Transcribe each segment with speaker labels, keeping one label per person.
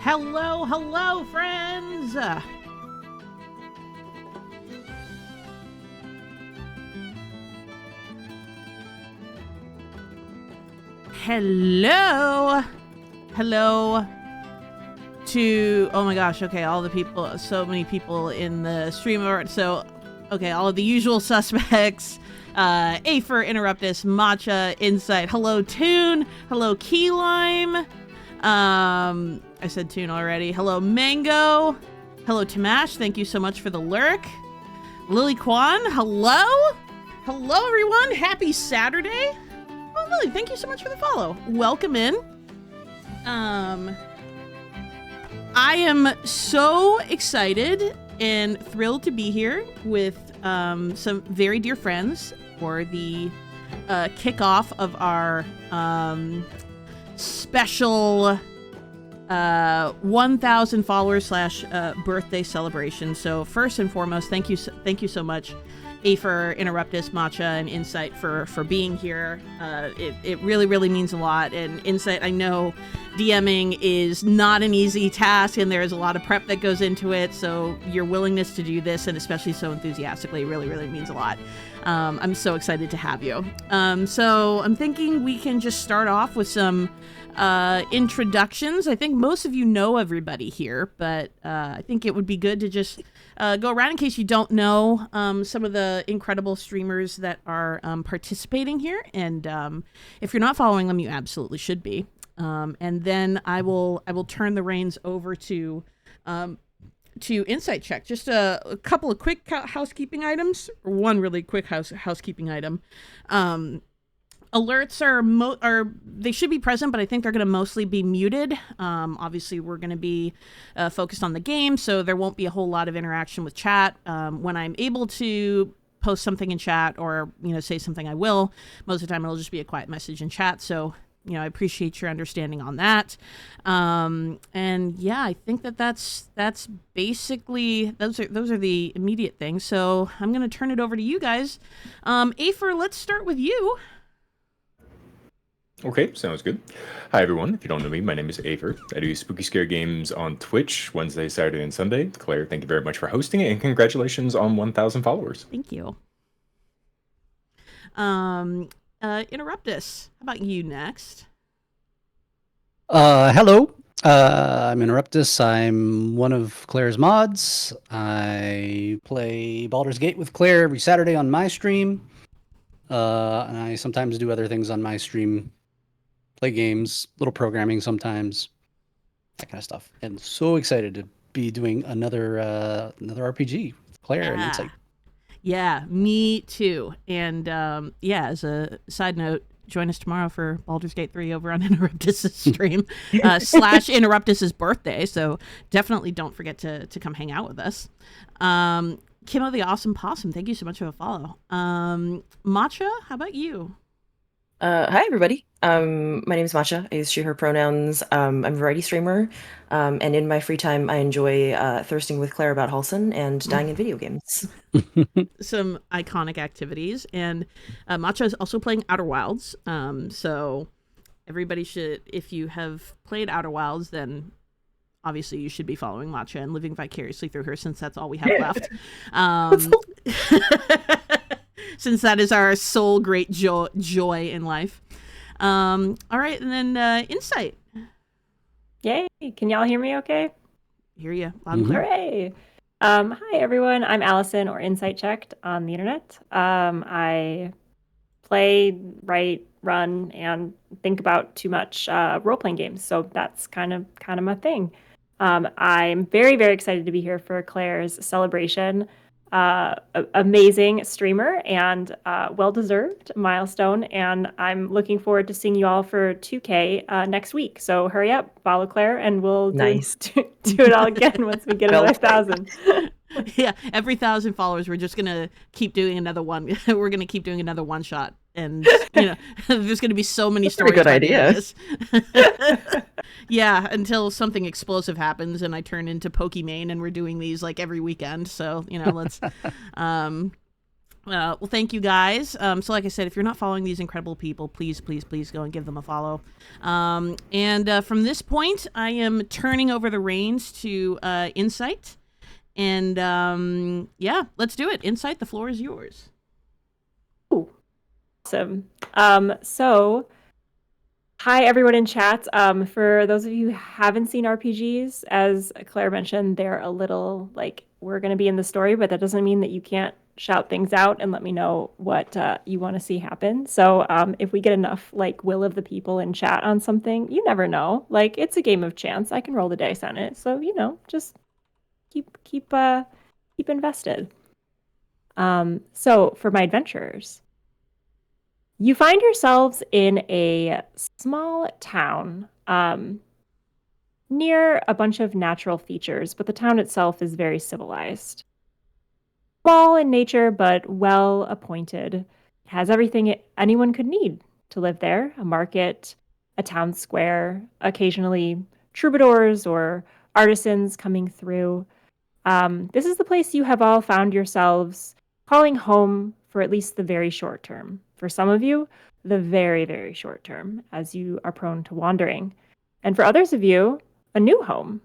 Speaker 1: Hello, hello, friends! Hello! Hello to, oh my gosh, okay, all the people, so many people in the stream. So, okay, all of the usual suspects. AefirThrift, Matcha, Insight. Hello, Toon. Hello, Key Lime. I said Toon already. Hello, Mango. Hello, Tamash. Thank you so much for the lurk. Lily Kwan. Hello. Hello, everyone. Happy Saturday. Oh, Lily, thank you so much for the follow. Welcome in. I am so excited and thrilled to be here with some very dear friends for the kickoff of our special 1,000 followers / birthday celebration. So first and foremost, thank you so much, AefirThrift, Matcha, and Insight for being here. It really means a lot. And Insight, I know DMing is not an easy task, and there is a lot of prep that goes into it. So your willingness to do this, and especially so enthusiastically, really means a lot. I'm so excited to have you. So I'm thinking we can just start off with some introductions. I think most of you know everybody here, but I think it would be good to just go around in case you don't know some of the incredible streamers that are participating here. And if you're not following them, you absolutely should be. And then I will turn the reins over to InsightChecked. Just a couple of quick housekeeping items, or one really quick housekeeping item. Alerts they should be present, but I think they're going to mostly be muted. Obviously, we're going to be focused on the game, so there won't be a whole lot of interaction with chat. When I'm able to post something in chat or say something, I will. Most of the time, it'll just be a quiet message in chat. So I appreciate your understanding on that. And yeah, I think that's basically those are the immediate things. So I'm going to turn it over to you guys. Afer, let's start with you.
Speaker 2: Okay, sounds good. Hi everyone, if you don't know me, my name is Afer. I do spooky scare games on Twitch Wednesday, Saturday, and Sunday. Claire, thank you very much for hosting it, and congratulations on 1,000 followers.
Speaker 1: Thank you. Nterruptus, how about you next?
Speaker 3: Hello, I'm Nterruptus. I'm one of Claire's mods. I play Baldur's Gate with Claire every Saturday on my stream. And I sometimes do other things on my stream. Play games, little programming sometimes, that kind of stuff. And so excited to be doing another RPG with Claire and Insight.
Speaker 1: Yeah, me too. And as a side note, join us tomorrow for Baldur's Gate 3 over on Nterruptus' stream / Nterruptus' birthday. So definitely don't forget to come hang out with us. Kimmo the Awesome Possum, thank you so much for the follow. Matcha, how about you?
Speaker 4: Hi, everybody. My name is Matcha. I use she, her pronouns. I'm a variety streamer. And in my free time, I enjoy thirsting with Claire about Halson and dying in video games.
Speaker 1: Some iconic activities. And Matcha is also playing Outer Wilds. So everybody should, if you have played Outer Wilds, then obviously you should be following Matcha and living vicariously through her, since that's all we have left. Since that is our sole great joy in life. All right, and then Insight.
Speaker 5: Yay! Can y'all hear me okay?
Speaker 1: Hear you loud and clear.
Speaker 5: Hooray! Hi, everyone. I'm Allison, or InsightChecked on the internet. I play, write, run, and think about too much role-playing games, so that's kind of my thing. I'm very excited to be here for Claire's celebration. Amazing streamer and well-deserved milestone, and I'm looking forward to seeing you all for 2K next week. So hurry up, follow Claire, and we'll do it all again once we get to 1,000.
Speaker 1: Yeah, every 1,000 followers, we're just gonna keep doing another one. We're gonna keep doing another one shot, and there's gonna be so many stories.
Speaker 4: Good idea.
Speaker 1: Yeah, until something explosive happens and I turn into Pokimane, and we're doing these like every weekend. So let's Well, thank you guys. So like I said, if you're not following these incredible people, please go and give them a follow. And from this point, I am turning over the reins to Insight. And yeah, let's do it. Insight, the floor is yours.
Speaker 5: Ooh, awesome. So hi everyone in chat. For those of you who haven't seen RPGs, as Claire mentioned, they're a little like, we're going to be in the story, but that doesn't mean that you can't shout things out and let me know what you want to see happen. So if we get enough like will of the people in chat on something, you never know. Like, it's a game of chance. I can roll the dice on it. So, just keep invested. So for my adventurers, you find yourselves in a small town near a bunch of natural features, but the town itself is very civilized. Small in nature, but well appointed. It has everything anyone could need to live there: a market, a town square, occasionally troubadours or artisans coming through. This is the place you have all found yourselves calling home for at least the very short term. For some of you, the very, very short term, as you are prone to wandering. And for others of you, a new home.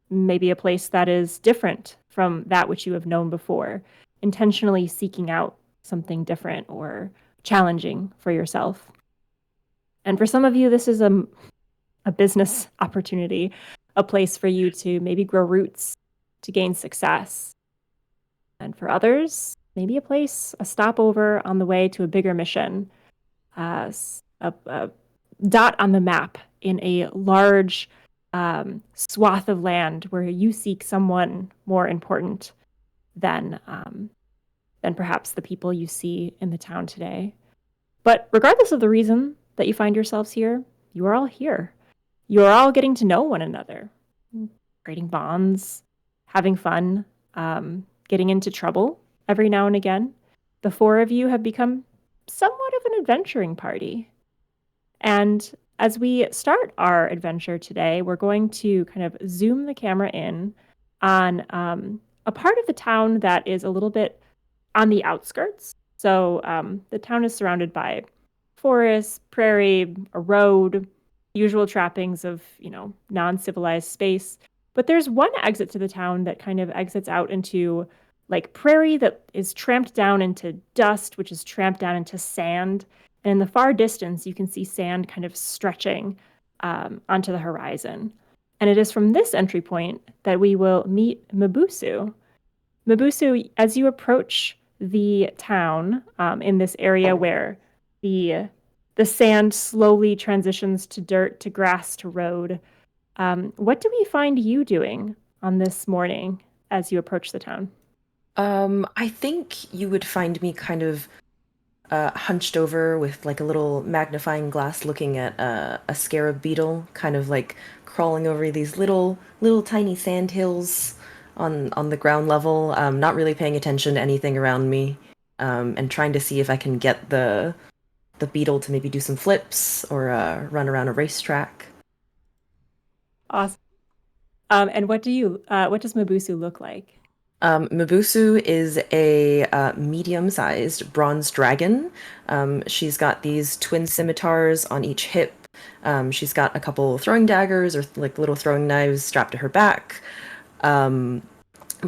Speaker 5: Maybe a place that is different from that which you have known before, intentionally seeking out something different or challenging for yourself. And for some of you, this is a business opportunity, a place for you to maybe grow roots, to gain success. And for others, maybe a stopover on the way to a bigger mission, a dot on the map in a large swath of land where you seek someone more important than perhaps the people you see in the town today. But regardless of the reason that you find yourselves here, you are all here. You are all getting to know one another, creating bonds, having fun, getting into trouble every now and again. The four of you have become somewhat of an adventuring party. And as we start our adventure today, we're going to kind of zoom the camera in on a part of the town that is a little bit on the outskirts. So the town is surrounded by forest, prairie, a road, usual trappings of, non-civilized space. But there's one exit to the town that kind of exits out into like prairie that is tramped down into dust, which is tramped down into sand. And in the far distance, you can see sand kind of stretching onto the horizon. And it is from this entry point that we will meet Miboosu. Miboosu, as you approach the town in this area where the sand slowly transitions to dirt, to grass, to road, what do we find you doing on this morning as you approach the town?
Speaker 4: I think you would find me kind of hunched over with like a little magnifying glass looking at a scarab beetle, kind of like crawling over these little tiny sand hills on the ground level, not really paying attention to anything around me, and trying to see if I can get the beetle to maybe do some flips or run around a racetrack.
Speaker 5: Awesome. And what does Miboosu look like?
Speaker 4: Miboosu is a medium-sized bronze dragon. She's got these twin scimitars on each hip. She's got a couple throwing daggers or like little throwing knives strapped to her back. But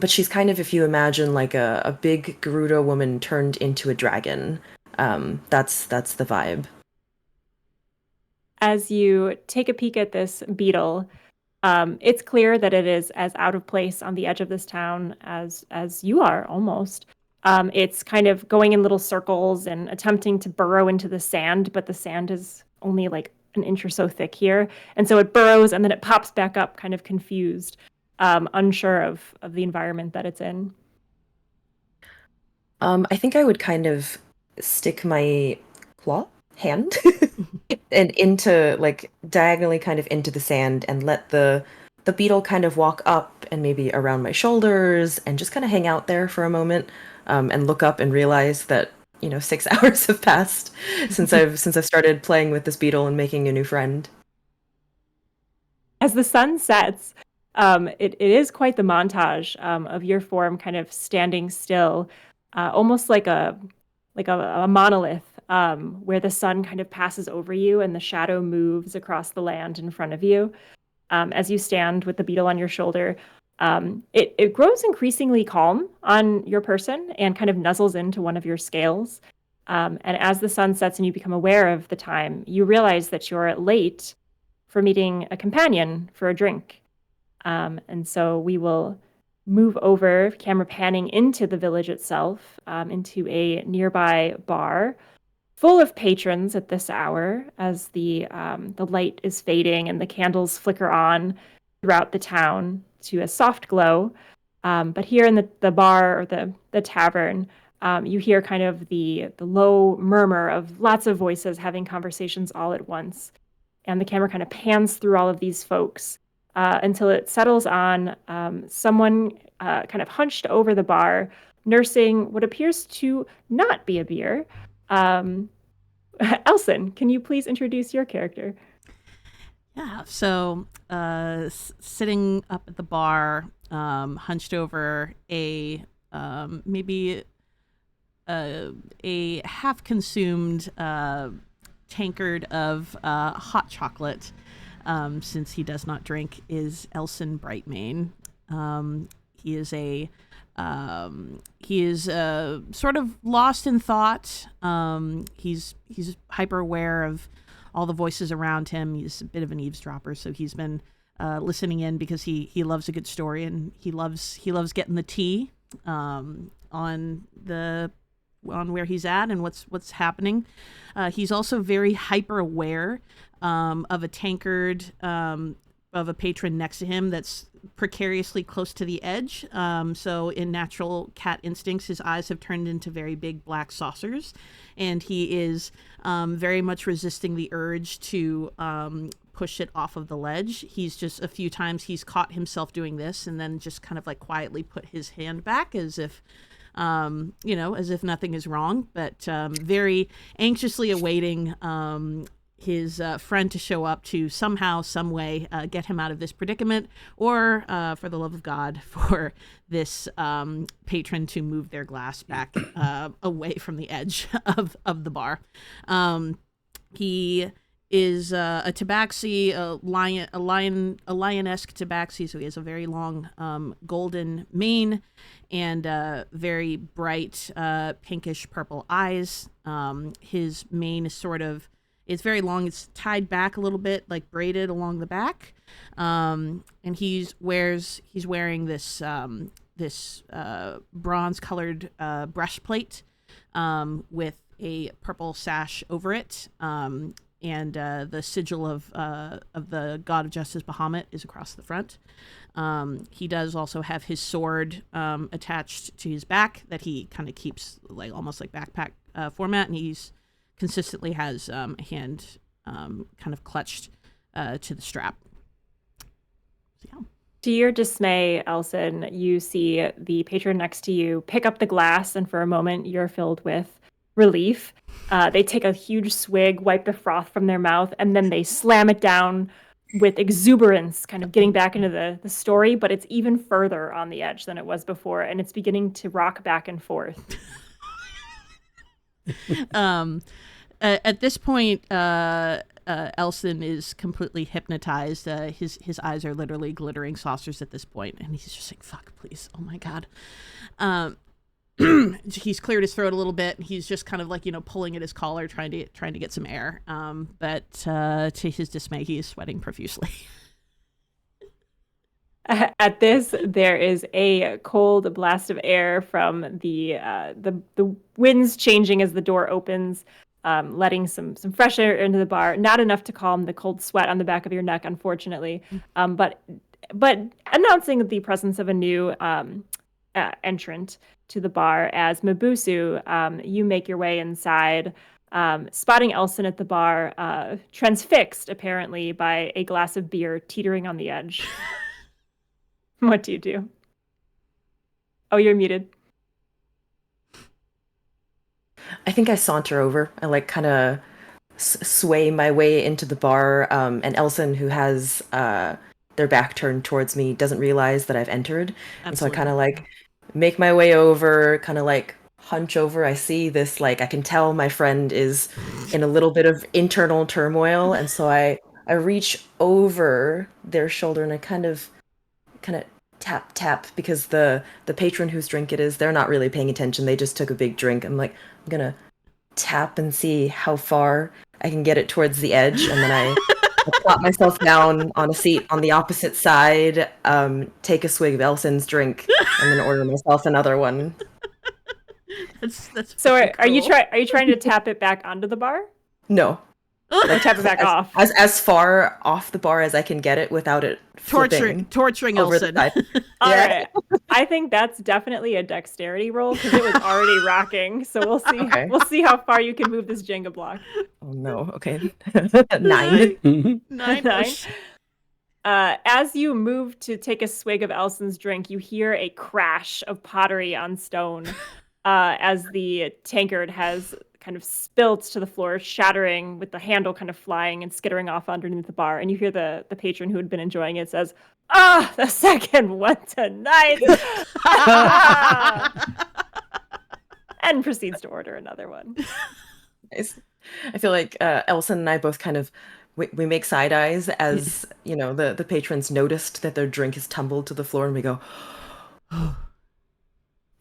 Speaker 4: she's kind of, if you imagine like a big Gerudo woman turned into a dragon. That's the vibe.
Speaker 5: As you take a peek at this beetle, it's clear that it is as out of place on the edge of this town as you are, almost. It's kind of going in little circles and attempting to burrow into the sand, but the sand is only like an inch or so thick here. And so it burrows and then it pops back up, kind of confused, unsure of the environment that it's in.
Speaker 4: I think I would kind of stick my hand and into like diagonally kind of into the sand and let the beetle kind of walk up and maybe around my shoulders and just kind of hang out there for a moment, and look up and realize that 6 hours have passed since I've started playing with this beetle and making a new friend.
Speaker 5: As the sun sets, it is quite the montage of your form kind of standing still, almost like a monolith, where the sun kind of passes over you and the shadow moves across the land in front of you. As you stand with the beetle on your shoulder, it grows increasingly calm on your person and kind of nuzzles into one of your scales. And as the sun sets and you become aware of the time, you realize that you're late for meeting a companion for a drink. And so we will move over, camera panning into the village itself, into a nearby bar full of patrons at this hour as the light is fading and the candles flicker on throughout the town to a soft glow. But here in the bar or the tavern, you hear kind of the low murmur of lots of voices having conversations all at once. And the camera kind of pans through all of these folks until it settles on someone kind of hunched over the bar, nursing what appears to not be a beer. Elsen, can you please introduce your character?
Speaker 1: Yeah, so sitting up at the bar, hunched over maybe a half-consumed tankard of hot chocolate, since he does not drink, is Elsen Brightmane. He is sort of lost in thought. He's hyper aware of all the voices around him. He's a bit of an eavesdropper, so he's been listening in because he loves a good story, and he loves getting the tea on where he's at and what's happening. He's also very hyper aware of a tankard of a patron next to him that's precariously close to the edge. So in natural cat instincts, his eyes have turned into very big black saucers, and he is very much resisting the urge to push it off of the ledge. He's just, a few times he's caught himself doing this and then just kind of like quietly put his hand back as if as if nothing is wrong, but very anxiously awaiting his friend to show up to somehow, some way get him out of this predicament, or for the love of God, for this patron to move their glass back away from the edge of the bar. He is a tabaxi, a lion-esque tabaxi, so he has a very long golden mane and very bright pinkish purple eyes. His mane is it's very long. It's tied back a little bit, like braided along the back. And he's wearing this bronze-colored breastplate with a purple sash over it. And the sigil of the god of justice, Bahamut, is across the front. He does also have his sword attached to his back that he kind of keeps like almost like backpack format, and he's consistently has a hand kind of clutched to the strap. So, yeah.
Speaker 5: To your dismay, Elsen, you see the patron next to you pick up the glass, and for a moment you're filled with relief. They take a huge swig, wipe the froth from their mouth, and then they slam it down with exuberance, kind of getting back into the story, but it's even further on the edge than it was before, and it's beginning to rock back and forth.
Speaker 1: At this point, Elsen is completely hypnotized. His eyes are literally glittering saucers at this point, and he's just like, "Fuck, please! Oh my god!" He's cleared his throat a little bit. He's just kind of like pulling at his collar, trying to get some air. But to his dismay, he is sweating profusely.
Speaker 5: At this, there is a cold blast of air from the winds changing as the door opens, letting some fresh air into the bar. Not enough to calm the cold sweat on the back of your neck, unfortunately, but announcing the presence of a new entrant to the bar as Miboosu. You make your way inside, spotting Elsen at the bar, transfixed apparently by a glass of beer teetering on the edge. What do you do? Oh, you're muted.
Speaker 4: I think I saunter over. I kind of sway my way into the bar, and Elsen, who has their back turned towards me, doesn't realize that I've entered. Absolutely. And so I kind of make my way over, kind of hunch over. I see this, like, I can tell my friend is in a little bit of internal turmoil, and so I reach over their shoulder and I kind of tap, because the patron whose drink it is, they're not really paying attention. They just took a big drink. I'm like, I'm gonna tap and see how far I can get it towards the edge, and then I plop myself down on a seat on the opposite side, take a swig of Elsen's drink, and then order myself another one.
Speaker 1: That's
Speaker 5: So are you
Speaker 1: cool.
Speaker 5: are you trying to tap it back onto the bar?
Speaker 4: No,
Speaker 5: Or tap it back off?
Speaker 4: as far off the bar as I can get it without it flipping
Speaker 1: torturing
Speaker 4: over the
Speaker 1: Elsen.
Speaker 4: side.
Speaker 5: All
Speaker 4: Yeah.
Speaker 5: right. I think that's definitely a dexterity roll because it was already rocking. So we'll see.
Speaker 4: Okay.
Speaker 5: We'll see how far you can move this Jenga block.
Speaker 4: Oh no. Okay. 9.
Speaker 1: Nine.
Speaker 5: Nine. As you move to take a swig of Elsen's drink, you hear a crash of pottery on stone as the tankard has kind of spilt to the floor, shattering with the handle kind of flying and skittering off underneath the bar. And you hear the patron who had been enjoying it says, "Ah, the second one tonight!" And proceeds to order another one.
Speaker 4: Nice. I feel like Elsen and I both kind of we make side eyes as the patrons noticed that their drink has tumbled to the floor, and we go,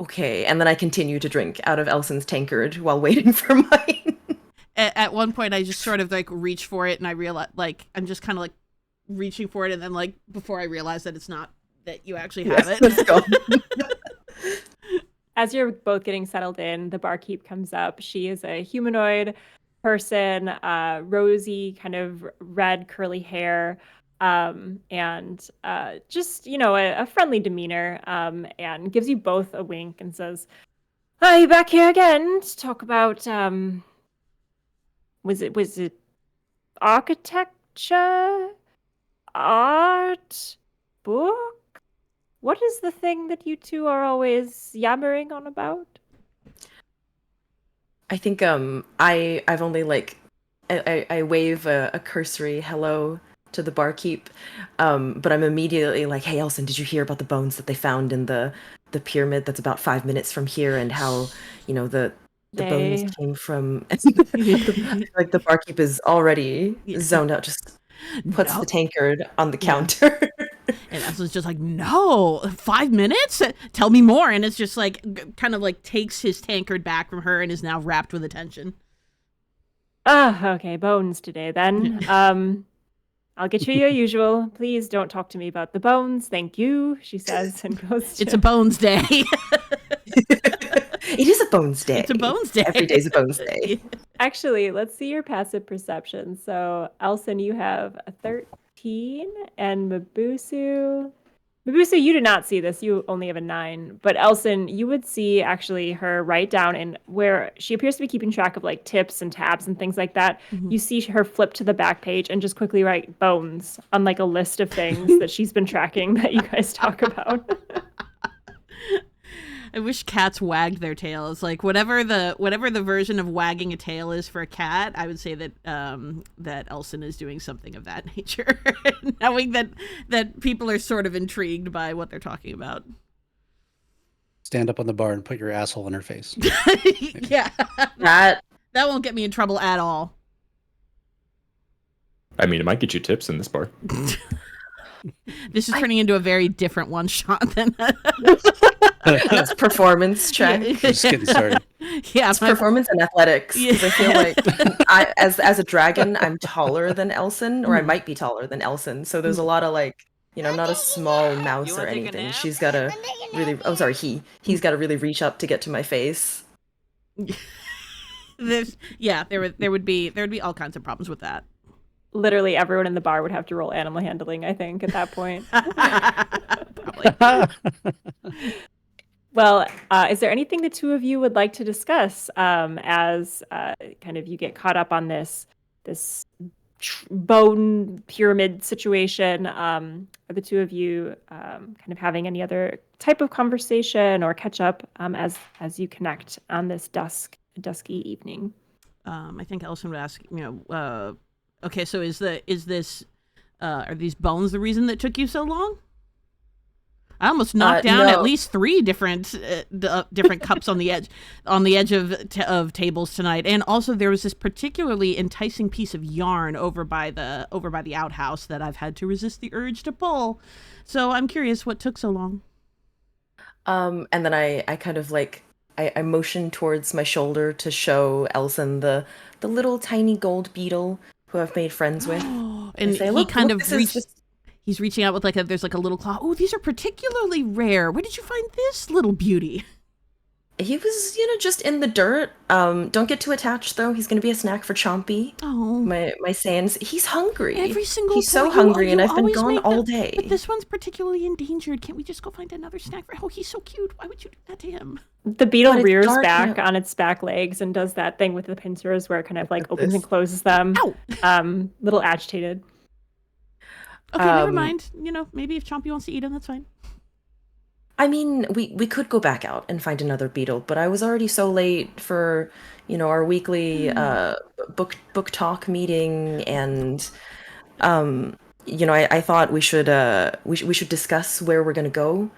Speaker 4: okay. And then I continue to drink out of Elsen's tankard while waiting for mine.
Speaker 1: At one point, I just sort of like reach for it, and I realize like I'm just kind of like reaching for it, and then like before I realize that it's not that you actually have it.
Speaker 4: Let's go.
Speaker 5: As you're both getting settled in, the barkeep comes up. She is a humanoid person, rosy, kind of red curly hair, and just a friendly demeanor, and gives you both a wink and says, "Are you back here again to talk about was it architecture, art, book? What is the thing that you two are always yammering on about?"
Speaker 4: I think I've only like I wave a cursory hello to the barkeep, but I'm immediately like, "Hey Elsen, did you hear about the bones that they found in the pyramid that's about 5 minutes from here, and how the bones came from?" Like the barkeep is already zoned out, just puts the tankard on the counter.
Speaker 1: And Elsen's just like, "No, 5 minutes? Tell me more." And it's just like, kind of like takes his tankard back from her and is now wrapped with attention.
Speaker 5: Okay, bones today then. I'll get you your usual. Please don't talk to me about the bones. Thank you, she says, and goes.
Speaker 1: It's a bones day.
Speaker 4: It is a bones day.
Speaker 1: It's a bones day.
Speaker 4: Every day's a bones day.
Speaker 5: Actually, let's see your passive perception. So, Elsen, you have a 13, and Miboosu, you do not see this. You only have a 9. But Elsen, you would see actually her write down, and where she appears to be keeping track of like tips and tabs and things like that. Mm-hmm. You see her flip to the back page and just quickly write bones on like a list of things that she's been tracking that you guys talk about.
Speaker 1: I wish cats wagged their tails. Like whatever the version of wagging a tail is for a cat, I would say that that Elsen is doing something of that nature, knowing that people are sort of intrigued by what they're talking about.
Speaker 3: Stand up on the bar and put your asshole in her face.
Speaker 1: Yeah, that won't get me in trouble at all.
Speaker 2: I mean, it might get you tips in this bar.
Speaker 1: This is turning into a very different one shot than
Speaker 4: That's performance check.
Speaker 3: Just getting started.
Speaker 1: Yeah,
Speaker 4: it's performance and athletics. Yeah. I feel like as a dragon, I'm taller than Elsen, or I might be taller than Elsen. So there's a lot of like, I'm not a small mouse or anything. She's got to really. Oh, sorry, he's got to really reach up to get to my face.
Speaker 1: There would be all kinds of problems with that.
Speaker 5: Literally everyone in the bar would have to roll animal handling, I think, at that point.
Speaker 1: Probably.
Speaker 5: Well, is there anything the two of you would like to discuss as kind of you get caught up on this bone pyramid situation? Are the two of you kind of having any other type of conversation or catch up as you connect on this dusky evening?
Speaker 1: I think Elsen would ask, okay, so are these bones the reason that took you so long? I almost knocked down at
Speaker 4: No.
Speaker 1: least 3 different different cups on the edge of tables tonight. And also there was this particularly enticing piece of yarn over by the outhouse that I've had to resist the urge to pull. So I'm curious what took so long.
Speaker 4: And then I kind of like I motion towards my shoulder to show Elsen the little tiny gold beetle who I've made friends with.
Speaker 1: And
Speaker 4: say,
Speaker 1: he
Speaker 4: "Look,
Speaker 1: kind
Speaker 4: look,
Speaker 1: of
Speaker 4: this is just-"
Speaker 1: he's reaching out with there's a little claw. Oh, these are particularly rare. Where did you find this little beauty?
Speaker 4: He was, just in the dirt. Don't get too attached though. He's gonna be a snack for Chompy.
Speaker 1: Oh,
Speaker 4: My Sans. He's hungry.
Speaker 1: every single
Speaker 4: He's so
Speaker 1: point-
Speaker 4: hungry,
Speaker 1: you
Speaker 4: and I've been
Speaker 1: always
Speaker 4: gone
Speaker 1: make
Speaker 4: all
Speaker 1: that-
Speaker 4: day.
Speaker 1: But this one's particularly endangered. Can't we just go find another snack for? Oh, he's so cute. Why would you do that to him?
Speaker 5: The beetle
Speaker 4: But it's
Speaker 5: rears
Speaker 4: dark
Speaker 5: back
Speaker 4: now.
Speaker 5: on its back legs and does that thing with the pincers where it kind of opens and
Speaker 4: This.
Speaker 5: closes them.
Speaker 1: Ow!
Speaker 5: Little agitated.
Speaker 1: Okay, never
Speaker 4: Um,
Speaker 1: mind. Maybe if Chompy wants to eat him, that's fine.
Speaker 4: I mean, we could go back out and find another beetle, but I was already so late for, our weekly book talk meeting, and I thought we should discuss where we're gonna go,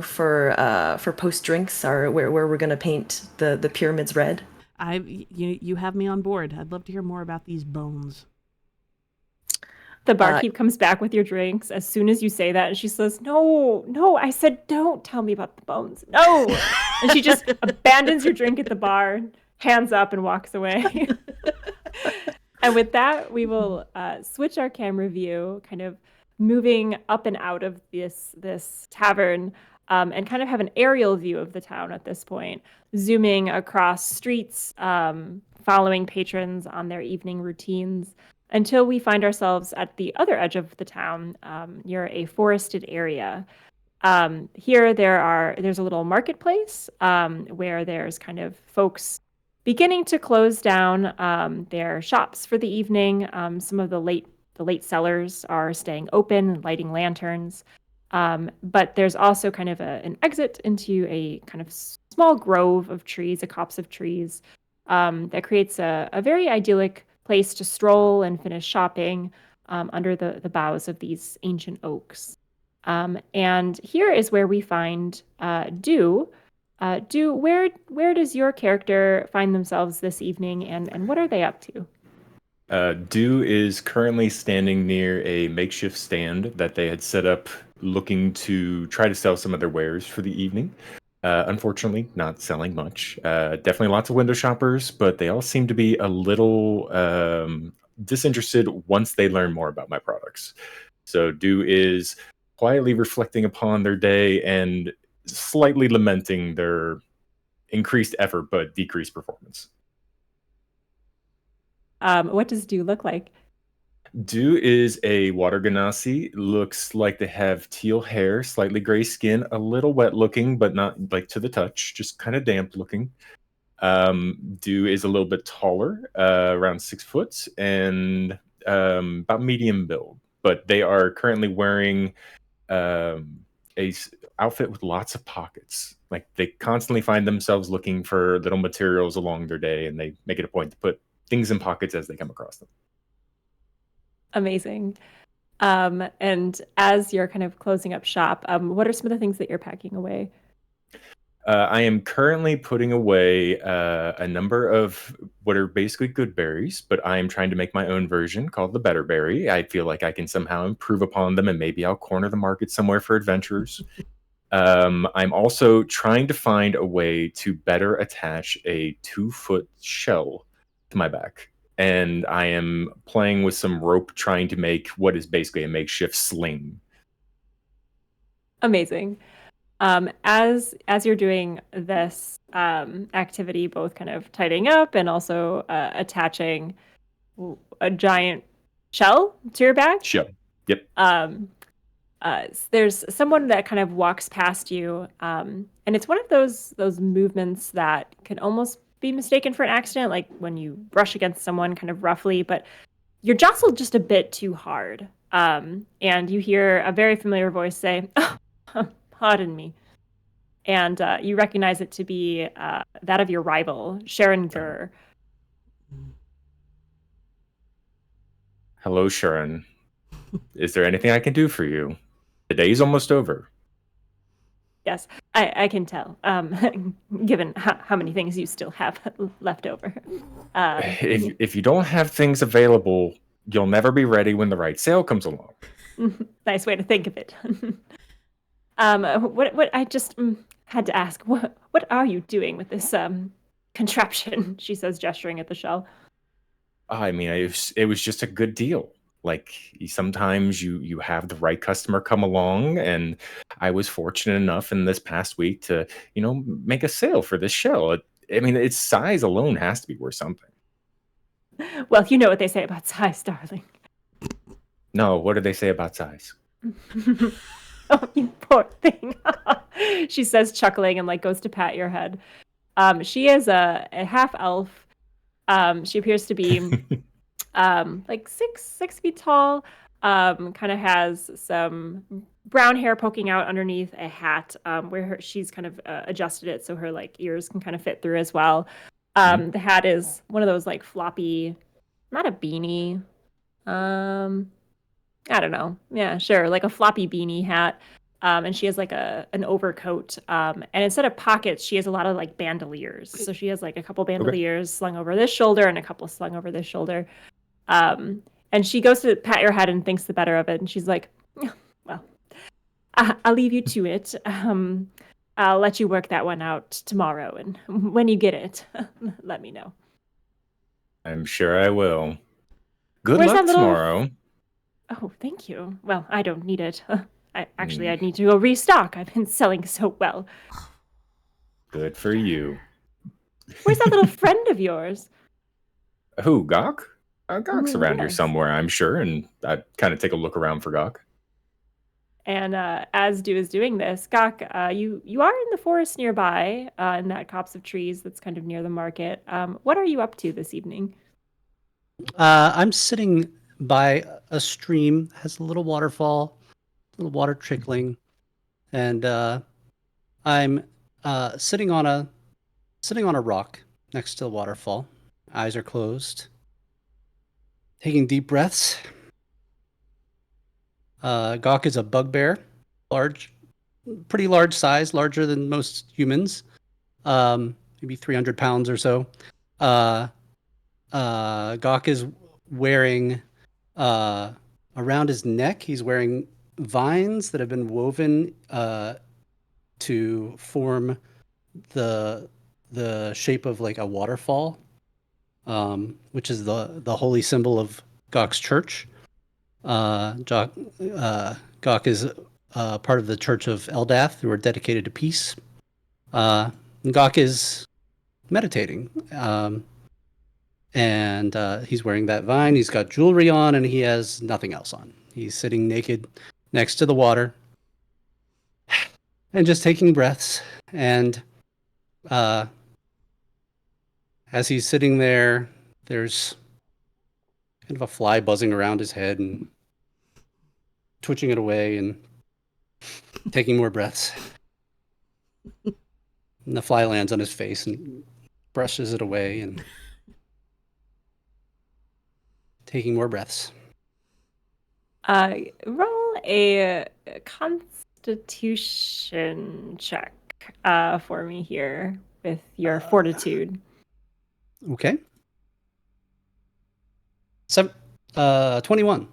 Speaker 4: for post drinks, or where we're gonna paint the pyramids red.
Speaker 1: You have me on board. I'd love to hear more about these bones.
Speaker 5: The barkeep comes back with your drinks as soon as you say that, and she says, No, I said don't tell me about the bones. No. And she just abandons your drink at the bar, hands up, and walks away. And with that, we will switch our camera view, kind of moving up and out of this tavern, and kind of have an aerial view of the town at this point, zooming across streets, following patrons on their evening routines, until we find ourselves at the other edge of the town, near a forested area. Here there's a little marketplace, where there's kind of folks beginning to close down their shops for the evening. Some of the late sellers are staying open, lighting lanterns. But there's also kind of an exit into a kind of small grove of trees, a copse of trees, that creates a very idyllic place to stroll and finish shopping under the boughs of these ancient oaks. And here is where we find Dew. Dew, where does your character find themselves this evening, and what are they up to?
Speaker 2: Dew is currently standing near a makeshift stand that they had set up, looking to try to sell some of their wares for the evening. Unfortunately, not selling much. Definitely lots of window shoppers, but they all seem to be a little disinterested once they learn more about my products. So Dew is quietly reflecting upon their day and slightly lamenting their increased effort but decreased performance.
Speaker 5: What does Dew look like?
Speaker 2: Dew is a water genasi. Looks like they have teal hair, slightly gray skin, a little wet looking, but not to the touch, just kind of damp looking. Dew is a little bit taller, around 6 foot, and about medium build. But they are currently wearing a outfit with lots of pockets. They constantly find themselves looking for little materials along their day, and they make it a point to put things in pockets as they come across them.
Speaker 5: Amazing. And as you're kind of closing up shop, what are some of the things that you're packing away?
Speaker 2: I am currently putting away a number of what are basically good berries, but I am trying to make my own version called the Better Berry. I feel like I can somehow improve upon them, and maybe I'll corner the market somewhere for adventurers. I'm also trying to find a way to better attach a 2-foot shell to my back. And I am playing with some rope, trying to make what is basically a makeshift sling.
Speaker 5: Amazing. As you're doing this activity, both kind of tidying up and also attaching a giant shell to your back.
Speaker 2: Shell. Yep.
Speaker 5: There's someone that kind of walks past you, and it's one of those movements that can almost be mistaken for an accident, like when you brush against someone kind of roughly, but you're jostled just a bit too hard. And you hear a very familiar voice say, oh, pardon me. And you recognize it to be that of your rival, Sharon Gurr.
Speaker 2: Hello, Sharon. Is there anything I can do for you? The day's almost over.
Speaker 5: Yes, I can tell, given how many things you still have left over.
Speaker 2: If you don't have things available, you'll never be ready when the right sale comes along.
Speaker 5: Nice way to think of it. What I just had to ask, what are you doing with this contraption? She says, gesturing at the shell.
Speaker 2: I mean, it was just a good deal. Like, sometimes you have the right customer come along, and I was fortunate enough in this past week to, make a sale for this shell. I mean, its size alone has to be worth something.
Speaker 5: Well, you know what they say about size, darling.
Speaker 2: No, what do they say about size?
Speaker 5: Oh, you poor thing. She says, chuckling, and like goes to pat your head. She is a half elf. She appears to be like 6 feet tall. Kind of has some brown hair poking out underneath a hat, where she's kind of adjusted it so her like ears can kind of fit through as well. The hat is one of those like floppy, not a beanie. I don't know. Yeah, sure, like a floppy beanie hat. And she has like an overcoat. And instead of pockets, she has a lot of like bandoliers. So she has like a couple bandoliers slung over this shoulder and a couple slung over this shoulder. And she goes to pat your head and thinks the better of it. And she's like, well, I'll leave you to it. I'll let you work that one out tomorrow. And when you get it, let me know.
Speaker 2: I'm sure I will. Good
Speaker 5: Where's
Speaker 2: luck
Speaker 5: that little-
Speaker 2: tomorrow.
Speaker 5: Oh, thank you. Well, I don't need it. I need to go restock. I've been selling so well.
Speaker 2: Good for you.
Speaker 5: Where's that little friend of yours?
Speaker 2: Who, Gawk? Gawk's around here
Speaker 5: Yes.
Speaker 2: somewhere, I'm sure, and I kind of take a look around for Gawk.
Speaker 5: And as Du is doing this, Gawk, you are in the forest nearby, in that copse of trees that's kind of near the market. What are you up to this evening?
Speaker 3: I'm sitting by a stream, has a little waterfall, a little water trickling, and I'm sitting on a rock next to the waterfall. Eyes are closed, taking deep breaths. Gawk is a bugbear, pretty large size, larger than most humans, maybe 300 pounds or so. Gawk is wearing around his neck, he's wearing vines that have been woven to form the shape of like a waterfall, which is the holy symbol of Gawk's church. Gawk is part of the Church of Eldath, who are dedicated to peace. Gawk is meditating. And he's wearing that vine. He's got jewelry on, and he has nothing else on. He's sitting naked next to the water and just taking breaths. And as he's sitting there, there's kind of a fly buzzing around his head and twitching it away and taking more breaths. And the fly lands on his face and brushes it away and taking more breaths.
Speaker 5: Roll a constitution check for me here with your fortitude.
Speaker 3: Okay. 21.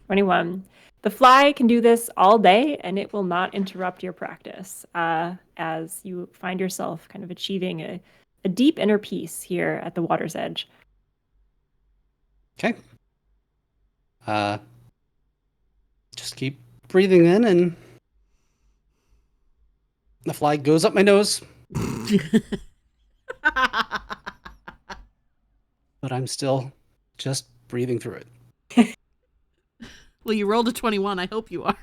Speaker 5: 21. The fly can do this all day, and it will not interrupt your practice, as you find yourself kind of achieving a deep inner peace here at the water's edge.
Speaker 3: Okay. Just keep breathing in, and the fly goes up my nose. But I'm still just breathing through it.
Speaker 1: Well, you rolled a 21. I hope you are.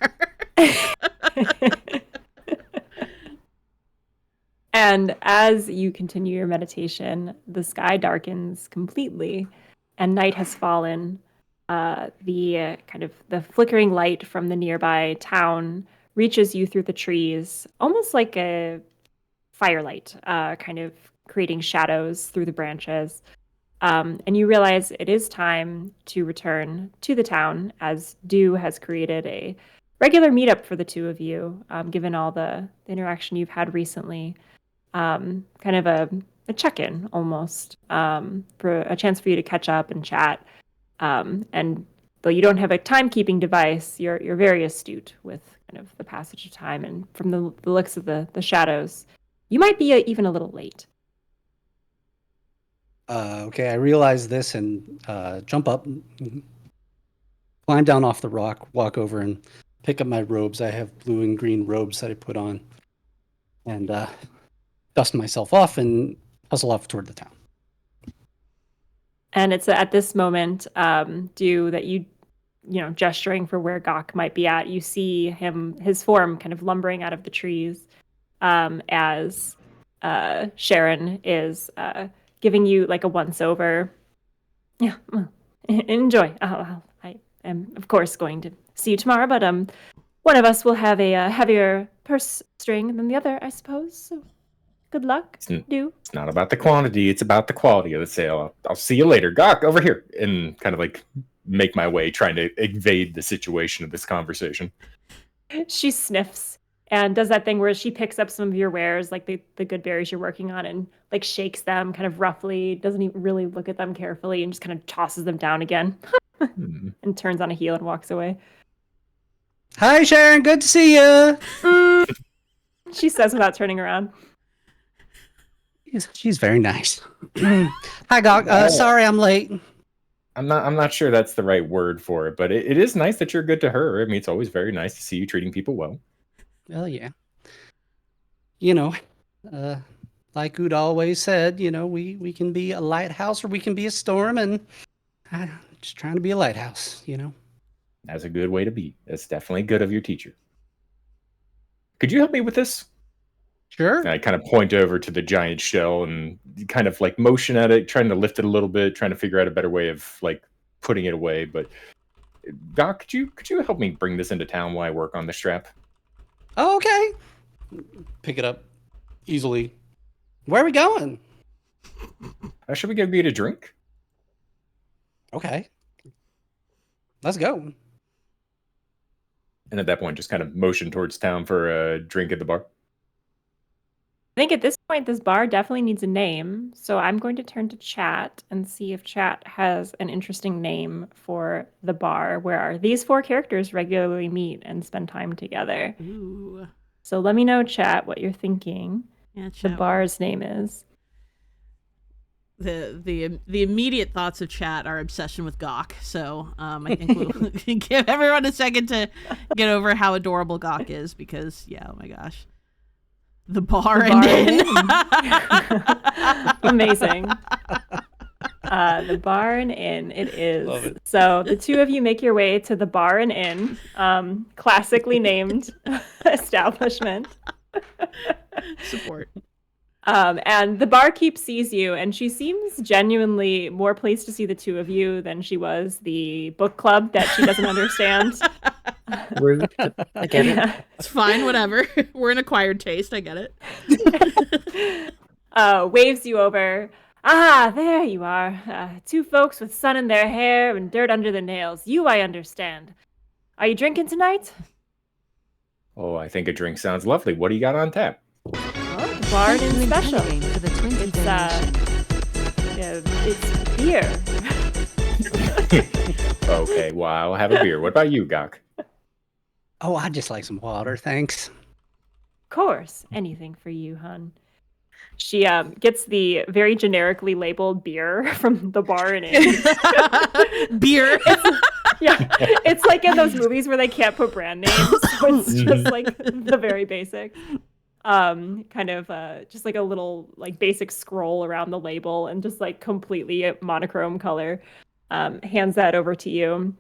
Speaker 5: And as you continue your meditation, the sky darkens completely, and night has fallen. The flickering light from the nearby town reaches you through the trees, almost like a firelight, kind of creating shadows through the branches. And you realize it is time to return to the town, as Du has created a regular meetup for the two of you, given all the interaction you've had recently. Kind of a check-in almost, for a chance for you to catch up and chat. And though you don't have a timekeeping device, you're very astute with kind of the passage of time. And from the looks of the shadows, you might be even a little late.
Speaker 3: Okay, I realize this and jump up, climb down off the rock, walk over and pick up my robes. I have blue and green robes that I put on, and dust myself off and hustle off toward the town.
Speaker 5: And it's at this moment, gesturing for where Gok might be at. You see his form kind of lumbering out of the trees, as Sharon is giving you like a once over. Yeah, enjoy. I am of course going to see you tomorrow, but one of us will have a heavier purse string than the other, I suppose. So good luck.
Speaker 2: It's not about the quantity; it's about the quality of the sale. I'll see you later, Gok. Over here, and kind of like make my way, trying to evade the situation of this conversation.
Speaker 5: She sniffs and does that thing where she picks up some of your wares, like the good berries you're working on, and like shakes them kind of roughly, doesn't even really look at them carefully, and just kind of tosses them down again and turns on a heel and walks away.
Speaker 3: Hi, Sharon. Good to see you.
Speaker 5: She says without turning around.
Speaker 3: She's very nice. Hi, Gok. Sorry I'm late.
Speaker 2: I'm not sure that's the right word for it, but it is nice that you're good to her. I mean, it's always very nice to see you treating people well.
Speaker 3: Well, yeah. Like Ud always said, we can be a lighthouse or we can be a storm, and I'm just trying to be a lighthouse,
Speaker 2: That's a good way to be. That's definitely good of your teacher. Could you help me with this?
Speaker 3: Sure.
Speaker 2: And I kind of point over to the giant shell and kind of like motion at it, trying to lift it a little bit, trying to figure out a better way of like putting it away. But Doc, could you help me bring this into town while I work on the strap?
Speaker 3: Oh, okay. Pick it up easily. Where are we going?
Speaker 2: Should we go get a drink?
Speaker 3: Okay. Let's go.
Speaker 2: And at that point, just kind of motion towards town for a drink at the bar.
Speaker 5: I think at this point, this bar definitely needs a name. So I'm going to turn to chat and see if chat has an interesting name for the bar where these four characters regularly meet and spend time together.
Speaker 1: Ooh.
Speaker 5: So let me know, chat, what you're thinking.
Speaker 1: Yeah,
Speaker 5: the bar's name is.
Speaker 1: The immediate thoughts of chat are obsession with Gok. So I think we'll give everyone a second to get over how adorable Gok is, because oh my gosh. The bar and inn.
Speaker 5: Amazing. The bar and inn, it is.
Speaker 3: Love it.
Speaker 5: So the two of you make your way to the bar and inn, classically named establishment.
Speaker 1: Support.
Speaker 5: And the barkeep sees you, and she seems genuinely more pleased to see the two of you than she was the book club that she doesn't understand.
Speaker 4: Rude. I get it.
Speaker 1: It's fine, whatever. We're an acquired taste. I get it.
Speaker 5: Waves you over. Ah, there you are. Two folks with sun in their hair and dirt under their nails. You, I understand. Are you drinking tonight?
Speaker 2: Oh, I think a drink sounds lovely. What do you got on tap?
Speaker 5: Oh, the bar is special. It's beer.
Speaker 2: Okay, well, I'll have a beer. What about you, Gok?
Speaker 3: Oh, I'd just like some water, thanks.
Speaker 5: Of course, anything for you, hun. She gets the very generically labeled beer from the bar and inn.
Speaker 1: Beer.
Speaker 5: It's like in those movies where they can't put brand names, so it's just like the very basic. Kind of just like a little like basic scroll around the label and just like completely monochrome color. Hands that over to you.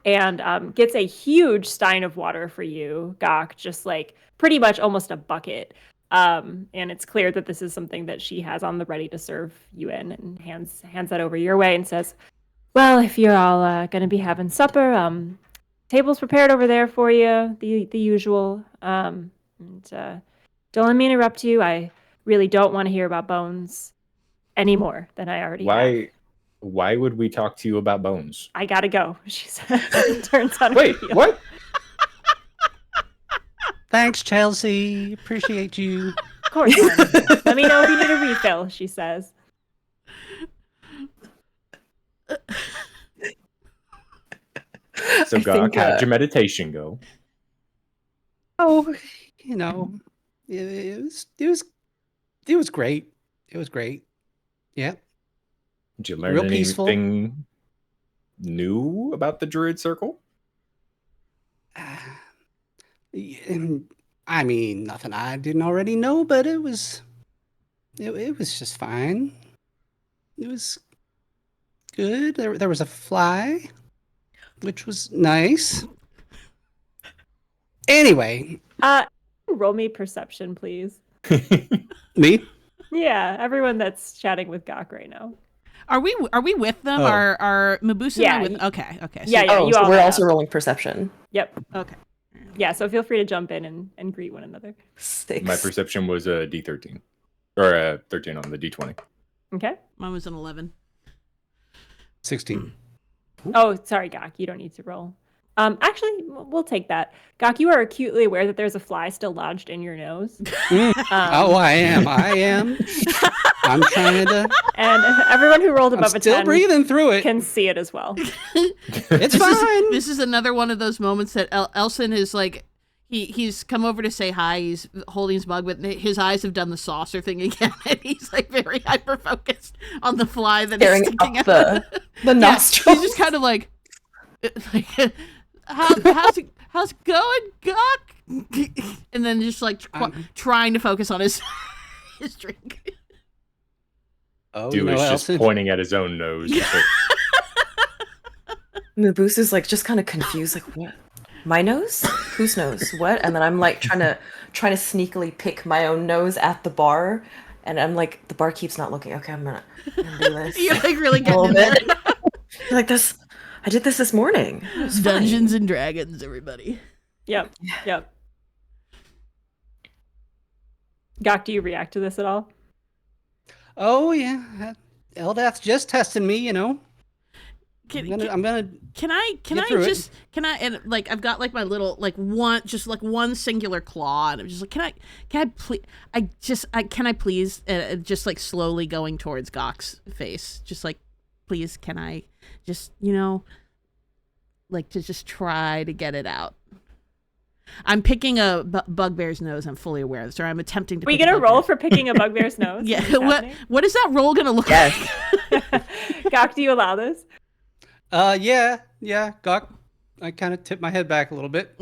Speaker 5: And gets a huge stein of water for you, Gok, just like pretty much almost a bucket. And it's clear that this is something that she has on the ready to serve you in, and hands that over your way and says, well, if you're all going to be having supper, table's prepared over there for you, the usual. And don't let me interrupt you. I really don't want to hear about Bones any more than I already have.
Speaker 2: Why would we talk to you about Bones?
Speaker 5: I gotta go, she says. Turns on
Speaker 2: Wait,
Speaker 5: her heel.
Speaker 2: what?
Speaker 3: Thanks, Chelsea. Appreciate you.
Speaker 5: Of course. Honey. Let me know if you need a refill, she says.
Speaker 2: So, Gok, how'd your meditation go?
Speaker 3: Oh, you know, it was great. It was great. Yeah.
Speaker 2: Did you learn
Speaker 3: Real peaceful.
Speaker 2: anything new about the Druid Circle?
Speaker 3: I mean, nothing I didn't already know, but it was just fine. It was good. There was a fly, which was nice. Anyway,
Speaker 5: Roll me perception, please.
Speaker 3: me?
Speaker 5: Yeah, everyone that's chatting with Gok right now.
Speaker 1: Are we with them?
Speaker 3: Oh.
Speaker 1: Are Miboosu
Speaker 5: Yeah,
Speaker 1: and I with? Okay. So,
Speaker 5: Yeah,
Speaker 4: Oh,
Speaker 5: you
Speaker 4: so
Speaker 5: all
Speaker 4: we're
Speaker 5: met
Speaker 4: also
Speaker 5: up.
Speaker 4: rolling perception.
Speaker 5: Yep.
Speaker 1: Okay.
Speaker 5: Yeah, so feel free to jump in and greet one another.
Speaker 4: 6.
Speaker 2: My perception was a D13. Or a 13 on the D20.
Speaker 5: Okay.
Speaker 1: Mine was an 11.
Speaker 3: 16.
Speaker 5: Oh, sorry, Gok. You don't need to roll. Actually, we'll take that. Gok, you are acutely aware that there's a fly still lodged in your nose.
Speaker 3: Oh, I am. I'm trying to.
Speaker 5: And everyone who rolled
Speaker 3: I'm
Speaker 5: above a
Speaker 3: still
Speaker 5: 10
Speaker 3: breathing through it.
Speaker 5: can see it as well.
Speaker 3: It's fine.
Speaker 1: This is another one of those moments that Elsen is like, he's come over to say hi. He's holding his mug, but his eyes have done the saucer thing again, and he's like very hyper focused on the fly that
Speaker 4: Staring
Speaker 1: is sticking
Speaker 4: up
Speaker 1: out.
Speaker 4: the nostrils.
Speaker 1: He's just kind of like how's it going, Gok? And then just like trying to focus on his drink.
Speaker 3: Oh,
Speaker 2: Dude is just
Speaker 3: Elsen?
Speaker 2: pointing at his own nose.
Speaker 4: Miboosu's like just kind of confused, like, what? My nose? Whose nose? What? And then I'm like trying to sneakily pick my own nose at the bar, and I'm like, the barkeep's not looking. Okay, I'm gonna do this.
Speaker 1: You're like really
Speaker 4: a
Speaker 1: getting
Speaker 4: little
Speaker 1: in there.
Speaker 4: bit. Like this. I did this morning. It was fine.
Speaker 1: Dungeons and Dragons, everybody.
Speaker 5: Yep. Gok, do you react to this at all?
Speaker 3: Oh yeah, Eldath's just testing me, you know.
Speaker 1: Can
Speaker 3: I
Speaker 1: and like I've got like my little like one singular claw, and I'm just like, can I please just like slowly going towards Gok's face, just like, please, can I just, like to just try to get it out. I'm picking a bugbear's nose. I'm fully aware of this, or I'm attempting to.
Speaker 5: Are we gonna roll for picking a bugbear's nose?
Speaker 1: Yeah. What is that roll gonna look like?
Speaker 5: Gok, do you allow this?
Speaker 3: Yeah, Gok. I kind of tip my head back a little bit.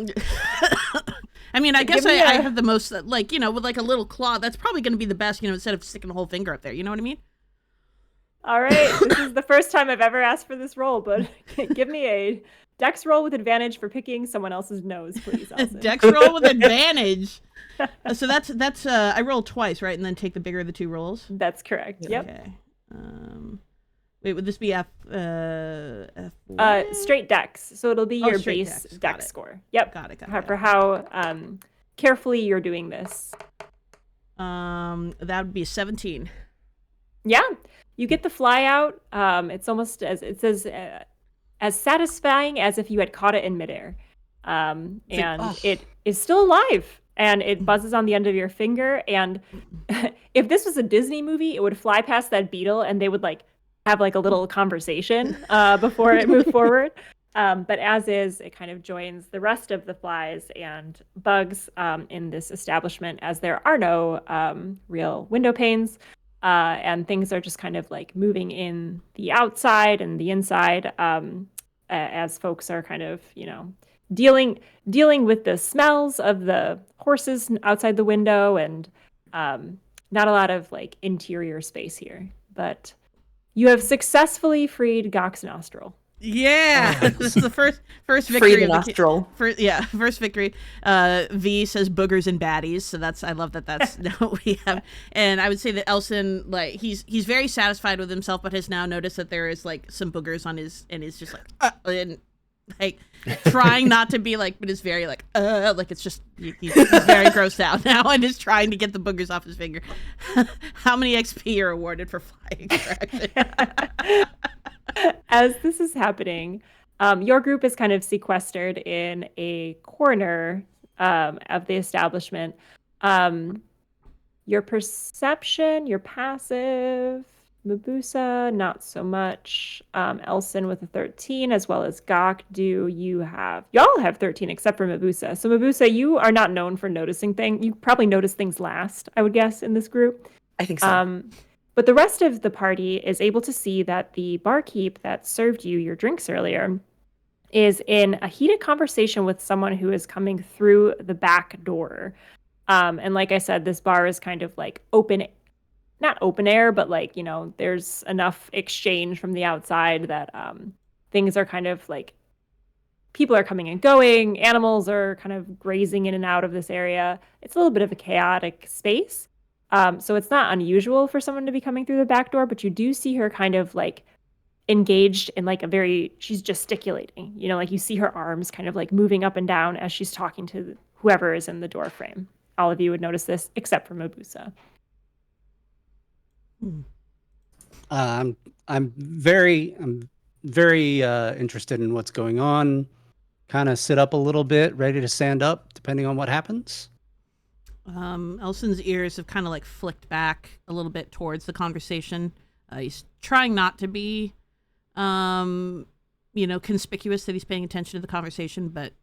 Speaker 1: I mean, I guess I have the most, like, with like a little claw. That's probably going to be the best, instead of sticking a whole finger up there. You know what I mean?
Speaker 5: All right. This is the first time I've ever asked for this roll, but give me a dex roll with advantage for picking someone else's nose, please, Elsen.
Speaker 1: Dex roll with advantage. So that's I roll twice, right? And then take the bigger of the two rolls?
Speaker 5: That's correct. Yep.
Speaker 1: Okay. Wait, would this be F?
Speaker 5: Straight dex. So it'll be your
Speaker 1: straight
Speaker 5: base
Speaker 1: dex.
Speaker 5: dex score. Yep.
Speaker 1: Got it.
Speaker 5: For how carefully you're doing this.
Speaker 1: That would be a 17.
Speaker 5: Yeah. You get the fly out. It's almost as satisfying as if you had caught it in midair. It is still alive. And it buzzes on the end of your finger. And if this was a Disney movie, it would fly past that beetle, and they would like have like a little conversation before it moved forward. But as is, it kind of joins the rest of the flies and bugs in this establishment, as there are no real window panes, and things are just kind of like moving in the outside and the inside, as folks are kind of, dealing with the smells of the horses outside the window, and not a lot of like interior space here. But you have successfully freed Gok's nostril.
Speaker 1: Yeah, this is the first victory.
Speaker 4: Free the nostril.
Speaker 1: First victory. V says boogers and baddies, so I love that. That's now what we have. And I would say that Elsen, like, he's very satisfied with himself, but has now noticed that there is like some boogers on his, and he's just like, and like trying not to be like, but it's very like it's just he's very grossed out now, and is trying to get the boogers off his finger. How many XP are awarded for flying extraction?
Speaker 5: As this is happening, your group is kind of sequestered in a corner of the establishment. Your perception, your passive, Miboosu, not so much. Elsen with a 13, as well as Gok. Y'all have 13 except for Miboosu. So Miboosu, you are not known for noticing things. You probably notice things last, I would guess, in this group.
Speaker 4: I think so.
Speaker 5: But the rest of the party is able to see that the barkeep that served you your drinks earlier is in a heated conversation with someone who is coming through the back door. And like I said, this bar is kind of like not open air, but like, there's enough exchange from the outside that things are kind of like, people are coming and going, animals are kind of grazing in and out of this area. It's a little bit of a chaotic space. So it's not unusual for someone to be coming through the back door, but you do see her kind of like engaged in like she's gesticulating, like you see her arms kind of like moving up and down as she's talking to whoever is in the door frame. All of you would notice this except for Miboosu.
Speaker 3: I'm very interested in what's going on. Kind of sit up a little bit, ready to stand up, depending on what happens.
Speaker 1: Elsen's ears have kind of like flicked back a little bit towards the conversation. He's trying not to be, conspicuous that he's paying attention to the conversation, but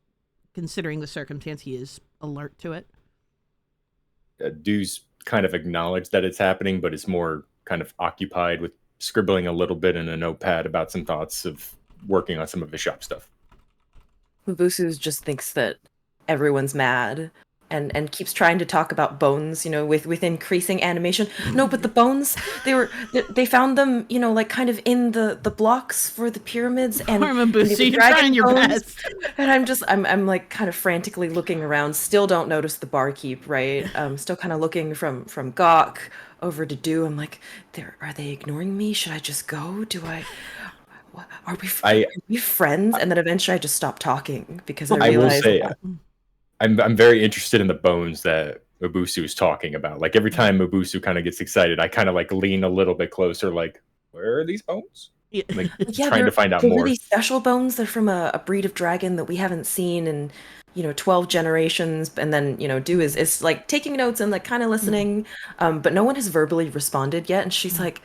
Speaker 1: considering the circumstance, he is alert to it.
Speaker 2: Dew's kind of acknowledged that it's happening, but is more kind of occupied with scribbling a little bit in a notepad about some thoughts of working on some of his shop stuff.
Speaker 4: Miboosu just thinks that everyone's mad and keeps trying to talk about bones, with increasing animation. No, but the bones, they found them, like kind of in the blocks for the pyramids, and
Speaker 1: Miboosu, you're trying your best.
Speaker 4: And I'm like kind of frantically looking around, still don't notice the barkeep, right? Still kind of looking from Gok over to Dew. I'm like, are they ignoring me? Should I just go? Are we friends? And then eventually I just stop talking because I realize.
Speaker 2: Will say, I'm very interested in the bones that Miboosu is talking about. Like every time Miboosu kind of gets excited, I kind of like lean a little bit closer, like, where are these bones?
Speaker 1: Yeah.
Speaker 2: Like trying to find out more.
Speaker 4: Really special bones. They're from a breed of dragon that we haven't seen in 12 generations. And then Dew is like taking notes and like kind of listening, but no one has verbally responded yet. And she's like,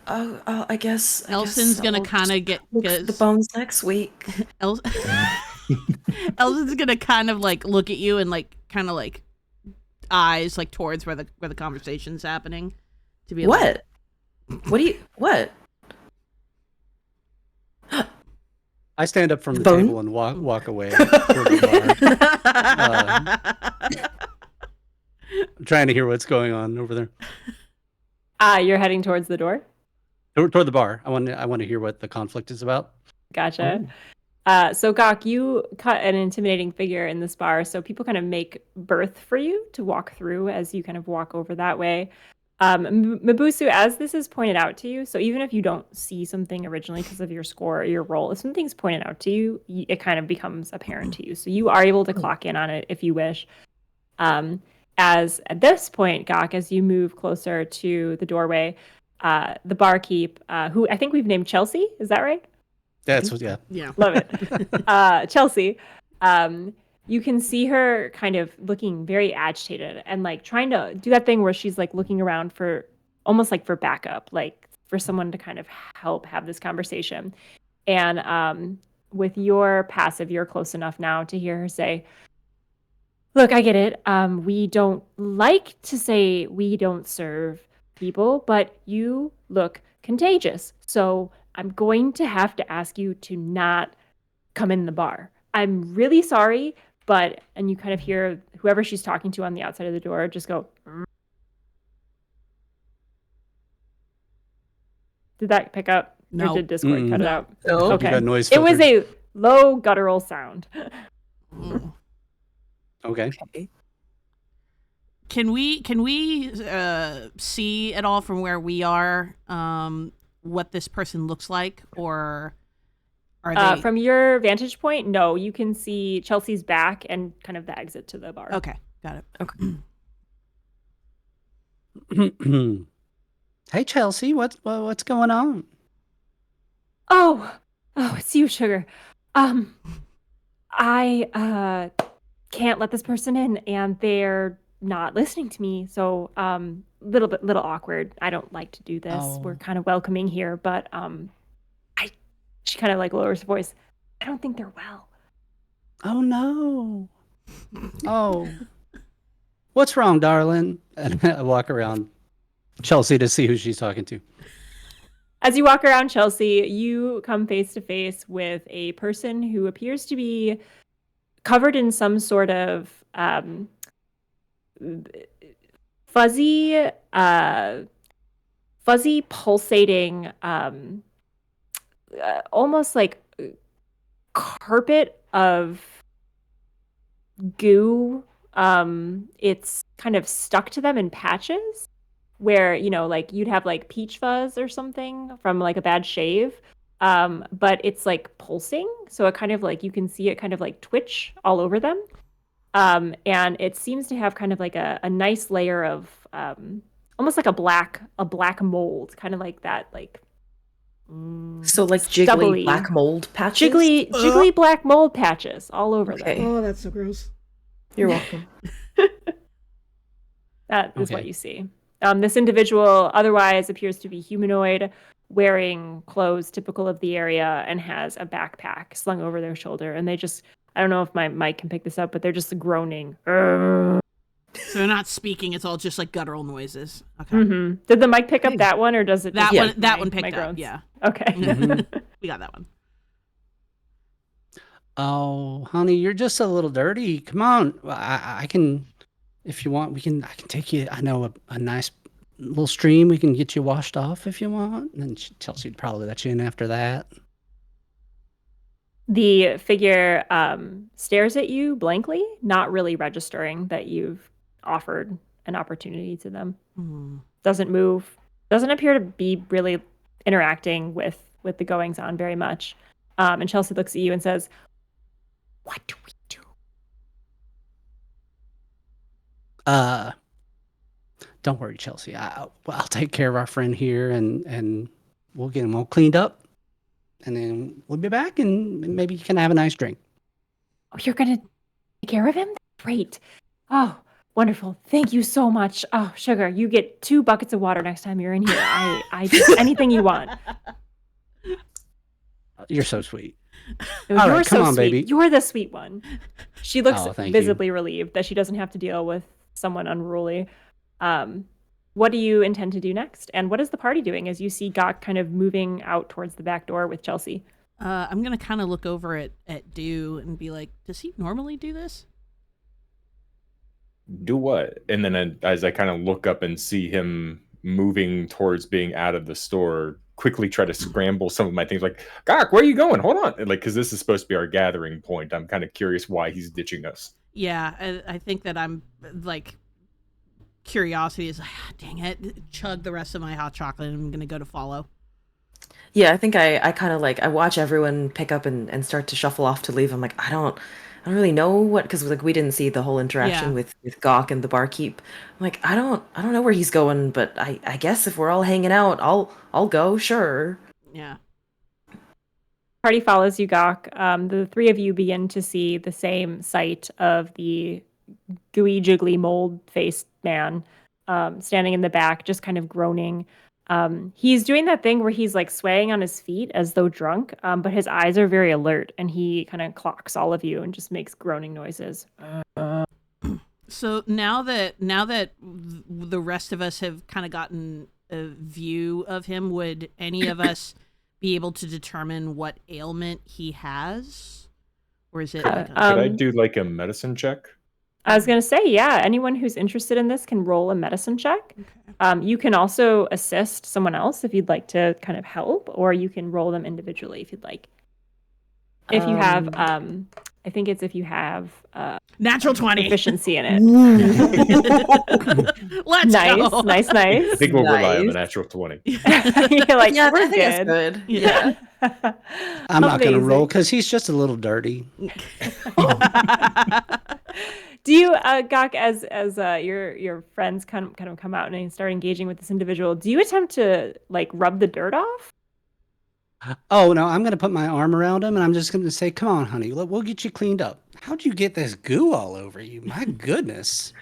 Speaker 4: I guess
Speaker 1: Elsen's gonna kind of get
Speaker 4: the bones next week.
Speaker 1: Elsen's gonna kind of like look at you and like kind of like eyes like towards where the conversation's happening. To be
Speaker 4: what? What?
Speaker 3: I stand up from the table and walk away toward the bar. I'm trying to hear what's going on over there.
Speaker 5: You're heading towards the door?
Speaker 3: Toward the bar. I want to hear what the conflict is about.
Speaker 5: Gotcha. So Gok, you cut an intimidating figure in this bar, so people kind of make berth for you to walk through as you kind of walk over that way. Miboosu, as this is pointed out to you, so even if you don't see something originally because of your score or your role, if something's pointed out to you, it kind of becomes apparent to you. So you are able to clock in on it if you wish. As at this point, Gok, as you move closer to the doorway, the barkeep, who I think we've named Chelsea, is that right?
Speaker 3: That's what, yeah.
Speaker 5: Love it. Chelsea, you can see her kind of looking very agitated and like trying to do that thing where she's like looking around for almost like for backup, like for someone to kind of help have this conversation. And with your passive, you're close enough now to hear her say, look, I get it. We don't like to say we don't serve people, but you look contagious. So I'm going to have to ask you to not come in the bar. I'm really sorry, and you kind of hear whoever she's talking to on the outside of the door just go. Did that pick up?
Speaker 1: No.
Speaker 5: Or did Discord cut it out?
Speaker 4: No.
Speaker 5: Okay.
Speaker 3: Got noise
Speaker 5: It was
Speaker 3: filtered.
Speaker 5: a low guttural sound.
Speaker 3: Okay.
Speaker 1: Can we see at all from where we are what this person looks like, or are they
Speaker 5: from your vantage point? No, you can see Chelsea's back and kind of the exit to the bar.
Speaker 1: Okay, got it.
Speaker 3: Okay. Hey Chelsea, what's going on?
Speaker 5: Oh, it's you, Sugar. I can't let this person in, and they're not listening to me. So little awkward. I don't like to do this.
Speaker 3: Oh.
Speaker 5: We're kind of welcoming here, but she kind of like lowers her voice. I don't think they're well.
Speaker 3: Oh no. Oh. What's wrong, darling? And I walk around Chelsea to see who she's talking to.
Speaker 5: As you walk around Chelsea, you come face to face with a person who appears to be covered in some sort of fuzzy pulsating, almost like carpet of goo. It's kind of stuck to them in patches where, like you'd have like peach fuzz or something from like a bad shave. But it's like pulsing. So it kind of like, you can see it kind of like twitch all over them. And it seems to have kind of like a nice layer of almost like a black mold, kind of like that, like
Speaker 4: So like jiggly
Speaker 5: stubbly.
Speaker 4: black mold patches?
Speaker 5: Jiggly black mold patches all over them.
Speaker 1: Oh, that's so gross.
Speaker 4: You're welcome.
Speaker 5: That is what
Speaker 3: Okay.
Speaker 5: you see. This individual otherwise appears to be humanoid, wearing clothes typical of the area, and has a backpack slung over their shoulder. And they just, I don't know if my mic can pick this up, but they're just groaning.
Speaker 1: So they're not speaking, it's all just like guttural noises. Okay.
Speaker 5: Mm-hmm. Did the mic pick up that one, or does it?
Speaker 1: That
Speaker 5: just
Speaker 1: one that
Speaker 5: my-
Speaker 1: one
Speaker 5: my
Speaker 1: picked up,
Speaker 5: groans?
Speaker 1: yeah.
Speaker 5: Okay.
Speaker 1: We got that one.
Speaker 3: Oh, honey, you're just a little dirty. Come on. I can, if you want, I can take you. I know a nice little stream. We can get you washed off if you want. And then Chelsea would probably let you in after that.
Speaker 5: The figure stares at you blankly, not really registering that you've offered an opportunity to them. Doesn't move. Doesn't appear to be really interacting with the goings on very much. And Chelsea looks at you and says, "What do we do?"
Speaker 3: Don't worry, Chelsea. I'll take care of our friend here, and we'll get him all cleaned up, and then we'll be back, and maybe you can have a nice drink.
Speaker 5: Oh, you're gonna take care of him? Great. Oh, wonderful. Thank you so much. Oh, sugar, you get 2 buckets of water next time you're in here. I just anything you want.
Speaker 3: You're so sweet.
Speaker 5: You're
Speaker 3: All right,
Speaker 5: so
Speaker 3: come on,
Speaker 5: sweet.
Speaker 3: baby.
Speaker 5: You're the sweet one. She looks
Speaker 3: Oh, thank you.
Speaker 5: visibly relieved that she doesn't have to deal with someone unruly. What do you intend to do next? And what is the party doing as you see Gok kind of moving out towards the back door with Chelsea?
Speaker 1: I'm gonna kind of look over at Dew and be like, does he normally do this?
Speaker 2: Do what? And then as I kind of look up and see him moving towards being out of the store, quickly try to scramble some of my things, like, Gok, where are you going? Hold on. And like, because this is supposed to be our gathering point. I'm kind of curious why he's ditching us.
Speaker 1: Yeah, I think that I'm like, curiosity is like, dang it, chug the rest of my hot chocolate and I'm gonna go to follow.
Speaker 4: Yeah, I think I kind of like, I watch everyone pick up and start to shuffle off to leave. I'm like, I don't really know what, because like we didn't see the whole interaction
Speaker 1: Yeah.
Speaker 4: with Gawk and the barkeep. I'm like, I don't know where he's going, but I guess if we're all hanging out, I'll go, sure.
Speaker 1: Yeah.
Speaker 5: Party follows you, Gok. The 3 of you begin to see the same sight of the gooey, jiggly, mold-faced man standing in the back, just kind of groaning. He's doing that thing where he's like swaying on his feet as though drunk, but his eyes are very alert, and he kind of clocks all of you and just makes groaning noises.
Speaker 1: So now that the rest of us have kind of gotten a view of him, would any of us be able to determine what ailment he has? Or is it like
Speaker 2: Could I do like a medicine check?
Speaker 5: I was going to say, yeah, anyone who's interested in this can roll a medicine check.
Speaker 1: Okay.
Speaker 5: You can also assist someone else if you'd like to kind of help, or you can roll them individually if you'd like. If you have, I think it's if you have
Speaker 1: Natural 20.
Speaker 5: proficiency in it.
Speaker 1: Let's
Speaker 5: Nice,
Speaker 1: go.
Speaker 5: nice,
Speaker 2: I
Speaker 5: nice.
Speaker 2: think we'll rely on the
Speaker 4: Nice.
Speaker 2: natural 20.
Speaker 5: You're like,
Speaker 4: Yeah,
Speaker 5: we're
Speaker 4: I think that's
Speaker 5: good.
Speaker 4: good. Yeah.
Speaker 3: I'm not going to
Speaker 5: Amazing.
Speaker 3: roll because he's just a little dirty.
Speaker 5: Do you, Gok, as your friends kind of come out and start engaging with this individual, do you attempt to like rub the dirt off?
Speaker 3: Oh no, I'm gonna put my arm around him and I'm just gonna say, "Come on, honey, we'll get you cleaned up." How'd you get this goo all over you? My goodness.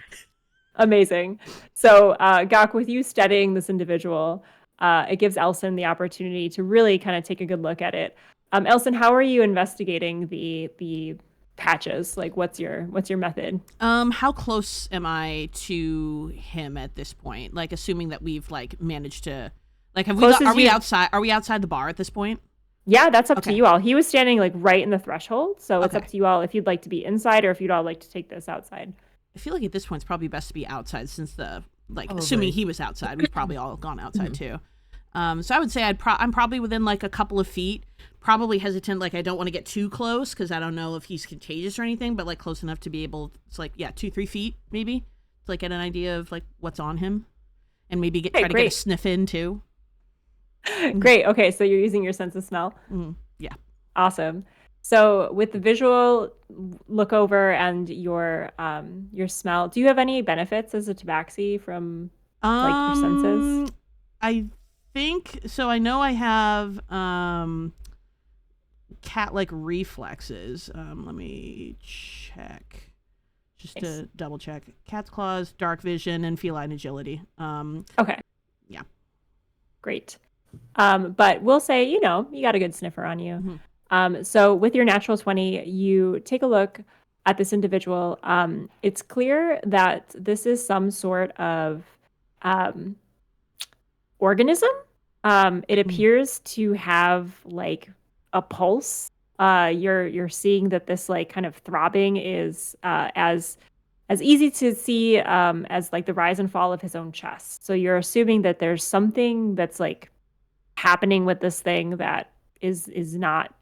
Speaker 5: Amazing. So, Gok, with you studying this individual, it gives Elsen the opportunity to really kind of take a good look at it. Elsen, how are you investigating the patches? Like, what's your method?
Speaker 1: How close am I to him at this point? Like, assuming that we've like managed to, like, have we
Speaker 5: Close
Speaker 1: got,
Speaker 5: as
Speaker 1: are we
Speaker 5: you-
Speaker 1: outside? Are we outside the bar at this point?
Speaker 5: Yeah, that's up
Speaker 1: Okay.
Speaker 5: to you all. He was standing like right in the threshold, so it's
Speaker 1: Okay.
Speaker 5: up to you all if you'd like to be inside or if you'd all like to take this outside.
Speaker 1: I feel like at this point it's probably best to be outside since
Speaker 3: Probably.
Speaker 1: assuming he was outside, we've probably all gone outside too. So I would say I'm probably within like a couple of feet. Probably hesitant, like I don't want to get too close because I don't know if he's contagious or anything, but like close enough to be able. It's like 2-3 feet maybe to like get an idea of like what's on him, and maybe try to get a
Speaker 5: great.
Speaker 1: sniff in too.
Speaker 5: Great. Okay, so you're using your sense of smell.
Speaker 1: Yeah.
Speaker 5: Awesome. So with the visual look over and your smell, do you have any benefits as a tabaxi from like your senses?
Speaker 1: I think so. I know I have cat-like reflexes. Let me check just
Speaker 5: Nice.
Speaker 1: to double check. Cat's claws, dark vision, and feline agility.
Speaker 5: Okay.
Speaker 1: Yeah.
Speaker 5: Great. But we'll say, you got a good sniffer on you.
Speaker 1: Mhm.
Speaker 5: So with your natural 20, you take a look at this individual. It's clear that this is some sort of organism. It appears to have like a pulse. You're seeing that this like kind of throbbing is as easy to see as like the rise and fall of his own chest. So you're assuming that there's something that's like happening with this thing that is not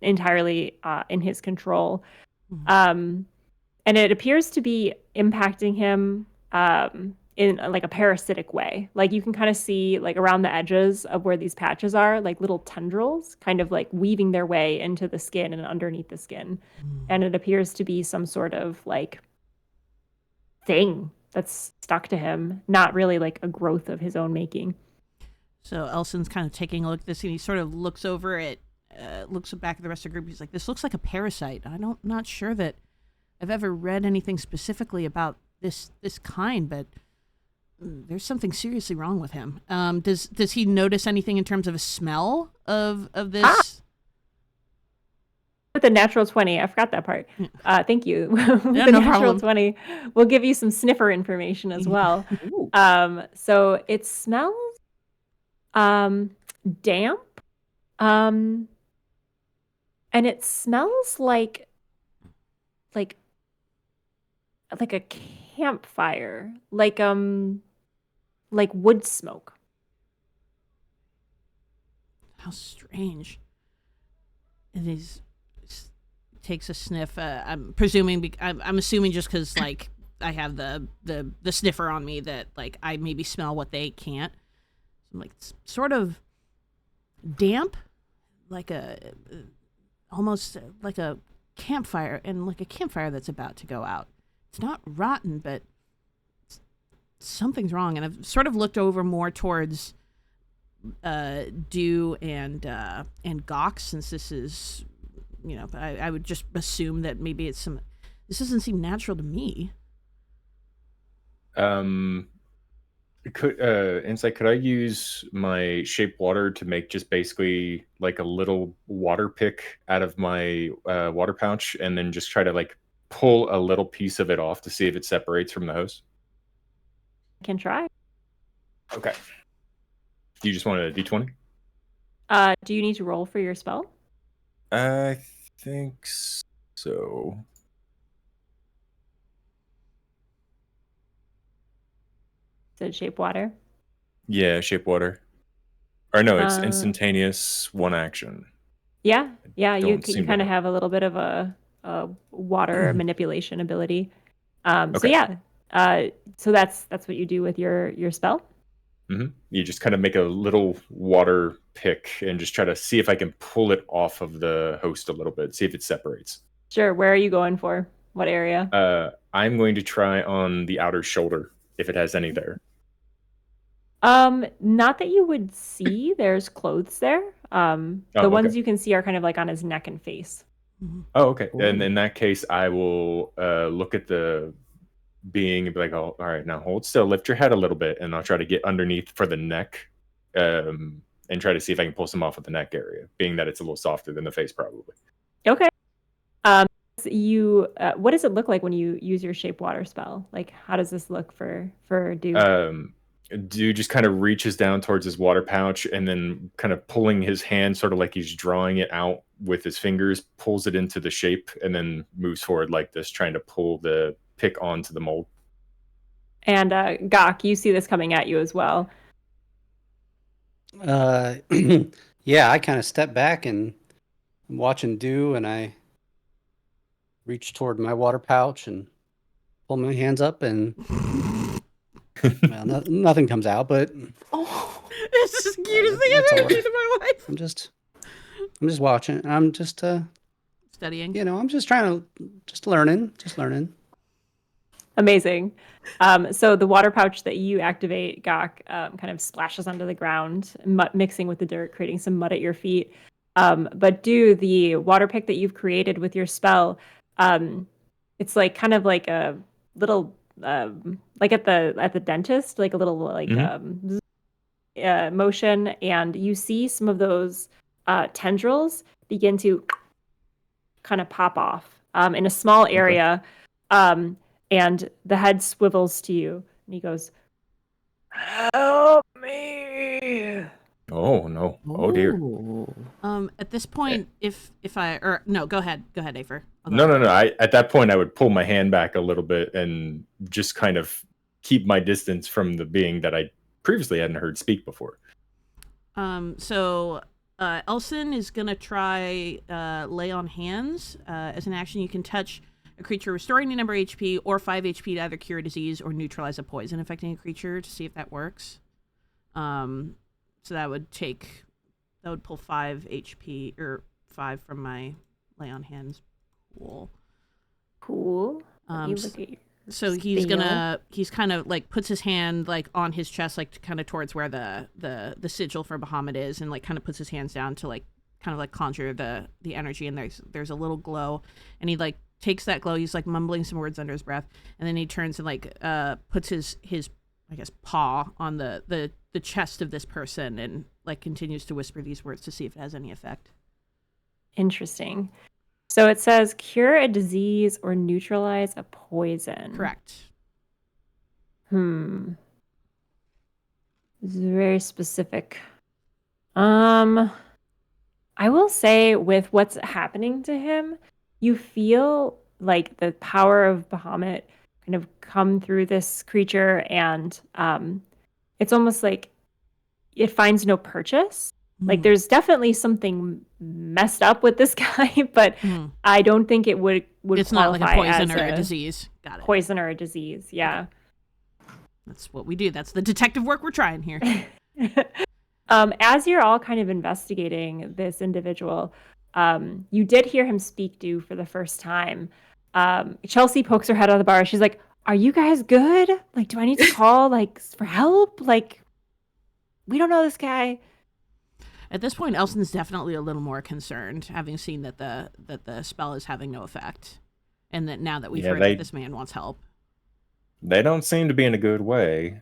Speaker 5: entirely in his control.
Speaker 1: Mhm.
Speaker 5: And it appears to be impacting him in like a parasitic way. Like you can kind of see like around the edges of where these patches are, like little tendrils kind of like weaving their way into the skin and underneath the skin. And it appears to be some sort of like thing that's stuck to him, not really like a growth of his own making.
Speaker 1: So Elsen's kind of taking a look at this, and he sort of looks over at, looks back at the rest of the group. He's like, "This looks like a parasite. Not sure that I've ever read anything specifically about this kind, but there's something seriously wrong with him. Does he notice anything in terms of a smell of this?"
Speaker 5: With a natural 20, I forgot that part. Thank you. With
Speaker 1: Yeah,
Speaker 5: the
Speaker 1: no
Speaker 5: natural
Speaker 1: problem.
Speaker 5: 20, we'll give you some sniffer information as well.
Speaker 2: Ooh.
Speaker 5: So it smells damp, and it smells like a campfire, like wood smoke.
Speaker 1: How strange. And he takes a sniff. I'm presuming. I'm assuming just because like I have the sniffer on me that like I maybe smell what they can't. So I'm like it's sort of damp, like almost like a campfire, and like a campfire that's about to go out. It's not rotten, but something's wrong. And I've sort of looked over more towards Dew and Gawk, since this is, I would just assume that maybe it's this doesn't seem natural to me.
Speaker 2: Could I use my shape water to make just basically like a little water pick out of my water pouch, and then just try to like pull a little piece of it off to see if it separates from the host?
Speaker 5: Can try.
Speaker 2: Okay. Do you just want a d20?
Speaker 5: Do you need to roll for your spell?
Speaker 2: I think so.
Speaker 5: Said shape water.
Speaker 2: Yeah, shape water. Or no, it's
Speaker 5: Uh,
Speaker 2: instantaneous one action.
Speaker 5: Yeah, you
Speaker 2: Don't seem to
Speaker 5: kind of
Speaker 2: have-
Speaker 5: have a little bit of a water manipulation ability. So
Speaker 2: Okay.
Speaker 5: yeah, so that's what you do with your spell.
Speaker 2: You just kind of make a little water pick and just try to see if I can pull it off of the host a little bit, see if it separates.
Speaker 5: Sure. Where are you going for? What area?
Speaker 2: I'm going to try on the outer shoulder, if it has any there.
Speaker 5: Not that you would see. There's clothes there. The ones you can see are kind of like on his neck and face.
Speaker 2: Oh, okay.
Speaker 3: Cool.
Speaker 2: And in that case, I will look at the being and be like, oh, all right, now hold still, lift your head a little bit, and I'll try to get underneath for the neck, and try to see if I can pull some off of the neck area, being that it's a little softer than the face, probably.
Speaker 5: Okay. What does it look like when you use your shape water spell? Like, how does this look for Dude?
Speaker 2: Dude just kind of reaches down towards his water pouch and then kind of pulling his hand, sort of like he's drawing it out with his fingers, pulls it into the shape, and then moves forward like this, trying to pull the pick onto the mold.
Speaker 5: And Gok, you see this coming at you as well.
Speaker 3: Yeah, I kind of step back and I'm watching Do, and I reach toward my water pouch and pull my hands up, and well, nothing comes out, but
Speaker 4: Oh,
Speaker 1: This is the cutest thing I've
Speaker 3: That's
Speaker 1: ever
Speaker 3: all
Speaker 1: seen in my life.
Speaker 3: I'm just watching. I'm just
Speaker 1: Studying.
Speaker 3: I'm just learning.
Speaker 5: Amazing. So the water pouch that you activate, Gok, kind of splashes onto the ground, mixing with the dirt, creating some mud at your feet. But the water pick that you've created with your spell, it's like kind of like a little, like at the dentist, like a little like motion, and you see some of those tendrils begin to kind of pop off in a small area. And the head swivels to you, and he goes, "Help me!"
Speaker 2: Oh no! Oh dear!
Speaker 1: At this point, go ahead, Afer.
Speaker 2: No. At that point, I would pull my hand back a little bit and just kind of keep my distance from the being that I previously hadn't heard speak before.
Speaker 1: So Elsen is gonna try lay on hands as an action. You can touch a creature restoring a number HP or 5 HP to either cure a disease or neutralize a poison affecting a creature to see if that works. So that would pull 5 HP or 5 from my lay on hands pool.
Speaker 5: Cool. You look at your
Speaker 1: so he's kind of like puts his hand like on his chest, like kind of towards where the sigil for Bahamut is, and like kind of puts his hands down to like kind of like conjure the energy, and there's a little glow, and he like takes that glow, he's like mumbling some words under his breath, and then he turns and like puts his I guess paw on the chest of this person and like continues to whisper these words to see if it has any effect.
Speaker 5: Interesting. So it says cure a disease or neutralize a poison.
Speaker 1: Correct.
Speaker 5: This is very specific. I will say with what's happening to him, you feel like the power of Bahamut kind of come through this creature, and it's almost like it finds no purchase. Like there's definitely something messed up with this guy, but I don't think it would
Speaker 1: it's not like a poison or
Speaker 5: a
Speaker 1: a disease. Got it.
Speaker 5: Poison or a disease, yeah.
Speaker 1: That's what we do. That's the detective work we're trying here.
Speaker 5: As you're all kind of investigating this individual, you did hear him speak to for the first time. Chelsea pokes her head out of the bar. She's like, "Are you guys good? Like, do I need to call like for help? Like, we don't know this guy."
Speaker 1: At this point, Elsen's definitely a little more concerned, having seen that the spell is having no effect, and that now that we've heard that this man wants help.
Speaker 2: They don't seem to be in a good way.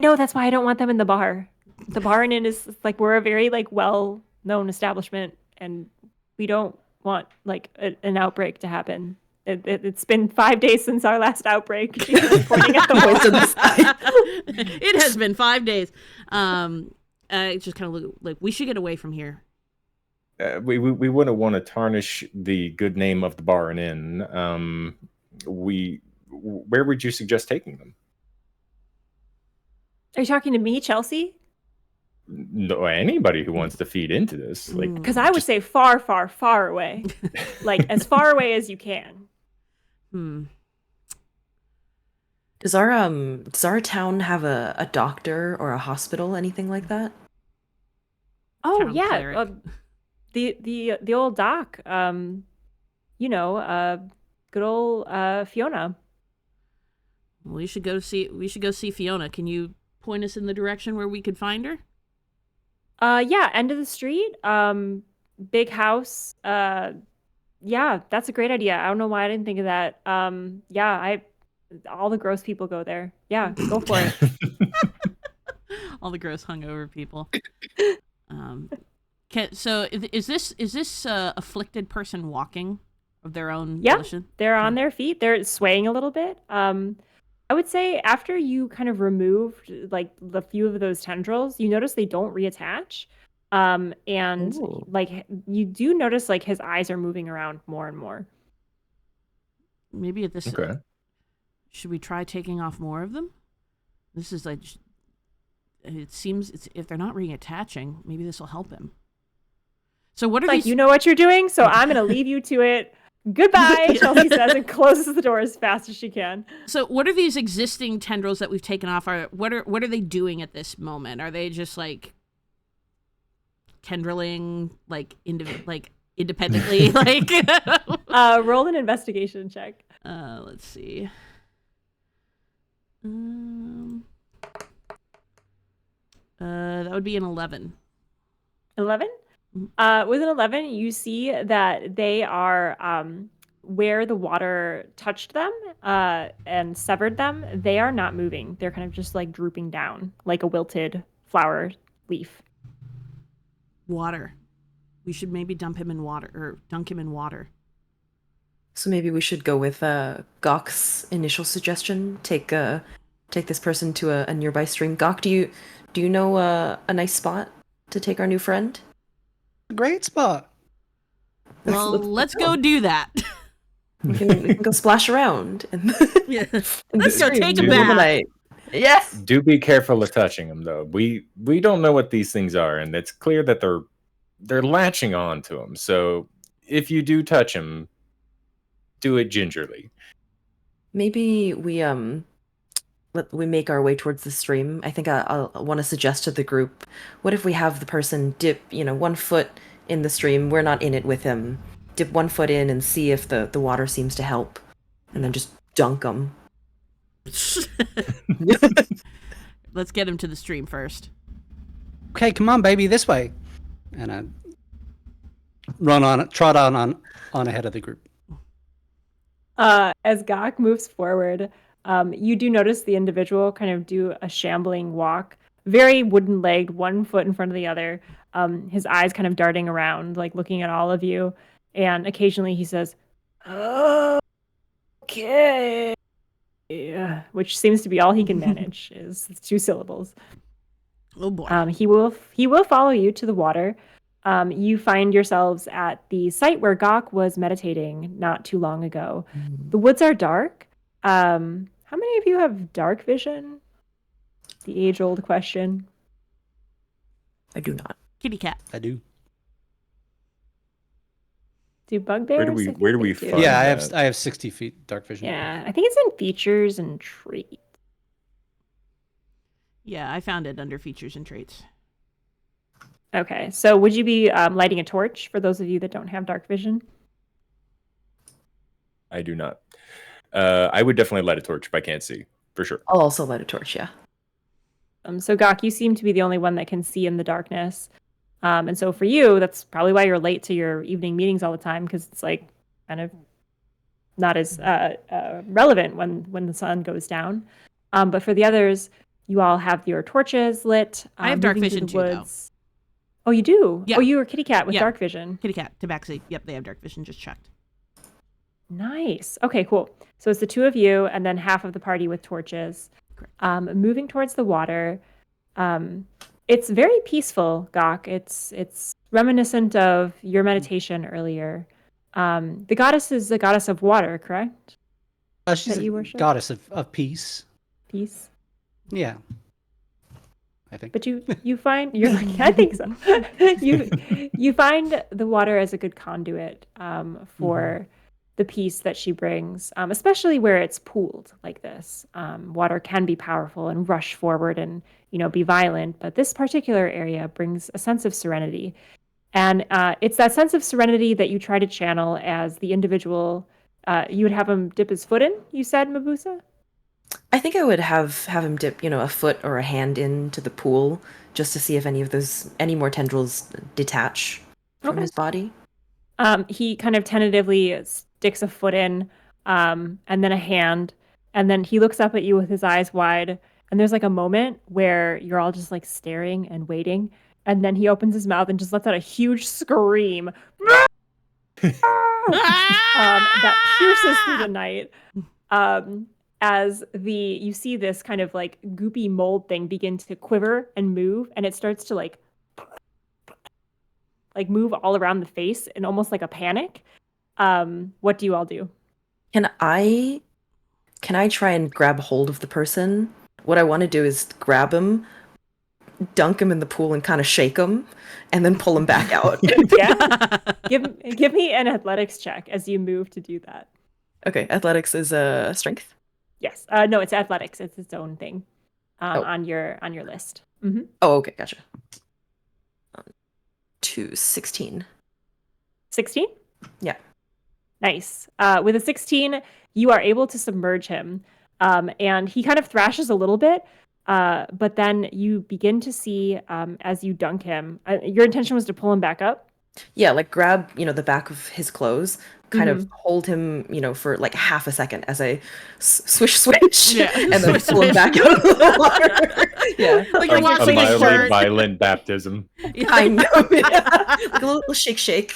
Speaker 5: No, that's why I don't want them in the bar. The bar and inn is like, we're a very like well-known establishment, and we don't want like an outbreak to happen. It's been 5 days since our last outbreak. Pointing at the poisonous side.
Speaker 1: It has been 5 days. It's just kind of like we should get away from here.
Speaker 2: We wouldn't want to tarnish the good name of the bar and inn. Where would you suggest taking them?
Speaker 5: Are you talking to me, Chelsea?
Speaker 2: No, anybody who wants to feed into this. Like,
Speaker 5: because I would say far, far, far away, like as far away as you can.
Speaker 4: Does our town have a doctor or a hospital, anything like that?
Speaker 5: Oh
Speaker 1: Town
Speaker 5: yeah,
Speaker 1: cleric.
Speaker 5: the old doc. Good old Fiona.
Speaker 1: We should go see Fiona. Can you point us in the direction where we could find her?
Speaker 5: Yeah, end of the street. Big house. Yeah, that's a great idea. I don't know why I didn't think of that. Yeah, all the gross people go there. Yeah, go for it.
Speaker 1: All the gross hungover people. So is this afflicted person walking of their own volition?
Speaker 5: They're on their feet. They're swaying a little bit. I would say after you kind of removed like the few of those tendrils, you notice they don't reattach. And
Speaker 4: Ooh.
Speaker 5: like you do notice like his eyes are moving around more and more.
Speaker 1: Maybe at this.
Speaker 2: Okay.
Speaker 1: Should we try taking off more of them? This is like. It seems if they're not reattaching, maybe this will help him. So what are
Speaker 5: like
Speaker 1: these?
Speaker 5: You know what you're doing, so I'm gonna leave you to it. Goodbye, Chelsea says, and closes the door as fast as she can.
Speaker 1: So what are these existing tendrils that we've taken off? What are they doing at this moment? Are they just like tendriling like independently? Like
Speaker 5: roll an investigation check.
Speaker 1: Let's see. That would be an 11.
Speaker 5: 11? With an 11, you see that they are where the water touched them and severed them. They are not moving. They're kind of just like drooping down like a wilted flower leaf.
Speaker 1: Water. We should maybe dunk him in water.
Speaker 4: So maybe we should go with Gawk's initial suggestion. Take this person to a nearby stream. Gawk, do you know a nice spot to take our new friend?
Speaker 3: Great spot.
Speaker 1: Well, let's go do that.
Speaker 4: We can go splash around.
Speaker 1: Yeah. Let's go take a bath.
Speaker 4: Yes.
Speaker 2: Do be careful of touching them, though. We don't know what these things are, and it's clear that they're latching on to them. So if you do touch them, do it gingerly.
Speaker 4: Maybe we make our way towards the stream. I think I'll want to suggest to the group, what if we have the person dip, 1 foot in the stream, we're not in it with him, dip 1 foot in and see if the water seems to help, and then just dunk them.
Speaker 1: Let's get him to the stream first.
Speaker 3: Okay, come on, baby, this way. And I trot on ahead of the group.
Speaker 5: As Gawk moves forward, you do notice the individual kind of do a shambling walk, very wooden-legged, 1 foot in front of the other, his eyes kind of darting around, like looking at all of you, and occasionally he says, "Okay," which seems to be all he can manage, is 2 syllables.
Speaker 1: Oh boy.
Speaker 5: He will follow you to the water. You find yourselves at the site where Gawk was meditating not too long ago. The woods are dark. How many of you have dark vision? The age-old question.
Speaker 4: I do not.
Speaker 1: Kitty cat.
Speaker 3: I do.
Speaker 5: Do bugbears?
Speaker 2: Where do we find
Speaker 3: Yeah,
Speaker 2: that?
Speaker 3: I have 60 feet dark vision.
Speaker 5: Yeah, I think it's in features and traits.
Speaker 1: Yeah, I found it under features and traits.
Speaker 5: Okay, so would you be lighting a torch for those of you that don't have dark vision?
Speaker 2: I do not. I would definitely light a torch if I can't see, for sure.
Speaker 4: I'll also light a torch, yeah.
Speaker 5: So Gawk, you seem to be the only one that can see in the darkness. And so for you, that's probably why you're late to your evening meetings all the time, because it's like kind of not as relevant when the sun goes down. But for the others, you all have your torches lit.
Speaker 1: I have dark
Speaker 5: moving through
Speaker 1: vision
Speaker 5: the
Speaker 1: too, though.
Speaker 5: woods. Oh, you do?
Speaker 1: Yeah.
Speaker 5: Oh, you were Kitty Cat with
Speaker 1: Yeah.
Speaker 5: dark vision.
Speaker 1: Kitty cat, tabaxi. Yep, they have dark vision. Just checked.
Speaker 5: Nice. Okay, cool. So it's the 2 of you and then half of the party with torches.
Speaker 1: Correct.
Speaker 5: Moving towards the water. It's very peaceful, Gawk. It's reminiscent of your meditation earlier. The goddess is the goddess of water, correct?
Speaker 3: She's
Speaker 5: that
Speaker 3: a
Speaker 5: you worship?
Speaker 3: goddess of peace.
Speaker 5: Peace.
Speaker 3: Yeah. I think.
Speaker 5: But you find you're like, I think so. you find the water as a good conduit for the peace that she brings, especially where it's pooled like this. Water can be powerful and rush forward and be violent, but this particular area brings a sense of serenity, and it's that sense of serenity that you try to channel as the individual. You would have him dip his foot in. You said, Miboosu?
Speaker 4: I think I would have him dip, a foot or a hand into the pool just to see if any more tendrils detach from
Speaker 5: Okay.
Speaker 4: his body.
Speaker 5: He kind of tentatively sticks a foot in, and then a hand, and then he looks up at you with his eyes wide, and there's like a moment where you're all just like staring and waiting, and then he opens his mouth and just lets out a huge scream. That pierces through the night. As you see this kind of like goopy mold thing begin to quiver and move, and it starts to like move all around the face in almost like a panic. What do you all do?
Speaker 4: Can I try and grab hold of the person? What I want to do is grab him, dunk him in the pool, and kind of shake him, and then pull him back out.
Speaker 5: Yeah. Give me an athletics check as you move to do that.
Speaker 4: Okay, athletics is strength.
Speaker 5: Yes. No, it's athletics. It's its own thing on your list. Mm-hmm.
Speaker 4: Oh, okay, gotcha. 16.
Speaker 5: 16?
Speaker 4: Yeah.
Speaker 5: Nice. With a 16, you are able to submerge him, and he kind of thrashes a little bit, but then you begin to see as you dunk him. Your intention was to pull him back up?
Speaker 4: Yeah, like grab, the back of his clothes, kind of hold him, for like half a second as I swish,
Speaker 1: Yeah.
Speaker 4: and then pull him back out of the water. Yeah.
Speaker 1: Like you're
Speaker 2: A
Speaker 1: watching a
Speaker 2: mildly
Speaker 1: shirt.
Speaker 2: violent baptism.
Speaker 4: I know. Yeah. Like a little shake.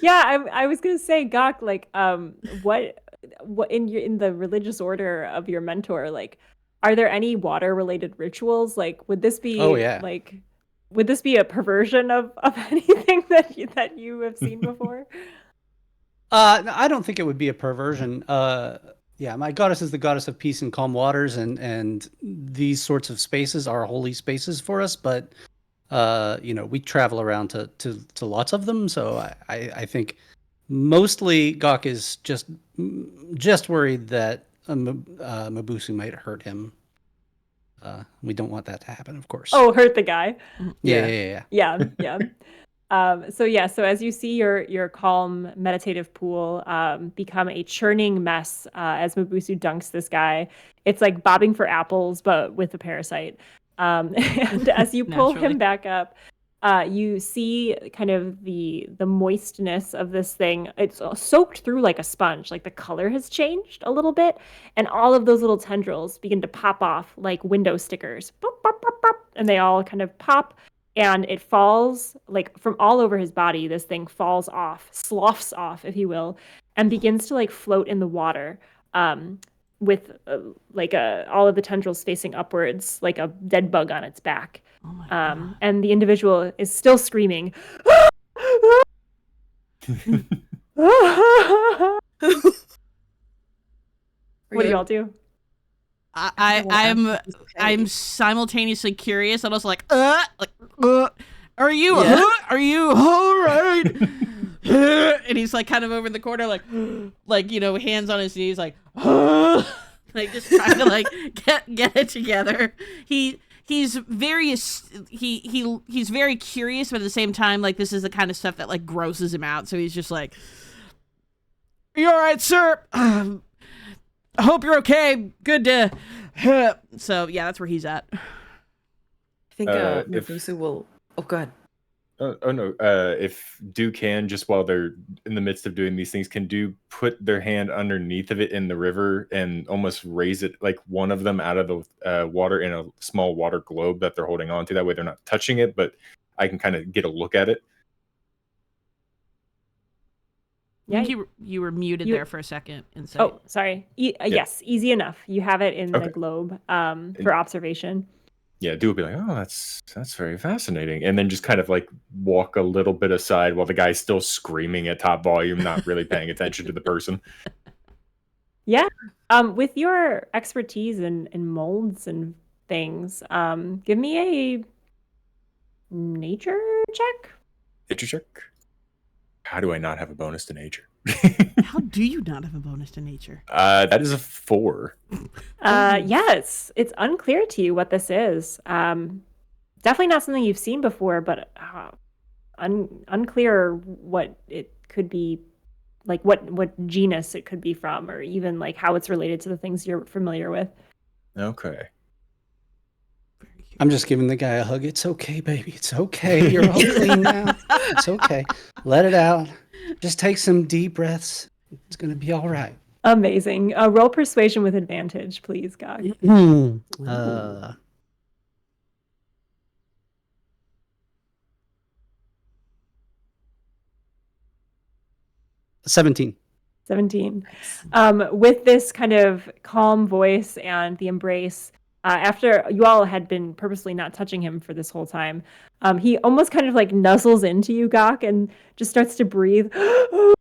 Speaker 5: Yeah, I was gonna say, Gok, like, what in the religious order of your mentor, like, are there any water related rituals? Like, would this be like, would this be a perversion of anything that you have seen before?
Speaker 3: I don't think it would be a perversion. Yeah, my goddess is the goddess of peace and calm waters, and these sorts of spaces are holy spaces for us. But we travel around to lots of them, so I think mostly Gok is just worried that Miboosu might hurt him. We don't want that to happen, of course.
Speaker 5: Oh, hurt the guy.
Speaker 3: Yeah.
Speaker 5: So as you see your calm meditative pool become a churning mess as Miboosu dunks this guy, it's like bobbing for apples but with a parasite. And as you pull him back up, you see kind of the moistness of this thing. It's soaked through like a sponge. Like the color has changed a little bit, and all of those little tendrils begin to pop off like window stickers. Boop, boop, boop, boop, and they all kind of pop. And it falls like from all over his body. This thing falls off, sloughs off, if you will, and begins to like float in the water, with all of the tendrils facing upwards, like a dead bug on its back.
Speaker 1: Oh my God.
Speaker 5: And the individual is still screaming. What do y'all do?
Speaker 1: I'm simultaneously curious and also like are you all right? And he's like kind of over in the corner like hands on his knees like like just trying to like get it together. He's very curious, but at the same time like this is the kind of stuff that like grosses him out, so he's just like, "You all right, sir? I hope you're okay. Good to..." So, yeah, that's where he's at.
Speaker 4: I think Miboosu will... Oh, go ahead.
Speaker 2: Oh no. If Do can, just while they're in the midst of doing these things, can Do put their hand underneath of it in the river and almost raise it, like one of them out of the water in a small water globe that they're holding on to. That way they're not touching it, but I can kind of get a look at it.
Speaker 5: Yeah,
Speaker 1: you were muted there for a second. Insight.
Speaker 5: Oh, sorry. Yes, easy enough. You have it in the globe for observation.
Speaker 2: Yeah, Do would be like, "Oh, that's very fascinating," and then just kind of like walk a little bit aside while the guy's still screaming at top volume, not really paying attention to the person.
Speaker 5: Yeah. With your expertise in molds and things, give me a nature check.
Speaker 2: Nature check? How do I not have a bonus to nature?
Speaker 1: How do you not have a bonus to nature?
Speaker 2: That is a 4.
Speaker 5: Yes, it's unclear to you what this is. Definitely not something you've seen before, but unclear what it could be like what genus it could be from, or even like how it's related to the things you're familiar with.
Speaker 2: Okay.
Speaker 3: I'm just giving the guy a hug. It's okay, baby. It's okay. You're all clean now. It's okay. Let it out. Just take some deep breaths. It's going to be all right.
Speaker 5: Amazing. Roll persuasion with advantage, please, Gog.
Speaker 3: 17.
Speaker 5: 17. With this kind of calm voice and the embrace, after you all had been purposely not touching him for this whole time, he almost kind of like nuzzles into you, Gok, and just starts to breathe.
Speaker 3: Okay,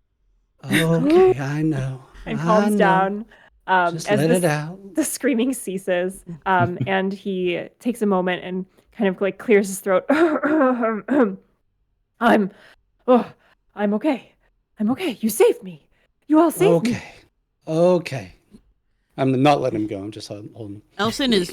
Speaker 3: I know.
Speaker 5: And calms down.
Speaker 3: Just
Speaker 5: as
Speaker 3: let it out.
Speaker 5: The screaming ceases, and he takes a moment and kind of like clears his throat. I'm okay. I'm okay. You saved me. You all saved me.
Speaker 3: Okay. I'm not letting him go. I'm just holding.
Speaker 1: Elsen is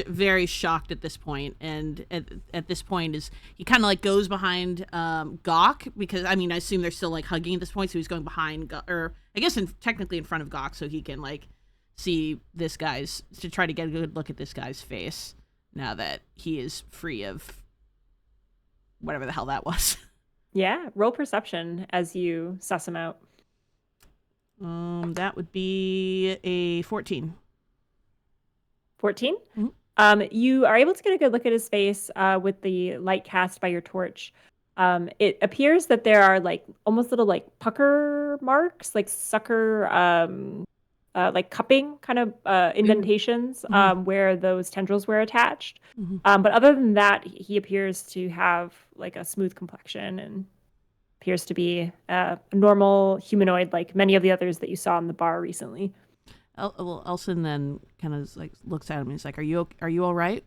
Speaker 1: very shocked at this point, and at this point he kind of like goes behind Gok, because I assume they're still like hugging at this point, so he's going behind or I guess technically in front of Gok, so he can like see this guy's, to try to get a good look at this guy's face now that he is free of whatever the hell that was.
Speaker 5: Yeah, roll perception as you suss him out.
Speaker 1: That would be a 14.
Speaker 5: 14?
Speaker 1: Mm-hmm.
Speaker 5: You are able to get a good look at his face with the light cast by your torch. It appears that there are like almost little like pucker marks, like sucker, like cupping kind of indentations where those tendrils were attached. Mm-hmm. But other than that, he appears to have like a smooth complexion and appears to be a normal humanoid like many of the others that you saw in the bar recently.
Speaker 1: Elsen then kind of like looks at him and he's like, "Are you all right?"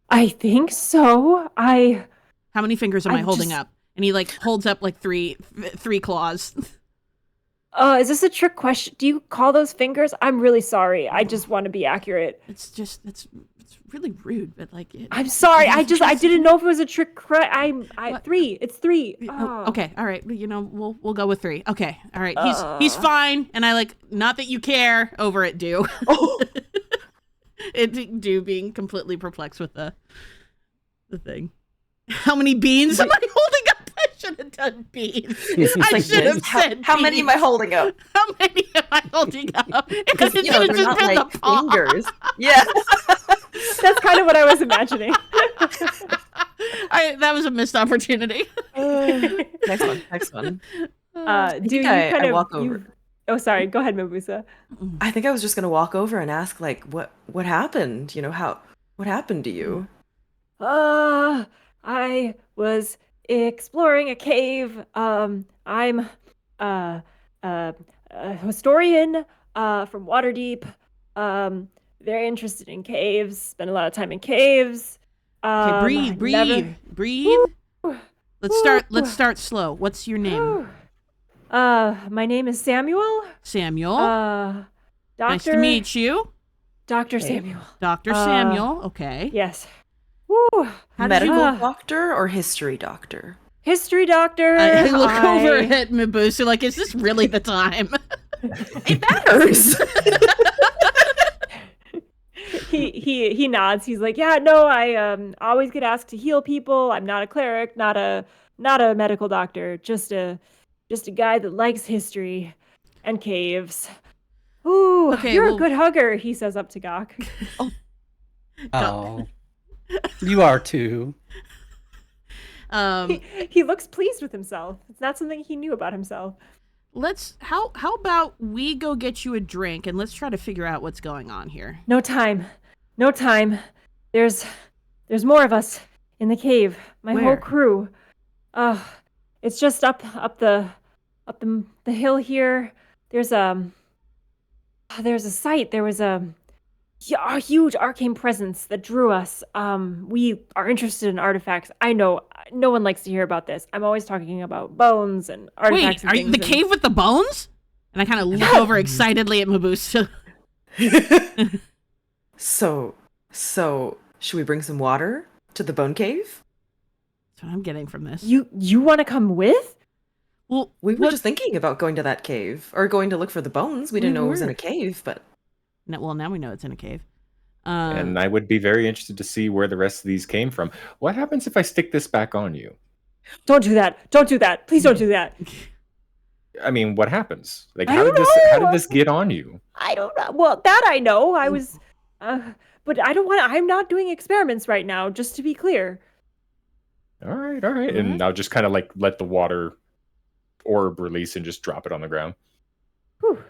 Speaker 5: I think so. How
Speaker 1: many fingers am I holding up? And he like holds up like three claws.
Speaker 5: Is this a trick question? Do you call those fingers? I'm really sorry. I just want to be accurate.
Speaker 1: It's really rude, but like
Speaker 5: I'm sorry. I didn't know if it was a trick. Three. It's three.
Speaker 1: Oh. Okay, all right. We'll go with 3. Okay, all right. He's fine, and I like, not that you care over it, Do. Oh. Do being completely perplexed with the thing. How many beans am I holding up? I should have done beans. I should have said
Speaker 4: how many am I holding up?
Speaker 1: How many am I holding up? Because it should have just
Speaker 4: not
Speaker 1: been
Speaker 4: like
Speaker 1: the paw.
Speaker 4: fingers. Yeah.
Speaker 5: That's kind of what I was imagining.
Speaker 1: That was a missed opportunity.
Speaker 4: Next one.
Speaker 5: Do you kind of
Speaker 4: walk over?
Speaker 5: Oh, sorry. Go ahead, Miboosu.
Speaker 4: I think I was just gonna walk over and ask, like, what happened? What happened to you?
Speaker 5: I was exploring a cave. I'm a historian from Waterdeep. Very interested in caves. Spend a lot of time in caves.
Speaker 1: Okay, breathe. Let's start slow. What's your name?
Speaker 5: My name is Samuel.
Speaker 1: Samuel.
Speaker 5: Doctor.
Speaker 1: Nice to meet you.
Speaker 5: Dr. Samuel.
Speaker 1: Dr. Samuel. Okay.
Speaker 5: Yes. Woo.
Speaker 4: Medical doctor or history doctor?
Speaker 5: History doctor.
Speaker 1: I look over at Miboosu like, is this really the time?
Speaker 4: It matters.
Speaker 5: He nods. He's like, yeah, no, I always get asked to heal people. I'm not a cleric, not a medical doctor, just a guy that likes history and caves. Ooh, okay, you're a good hugger, he says up to Gok.
Speaker 3: Oh. You are too.
Speaker 5: He looks pleased with himself. It's not something he knew about himself.
Speaker 1: How about we go get you a drink and let's try to figure out what's going on here.
Speaker 5: No time. There's more of us in the cave. My whole crew. It's just up the hill here. There's a site. There was a huge arcane presence that drew us. We are interested in artifacts. I know no one likes to hear about this. I'm always talking about bones and artifacts.
Speaker 1: Wait, are you the cave with the bones? And I kind of look over excitedly at Miboosu.
Speaker 4: So should we bring some water to the bone cave?
Speaker 1: That's what I'm getting from this.
Speaker 5: You want to come with?
Speaker 1: Well,
Speaker 4: We were just thinking about going to that cave or going to look for the bones. We didn't know it was in a cave, but
Speaker 1: well, now we know it's in a cave.
Speaker 2: And I would be very interested to see where the rest of these came from. What happens if I stick this back on you?
Speaker 5: Don't do that. Don't do that. Please don't do that.
Speaker 2: I mean, what happens? Like,
Speaker 5: I
Speaker 2: how
Speaker 5: don't
Speaker 2: did
Speaker 5: know.
Speaker 2: this get on you?
Speaker 5: I don't know. Well, that I know. I was, but I don't want. I'm not doing experiments right now. Just to be clear.
Speaker 2: All right. And I'll just kind of like let the water orb release and just drop it on the ground.
Speaker 5: Whew.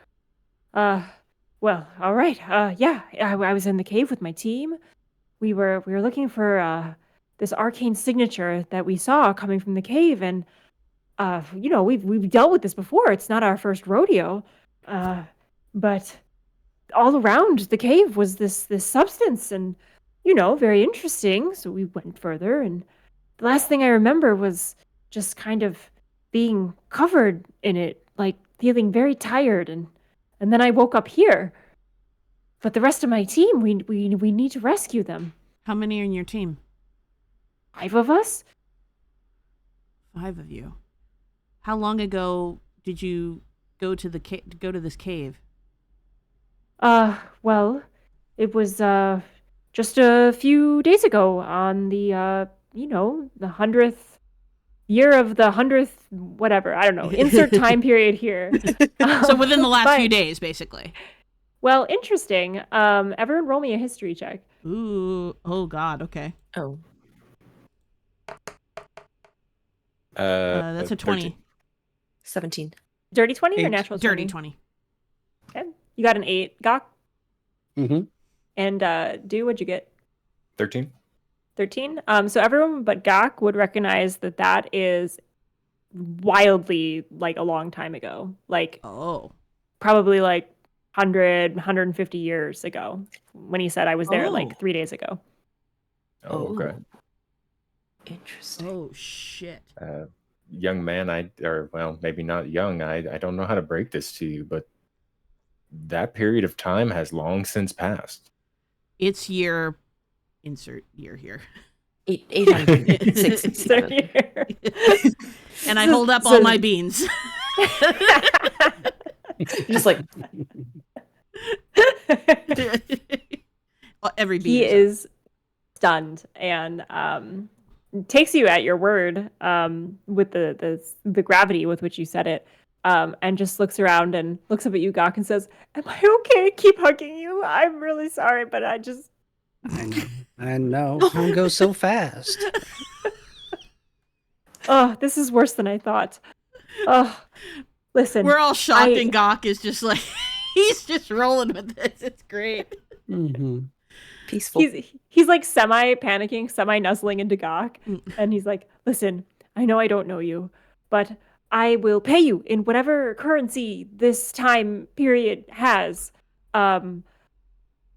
Speaker 5: Well, all right. Yeah, I was in the cave with my team. We were looking for this arcane signature that we saw coming from the cave, and we've dealt with this before. It's not our first rodeo, but all around the cave was this substance, and very interesting. So we went further, and the last thing I remember was just kind of being covered in it, like feeling very tired, and then I woke up here. But the rest of my team, we need to rescue them.
Speaker 1: How many are in your team?
Speaker 5: 5 of us?
Speaker 1: 5 of you. How long ago did you go to this cave?
Speaker 5: Well, it was just a few days ago on the the 100th year of the 100th whatever. I don't know. Insert time period here.
Speaker 1: So within the last few days, basically.
Speaker 5: Well, interesting. Everyone roll me a history check.
Speaker 1: Ooh. Oh, God. Okay.
Speaker 4: oh,
Speaker 1: That's a 20.
Speaker 2: 13.
Speaker 4: 17.
Speaker 5: Dirty 20 or
Speaker 2: 8.
Speaker 5: natural 20?
Speaker 1: Dirty 20.
Speaker 5: Okay. You got an 8. Gok?
Speaker 3: Mm-hmm.
Speaker 5: And Do, what'd you get?
Speaker 2: 13.
Speaker 5: 13. So everyone but Gok would recognize that is wildly like a long time ago. Like probably like 100, 150 years ago when he said I was there like 3 days ago.
Speaker 2: Oh, okay.
Speaker 4: Interesting.
Speaker 1: Oh, shit.
Speaker 2: Young man, maybe not young. I don't know how to break this to you, but that period of time has long since passed.
Speaker 1: It's year. Insert year here.
Speaker 4: 867.
Speaker 1: And I hold up all my beans.
Speaker 4: Just like
Speaker 1: every bean.
Speaker 5: He is stunned and takes you at your word with the gravity with which you said it, and just looks around and looks up at you, Gok, and says, "Am I okay? Keep hugging you. I'm really sorry, but I
Speaker 3: know. Time goes so fast.
Speaker 5: Oh, this is worse than I thought. Oh, listen.
Speaker 1: We're all shocked, and Gok is just like, he's just rolling with this. It's great.
Speaker 3: Mm-hmm.
Speaker 4: peaceful.
Speaker 5: He's like semi-panicking, semi-nuzzling into Gok. And he's like, listen, I know I don't know you, but I will pay you in whatever currency this time period has. I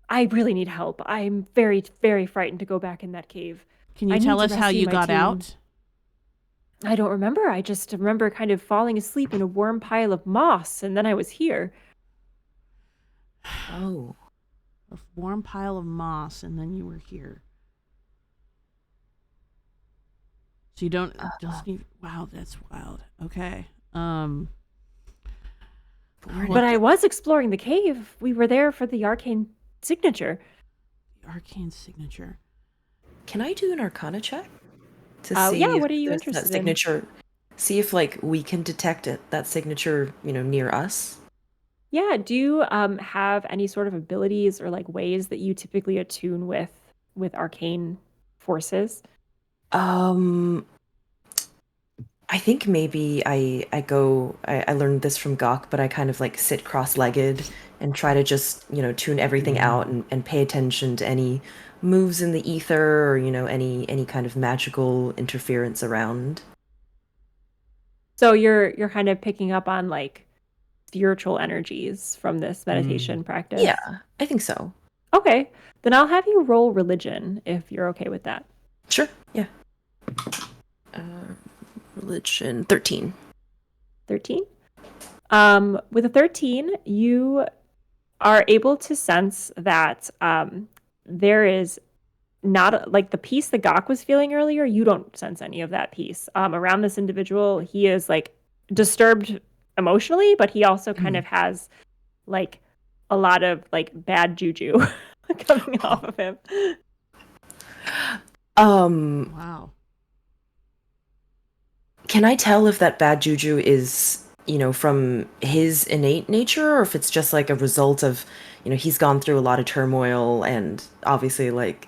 Speaker 5: really need help. I'm very, very frightened to go back in that cave.
Speaker 1: Can you tell us how you got out?
Speaker 5: I don't remember. I just remember kind of falling asleep in a warm pile of moss, and then I was here.
Speaker 4: Oh.
Speaker 1: A warm pile of moss, and then you were here. So you don't just need... Wow, that's wild. Okay.
Speaker 5: But I was exploring the cave. We were there for the arcane signature.
Speaker 1: The arcane signature.
Speaker 4: Can I do an Arcana check to see?
Speaker 5: Yeah. What are
Speaker 4: if
Speaker 5: you
Speaker 4: there's
Speaker 5: interested
Speaker 4: that signature? See if like we can detect it, that signature, near us.
Speaker 5: Yeah. Do you have any sort of abilities or like ways that you typically attune with arcane forces?
Speaker 4: I think maybe I learned this from Gok, but I kind of like sit cross-legged and try to just, tune everything out and pay attention to any moves in the ether or, any kind of magical interference around.
Speaker 5: So you're kind of picking up on like spiritual energies from this meditation practice.
Speaker 4: Yeah, I think so.
Speaker 5: Okay. Then I'll have you roll religion if you're okay with that.
Speaker 4: Sure. Yeah. Religion 13.
Speaker 5: 13? With a 13, you are able to sense that there is not like the peace that Gok was feeling earlier. You don't sense any of that peace around this individual. He is like disturbed emotionally, but he also kind of has like a lot of like bad juju coming off of him.
Speaker 1: Wow.
Speaker 4: Can I tell if that bad juju is, from his innate nature, or if it's just like a result of, he's gone through a lot of turmoil and obviously like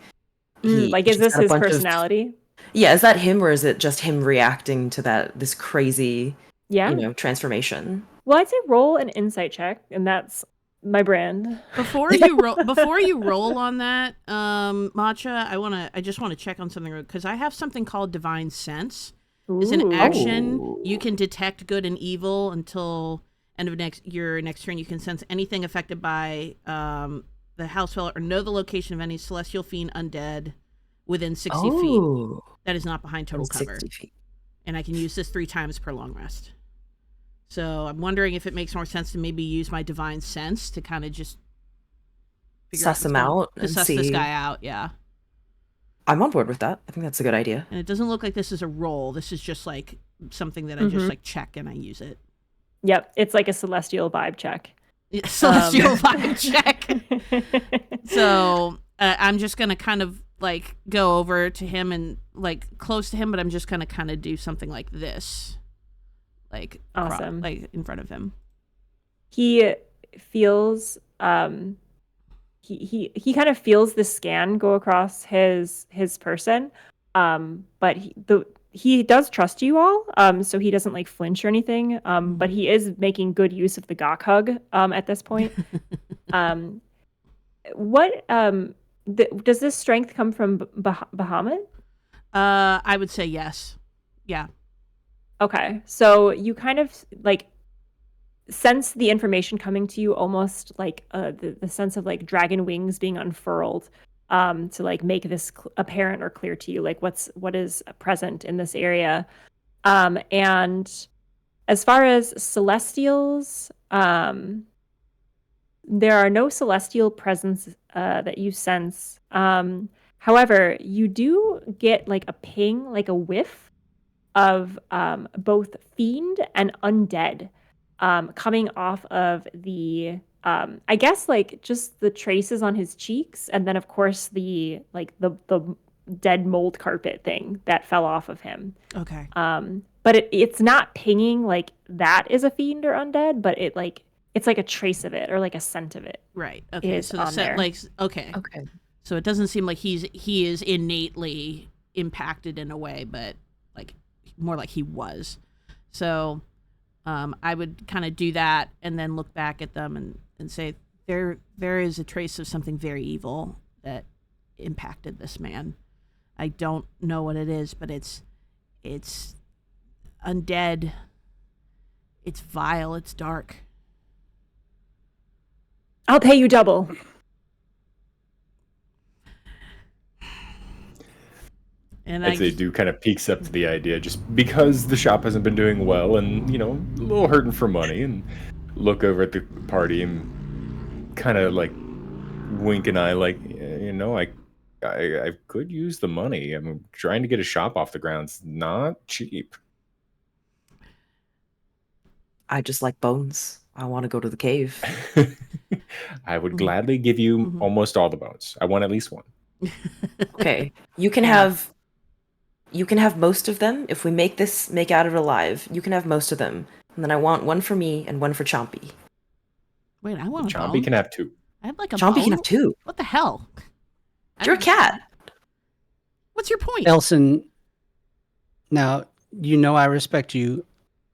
Speaker 5: like, is
Speaker 4: he's
Speaker 5: this
Speaker 4: got a
Speaker 5: his
Speaker 4: bunch of-
Speaker 5: personality?
Speaker 4: Yeah, is that him, or is it just him reacting to this crazy,
Speaker 5: Yeah.
Speaker 4: transformation?
Speaker 5: Well, I'd say roll an insight check, and that's my brand.
Speaker 1: Before you roll on that, Matcha, I just want to check on something because I have something called Divine Sense. As an action, you can detect good and evil until end of your next turn. You can sense anything affected by the house spell or know the location of any celestial fiend undead within 60 feet. That is not behind total cover.
Speaker 4: 60 feet.
Speaker 1: And I can use this 3 times per long rest. So I'm wondering if it makes more sense to maybe use my Divine Sense to kind of just
Speaker 4: suss him out
Speaker 1: to
Speaker 4: and
Speaker 1: suss
Speaker 4: see.
Speaker 1: this guy out. Yeah.
Speaker 4: I'm on board with that. I think that's a good idea.
Speaker 1: And it doesn't look like this is a roll. This is just like something that I just like check and I use it.
Speaker 5: Yep, it's like a celestial vibe check.
Speaker 1: Yeah, celestial vibe check. So I'm just gonna kind of like go over to him and like close to him, but I'm just gonna kind of do something like this, like
Speaker 5: awesome,
Speaker 1: like in front of him.
Speaker 5: He feels he kind of feels the scan go across his person, but he does trust you all, so he doesn't like flinch or anything, but he is making good use of the gawk hug at this point. What does this strength come from Bahamut?
Speaker 1: I would say yes. Yeah.
Speaker 5: Okay, so you kind of like sense the information coming to you, almost like the sense of like dragon wings being unfurled, to like make this apparent or clear to you, like what is present in this area. And as far as celestials, there are no celestial presence that you sense. However, you do get like a ping, like a whiff of both fiend and undead coming off of the I guess like just the traces on his cheeks, and then of course the dead mold carpet thing that fell off of him.
Speaker 1: Okay.
Speaker 5: But it's not pinging like that is a fiend or undead, but it's like a trace of it or like a scent of it.
Speaker 1: Right. Okay.
Speaker 5: Is
Speaker 1: so the
Speaker 5: on
Speaker 1: scent,
Speaker 5: there.
Speaker 1: like okay.
Speaker 4: Okay.
Speaker 1: So it doesn't seem like he is innately impacted in a way, but like more like he was. So I would kind of do that and then look back at them and say there is a trace of something very evil that impacted this man. I don't know what it is, but it's undead. It's vile. It's dark.
Speaker 5: I'll pay you double.
Speaker 1: And
Speaker 2: I'd say do kind of peeks up to the idea just because the shop hasn't been doing well and, a little hurting for money, and look over at the party and kind of like wink an eye like, I could use the money. I'm trying to get a shop off the ground. It's not cheap.
Speaker 4: I just like bones. I want to go to the cave.
Speaker 2: I would gladly give you almost all the bones. I want at least one.
Speaker 4: Okay. You can have most of them. If we make out it alive, you can have most of them. And then I want one for me and one for Chompy.
Speaker 1: Wait, I want a
Speaker 2: Chompy
Speaker 1: bone?
Speaker 2: can have 2.
Speaker 1: I have like a
Speaker 4: Chompy
Speaker 1: bone?
Speaker 4: can have 2.
Speaker 1: What the hell?
Speaker 4: You're a cat.
Speaker 1: What's your point?
Speaker 3: Elsen, now, I respect you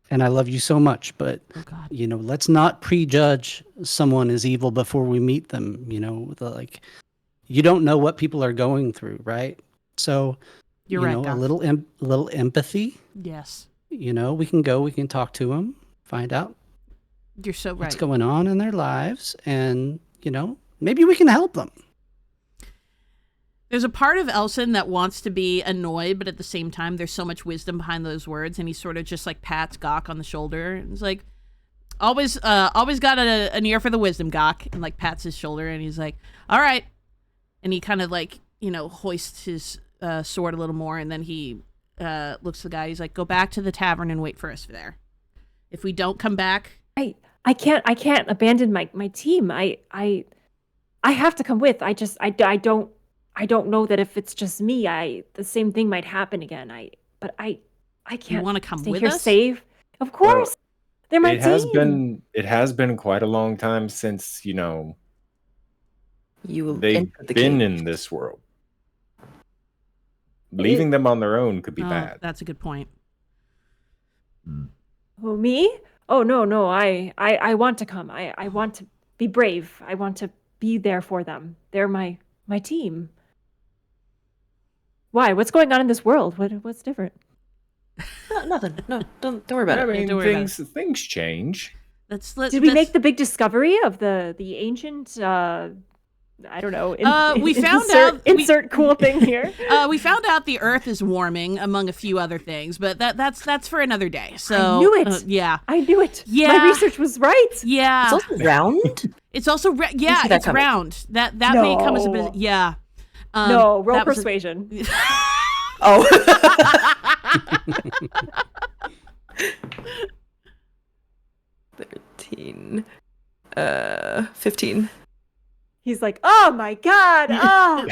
Speaker 3: and I love you so much, but,
Speaker 1: Oh, God.
Speaker 3: let's not prejudge someone as evil before we meet them. You don't know what people are going through, right? So,
Speaker 1: You're right,
Speaker 3: a
Speaker 1: Doc.
Speaker 3: little empathy.
Speaker 1: Yes.
Speaker 3: We can talk to them, find out
Speaker 1: You're so right.
Speaker 3: what's going on in their lives, and, maybe we can help them.
Speaker 1: There's a part of Elsen that wants to be annoyed, but at the same time, there's so much wisdom behind those words, and he sort of just like pats Gawk on the shoulder, and he's like, always got an ear for the wisdom, Gawk, and like pats his shoulder, and he's like, all right, and he kind of like hoists his sword a little more, and then he looks at the guy. He's like, go back to the tavern and wait for us there. If we don't come back,
Speaker 5: I can't abandon my team. I have to come with. I don't know that if it's just me, the same thing might happen again. But I can't.
Speaker 1: you want to come
Speaker 5: stay
Speaker 1: with
Speaker 5: here
Speaker 1: us?
Speaker 5: safe. Of course, they're my team.
Speaker 2: It has been quite a long time since
Speaker 4: You
Speaker 2: they've
Speaker 4: entered the
Speaker 2: been
Speaker 4: cave.
Speaker 2: in this world. Leaving them on their own could be
Speaker 1: Oh,
Speaker 2: bad.
Speaker 1: that's a good point.
Speaker 5: Oh, me? Oh, no. I want to come. I want to be brave. I want to be there for them. They're my team. Why? What's going on in this world? What's different?
Speaker 4: Nothing. No, don't worry about
Speaker 2: I
Speaker 4: it.
Speaker 2: mean,
Speaker 1: Don't worry about
Speaker 2: things change.
Speaker 1: Did
Speaker 5: we make the big discovery of the ancient? I don't know.
Speaker 1: We found out.
Speaker 5: Insert cool thing here.
Speaker 1: We found out the Earth is warming, among a few other things, but that's for another day. So
Speaker 5: I knew it.
Speaker 1: Yeah,
Speaker 5: I knew it.
Speaker 1: Yeah.
Speaker 5: My research was right.
Speaker 1: yeah.
Speaker 4: It's also round.
Speaker 1: It's also
Speaker 4: see that
Speaker 1: it's
Speaker 4: coming.
Speaker 1: round. That may come as a bit.
Speaker 5: No.
Speaker 1: Yeah.
Speaker 5: No, roll
Speaker 1: that was a-
Speaker 5: persuasion.
Speaker 4: Oh. 13. 15.
Speaker 5: He's like, oh my god, oh,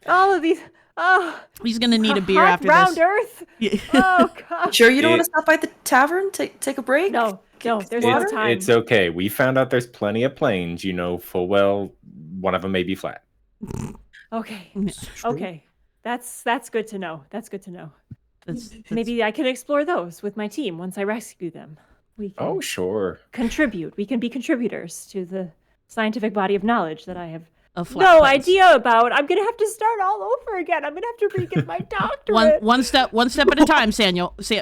Speaker 5: all of these, oh,
Speaker 1: He's gonna need a beer
Speaker 5: hot
Speaker 1: after
Speaker 5: round
Speaker 1: this.
Speaker 5: Earth.
Speaker 1: Yeah.
Speaker 5: Oh god.
Speaker 4: Sure you don't want to stop by the tavern? Take a break?
Speaker 5: No, there's no time.
Speaker 2: It's okay. We found out there's plenty of planes. You know full well one of them may be flat.
Speaker 5: Okay,
Speaker 2: True.
Speaker 5: okay, that's good to know. That's good to know.
Speaker 1: That's-
Speaker 5: Maybe I can explore those with my team once I rescue them. We can
Speaker 2: Oh, sure.
Speaker 5: contribute. We can be contributors to the scientific body of knowledge that I have
Speaker 1: a flat
Speaker 5: no
Speaker 1: place.
Speaker 5: idea about. I'm gonna have to start all over again. I'm gonna have to re-get my doctorate.
Speaker 1: One step at a time, Samuel. Sam.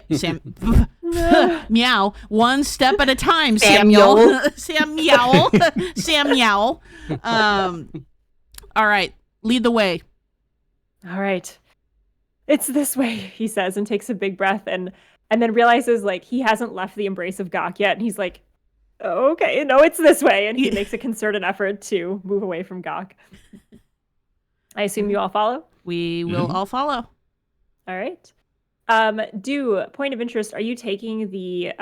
Speaker 1: Meow. One step at a time, Samuel. Samuel. Samuel. All right. Lead the way.
Speaker 5: All right. It's this way, he says, and takes a big breath and then realizes like he hasn't left the embrace of Gok yet, and he's like, okay, no, it's this way, and he makes a concerted effort to move away from Gok. I assume you all follow?
Speaker 1: We will all follow.
Speaker 5: All right. Point of interest, are you taking the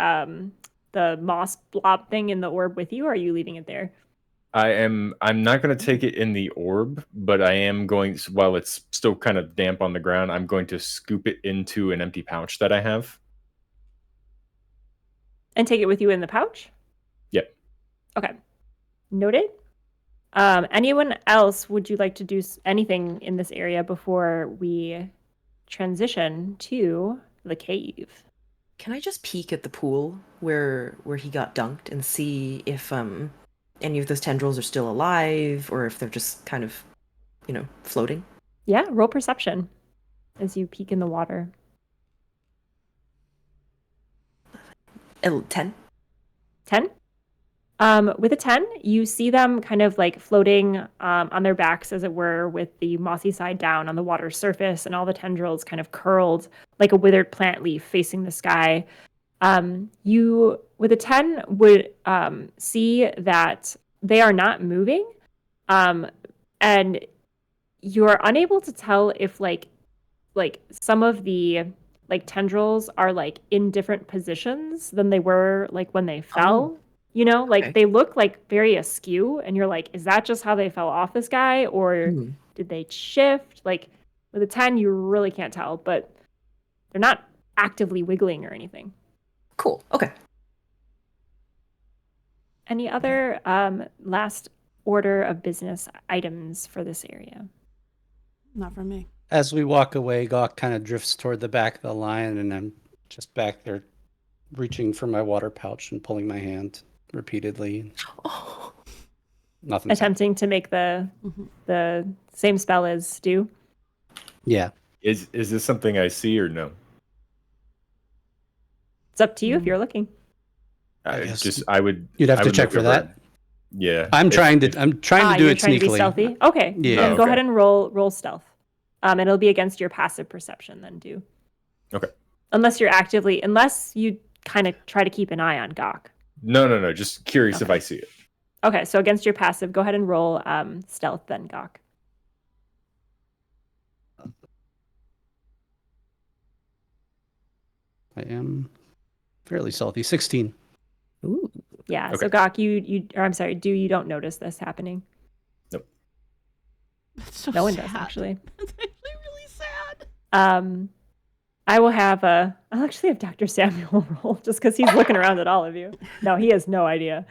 Speaker 5: moss blob thing in the orb with you, or are you leaving it there?
Speaker 2: I'm not going to take it in the orb, but I am going, while it's still kind of damp on the ground, I'm going to scoop it into an empty pouch that I have.
Speaker 5: And take it with you in the pouch?
Speaker 2: Yep.
Speaker 5: Okay. Noted. Anyone else, would you like to do anything in this area before we transition to the cave?
Speaker 4: Can I just peek at the pool where he got dunked and see if any of those tendrils are still alive or if they're just kind of, floating?
Speaker 5: Yeah, roll perception as you peek in the water.
Speaker 4: 10.
Speaker 5: 10? With a 10, you see them kind of like floating on their backs, as it were, with the mossy side down on the water's surface and all the tendrils kind of curled like a withered plant leaf facing the sky. You, with a 10, would see that they are not moving, and you're unable to tell if like some of the like tendrils are like in different positions than they were like when they fell.
Speaker 4: Okay.
Speaker 5: They look like very askew, and you're like, is that just how they fell off this guy, or did they shift? Like with a 10, you really can't tell, but they're not actively wiggling or anything.
Speaker 4: Cool. Okay.
Speaker 5: Any other last order of business items for this area?
Speaker 1: Not from me.
Speaker 3: As we walk away, Gawk kind of drifts toward the back of the line, and I'm just back there reaching for my water pouch and pulling my hand repeatedly.
Speaker 4: Oh.
Speaker 3: Nothing.
Speaker 5: Attempting to make the same spell as do.
Speaker 3: Yeah.
Speaker 2: Is this something I see or no?
Speaker 5: It's up to you if you're looking.
Speaker 2: I would.
Speaker 3: You'd have
Speaker 2: I
Speaker 3: to
Speaker 2: would
Speaker 3: check
Speaker 2: look
Speaker 3: for
Speaker 2: over
Speaker 3: that.
Speaker 2: it. Yeah.
Speaker 3: I'm trying to do
Speaker 5: you're
Speaker 3: it
Speaker 5: trying to be
Speaker 3: sneakily.
Speaker 5: stealthy. Okay.
Speaker 3: Yeah.
Speaker 5: Then
Speaker 2: Oh,
Speaker 5: go
Speaker 2: okay.
Speaker 5: ahead and roll stealth. It'll be against your passive perception then, do.
Speaker 2: Okay.
Speaker 5: Unless you kind of try to keep an eye on Gawk.
Speaker 2: No. Just curious if I see it.
Speaker 5: Okay, so against your passive, go ahead and roll stealth then, Gawk.
Speaker 3: I am fairly stealthy. 16.
Speaker 1: Ooh.
Speaker 5: Yeah.
Speaker 2: Okay.
Speaker 5: So Gok, you don't notice this happening.
Speaker 2: Nope.
Speaker 1: That's so
Speaker 5: No one
Speaker 1: sad.
Speaker 5: does actually.
Speaker 1: That's actually really sad.
Speaker 5: I'll actually have Dr. Samuel roll just because he's looking around at all of you. No, he has no idea.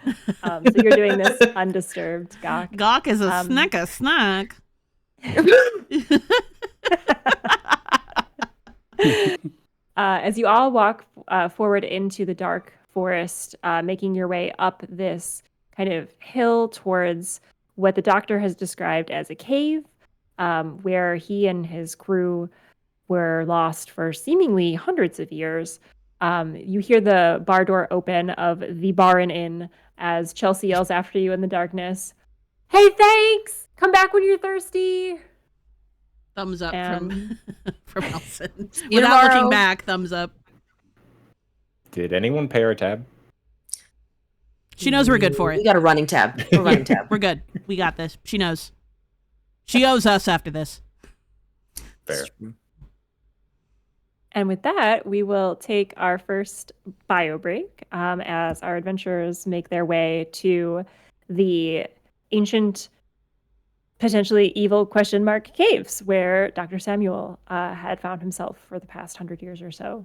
Speaker 5: So you're doing this undisturbed, Gok.
Speaker 1: Gawk is a snack.
Speaker 5: As you all walk forward into the dark forest, making your way up this kind of hill towards what the doctor has described as a cave, where he and his crew were lost for seemingly hundreds of years. You hear the bar door open of the Bar and Inn as Chelsea yells after you in the darkness, "Hey, thanks! Come back when you're thirsty!"
Speaker 1: Thumbs up
Speaker 5: And-
Speaker 1: from Elsen.
Speaker 4: you
Speaker 1: Without looking
Speaker 4: tomorrow.
Speaker 1: back, thumbs up.
Speaker 2: Did anyone pay our tab?
Speaker 1: She knows we're good for
Speaker 4: We
Speaker 1: it.
Speaker 4: got a running tab. We're running tab.
Speaker 1: We're good. We got this. She knows. She owes us after this.
Speaker 2: Fair.
Speaker 5: And with that, we will take our first bio break as our adventurers make their way to the ancient, potentially evil caves where Dr. Samuel had found himself for the past 100 years or so.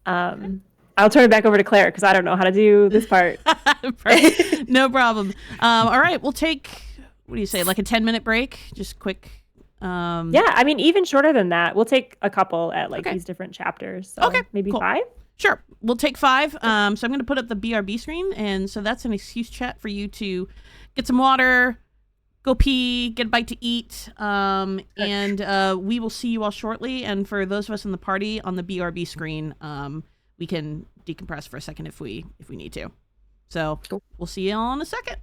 Speaker 5: I'll turn it back over to Claire because I don't know how to do this part.
Speaker 1: No problem. All right, we'll take, what do you say, like a 10-minute break? Just quick.
Speaker 5: Yeah, I mean, even shorter than that. We'll take a couple at
Speaker 1: Okay.
Speaker 5: these different chapters. So
Speaker 1: Okay,
Speaker 5: maybe
Speaker 1: cool.
Speaker 5: 5?
Speaker 1: Sure, we'll take 5. So I'm going to put up the BRB screen, and so that's an excuse chat for you to get some water, go pee, get a bite to eat, and we will see you all shortly. And for those of us in the party on the BRB screen, we can decompress for a second if we need to. So
Speaker 4: Cool.
Speaker 1: We'll see you all in a second.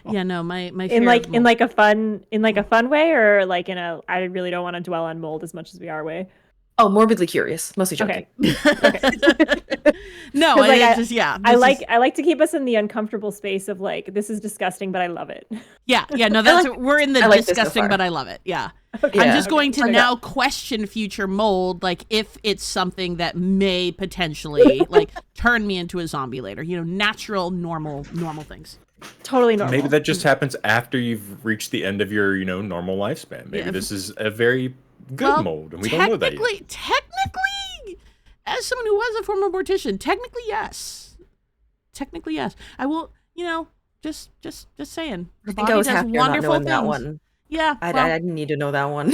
Speaker 1: Yeah, no, my fear
Speaker 5: In like
Speaker 1: of
Speaker 5: in
Speaker 1: mold.
Speaker 5: like a fun way, or like in a I really don't want to dwell on mold as much as we are way.
Speaker 4: Oh, morbidly curious. Mostly joking.
Speaker 5: Okay.
Speaker 1: No,
Speaker 5: 'Cause, like,
Speaker 1: it's just yeah.
Speaker 5: I
Speaker 1: this is-
Speaker 5: like to keep us in the uncomfortable space of like this is disgusting, but I love it.
Speaker 1: yeah. No, that's we're in the
Speaker 4: I like this so
Speaker 1: disgusting,
Speaker 4: far.
Speaker 1: but I love it. Yeah.
Speaker 5: Okay.
Speaker 1: I'm
Speaker 4: Yeah.
Speaker 1: just going to
Speaker 4: Okay.
Speaker 1: now question future mold, like if it's something that may potentially like turn me into a zombie later. You know, natural, normal things.
Speaker 5: Totally normal.
Speaker 2: Maybe that just happens after you've reached the end of your, normal lifespan. Maybe
Speaker 1: Yeah.
Speaker 2: this is a very good
Speaker 1: Well,
Speaker 2: mold, and we don't know that yet.
Speaker 1: Technically, as someone who was a former mortician, technically yes. Technically yes. I will. Just saying. The
Speaker 4: I think
Speaker 1: body
Speaker 4: I was
Speaker 1: does
Speaker 4: happier not
Speaker 1: wonderful
Speaker 4: knowing
Speaker 1: things.
Speaker 4: that one.
Speaker 1: Yeah.
Speaker 4: I
Speaker 1: well,
Speaker 4: didn't need to know that one.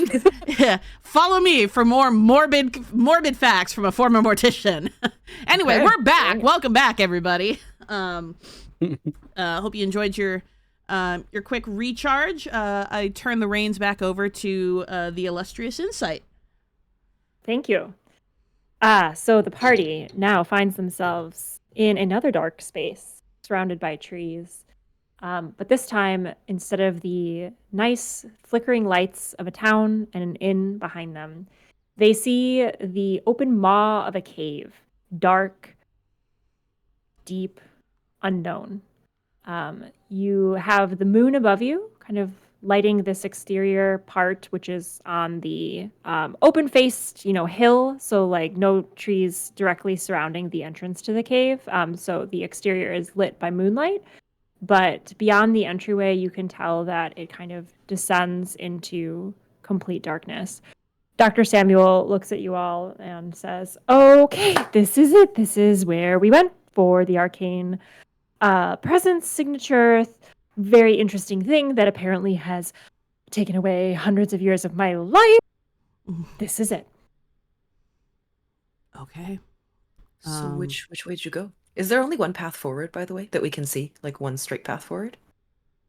Speaker 1: yeah. Follow me for more morbid facts from a former mortician. Anyway,
Speaker 4: Okay.
Speaker 1: we're back.
Speaker 4: Great.
Speaker 1: Welcome back, everybody. Hope you enjoyed your quick recharge. I turn the reins back over to the illustrious Insight.
Speaker 5: Thank you. So the party now finds themselves in another dark space, surrounded by trees. But this time, instead of the nice flickering lights of a town and an inn behind them, they see the open maw of a cave, dark, deep, unknown. You have the moon above you, kind of lighting this exterior part, which is on the open-faced, hill. So like no trees directly surrounding the entrance to the cave. So the exterior is lit by moonlight. But beyond the entryway, you can tell that it kind of descends into complete darkness. Dr. Samuel looks at you all and says, okay, this is it. This is where we went for the arcane presence signature. Very interesting thing that apparently has taken away hundreds of years of my life. This is it.
Speaker 1: Okay.
Speaker 4: So which way did you go? Is there only one path forward, by the way, that we can see? Like one straight path forward?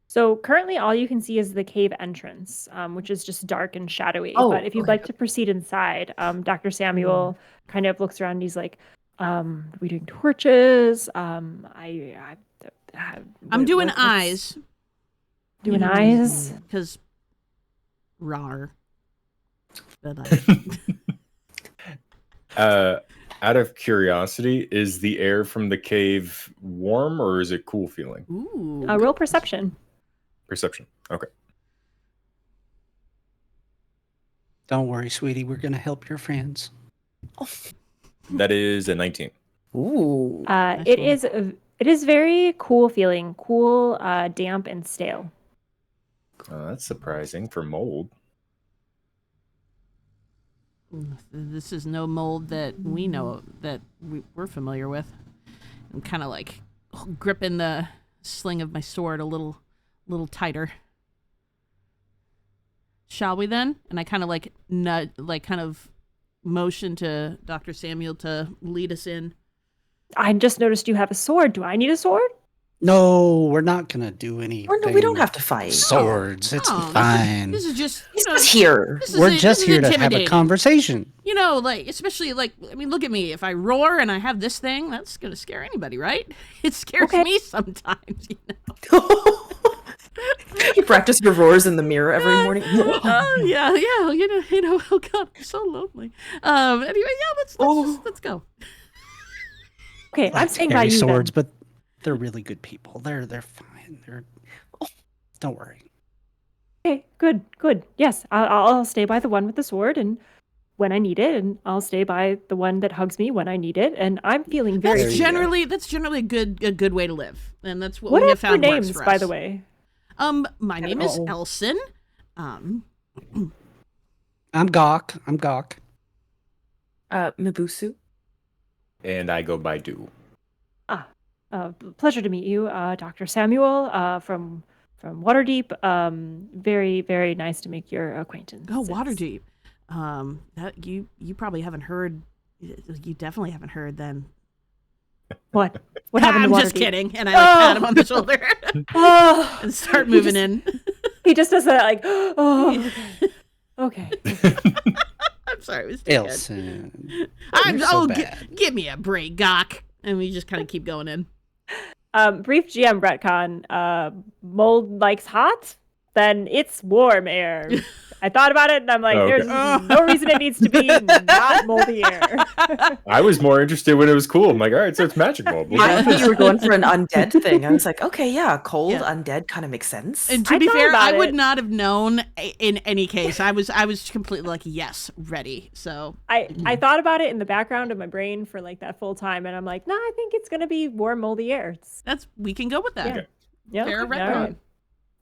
Speaker 5: So currently all you can see is the cave entrance, which is just dark and shadowy.
Speaker 4: Oh,
Speaker 5: But if you'd
Speaker 4: okay.
Speaker 5: like to proceed inside, Dr. Samuel kind of looks around and he's like, we doing torches?
Speaker 1: I'm doing eyes.
Speaker 5: Doing eyes?
Speaker 1: Because rar. But
Speaker 2: Out of curiosity, is the air from the cave warm or is it cool feeling?
Speaker 1: ooh.
Speaker 5: A real perception.
Speaker 2: Perception. Okay.
Speaker 3: Don't worry, sweetie. We're gonna help your friends.
Speaker 2: That is a 19.
Speaker 4: Ooh.
Speaker 5: It is very cool feeling, cool, damp, and stale.
Speaker 2: That's surprising for mold.
Speaker 1: This is no mold that we know that we're familiar with. I'm kind of like gripping the sling of my sword a little tighter. Shall we then? And I kind of kind of motion to Dr. Samuel to lead us in.
Speaker 5: I just noticed you have a sword. Do I need a sword?
Speaker 3: No, we're not gonna do anything.
Speaker 4: Or no, we don't have to fight.
Speaker 3: Swords. It's
Speaker 1: Oh,
Speaker 3: fine.
Speaker 1: This is just
Speaker 4: He's just here.
Speaker 3: We're just here to have a
Speaker 1: intimidating.
Speaker 3: conversation.
Speaker 1: Especially look at me. If I roar and I have this thing, that's gonna scare anybody, right? It scares
Speaker 5: Okay.
Speaker 1: me sometimes.
Speaker 4: You practice your roars in the mirror every morning.
Speaker 1: Oh yeah. Oh God, I'm so lonely. Anyway, yeah, let's go.
Speaker 5: Okay, I'm
Speaker 3: Like
Speaker 5: staying by
Speaker 3: scary
Speaker 5: you
Speaker 3: swords,
Speaker 5: then.
Speaker 3: but they're really good people. They're fine. Don't worry.
Speaker 5: Okay, good. Yes, I'll stay by the one with the sword, and when I need it, and I'll stay by the one that hugs me when I need it. And I'm feeling very.
Speaker 3: There you go.
Speaker 1: That's generally a good way to live, and that's what
Speaker 5: What
Speaker 1: we
Speaker 5: are
Speaker 1: have
Speaker 5: your
Speaker 1: found
Speaker 5: names,
Speaker 1: works for
Speaker 5: by
Speaker 1: us.
Speaker 5: the way?
Speaker 1: My name is
Speaker 3: Oh.
Speaker 1: Elsen.
Speaker 3: I'm Gawk.
Speaker 4: Miboosu.
Speaker 2: And I go by Do.
Speaker 5: Pleasure to meet you, Dr. Samuel from Waterdeep. Very, very nice to make your acquaintance.
Speaker 1: Oh, Waterdeep. That you probably haven't heard. You definitely haven't heard then.
Speaker 5: What happened
Speaker 1: I'm
Speaker 5: to Waterdeep?
Speaker 1: just kidding, and I pat him on the shoulder
Speaker 5: Oh,
Speaker 1: and start moving in.
Speaker 5: he just does that like, oh, okay.
Speaker 1: I'm sorry, it was too good.
Speaker 3: Elsen.
Speaker 1: I'm
Speaker 3: You're so
Speaker 1: oh,
Speaker 3: bad.
Speaker 1: give me a break, Gawk, and we just kind of keep going in.
Speaker 5: Brief GM retcon. Mold likes hot, then it's warm air. I thought about it and I'm like, there's no reason it needs to be not moldy air.
Speaker 2: I was more interested when it was cool. I'm like, all right, so it's magic mold.
Speaker 4: I thought you were going for an undead thing. I was like, okay, yeah, cold undead kind of makes sense.
Speaker 1: And to be fair, I would not have known in any case. I was completely like, yes, ready. So
Speaker 5: I thought about it in the background of my brain for like that full time, and I'm like, no, I think it's gonna be warm, moldy air.
Speaker 1: We can go with that.
Speaker 5: Yeah.
Speaker 1: Fair retcon.
Speaker 5: Right.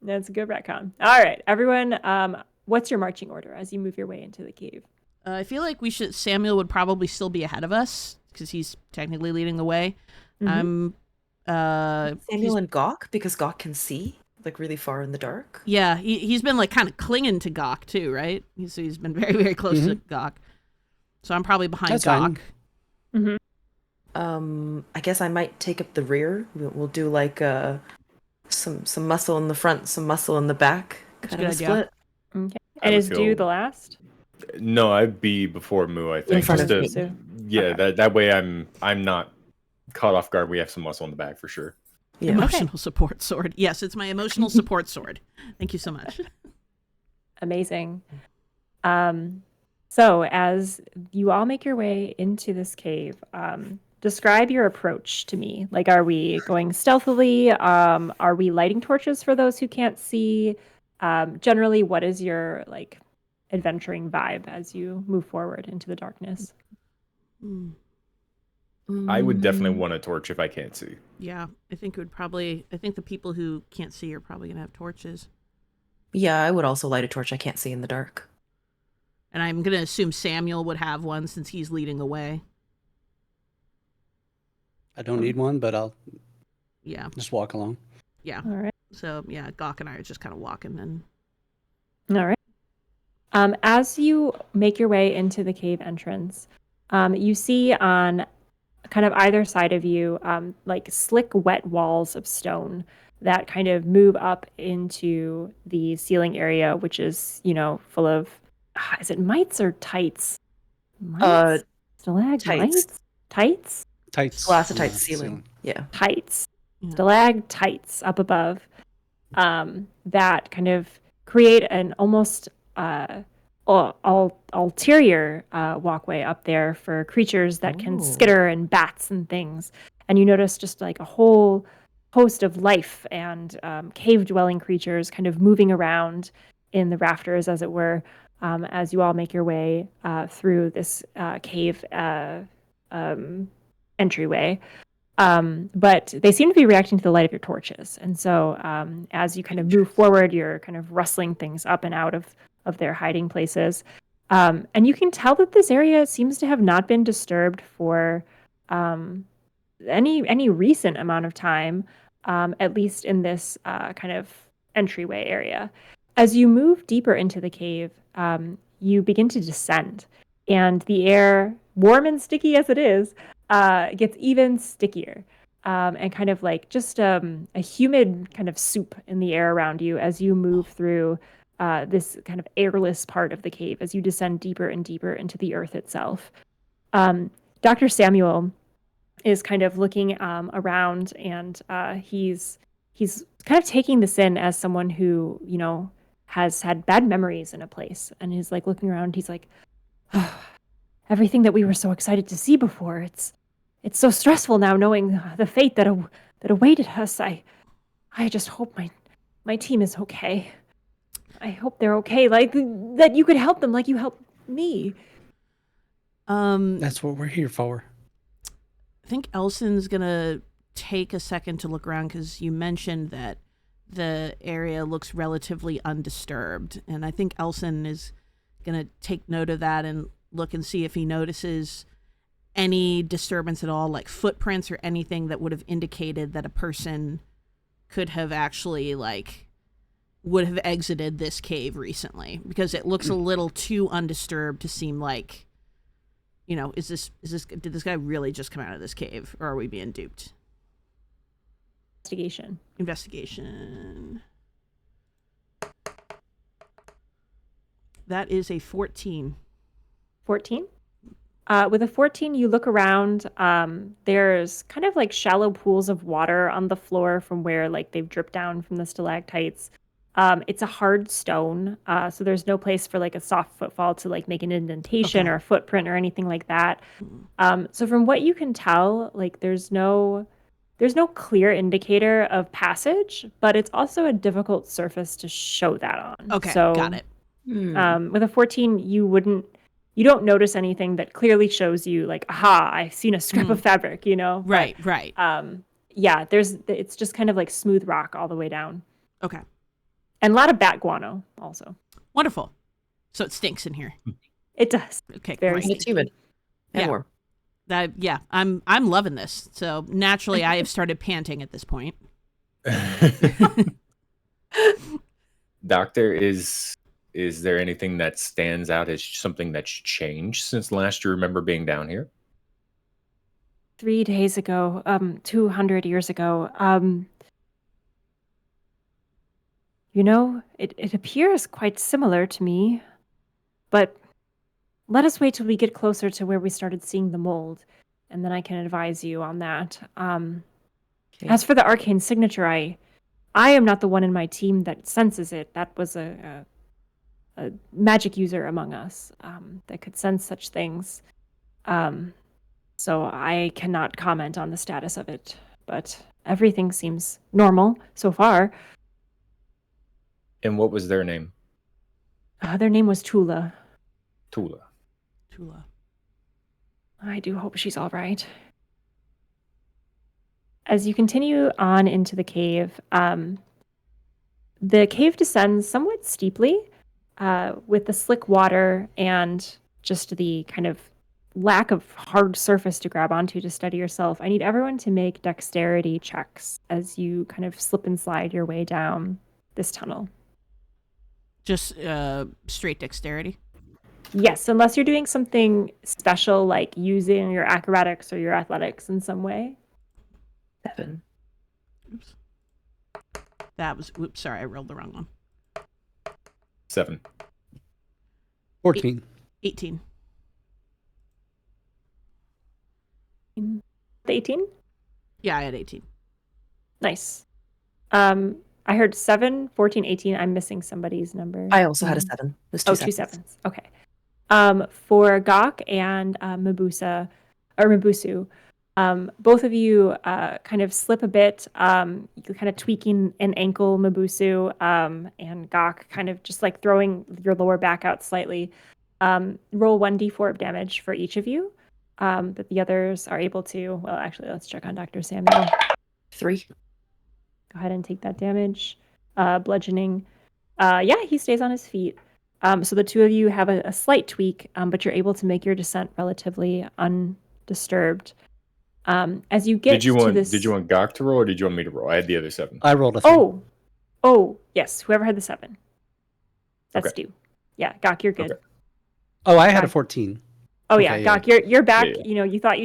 Speaker 5: That's a good retcon. All right, everyone. What's your marching order as you move your way into the cave?
Speaker 1: I feel like Samuel would probably still be ahead of us because he's technically leading the way.
Speaker 4: Samuel and Gawk, because Gawk can see like really far in the dark.
Speaker 1: Yeah, he's been like kind of clinging to Gawk too, right? He's been very, very close to Gawk. So I'm probably behind Gawk.
Speaker 4: I guess I might take up the rear. We'll do like some muscle in the front, some muscle in the back, kind of a split.
Speaker 5: Okay. And is Dew the last?
Speaker 2: No, I'd be before Moo, I think.
Speaker 4: In front of me.
Speaker 2: Yeah, okay. that way I'm not caught off guard. We have some muscle in the back for sure.
Speaker 1: Yeah. Emotional support sword. Yes, it's my emotional support sword. Thank you so much.
Speaker 5: Amazing. So as you all make your way into this cave, describe your approach to me. Like, are we going stealthily? Are we lighting torches for those who can't see? Generally, what is your like adventuring vibe as you move forward into the darkness?
Speaker 2: I would definitely want a torch if I can't see.
Speaker 1: Yeah, I think the people who can't see are probably gonna have torches.
Speaker 4: Yeah, I would also light a torch. I can't see in the dark.
Speaker 1: And I'm gonna assume Samuel would have one since he's leading the way.
Speaker 3: I don't need one, but I'll just walk along.
Speaker 1: Yeah.
Speaker 5: All right.
Speaker 1: So yeah, Gawk and I are just kind of walking then.
Speaker 5: All right. As you make your way into the cave entrance, you see on kind of either side of you, like slick, wet walls of stone that kind of move up into the ceiling area, which is, full of, is it mites or tights? Mites? Stalagmites? Tights?
Speaker 3: Tights.
Speaker 4: Glassitite ceiling. Yeah.
Speaker 5: Tights. Stalactites up above that kind of create an almost ulterior walkway up there for creatures that can skitter and bats and things. And you notice just like a whole host of life and cave-dwelling creatures kind of moving around in the rafters, as it were, as you all make your way through this cave entryway. But they seem to be reacting to the light of your torches. And so as you kind of move forward, you're kind of rustling things up and out of their hiding places. And you can tell that this area seems to have not been disturbed for any recent amount of time, at least in this kind of entryway area. As you move deeper into the cave, you begin to descend. And the air, warm and sticky as it is, gets even stickier and kind of like just a humid kind of soup in the air around you as you move through this kind of airless part of the cave as you descend deeper and deeper into the earth itself. Dr. Samuel is kind of looking around, and he's kind of taking this in as someone who, has had bad memories in a place, and he's like looking around. He's like, everything that we were so excited to see before, it's so stressful now knowing the fate that awaited us. I just hope my team is okay. I hope they're okay, like that you could help them like you helped me.
Speaker 3: That's what we're here for.
Speaker 1: I think Elsen's gonna take a second to look around because you mentioned that the area looks relatively undisturbed, and I think Elsen is gonna take note of that and look and see if he notices any disturbance at all, like footprints or anything that would have indicated that a person could have actually would have exited this cave recently, because it looks a little too undisturbed to seem like, did this guy really just come out of this cave, or are we being duped? Investigation. That is a 14.
Speaker 5: 14? With a 14, you look around. There's kind of like shallow pools of water on the floor from where like they've dripped down from the stalactites. It's a hard stone, so there's no place for like a soft footfall to like make an indentation or a footprint or anything like that. So from what you can tell, like there's no clear indicator of passage, but it's also a difficult surface to show that on.
Speaker 1: Okay,
Speaker 5: so,
Speaker 1: got it.
Speaker 5: With a 14, you don't notice anything that clearly shows you like, aha, I've seen a scrap of fabric, you know?
Speaker 1: Right.
Speaker 5: Yeah, it's just kind of like smooth rock all the way down.
Speaker 1: Okay.
Speaker 5: And a lot of bat guano also.
Speaker 1: Wonderful. So it stinks in here.
Speaker 5: It does.
Speaker 1: Okay,
Speaker 5: Very
Speaker 1: great.
Speaker 4: And it's humid. And warm.
Speaker 1: I'm loving this. So naturally, I have started panting at this point.
Speaker 2: Doctor, is there anything that stands out as something that's changed since last you remember being down here?
Speaker 5: 3 days ago, 200 years ago, you know, it appears quite similar to me, but let us wait till we get closer to where we started seeing the mold, and then I can advise you on that. As for the arcane signature, I am not the one in my team that senses it. That was a magic user among us that could sense such things. So I cannot comment on the status of it, but everything seems normal so far.
Speaker 2: And what was their name?
Speaker 5: Their name was Tula.
Speaker 2: Tula.
Speaker 5: I do hope she's all right. As you continue on into the cave descends somewhat steeply with the slick water and just the kind of lack of hard surface to grab onto to steady yourself. I need everyone to make dexterity checks as you kind of slip and slide your way down this tunnel.
Speaker 1: Just straight dexterity?
Speaker 5: Yes, unless you're doing something special like using your acrobatics or your athletics in some way.
Speaker 4: 7.
Speaker 1: Oops, sorry, I rolled the wrong one.
Speaker 2: 7.
Speaker 3: 14.
Speaker 1: 18.
Speaker 5: 18?
Speaker 1: Yeah, I had 18.
Speaker 5: Nice. I heard 7, 14, 18. I'm missing somebody's number.
Speaker 4: I also had a 7. It was two
Speaker 5: two
Speaker 4: sevens.
Speaker 5: sevens. Okay. For Gok and Miboosu, both of you kind of slip a bit. You're kind of tweaking an ankle, Miboosu, and Gok kind of just like throwing your lower back out slightly. Roll 1d4 of damage for each of you. But the others are able to. Well, actually, let's check on Dr. Samuel.
Speaker 4: 3.
Speaker 5: Go ahead and take that damage. Bludgeoning. Yeah, he stays on his feet. So the two of you have a slight tweak, but you're able to make your descent relatively undisturbed. As you get to this...
Speaker 2: Did you want Gok to roll, or did you want me to roll? I had the other 7.
Speaker 3: I rolled a 3.
Speaker 5: Oh, yes. Whoever had the 7. That's
Speaker 2: Okay.
Speaker 5: due. Yeah, Gok, you're good.
Speaker 2: Okay.
Speaker 3: Oh, I had a 14.
Speaker 5: Oh
Speaker 3: Okay,
Speaker 5: yeah,
Speaker 3: yeah.
Speaker 5: Gok, you're back.
Speaker 2: Yeah.
Speaker 5: You know,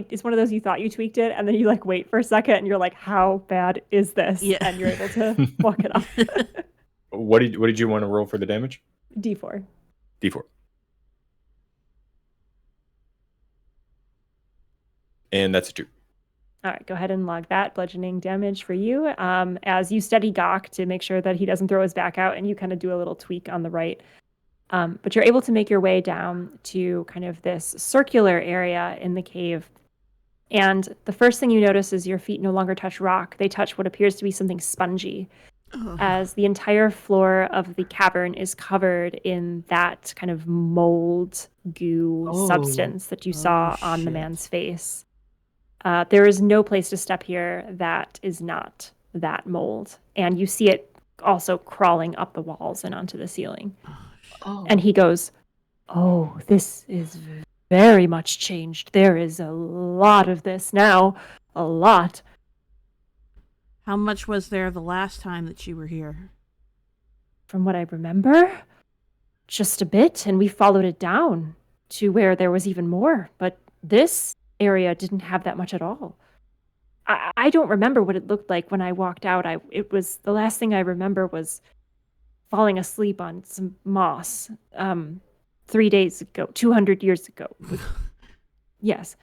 Speaker 5: it's one of those you thought you tweaked it, and then you like wait for a second, and you're like, how bad is this?
Speaker 1: Yeah.
Speaker 5: And you're able to walk it off.
Speaker 2: What did you want to roll for the damage?
Speaker 5: D4.
Speaker 2: D4. And that's a 2.
Speaker 5: All right, go ahead and log that bludgeoning damage for you. As you steady Gok to make sure that he doesn't throw his back out, and you kind of do a little tweak on the right. But you're able to make your way down to kind of this circular area in the cave. And the first thing you notice is your feet no longer touch rock. They touch what appears to be something spongy, as the entire floor of the cavern is covered in that kind of mold goo substance that you saw on the
Speaker 1: shit.
Speaker 5: man's face. There is no place to step here that is not that mold. And you see it also crawling up the walls and onto the ceiling. And he goes, "Oh, this is very much changed. There is a lot of this now. A lot."
Speaker 1: How much was there the last time that you were here?
Speaker 5: From what I remember, just a bit, and we followed it down to where there was even more. But this area didn't have that much at all. I don't remember what it looked like when I walked out. It was the last thing I remember was falling asleep on some moss 3 days ago, 200 years ago. Yes.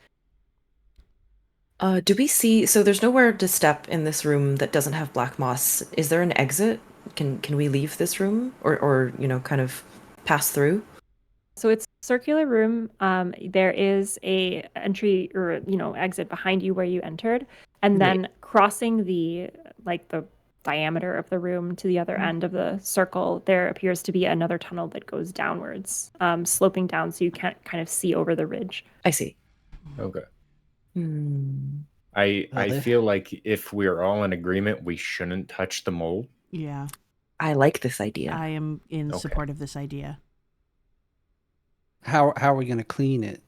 Speaker 4: Do we see? So there's nowhere to step in this room that doesn't have black moss. Is there an exit? Can we leave this room, or kind of pass through?
Speaker 5: So it's a circular room. There is a entry or exit behind you where you entered, and then crossing the diameter of the room to the other end of the circle, there appears to be another tunnel that goes downwards, sloping down so you can't kind of see over the ridge.
Speaker 4: I see.
Speaker 2: Okay.
Speaker 3: Well,
Speaker 2: I feel like if we're all in agreement, we shouldn't touch the mold.
Speaker 1: Yeah,
Speaker 4: I like this idea.
Speaker 1: I am in support of this idea.
Speaker 3: How are we going to clean it?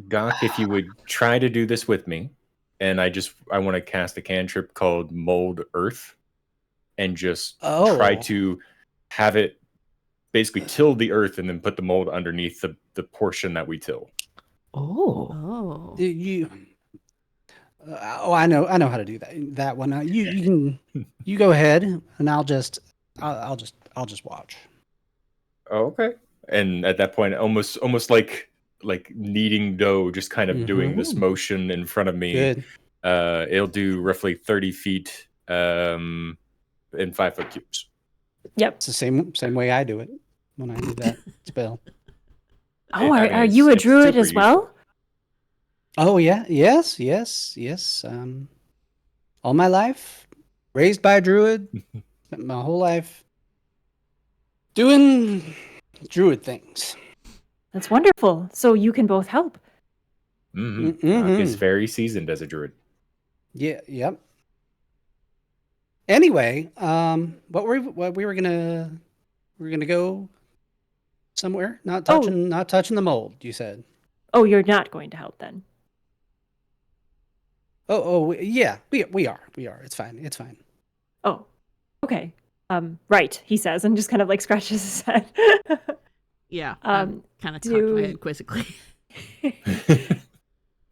Speaker 2: Gok, if you would try to do this with me, and I want to cast a cantrip called Mold Earth, and just try to have it basically till the earth and then put the mold underneath the portion that we till.
Speaker 4: Oh.
Speaker 3: I know how to do that one. You go ahead, and I'll just watch.
Speaker 2: Oh, okay. And at that point, almost like kneading dough, just kind of doing this motion in front of me.
Speaker 3: Good.
Speaker 2: It'll do roughly 30 feet in 5-foot cubes.
Speaker 5: Yep.
Speaker 3: It's the same way I do it when I do that spell.
Speaker 5: Oh, are you a druid as well?
Speaker 3: Oh yeah, yes. All my life, raised by a druid, spent my whole life doing druid things.
Speaker 5: That's wonderful. So you can both help.
Speaker 2: Gok is very seasoned as a druid.
Speaker 3: Yeah. Yep. Anyway, what we were gonna go somewhere, not touching the mold. You said.
Speaker 5: Oh, you're not going to help then.
Speaker 3: Yeah, we are. It's fine.
Speaker 5: Oh, okay. Right, he says, and just kind of like scratches his head.
Speaker 1: Yeah, kind of tucked my head quizzically.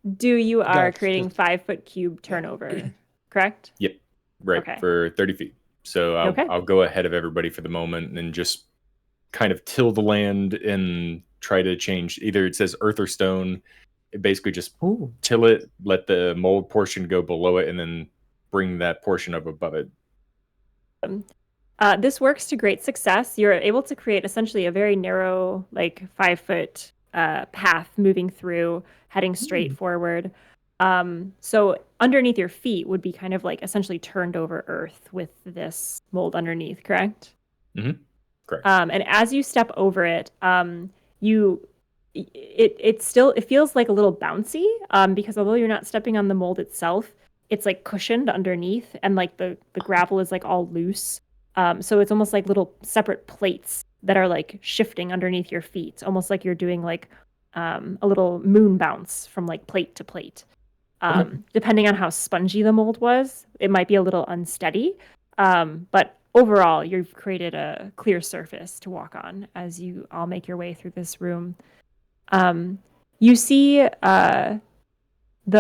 Speaker 5: You are creating 5-foot cube turnover, correct?
Speaker 2: Yep, right,
Speaker 5: Okay.
Speaker 2: for 30 feet. So I'll go ahead of everybody for the moment and just kind of till the land and try to change. Either it says earth or stone. It basically just till it, let the mold portion go below it, and then bring that portion up above it.
Speaker 5: This works to great success. You're able to create essentially a very narrow, 5-foot path moving through, heading straight forward. So underneath your feet would be kind of like essentially turned over earth with this mold underneath, correct?
Speaker 2: Mm-hmm. Correct.
Speaker 5: And as you step over it, it feels like a little bouncy, because although you're not stepping on the mold itself, it's like cushioned underneath, and like the gravel is like all loose. So it's almost like little separate plates that are like shifting underneath your feet, almost like you're doing like a little moon bounce from like plate to plate. Depending on how spongy the mold was, it might be a little unsteady. But overall, you've created a clear surface to walk on as you all make your way through this room. You see the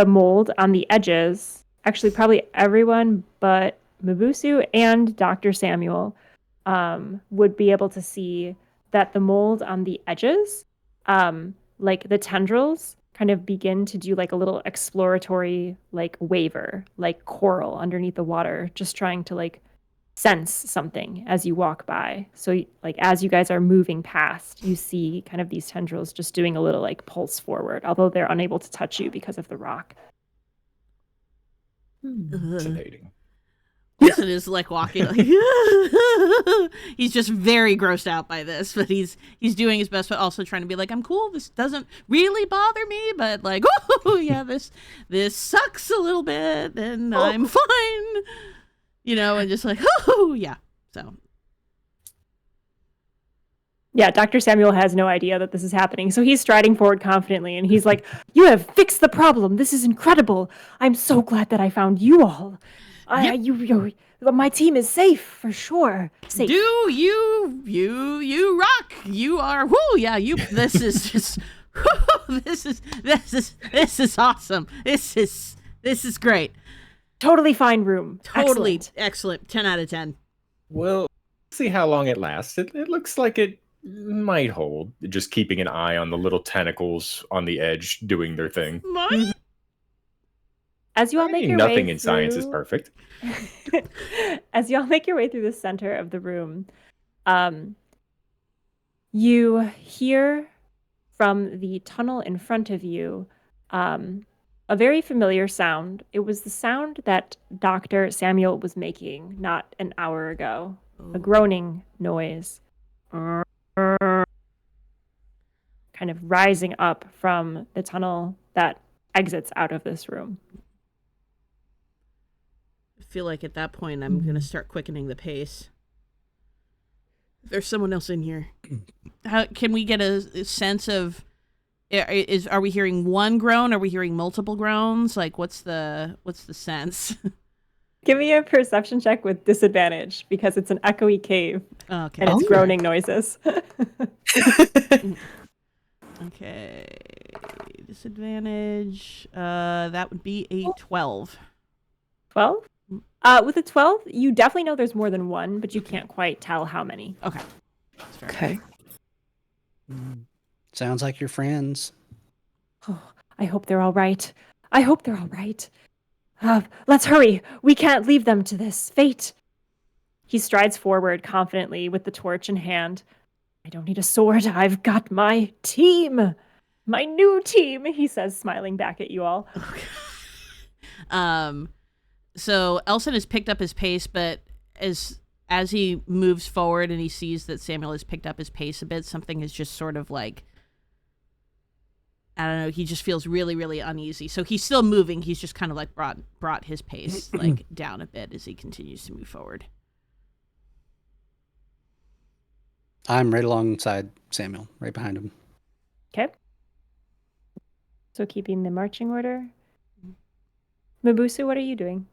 Speaker 5: mold on the edges. Actually, probably everyone but Miboosu and Dr. Samuel would be able to see that the mold on the edges, like the tendrils, kind of begin to do like a little exploratory like waver, like coral underneath the water, just trying to like sense something as you walk by. So like as you guys are moving past, you see kind of these tendrils just doing a little like pulse forward, although they're unable to touch you because of the rock.
Speaker 2: Fascinating.
Speaker 1: Wilson is like walking like he's just very grossed out by this, but he's doing his best, but also trying to be like, I'm cool, this doesn't really bother me, but like, oh yeah, this sucks a little bit and I'm fine, and just like, oh yeah. So
Speaker 5: yeah, Dr. Samuel has no idea that this is happening, so he's striding forward confidently, and he's like, you have fixed the problem, this is incredible, I'm so glad that I found you all. My team is safe for sure. Safe.
Speaker 1: You rock. You are this is just this is awesome. This is great.
Speaker 5: Totally fine room.
Speaker 1: Totally excellent. 10 out of 10.
Speaker 2: Well, see how long it lasts. It looks like it Might hold. Just keeping an eye on the little tentacles on the edge doing their thing.
Speaker 1: Might?
Speaker 5: As you all make your
Speaker 2: Nothing
Speaker 5: way
Speaker 2: in science is
Speaker 5: through-
Speaker 2: perfect.
Speaker 5: As you all make your way through the center of the room, you hear from the tunnel in front of you a very familiar sound. It was the sound that Dr. Samuel was making not an hour ago. A groaning noise. Kind of rising up from the tunnel that exits out of this room.
Speaker 1: I feel like at that point I'm going to start quickening the pace. There's someone else in here. How can we get a sense of are we hearing one groan? Are we hearing multiple groans? Like what's the sense?
Speaker 5: Give me a perception check with disadvantage because it's an echoey cave
Speaker 1: Okay.
Speaker 5: and it's groaning noises.
Speaker 1: Okay. Disadvantage. That would be a 12.
Speaker 5: 12? With a 12, you definitely know there's more than one, but you can't quite tell how many.
Speaker 1: Okay. That's fair.
Speaker 4: Okay.
Speaker 3: Sounds like your friends.
Speaker 5: Oh, I hope they're all right. I hope they're all right. Let's hurry. We can't leave them to this fate. He strides forward confidently with the torch in hand. I don't need a sword. I've got my team. My new team, he says, smiling back at you all.
Speaker 1: So Elsen has picked up his pace, but as he moves forward and he sees that Samuel has picked up his pace a bit, something is just sort of like, I don't know, he just feels really, really uneasy. So he's still moving. He's just kind of like brought his pace like down a bit as he continues to move forward.
Speaker 3: I'm right alongside Samuel, right behind him.
Speaker 5: Okay. So keeping the marching order. Miboosu, what are you doing?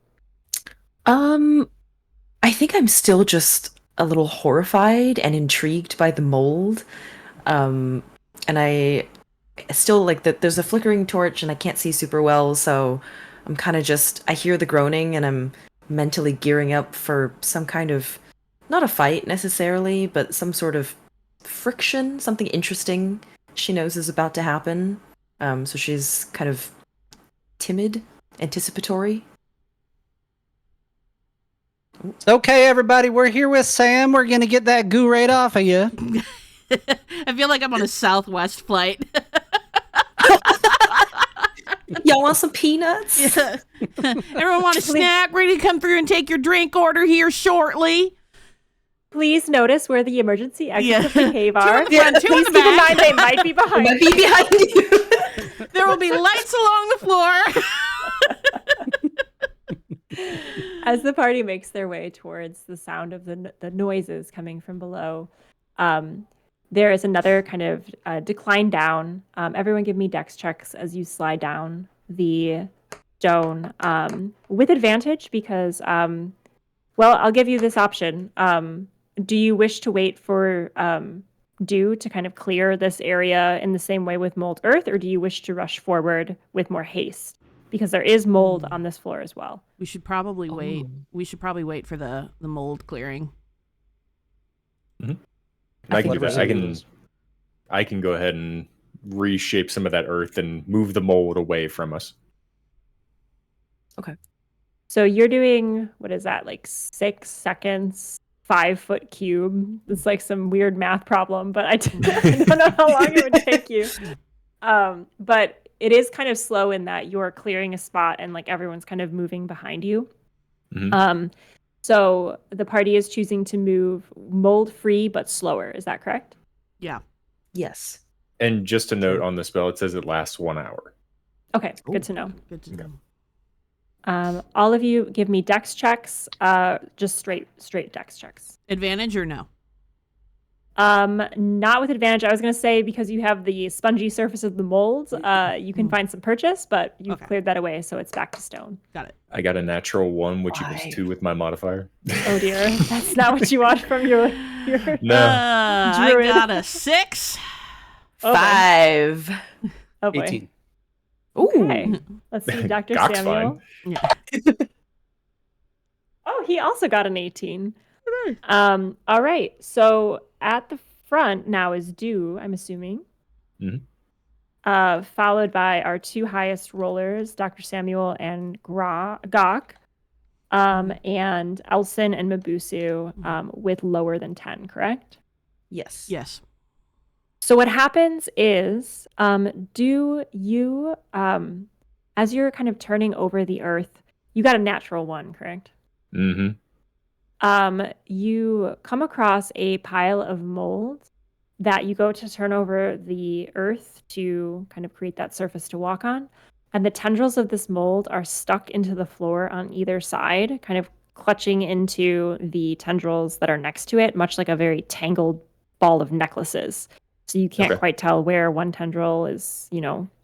Speaker 4: I think I'm still just a little horrified and intrigued by the mold. And I still like that there's a flickering torch and I can't see super well, so I'm kind of just I hear the groaning and I'm mentally gearing up for some kind of not a fight necessarily, but some sort of friction, something interesting she knows is about to happen. So she's kind of timid, anticipatory.
Speaker 3: It's okay, everybody. We're here with Sam. We're going to get that goo right off of you.
Speaker 1: I feel like I'm on a Southwest flight.
Speaker 4: Y'all want some peanuts?
Speaker 1: Yeah. Everyone want a snack? Ready to come through and take your drink order here shortly?
Speaker 5: Please notice where the emergency exits of the cave
Speaker 1: Two
Speaker 5: are.
Speaker 1: in the front, two in
Speaker 5: Please
Speaker 1: the
Speaker 5: keep in
Speaker 1: back.
Speaker 5: mind they might be behind
Speaker 4: Might be behind you.
Speaker 1: There will be lights along the floor.
Speaker 5: As the party makes their way towards the sound of the noises coming from below, there is another kind of decline down. Everyone give me dex checks as you slide down the stone with advantage because, well, I'll give you this option. Do you wish to wait for dew to kind of clear this area in the same way with mold earth, or do you wish to rush forward with more haste? Because there is mold on this floor as well.
Speaker 1: We should probably wait. We should probably wait for the mold clearing.
Speaker 2: Mm-hmm. I can do that.
Speaker 3: Whatever
Speaker 2: I can go ahead and reshape some of that earth and move the mold away from us.
Speaker 4: Okay.
Speaker 5: So you're doing, what is that, like 6 seconds, 5-foot cube? It's like some weird math problem, but I don't know how long it would take you. But it is kind of slow in that you're clearing a spot and like everyone's kind of moving behind you.
Speaker 2: Mm-hmm.
Speaker 5: So the party is choosing to move mold free but slower. Is that correct?
Speaker 1: Yeah.
Speaker 4: Yes.
Speaker 2: And just a note on the spell, it says it lasts 1 hour.
Speaker 5: Okay, good to know.
Speaker 1: Good to know.
Speaker 5: All of you give me dex checks, just straight dex checks.
Speaker 1: Advantage or no?
Speaker 5: Not with advantage. I was going to say because you have the spongy surface of the mold, you can find some purchase, but you've cleared that away, so it's back to stone.
Speaker 1: Got it.
Speaker 2: I got a natural 1, which equals
Speaker 4: 5.
Speaker 2: 2 with my modifier.
Speaker 5: Oh dear, that's not what you want from your
Speaker 2: No.
Speaker 1: I
Speaker 5: Druid.
Speaker 1: got a 6.
Speaker 5: Oh, boy.
Speaker 4: 5.
Speaker 5: Oh boy.
Speaker 3: 18.
Speaker 4: Ooh.
Speaker 5: Okay. Let's see, Dr.
Speaker 2: Got's
Speaker 5: Samuel.
Speaker 2: fine.
Speaker 1: Yeah.
Speaker 5: Oh, he also got an 18. All right. So at the front now is Dew, I'm assuming.
Speaker 2: Mhm.
Speaker 5: Followed by our two highest rollers, Dr. Samuel and Gok, and Elsen and Miboosu with lower than 10, correct?
Speaker 4: Yes.
Speaker 1: Yes.
Speaker 5: So what happens is, do you, as you're kind of turning over the earth, you got a natural 1, correct?
Speaker 2: Mm-hmm.
Speaker 5: You come across a pile of mold that you go to turn over the earth to kind of create that surface to walk on. And the tendrils of this mold are stuck into the floor on either side, kind of clutching into the tendrils that are next to it, much like a very tangled ball of necklaces. So you can't quite tell where one tendril is,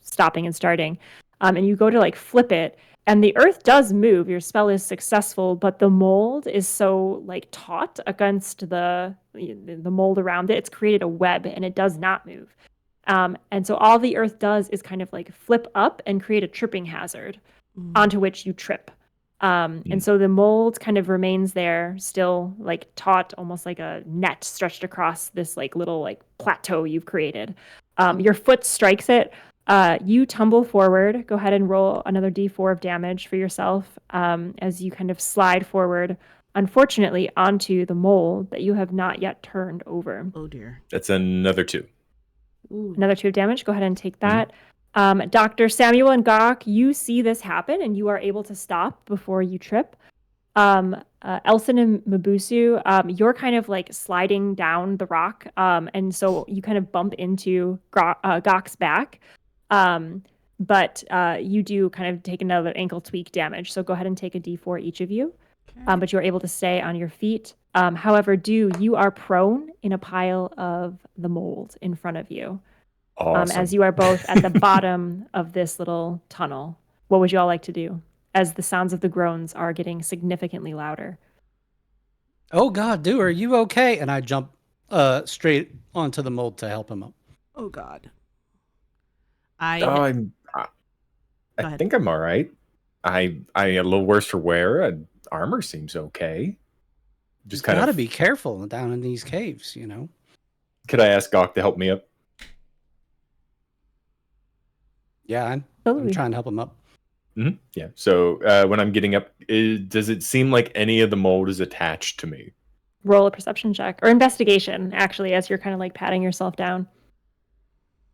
Speaker 5: stopping and starting. And you go to like flip it, and the earth does move. Your spell is successful, but the mold is so like taut against the mold around it. It's created a web, and it does not move. And so all the earth does is kind of like flip up and create a tripping hazard onto which you trip. And so the mold kind of remains there, still like taut, almost like a net stretched across this like little like plateau you've created. Your foot strikes it. You tumble forward. Go ahead and roll another d4 of damage for yourself as you kind of slide forward, unfortunately, onto the mold that you have not yet turned over.
Speaker 1: Oh, dear.
Speaker 2: That's another 2.
Speaker 1: Ooh.
Speaker 5: Another 2 of damage. Go ahead and take that. Dr. Samuel and Gok, you see this happen, and you are able to stop before you trip. Elsen and Miboosu, you're kind of like sliding down the rock, and so you kind of bump into Gok's back. But you do kind of take another ankle tweak damage. So go ahead and take a d4 each of you.
Speaker 1: Okay.
Speaker 5: But you're able to stay on your feet. However, you are prone in a pile of the mold in front of you.
Speaker 2: Awesome.
Speaker 5: As you are both at the bottom of this little tunnel. What would you all like to do as the sounds of the groans are getting significantly louder?
Speaker 3: Oh God, dude, are you okay? And I jump straight onto the mold to help him up.
Speaker 1: Oh, God.
Speaker 2: I
Speaker 1: ahead.
Speaker 2: think I'm all right. I a little worse for wear. Armor seems okay. Just
Speaker 3: You
Speaker 2: kind
Speaker 3: gotta
Speaker 2: of
Speaker 3: be careful down in these caves,
Speaker 2: Could I ask Gok to help me up?
Speaker 3: Yeah, I'm
Speaker 5: Absolutely.
Speaker 3: trying to help him up.
Speaker 2: Mm-hmm. Yeah. So when I'm getting up, does it seem like any of the mold is attached to me?
Speaker 5: Roll a perception check or investigation, actually, as you're kind of like patting yourself down.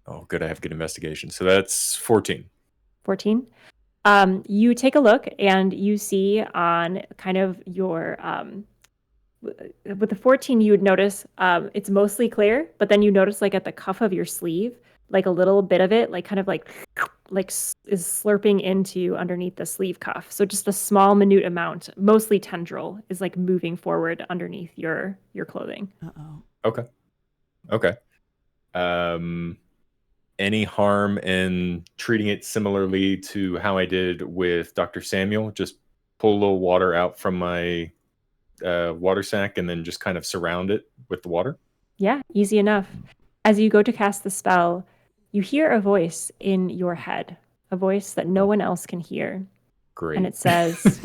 Speaker 2: Oh, good. I have good investigation. So that's 14.
Speaker 5: 14. You take a look and you see on kind of your with the 14 you would notice it's mostly clear, but then you notice like at the cuff of your sleeve, like a little bit of it like kind of like is slurping into underneath the sleeve cuff. So just a small minute amount, mostly tendril, is like moving forward underneath your clothing.
Speaker 1: Uh-oh.
Speaker 2: Okay. Any harm in treating it similarly to how I did with Dr. Samuel? Just pull a little water out from my water sack and then just kind of surround it with the water?
Speaker 5: Yeah, easy enough. As you go to cast the spell, you hear a voice in your head, a voice that no one else can hear.
Speaker 2: Great.
Speaker 5: And it says,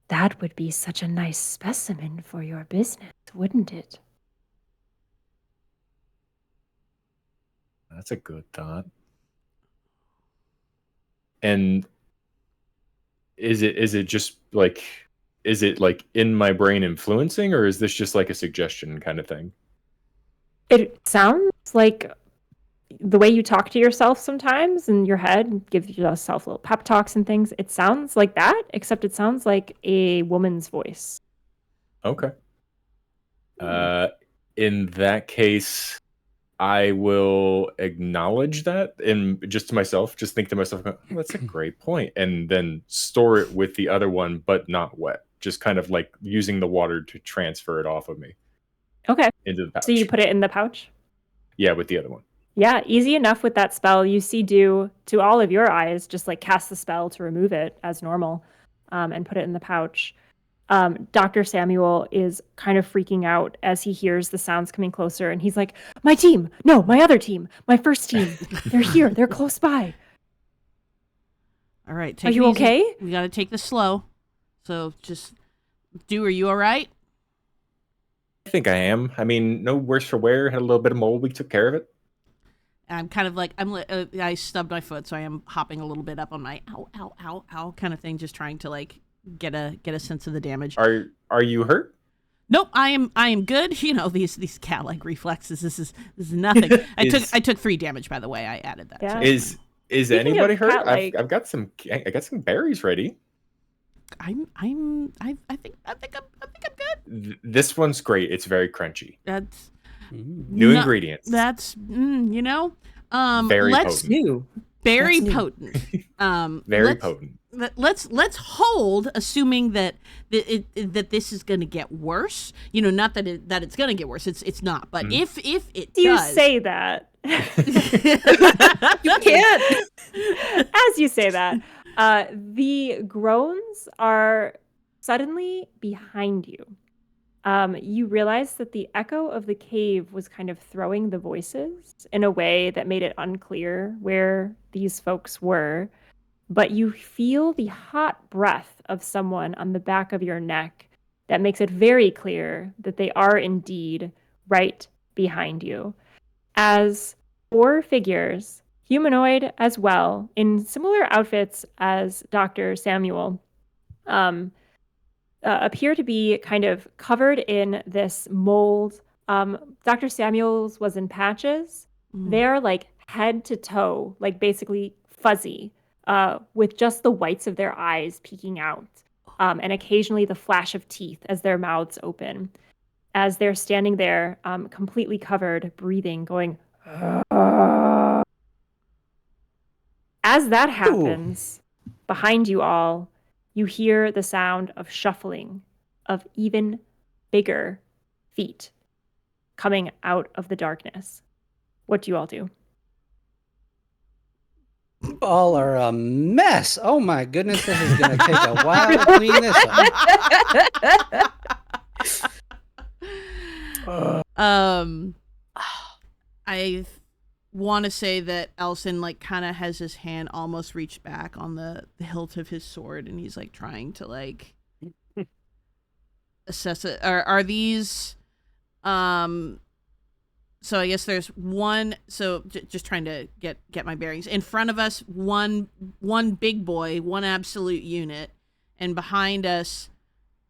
Speaker 5: "That would be such a nice specimen for your business, wouldn't it?"
Speaker 2: That's a good thought. And is it just like, is it like in my brain influencing, or is this just like a suggestion kind of thing?
Speaker 5: It sounds like the way you talk to yourself sometimes in your head, give yourself little pep talks and things. It sounds like that, except it sounds like a woman's voice.
Speaker 2: Okay. In that case, I will acknowledge that and just to myself, just think to myself, oh, that's a great point. And then store it with the other one, but not wet. Just kind of like using the water to transfer it off of me.
Speaker 5: Okay.
Speaker 2: Into the pouch.
Speaker 5: So you put it in the pouch?
Speaker 2: Yeah, with the other one.
Speaker 5: Yeah, easy enough with that spell. You see Dew, to all of your eyes, just like cast the spell to remove it as normal and put it in the pouch. Dr. Samuel is kind of freaking out as he hears the sounds coming closer, and he's like, "My team! No, my other team! My first team! They're here! They're close by!"
Speaker 1: All right.
Speaker 5: Are you okay?
Speaker 1: We got to take this slow. So just, are you all right?
Speaker 2: think I am. I mean, no worse for wear. Had a little bit of mold. We took care of it.
Speaker 1: I'm kind of like I stubbed my foot, so I am hopping a little bit up on my ow kind of thing, just trying to like get a sense of the damage.
Speaker 2: Are you hurt?
Speaker 1: Nope, I am good. You know, these cat-like reflexes. This is nothing. I took 3 damage, by the way. I added that.
Speaker 5: Yeah.
Speaker 1: So
Speaker 2: Is anybody hurt?
Speaker 5: cat-like-
Speaker 2: I've got some berries ready.
Speaker 1: I think I'm good.
Speaker 2: This one's great. It's very crunchy.
Speaker 1: That's
Speaker 2: New ingredients.
Speaker 1: That's you know,
Speaker 2: Very
Speaker 1: let's
Speaker 2: potent.
Speaker 4: New.
Speaker 1: very
Speaker 4: That's new.
Speaker 1: potent.
Speaker 2: Very potent.
Speaker 1: Let's hold, assuming that this is going to get worse. You know, not that it's going to get worse. It's not. But if it
Speaker 5: You
Speaker 1: does,
Speaker 5: say that.
Speaker 4: You can't.
Speaker 5: As you say that, the groans are suddenly behind you. You realize that the echo of the cave was kind of throwing the voices in a way that made it unclear where these folks were. But you feel the hot breath of someone on the back of your neck that makes it very clear that they are indeed right behind you. As 4 figures, humanoid as well, in similar outfits as Dr. Samuel, appear to be kind of covered in this mold. Dr. Samuel's was in patches. They're like head to toe, like basically fuzzy, with just the whites of their eyes peeking out, and occasionally the flash of teeth as their mouths open, as they're standing there, completely covered, breathing, going. As that happens, behind you all, you hear the sound of shuffling of even bigger feet coming out of the darkness. What do you all do?
Speaker 3: You all are a mess. Oh my goodness, this is going to take a while to clean this up.
Speaker 1: I want to say that Elsen like kind of has his hand almost reached back on the hilt of his sword, and he's like trying to like assess it. Are these so I guess there's one. So just trying to get my bearings. In front of us, one big boy, one absolute unit, and behind us,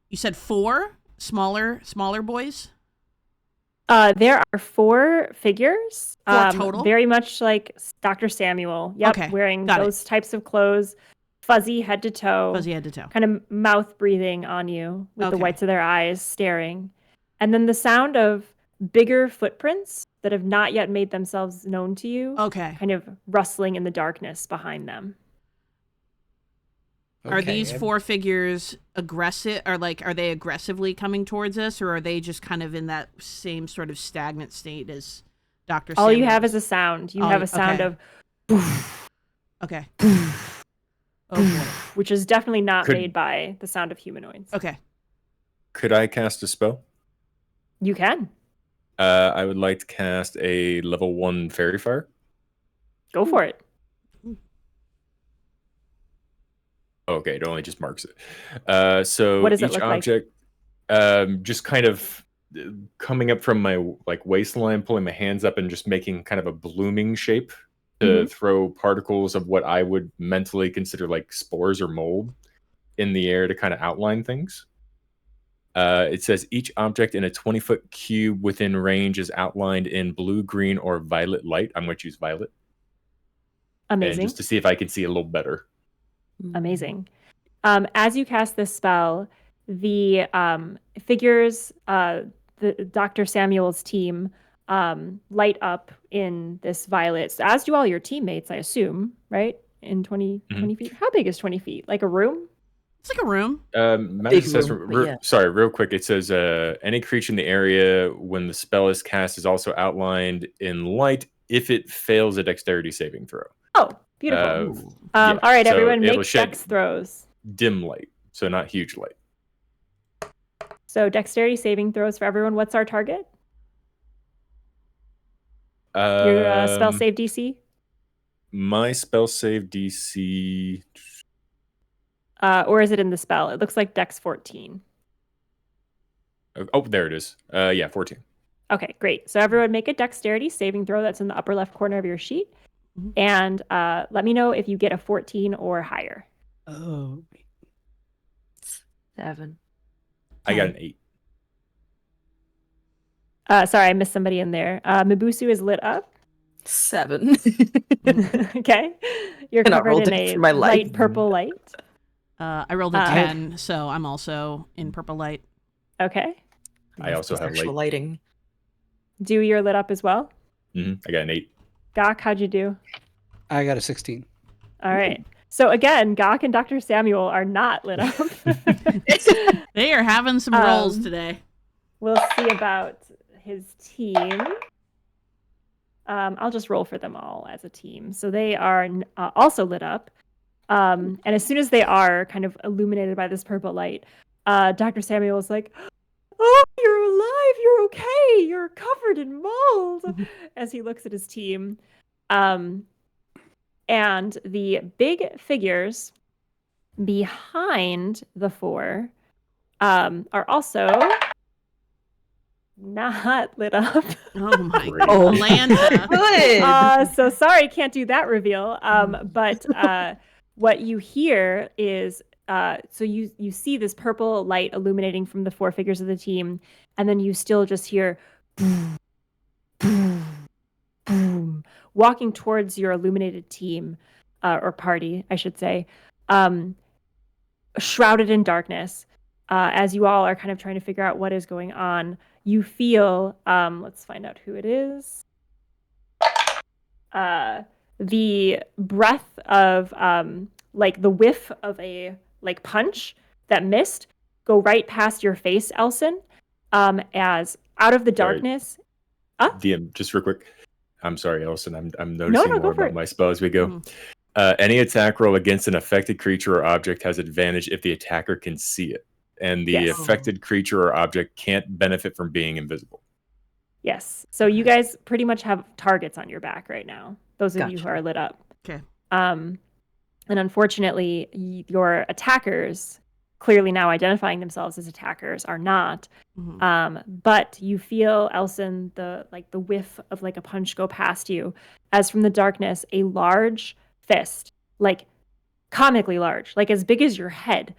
Speaker 1: you said 4 smaller boys.
Speaker 5: There are 4 figures.
Speaker 1: 4 total?
Speaker 5: Very much like Dr. Samuel. Yep,
Speaker 1: Okay,
Speaker 5: wearing
Speaker 1: got it.
Speaker 5: those types of clothes, fuzzy head to toe.
Speaker 1: Fuzzy head to toe.
Speaker 5: Kind of mouth breathing on you with the
Speaker 1: Okay.
Speaker 5: whites of their eyes staring. And then the sound of bigger footprints that have not yet made themselves known to you,
Speaker 1: Okay.
Speaker 5: kind of rustling in the darkness behind them.
Speaker 1: Are
Speaker 3: Okay,
Speaker 1: these 4 figures aggressive, or like are they aggressively coming towards us, or are they just kind of in that same sort of stagnant state as Dr.
Speaker 5: All you
Speaker 1: Samuel?
Speaker 5: have is a sound. You
Speaker 1: Oh,
Speaker 5: have a sound
Speaker 1: okay.
Speaker 5: of
Speaker 1: Okay. Oh boy.
Speaker 5: which is definitely not
Speaker 2: Could-
Speaker 5: made by the sound of humanoids.
Speaker 1: Okay.
Speaker 2: Could I cast a spell?
Speaker 5: You can.
Speaker 2: I would like to cast a level 1 fairy fire.
Speaker 5: Go for it.
Speaker 2: Okay, it only just marks it. So
Speaker 5: What does it
Speaker 2: each
Speaker 5: look like?
Speaker 2: object, just kind of coming up from my like waistline, pulling my hands up and just making kind of a blooming shape to
Speaker 5: Mm-hmm.
Speaker 2: throw particles of what I would mentally consider like spores or mold in the air to kind of outline things. It says each object in a 20-foot cube within range is outlined in blue, green, or violet light. I'm going to choose violet. And
Speaker 5: Amazing.
Speaker 2: just to see if I can see a little better.
Speaker 5: Amazing. As you cast this spell, the figures, the Dr. Samuel's team, light up in this violet, as do all your teammates, I assume, right? In 20 feet. How big is 20 feet? Like a room?
Speaker 1: It's like a room.
Speaker 2: Magic says,
Speaker 4: room, but yeah.
Speaker 2: sorry, real quick. It says any creature in the area when the spell is cast is also outlined in light if it fails a dexterity saving throw.
Speaker 5: Oh, beautiful.
Speaker 2: Yeah,
Speaker 5: All right,
Speaker 2: so
Speaker 5: everyone,
Speaker 2: it'll
Speaker 5: make
Speaker 2: shed
Speaker 5: dex throws.
Speaker 2: dim light, so not huge light.
Speaker 5: So dexterity saving throws for everyone. What's our target? Your spell save DC?
Speaker 2: My spell save DC.
Speaker 5: Or is it in the spell? It looks like dex 14.
Speaker 2: Oh, there it is. Yeah, 14.
Speaker 5: Okay, great. So everyone make a dexterity saving throw that's in the upper left corner of your sheet.
Speaker 1: Mhm.
Speaker 5: And let me know if you get a 14 or higher.
Speaker 3: Oh.
Speaker 4: 7.
Speaker 2: I got an 8.
Speaker 5: Sorry, I missed somebody in there. Miboosu is lit up.
Speaker 4: 7.
Speaker 5: Okay. You're
Speaker 4: And I
Speaker 5: covered
Speaker 4: rolled
Speaker 5: in
Speaker 4: it
Speaker 5: a
Speaker 4: for my life.
Speaker 5: light purple light.
Speaker 1: I rolled a 10, so I'm also in purple light.
Speaker 5: Okay.
Speaker 2: I also have
Speaker 4: actual
Speaker 2: light.
Speaker 4: lighting.
Speaker 5: Do you're lit up as well?
Speaker 2: I got an 8.
Speaker 5: Gok, how'd you do?
Speaker 3: I got a 16.
Speaker 5: All right. So again, Gok and Dr. Samuel are not lit up.
Speaker 1: They are having some rolls today.
Speaker 5: We'll see about his team. I'll just roll for them all as a team. So they are also lit up. And as soon as they are kind of illuminated by this purple light, Dr. Samuel is like, "Oh, you're alive. You're okay. You're covered in mold," as he looks at his team. And the big figures behind the 4 are also not lit up.
Speaker 1: Oh my
Speaker 2: Great.
Speaker 1: god. Atlanta.
Speaker 4: Good.
Speaker 5: So sorry, can't do that reveal. But what you hear is so you see this purple light illuminating from the 4 figures of the team, and then you still just hear boom, boom, boom, walking towards your illuminated team or party, I should say, shrouded in darkness. As you all are kind of trying to figure out what is going on, you feel, let's find out who it is. The breath of, like the whiff of a like punch that missed go right past your face, Elsen, as out of the darkness.
Speaker 2: DM, just real quick. I'm sorry, Elson. I'm noticing
Speaker 5: go
Speaker 2: more
Speaker 5: for
Speaker 2: about
Speaker 5: it.
Speaker 2: my spell as we go. Any attack roll against an affected creature or object has advantage if the attacker can see it. And the
Speaker 5: Yes.
Speaker 2: affected creature or object can't benefit from being invisible.
Speaker 5: Yes. So you guys pretty much have targets on your back right now. Those of you who
Speaker 4: Gotcha.
Speaker 5: are lit up.
Speaker 1: Okay.
Speaker 5: And unfortunately, your attackers, clearly now identifying themselves as attackers, are not. But you feel, Elsen, the whiff of like a punch go past you, as from the darkness, a large fist, like comically large, like as big as your head,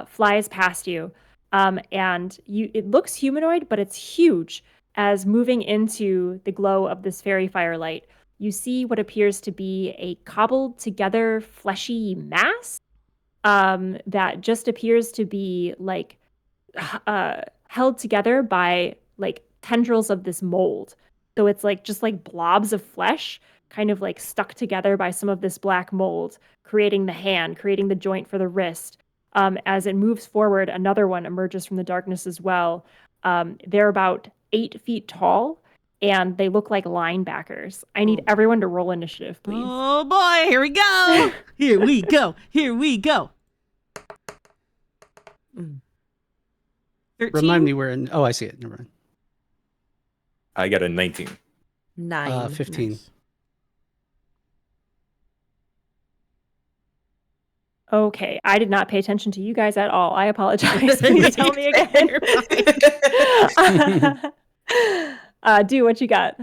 Speaker 5: flies past you. And it looks humanoid, but it's huge. As moving into the glow of this fairy firelight, you see what appears to be a cobbled together fleshy mass that just appears to be like held together by like tendrils of this mold. So it's like just like blobs of flesh kind of like stuck together by some of this black mold, creating the hand, creating the joint for the wrist. As it moves forward, another one emerges from the darkness as well. They're about 8 feet tall, and they look like linebackers. I need everyone to roll initiative, please.
Speaker 1: Oh boy, here we go. Here we go. Here we go. 13?
Speaker 3: Remind me where in. Oh, I see it. Never mind.
Speaker 2: I got a 19.
Speaker 4: 9.
Speaker 3: 15.
Speaker 1: Nice.
Speaker 5: Okay, I did not pay attention to you guys at all. I apologize. Please tell me again. Do what you got.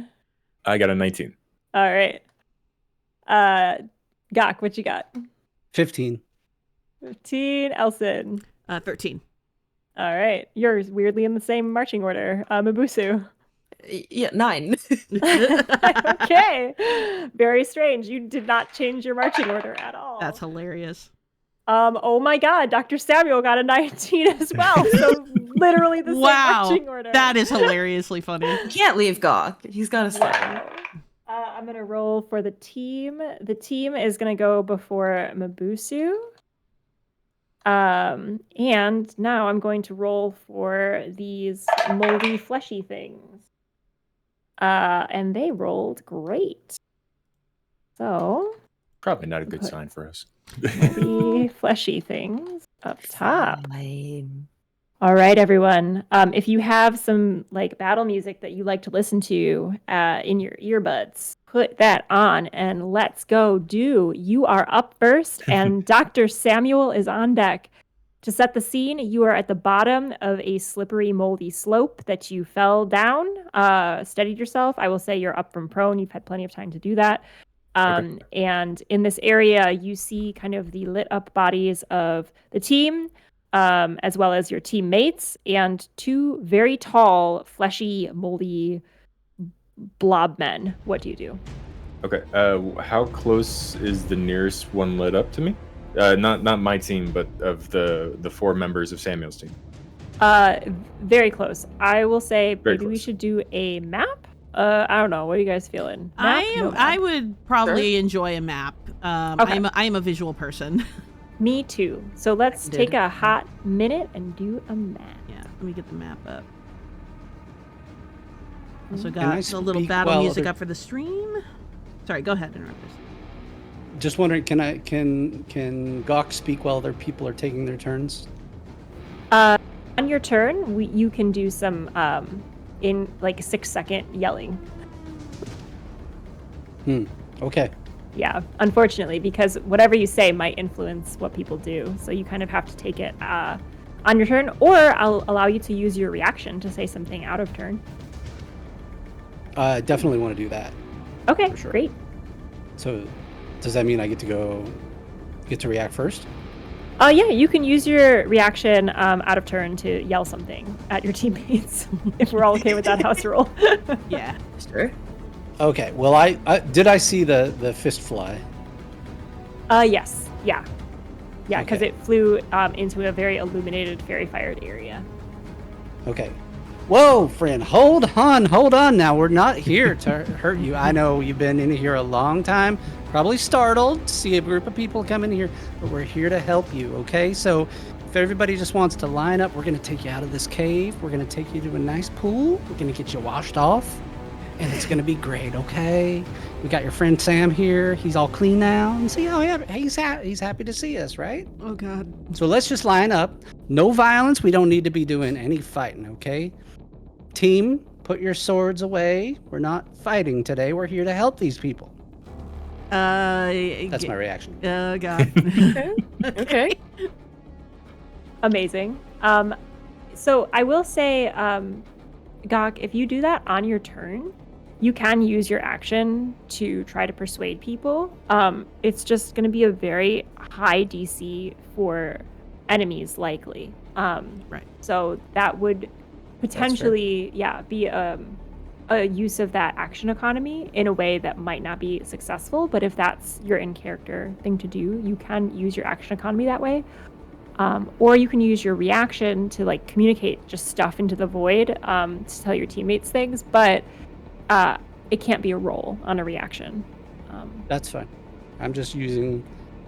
Speaker 2: I got a 19.
Speaker 5: All right. Gok, what you got?
Speaker 3: 15.
Speaker 5: 15. Elsen.
Speaker 1: 13.
Speaker 5: All right. You're weirdly in the same marching order. Miboosu.
Speaker 4: Yeah, 9.
Speaker 5: Okay. Very strange. You did not change your marching order at all.
Speaker 1: That's hilarious.
Speaker 5: Oh my god, Dr. Samuel got a 19 as well. So literally the same marching order.
Speaker 1: That is hilariously funny.
Speaker 4: You can't leave Gok. He's got to stay.
Speaker 5: I'm going to roll for the team. The team is going to go before Miboosu. And now I'm going to roll for these moldy, fleshy things. And they rolled great. So,
Speaker 2: Probably not a good sign for us.
Speaker 5: moldy, fleshy things up top.
Speaker 4: Fine.
Speaker 5: All right, everyone. If you have some like battle music that you like to listen to in your earbuds, put that on and let's go. You are up first, and Dr. Samuel is on deck To set the scene, you are at the bottom of a slippery, moldy slope that you fell down, steadied yourself. I will say you're up from prone. You've had plenty of time to do that.
Speaker 2: Okay.
Speaker 5: And in this area, you see kind of the lit up bodies of the team, as well as your teammates, and two very tall, fleshy, moldy blob men. What do you do?
Speaker 2: Okay. How close is the nearest one lit up to me? Not my team, but of the 4 members of Samuel's team.
Speaker 5: Very close. I will say
Speaker 2: Very
Speaker 5: maybe we
Speaker 2: close.
Speaker 5: should do a map. I don't know. What are you guys feeling? Map? No map.
Speaker 1: I would probably enjoy a map.
Speaker 5: Okay.
Speaker 1: I am a visual person.
Speaker 5: Me too. So let's take a hot minute and do a map.
Speaker 1: Yeah, let me get the map up. Also
Speaker 3: I
Speaker 1: got the little
Speaker 3: speak
Speaker 1: battle
Speaker 3: while
Speaker 1: music
Speaker 3: other-
Speaker 1: up for the stream. Sorry, go ahead, Nterruptus.
Speaker 3: Just wondering, can Gawk speak while other people are taking their turns?
Speaker 5: On your turn, you can do some in like 6-second yelling.
Speaker 3: Okay.
Speaker 5: Yeah, unfortunately, because whatever you say might influence what people do. So you kind of have to take it on your turn, or I'll allow you to use your reaction to say something out of turn.
Speaker 3: Definitely want to do that.
Speaker 5: Okay,
Speaker 3: For sure.
Speaker 5: great.
Speaker 3: So, does that mean I get to react first?
Speaker 5: Yeah, you can use your reaction out of turn to yell something at your teammates if we're all okay with that house rule.
Speaker 1: Yeah.
Speaker 4: Sure.
Speaker 3: Okay. Well, I did I see the fist fly?
Speaker 5: Yes, yeah, because
Speaker 3: Okay.
Speaker 5: it flew into a very illuminated, fairy-fired area.
Speaker 3: Okay. Whoa, friend, hold on now. We're not here to hurt you. I know you've been in here a long time, probably startled to see a group of people come in here, but we're here to help you, okay? So if everybody just wants to line up, we're going to take you out of this cave. We're going to take you to a nice pool. We're going to get you washed off, and it's going to be great, okay? We got your friend Sam here. He's all clean now. And see how he's happy to see us, right?
Speaker 1: Oh God.
Speaker 3: So let's just line up. No violence. We don't need to be doing any fighting, okay? Team, put your swords away. We're not fighting today. We're here to help these people. That's my reaction.
Speaker 1: God.
Speaker 4: Okay.
Speaker 5: Amazing. So I will say, Gok, if you do that on your turn, you can use your action to try to persuade people. It's just going to be a very high DC for enemies, likely.
Speaker 1: Right.
Speaker 5: So that would potentially, be a use of that action economy in a way that might not be successful. But if that's your in-character thing to do, you can use your action economy that way. Or you can use your reaction to like communicate just stuff into the void to tell your teammates things, but it can't be a roll on a reaction.
Speaker 3: That's fine. I'm just using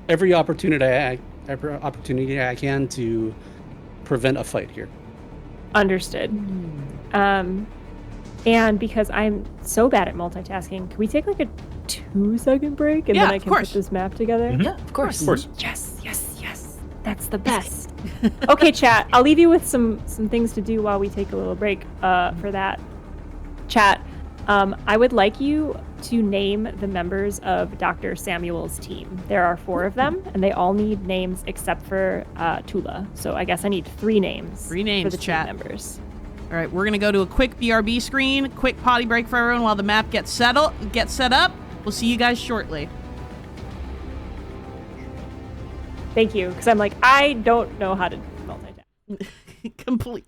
Speaker 3: every opportunity I can to prevent a fight here.
Speaker 5: Understood. And because I'm so bad at multitasking, can we take like a 2-second break and
Speaker 1: Yeah,
Speaker 5: then I
Speaker 1: of
Speaker 5: can put
Speaker 1: course.
Speaker 5: this map together?
Speaker 4: Yeah, of course.
Speaker 2: Of course.
Speaker 5: Yes. That's the best. Okay, chat. I'll leave you with some things to do while we take a little break for that. Chat, I would like you to name the members of Dr. Samuel's team. There are 4 of them, and they all need names except for Tula. So I guess I need 3 names.
Speaker 1: 3 names,
Speaker 5: for the
Speaker 1: chat.
Speaker 5: team members.
Speaker 1: All right, we're gonna go to a quick BRB screen, quick potty break for everyone while the map gets set up. We'll see you guys shortly.
Speaker 5: Thank you, because I'm like, I don't know how to multitask.
Speaker 1: Complete.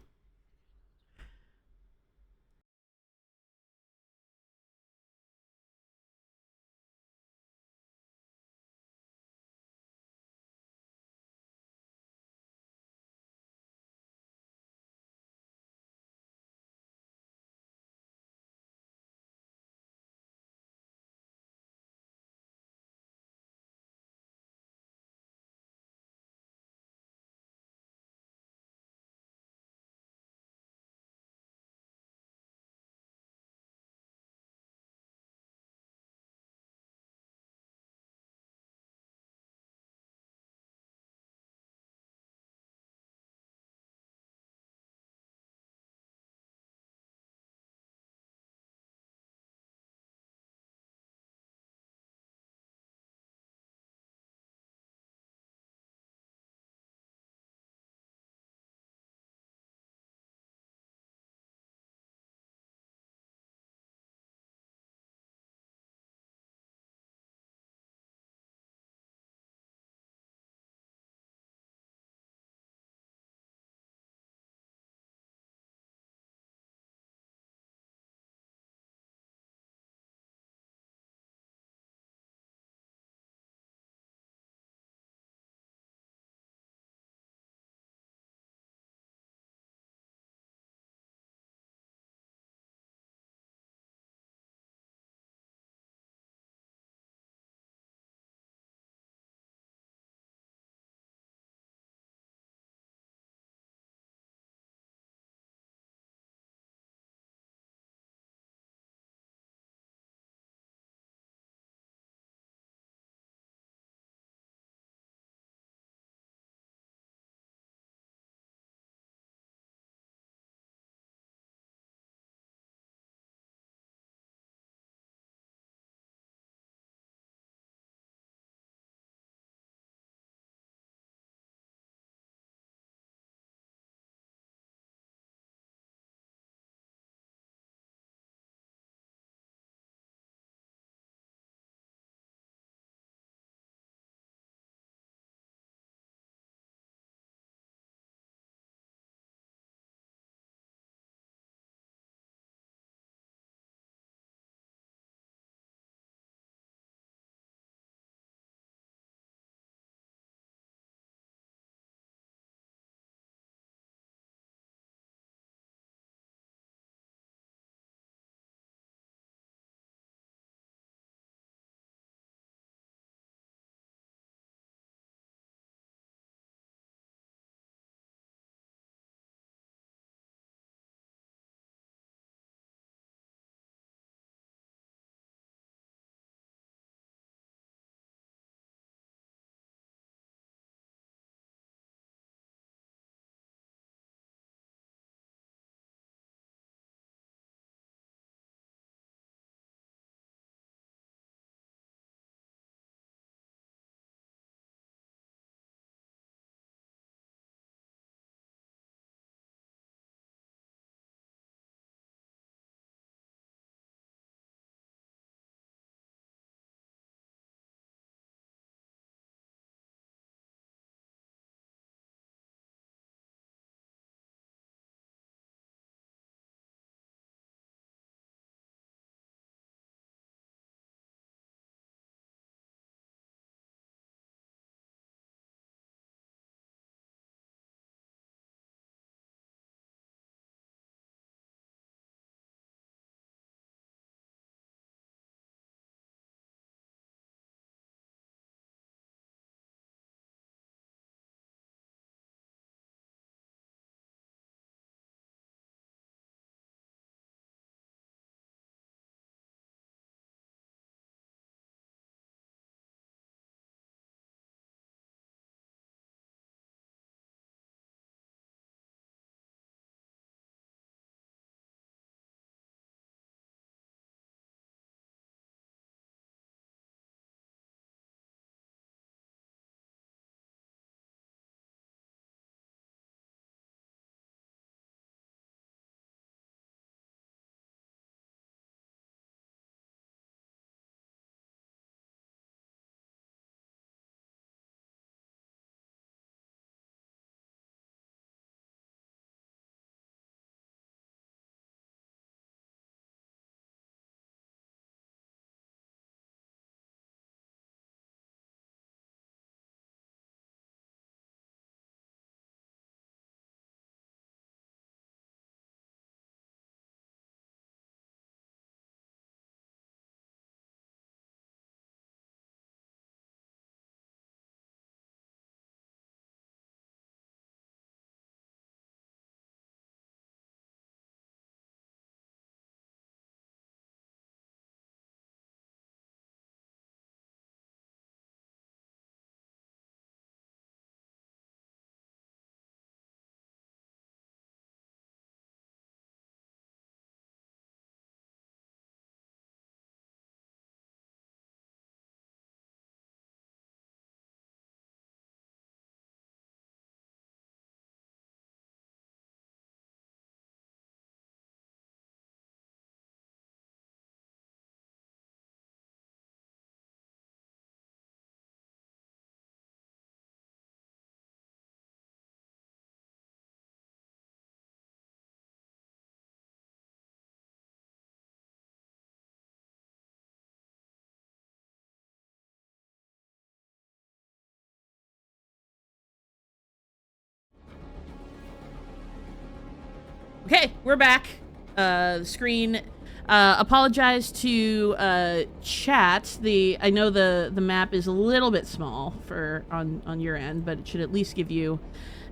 Speaker 1: Okay, we're back. The screen. Apologize to chat. I know the map is a little bit small for on your end, but it should at least give you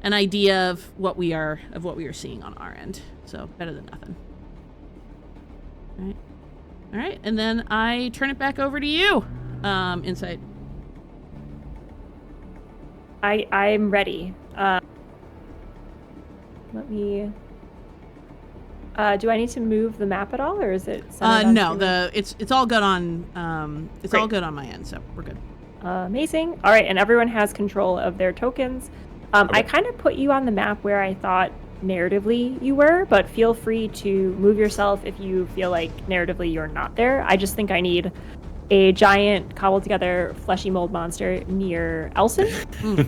Speaker 1: an idea of what we are seeing on our end. So better than nothing. All right, and then I turn it back over to you, Insight.
Speaker 5: I'm ready. Let me. Do I need to move the map at all, or is it?
Speaker 1: No. It's all good on all good on my end, so we're good.
Speaker 5: Amazing. All right, and everyone has control of their tokens.
Speaker 2: Okay.
Speaker 5: I kind of put you on the map where I thought narratively you were, but feel free to move yourself if you feel like narratively you're not there. I just think I need a giant cobbled together fleshy mold monster near Elsen.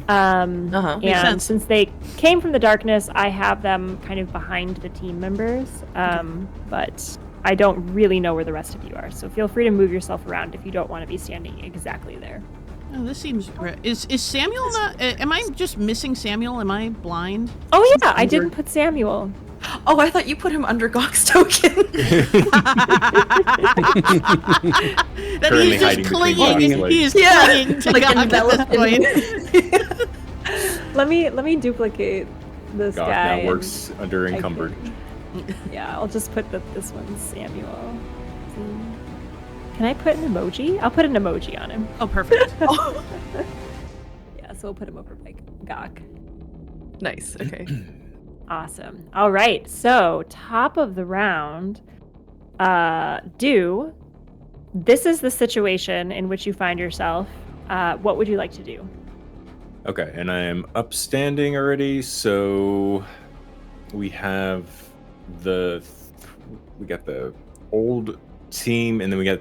Speaker 5: And since they came from the darkness, I have them kind of behind the team members. But I don't really know where the rest of you are. So feel free to move yourself around if you don't want to be standing exactly there.
Speaker 1: Oh, this seems... Is Samuel not... Am I just missing Samuel? Am I blind?
Speaker 5: Oh, yeah, I didn't put Samuel.
Speaker 4: Oh, I thought you put him under Gawk's token.
Speaker 1: That he's just clinging. He is clinging to Gawk at this point.
Speaker 5: Let me duplicate this
Speaker 2: Gawk
Speaker 5: guy.
Speaker 2: now works under encumbered.
Speaker 5: Yeah, I'll just put this one's Samuel. Can I put an emoji? I'll put an emoji on him.
Speaker 1: Oh, perfect.
Speaker 5: Yeah, so we'll put him over by Gawk.
Speaker 4: Nice. Okay.
Speaker 5: Awesome. All right. So top of the round, this is the situation in which you find yourself. What would you like to do?
Speaker 2: Okay, and I am upstanding already, so we have we got the old team, and then we got.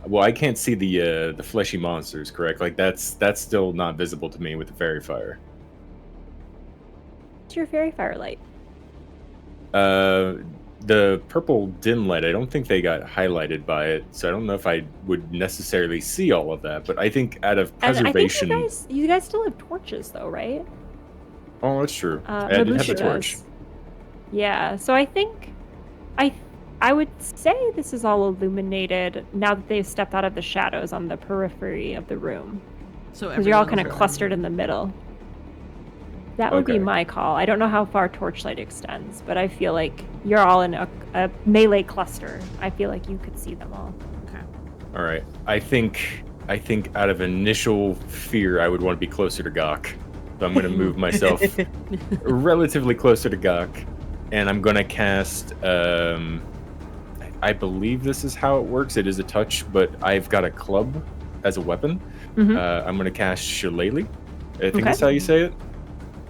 Speaker 2: Well, I can't see the fleshy monsters, correct? Like that's still not visible to me with the fairy fire.
Speaker 5: What's your fairy firelight?
Speaker 2: The purple dim light, I don't think they got highlighted by it, so I don't know if I would necessarily see all of that, but I think out of preservation...
Speaker 5: And I think you guys still have torches, though, right?
Speaker 2: Oh, that's true. I didn't have the torch.
Speaker 5: Yeah, so I think... I would say this is all illuminated now that they've stepped out of the shadows on the periphery of the room.
Speaker 1: So
Speaker 5: because you're all kind of clustered in the middle. That would be my call. I don't know how far torchlight extends, but I feel like you're all in a melee cluster. I feel like you could see them all.
Speaker 1: Okay.
Speaker 2: All right. I think out of initial fear, I would want to be closer to Gawk. So I'm going to move myself relatively closer to Gawk, and I'm going to cast... I believe this is how it works. It is a touch, but I've got a club as a weapon.
Speaker 5: Mm-hmm.
Speaker 2: I'm going to cast Shillelagh. I think that's how you say it.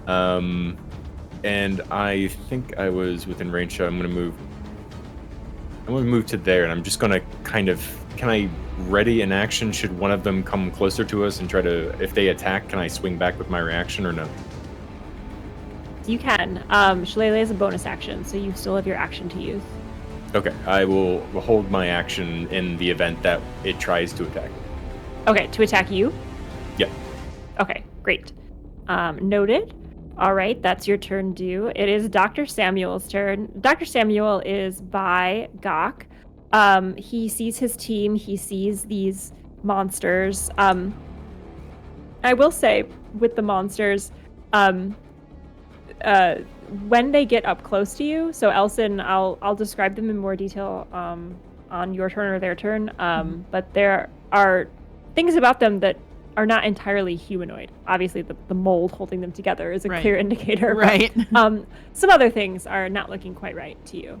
Speaker 2: And I think I was within range, so I'm going to move to there, and I'm just going to kind of... Can I ready an action should one of them come closer to us and try to... If they attack, can I swing back with my reaction or no?
Speaker 5: You can. Shillelagh is a bonus action, so you still have your action to use.
Speaker 2: Okay, I will hold my action in the event that it tries to attack.
Speaker 5: Okay, to attack you?
Speaker 2: Yep.
Speaker 5: Okay, great. Noted. All right, that's your turn due. It is Dr. Samuel's turn. Dr. Samuel is by Gawk. He sees his team. He sees these monsters. I will say, with the monsters, when they get up close to you, so Elsen, I'll describe them in more detail on your turn or their turn, but there are things about them that are not entirely humanoid. Obviously, the mold holding them together is a clear indicator.
Speaker 1: Right.
Speaker 5: But, some other things are not looking quite right to you.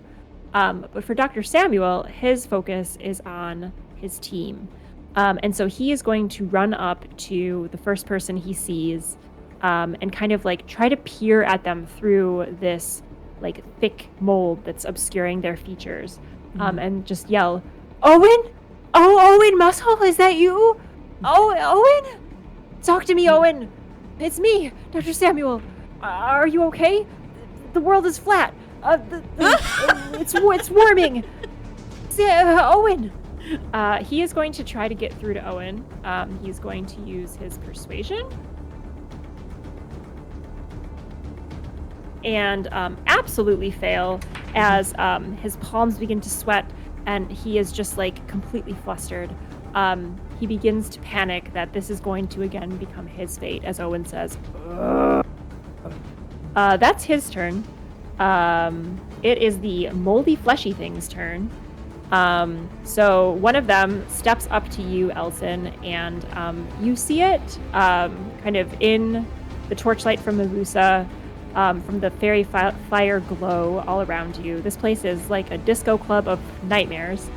Speaker 5: But for Dr. Samuel, his focus is on his team. And so he is going to run up to the first person he sees and kind of like try to peer at them through this like thick mold that's obscuring their features, and just yell, "Owen! Oh, Owen Muscle, is that you? Oh, Owen! Talk to me, Owen! It's me, Dr. Samuel. Are you okay? The world is flat. It's warming. Owen!" He is going to try to get through to Owen. He's going to use his persuasion. and absolutely fail as his palms begin to sweat and he is just like completely flustered. He begins to panic that this is going to again become his fate, as Owen says. That's his turn. It is the moldy fleshy thing's turn. So one of them steps up to you, Elsen, and you see it kind of in the torchlight from Miboosu, from the fairy fire glow all around you. This place is like a disco club of nightmares.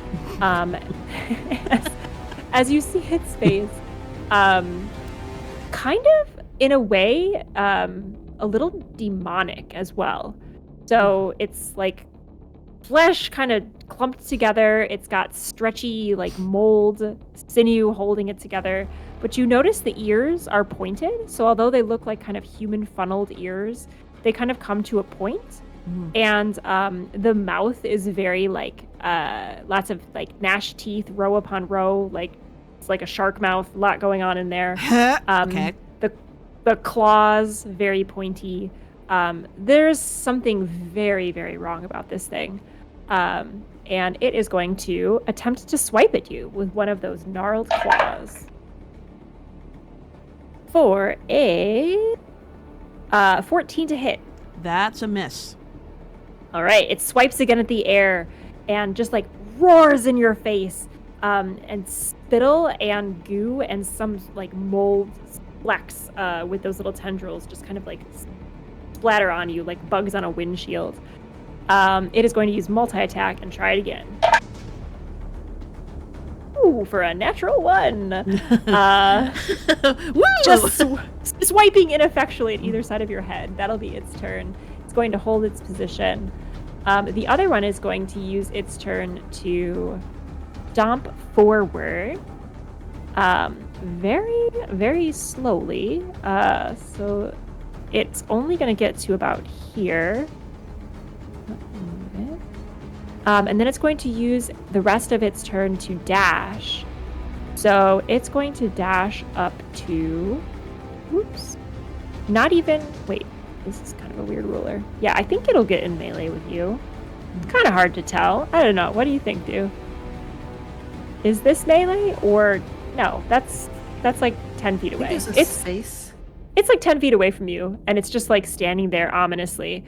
Speaker 5: As you see its face, kind of in a way, a little demonic as well. So it's like flesh kind of clumped together. It's got stretchy like mold sinew holding it together. But you notice the ears are pointed. So although they look like kind of human funneled ears, they kind of come to a point. And the mouth is very like lots of like gnashed teeth, row upon row, like it's like a shark mouth, a lot going on in there.
Speaker 1: Okay.
Speaker 5: The claws, very pointy. There's something very, very wrong about this thing. And it is going to attempt to swipe at you with one of those gnarled claws. For a 14 to hit.
Speaker 1: That's a miss.
Speaker 5: All right, it swipes again at the air and just like roars in your face. And spittle and goo and some like mold flecks with those little tendrils just kind of like splatter on you like bugs on a windshield. It is going to use multi-attack and try it again. Ooh, for a natural 1.
Speaker 1: Woo!
Speaker 5: Just swiping ineffectually at either side of your head. That'll be its turn. It's going to hold its position. The other one is going to use its turn to stomp forward very, very slowly. So it's only going to get to about here. And then it's going to use the rest of its turn to dash. So it's going to dash up to... Whoops. Not even... Wait, this is kind of a weird ruler. Yeah, I think it'll get in melee with you. It's kind of hard to tell. I don't know. What do you think, Du? Is this melee or... No, that's like 10 feet away.
Speaker 4: It's space.
Speaker 5: It's like 10 feet away from you, and it's just like standing there ominously.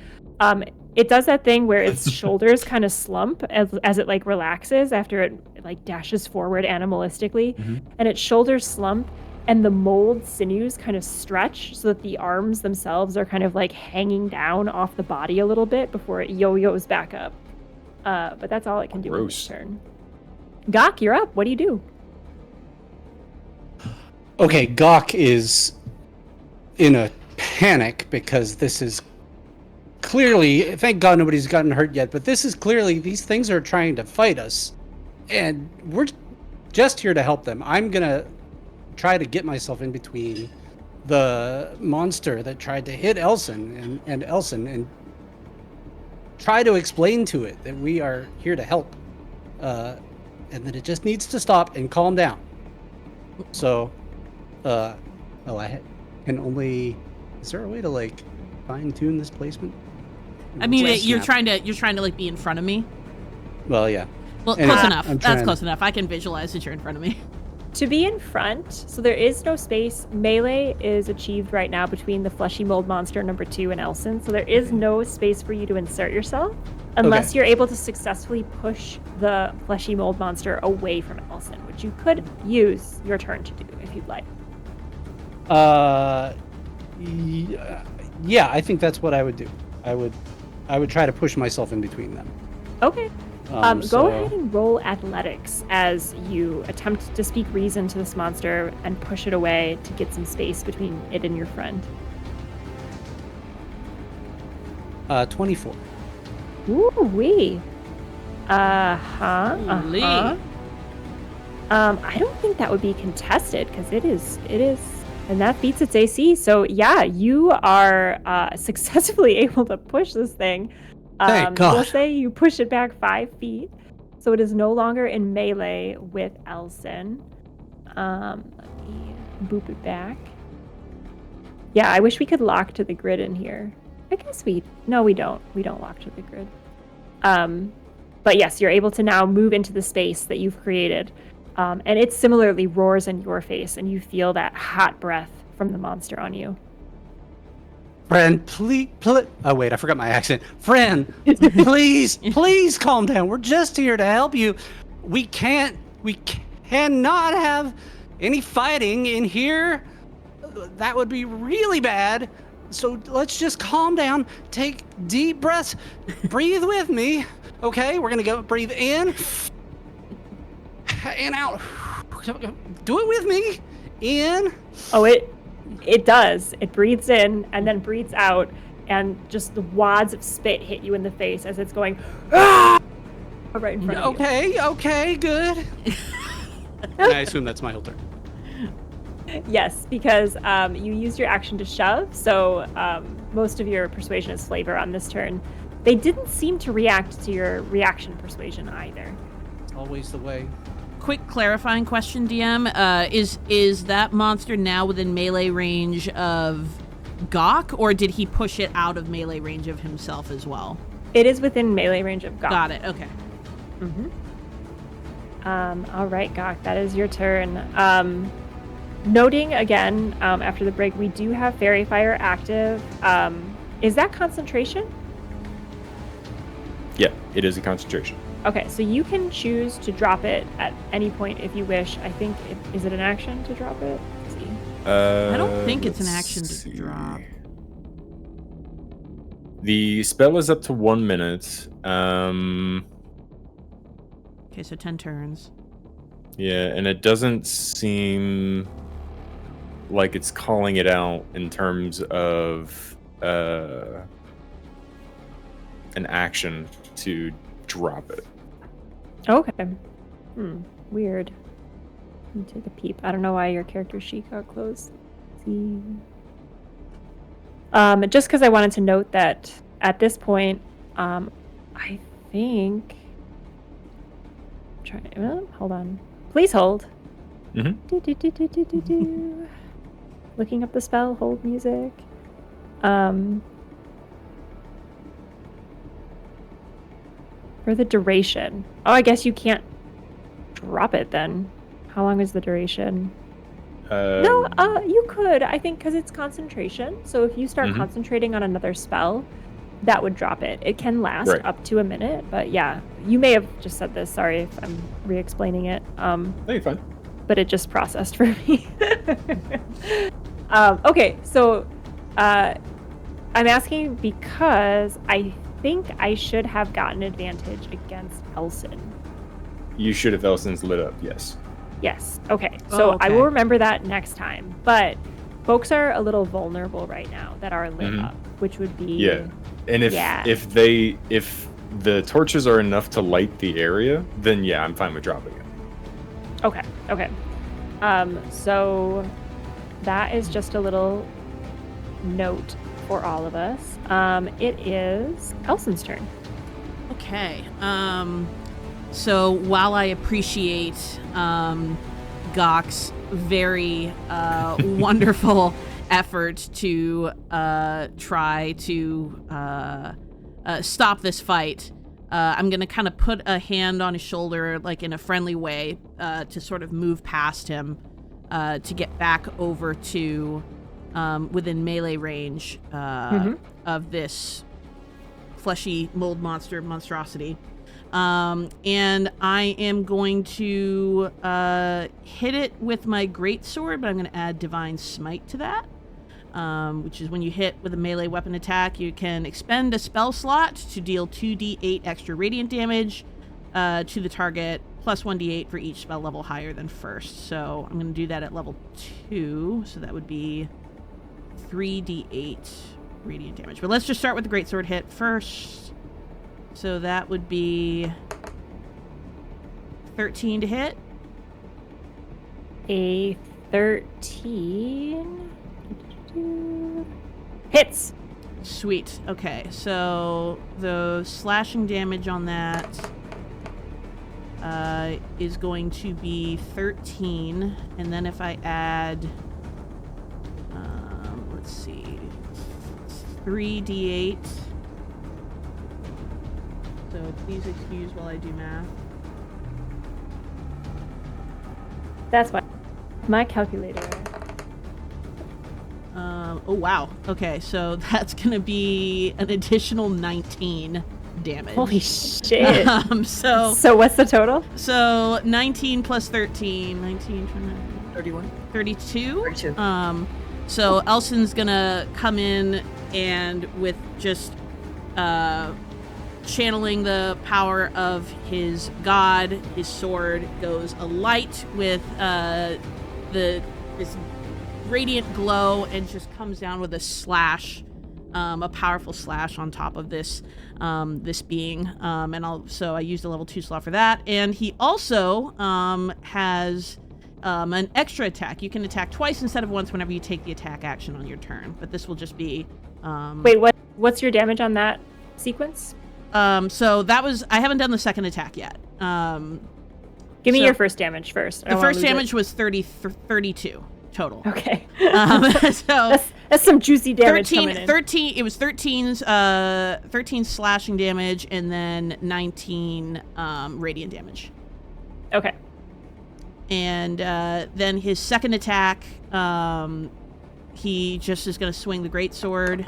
Speaker 5: It does that thing where its shoulders kind of slump as it like relaxes after it like dashes forward animalistically, and its shoulders slump, and the mold sinews kind of stretch so that the arms themselves are kind of like hanging down off the body a little bit before it yo-yos back up. But that's all it can do in its turn. Gok, you're up. What do you do?
Speaker 3: Okay, Gok is in a panic because this is clearly, thank God nobody's gotten hurt yet, but this is clearly, these things are trying to fight us, and we're just here to help them. I'm gonna try to get myself in between the monster that tried to hit Elsen and Elsen and try to explain to it that we are here to help, and that it just needs to stop and calm down. So, I can only... Is there a way to like fine-tune this placement?
Speaker 1: I mean, you're trying to like be in front of me.
Speaker 3: Well, yeah.
Speaker 1: Well, close enough. That's close enough. I can visualize that you're in front of me.
Speaker 5: To be in front, so there is no space. Melee is achieved right now between the fleshy mold monster number 2 and Elsen, so there is no space for you to insert yourself unless you're able to successfully push the fleshy mold monster away from Elsen, which you could use your turn to do if you'd like.
Speaker 3: Yeah, I think that's what I would do. I would try to push myself in between them.
Speaker 5: Okay. Go ahead and roll athletics as you attempt to speak reason to this monster and push it away to get some space between it and your friend.
Speaker 3: 24.
Speaker 5: Ooh-wee. I don't think that would be contested because it is, and that beats its AC. So yeah, you are successfully able to push this thing.
Speaker 3: Thank God.
Speaker 5: We'll say you push it back 5 feet, so it is no longer in melee with Elsen. Let me boop it back. Yeah, I wish we could lock to the grid in here. I guess we don't. We don't walk to the grid. But yes, you're able to now move into the space that you've created. And it similarly roars in your face, and you feel that hot breath from the monster on you.
Speaker 3: Friend, please. Oh, wait, I forgot my accent. Friend, please calm down. We're just here to help you. We cannot have any fighting in here. That would be really bad. So let's just calm down. Take deep breaths. Breathe with me. Okay, we're going to go breathe in and out. Do it with me. In.
Speaker 5: Oh, it does. It breathes in and then breathes out, and just the wads of spit hit you in the face as it's going right in front of you.
Speaker 3: Okay, good. And I assume that's my whole turn.
Speaker 5: Yes, because you used your action to shove, so most of your persuasion is flavor on this turn. They didn't seem to react to your reaction persuasion either.
Speaker 3: It's always the way.
Speaker 1: Quick clarifying question, DM. Is that monster now within melee range of Gawk, or did he push it out of melee range of himself as well?
Speaker 5: It is within melee range of Gawk.
Speaker 1: Got it, okay.
Speaker 5: All right, Gawk, that is your turn. Noting again, after the break, we do have Fairy Fire active. Is that concentration?
Speaker 2: Yeah, it is a concentration.
Speaker 5: Okay, so you can choose to drop it at any point if you wish. I think, is it an action to drop it? Let's see.
Speaker 1: I don't think it's an action to drop.
Speaker 2: The spell is up to 1 minute.
Speaker 1: Okay, so 10 turns.
Speaker 2: Yeah, and it doesn't seem like it's calling it out in terms of an action to drop it.
Speaker 5: Okay. Weird. Let me take a peep. I don't know why your character sheet got closed. Let's see. Just because I wanted to note that at this point, I think. Hold on. Please hold. Looking up the spell, hold music. For the duration. Oh, I guess you can't drop it then. How long is the duration? No, you could. I think because it's concentration. So if you start concentrating on another spell, that would drop it. It can last up to a minute, but yeah, you may have just said this. Sorry if I'm re-explaining it.
Speaker 2: No, you're fine.
Speaker 5: But it just processed for me. Okay, so I'm asking because I think I should have gotten advantage against Elsen.
Speaker 2: You should if Elsen's lit up, yes.
Speaker 5: Yes. Okay. So I will remember that next time. But folks are a little vulnerable right now that are lit up, which would be
Speaker 2: And if the torches are enough to light the area, then yeah, I'm fine with dropping it.
Speaker 5: Okay. So that is just a little note for all of us. It is Elsen's turn.
Speaker 1: Okay. So while I appreciate Gawk's very wonderful effort to try to stop this fight, I'm going to kind of put a hand on his shoulder, like in a friendly way, to sort of move past him to get back over to within melee range of this fleshy mold monstrosity. And I am going to hit it with my greatsword, but I'm going to add Divine Smite to that, which is when you hit with a melee weapon attack, you can expend a spell slot to deal 2d8 extra radiant damage to the target, plus 1d8 for each spell level higher than first. So I'm going to do that at level 2, so that would be 3d8 radiant damage. But let's just start with the greatsword hit first. So that would be 13 to hit.
Speaker 5: A 13 hits.
Speaker 1: Sweet. Okay, so the slashing damage on that is going to be 13, and then if I add, let's see, 3d8. So please excuse while I do math.
Speaker 5: That's why my calculator.
Speaker 1: Oh wow. Okay, so that's gonna be an additional 19 damage.
Speaker 5: Holy shit.
Speaker 1: So
Speaker 5: what's the total?
Speaker 1: So 19 plus 13, 19,
Speaker 4: 31.
Speaker 1: 32.
Speaker 4: 32.
Speaker 1: So Elsen's gonna come in and with just channeling the power of his god, his sword goes alight with this radiant glow and just comes down with a slash, a powerful slash on top of this this being. So I used a level 2 slot for that, and he also has an extra attack. You can attack twice instead of once whenever you take the attack action on your turn, but this will just be
Speaker 5: Wait, what's your damage on that sequence?
Speaker 1: So that was, I haven't done the second attack yet.
Speaker 5: Give me your first damage first.
Speaker 1: The first damage was 32 total.
Speaker 5: Okay.
Speaker 1: So
Speaker 5: that's some juicy damage
Speaker 1: 13, it was 13 slashing damage and then 19 radiant damage.
Speaker 5: Okay.
Speaker 1: And then his second attack, he just is going to swing the greatsword,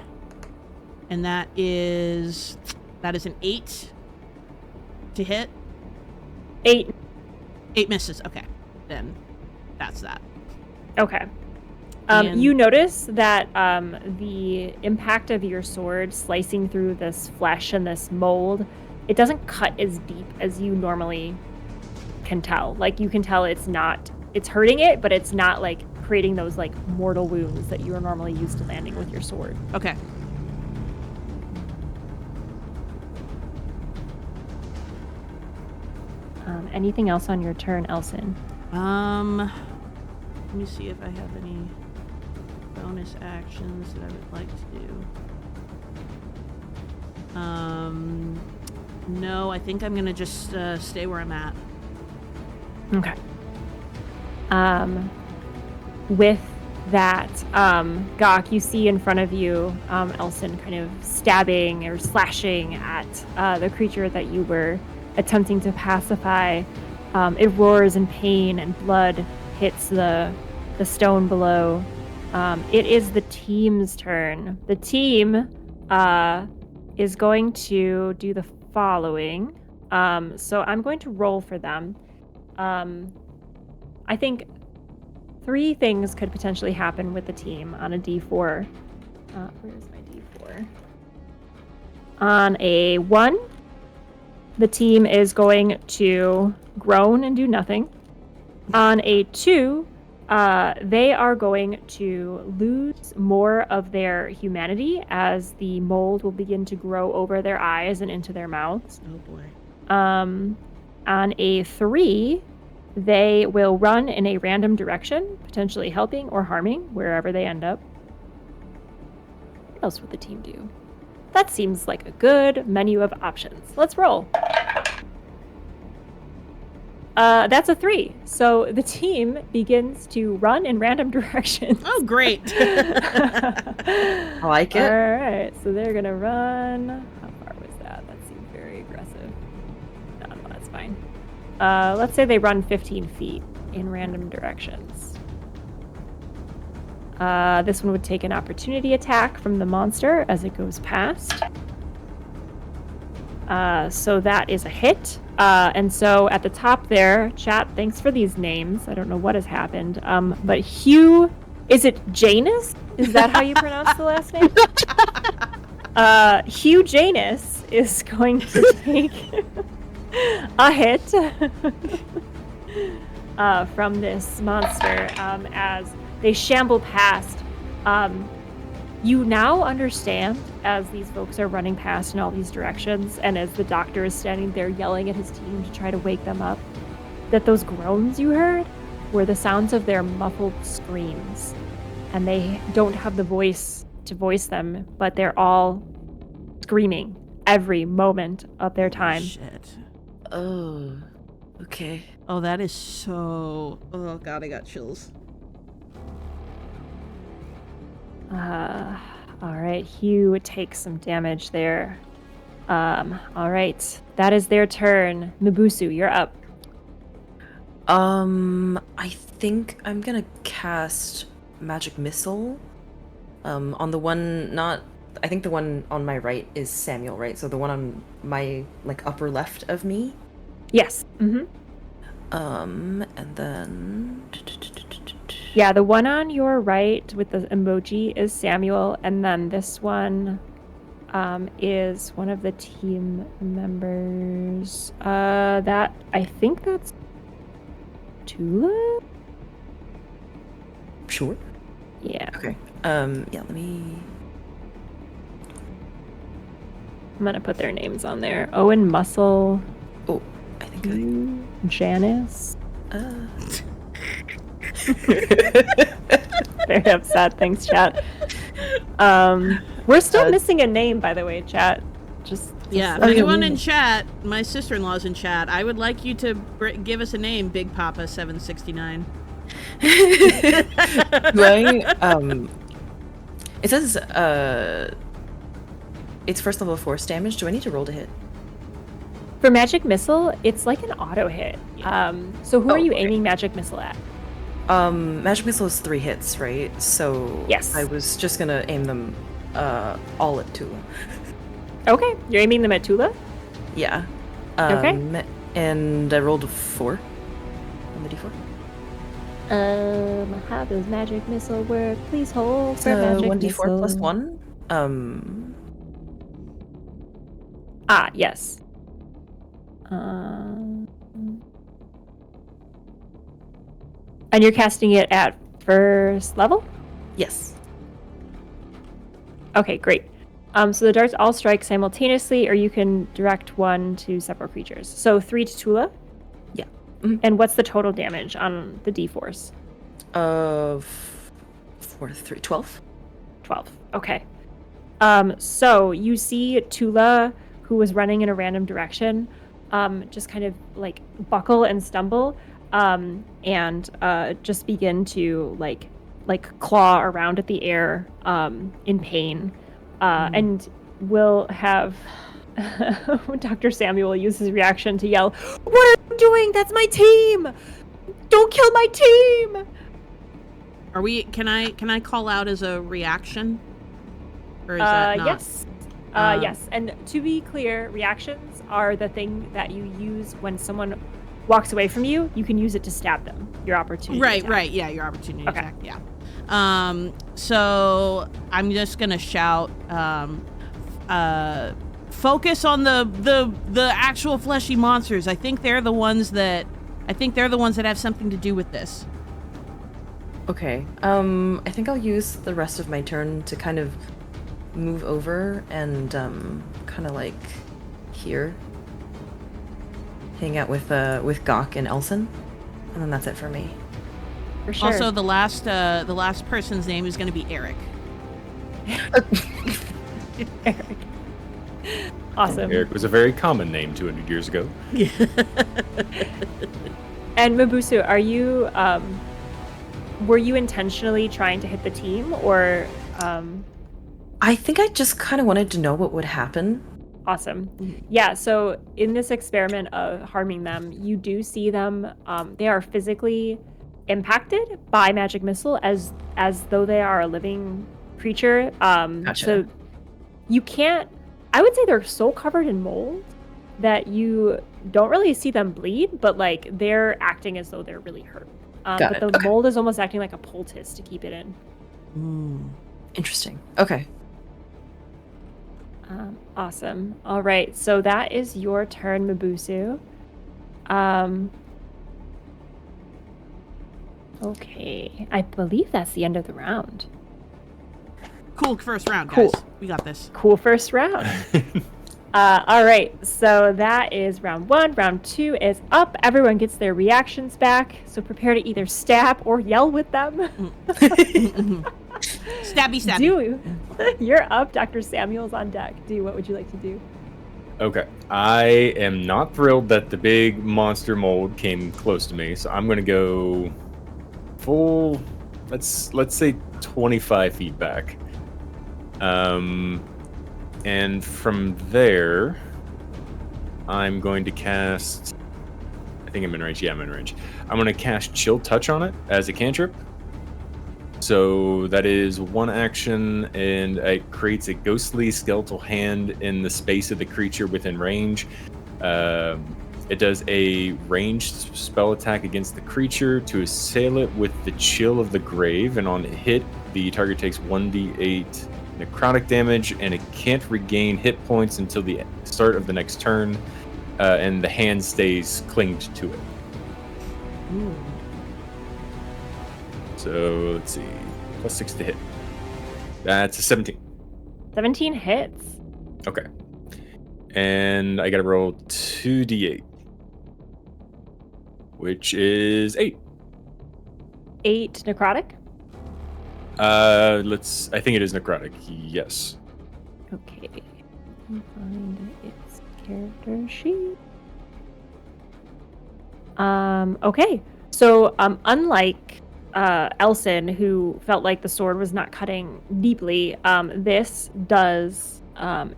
Speaker 1: and that is an 8 to hit.
Speaker 5: 8
Speaker 1: misses. Okay, then that's that.
Speaker 5: Okay. You notice that the impact of your sword slicing through this flesh and this mold, it doesn't cut as deep as you normally can tell. Like, you can tell it's hurting it, but it's not like creating those like mortal wounds that you are normally used to landing with your sword.
Speaker 1: Okay.
Speaker 5: Anything else on your turn, Elsen?
Speaker 1: Let me see if I have any bonus actions that I would like to do. No, I think I'm gonna just stay where I'm at.
Speaker 5: Okay. With that, Gok, you see in front of you, Elsen kind of stabbing or slashing at the creature that you were attempting to pacify. It roars in pain and blood hits the stone below. It is the team's turn. The team is going to do the following. So I'm going to roll for them. I think 3 things could potentially happen with the team on a D4. Where's my D4? On a 1, the team is going to groan and do nothing. On a 2, they are going to lose more of their humanity as the mold will begin to grow over their eyes and into their mouths.
Speaker 1: Oh boy.
Speaker 5: On a 3, they will run in a random direction, potentially helping or harming wherever they end up. What else would the team do? That seems like a good menu of options. Let's roll. That's a 3. So the team begins to run in random directions.
Speaker 1: Oh, great.
Speaker 4: I like it.
Speaker 5: All right, so they're going to run. How far was that? That seemed very aggressive. No, that's fine. Let's say they run 15 feet in random directions. This one would take an opportunity attack from the monster as it goes past. So that is a hit. And so at the top there, chat, thanks for these names. I don't know what has happened. But Hugh, is it Janus? Is that how you pronounce the last name? Hugh Janus is going to take a hit from this monster as they shamble past. You now understand, as these folks are running past in all these directions, and as the doctor is standing there yelling at his team to try to wake them up, that those groans you heard were the sounds of their muffled screams. And they don't have the voice to voice them, but they're all screaming every moment of their time.
Speaker 1: Shit.
Speaker 4: Oh, okay.
Speaker 1: Oh, that is so... Oh, God, I got chills.
Speaker 5: All right, Hugh takes some damage there. All right, that is their turn. Miboosu, you're up.
Speaker 4: I think I'm gonna cast Magic Missile. On the one I think the one on my right is Samuel, right? So the one on my upper left of me.
Speaker 5: Yes. Mm-hmm.
Speaker 4: And then
Speaker 5: Yeah, the one on your right with the emoji is Samuel, and then this one is one of the team members. That I think that's Tula.
Speaker 4: Sure.
Speaker 5: Yeah.
Speaker 4: Okay. Yeah. Let me.
Speaker 5: I'm gonna put their names on there. Owen Muscle.
Speaker 4: Oh, I think
Speaker 5: Janice. Very upset. Thanks, chat. We're still missing a name, by the way, chat. Just
Speaker 1: Yeah, if anyone in chat, my sister-in-law's in chat, I would like you to give us a name, Big Papa 769.
Speaker 4: It says, it's first level force damage. Do I need to roll to hit?
Speaker 5: For Magic Missile, it's like an auto hit. So who are you aiming Magic Missile at?
Speaker 4: Magic Missile is 3 hits, right? So
Speaker 5: yes.
Speaker 4: I was just gonna aim them all at Tula.
Speaker 5: Okay, you're aiming them at Tula?
Speaker 4: Yeah.
Speaker 5: Okay.
Speaker 4: And I rolled a 4 on the D4.
Speaker 5: How does Magic Missile work? Please hold for Magic
Speaker 4: 1d4
Speaker 5: Missile.
Speaker 4: plus 1.
Speaker 5: Yes. And you're casting it at first level?
Speaker 4: Yes.
Speaker 5: Okay, great. So the darts all strike simultaneously, or you can direct one to several creatures. So 3 to Tula?
Speaker 4: Yeah. Mm-hmm.
Speaker 5: And what's the total damage on the D4s?
Speaker 4: 4 to 3. 12.
Speaker 5: 12. Okay. So you see Tula, who was running in a random direction, just kind of buckle and stumble, and just begin to claw around at the air in pain, and will have Dr. Samuel use his reaction to yell, "What are you doing? That's my team! Don't kill my team!"
Speaker 1: Are we? Can I call out as a reaction? Or is that not?
Speaker 5: Yes. Yes. And to be clear, reactions are the thing that you use when someone walks away from you. You can use it to stab them. Your opportunity.
Speaker 1: Right.
Speaker 5: attack.
Speaker 1: Right. Yeah. Your opportunity attack. Yeah. So I'm just gonna shout. Focus on the actual fleshy monsters. I think they're the ones that have something to do with this.
Speaker 4: Okay. I think I'll use the rest of my turn to kind of move over and kind of here, hang out with Gawk and Elsen, and then that's it for me.
Speaker 5: For sure.
Speaker 1: Also, the last person's name is going to be Eric.
Speaker 5: Eric. Awesome.
Speaker 2: Eric was a very common name 200 years ago.
Speaker 5: And Miboosu, are you were you intentionally trying to hit the team, or
Speaker 4: I think I just kind of wanted to know what would happen.
Speaker 5: Awesome. Yeah, so in this experiment of harming them, you do see them, they are physically impacted by Magic Missile as though they are a living creature.
Speaker 4: Gotcha.
Speaker 5: So you can't, I would say they're so covered in mold that you don't really see them bleed, but they're acting as though they're really hurt. But the mold is almost acting like a poultice to keep it in.
Speaker 4: Interesting. Okay.
Speaker 5: Awesome. All right, so that is your turn, Miboosu. Okay, I believe that's the end of the round.
Speaker 1: Cool first round, guys.
Speaker 5: Cool.
Speaker 1: We got this.
Speaker 5: Cool first round. All right, so that is round 1. Round 2 is up. Everyone gets their reactions back, so prepare to either stab or yell with them.
Speaker 1: Stabby.
Speaker 5: You're up. Dr. Samuel's on deck. What would you like to do?
Speaker 2: Okay, I am not thrilled that the big monster mold came close to me, so I'm gonna go full. Let's say 25 feet back. And from there, I'm going to cast... I think I'm in range. Yeah, I'm in range. I'm going to cast Chill Touch on it as a cantrip. So that is one action, and it creates a ghostly skeletal hand in the space of the creature within range. It does a ranged spell attack against the creature to assail it with the Chill of the Grave, and on hit, the target takes 1d8 necrotic damage, and it can't regain hit points until the start of the next turn, and the hand stays clinged to it.
Speaker 1: Ooh.
Speaker 2: So let's see, +6 to hit. That's a 17.
Speaker 5: 17 hits.
Speaker 2: Okay. And I gotta roll 2d8, which is 8.
Speaker 5: 8 necrotic.
Speaker 2: I think it is necrotic. Yes.
Speaker 5: Okay. Let me find its character sheet. Okay. So, unlike Elsen, who felt like the sword was not cutting deeply, this does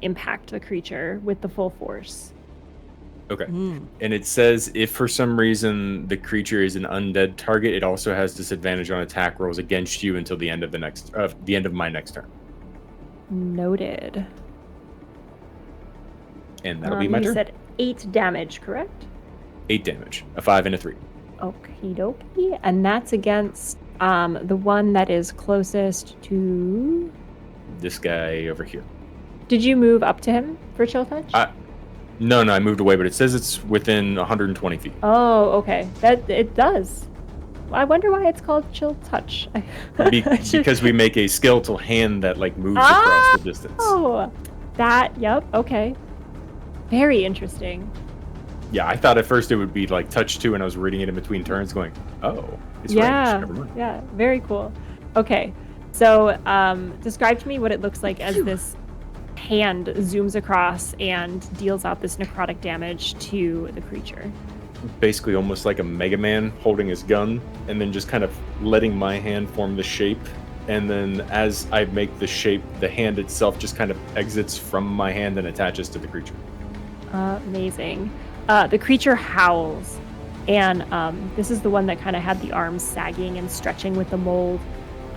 Speaker 5: impact the creature with the full force.
Speaker 2: Okay. And it says if for some reason the creature is an undead target, it also has disadvantage on attack rolls against you until the end of my next turn.
Speaker 5: Noted.
Speaker 2: And that'll be my turn.
Speaker 5: You said 8 damage, correct?
Speaker 2: 8 damage. A 5 and a 3.
Speaker 5: Okie dokie. And that's against the one that is closest to...
Speaker 2: This guy over here.
Speaker 5: Did you move up to him for Chill Touch?
Speaker 2: No, I moved away, but it says it's within 120 feet.
Speaker 5: Oh, okay. That it does. I wonder why it's called Chill Touch.
Speaker 2: Because we make a skeletal hand that moves across the distance.
Speaker 5: Oh, yep, okay. Very interesting.
Speaker 2: Yeah, I thought at first it would be touch 2, and I was reading it in between turns going, oh, it's range. Never mind.
Speaker 5: Yeah, very cool. Okay, so describe to me what it looks like as this hand zooms across and deals out this necrotic damage to the creature.
Speaker 2: Basically almost like a Mega Man holding his gun, and then just kind of letting my hand form the shape, and then as I make the shape, the hand itself just kind of exits from my hand and attaches to the creature.
Speaker 5: Amazing. The creature howls, and this is the one that kind of had the arms sagging and stretching with the mold,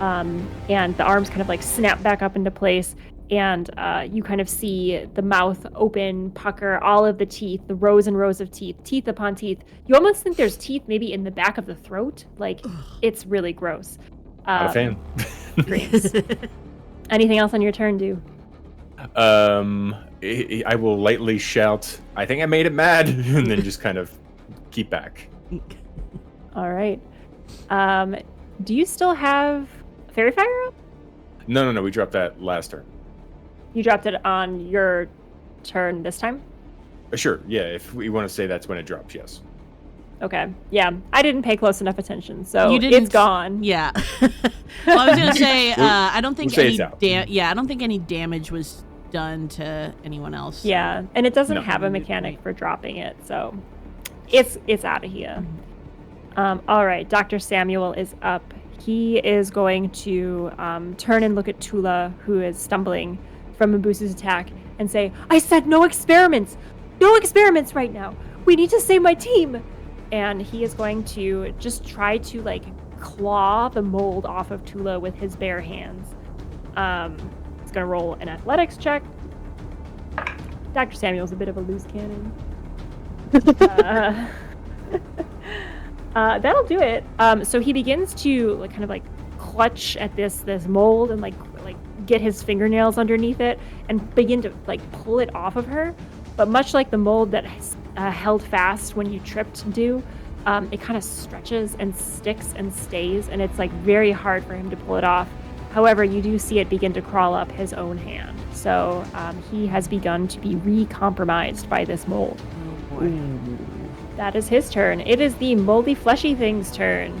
Speaker 5: and the arms kind of snap back up into place, and you kind of see the mouth open, pucker, all of the teeth, the rows and rows of teeth upon teeth. You almost think there's teeth maybe in the back of the throat. It's really gross.
Speaker 2: Not a fan.
Speaker 5: Great. Anything else on your turn, Do?
Speaker 2: I will lightly shout, I think I made it mad, and then just kind of keep back.
Speaker 5: All right. Do you still have Fairy Fire up?
Speaker 2: No, we dropped that last turn.
Speaker 5: You dropped it on your turn this time?
Speaker 2: Sure, yeah, if we want to say that's when it drops, yes.
Speaker 5: Okay, yeah, I didn't pay close enough attention, so
Speaker 1: it's
Speaker 5: gone.
Speaker 1: Yeah. Well, I was gonna say, I don't think I don't think any damage was done to anyone else.
Speaker 5: Yeah, and it doesn't have a mechanic for dropping it, so it's out of here. All right, Dr. Samuel is up. He is going to turn and look at Tula, who is stumbling from Miboosu's attack, and say, I said no experiments! No experiments right now! We need to save my team! And he is going to just try to, claw the mold off of Tula with his bare hands. He's going to roll an athletics check. Dr. Samuel's a bit of a loose cannon. That'll do it. So he begins to clutch at this mold and get his fingernails underneath it and begin to pull it off of her. But much like the mold that held fast when you tripped Do, it kind of stretches and sticks and stays, and it's very hard for him to pull it off. However, you do see it begin to crawl up his own hand. So he has begun to be re-compromised by this mold.
Speaker 1: Oh boy.
Speaker 5: That is his turn. It is the moldy fleshy thing's turn.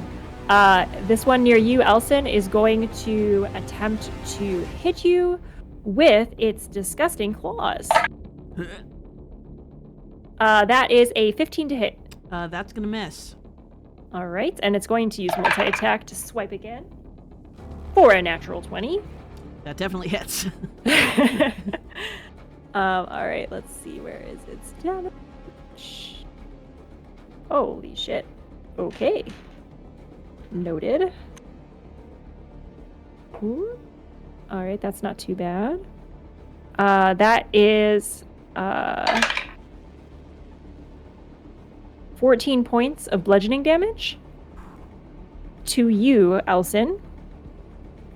Speaker 5: This one near you, Elsen, is going to attempt to hit you with its disgusting claws. That is a 15 to hit.
Speaker 1: That's gonna miss.
Speaker 5: All right, and it's going to use multi-attack to swipe again for a natural 20.
Speaker 1: That definitely hits.
Speaker 5: All right, let's see. Where is its damage? Holy shit. Okay. Noted. Ooh. All right, that's not too bad. That is 14 points of bludgeoning damage to you, Elsen,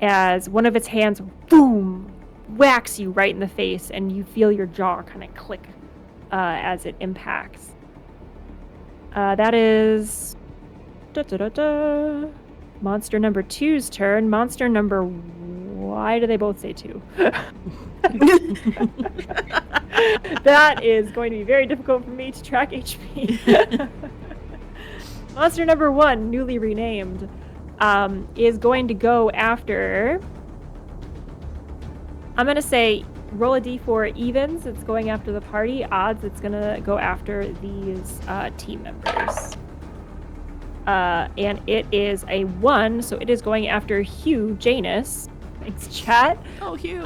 Speaker 5: as one of its hands, boom, whacks you right in the face, and you feel your jaw kind of click as it impacts. That is monster number 2's turn. Monster number... Why do they both say 2? That is going to be very difficult for me to track HP. Monster number 1, newly renamed, is going to go after... I'm going to say roll a d4 evens. It's going after the party. Odds, it's going to go after these team members. And it is a 1, so it is going after Hugh Janus. Thanks, chat.
Speaker 1: Oh, Hugh.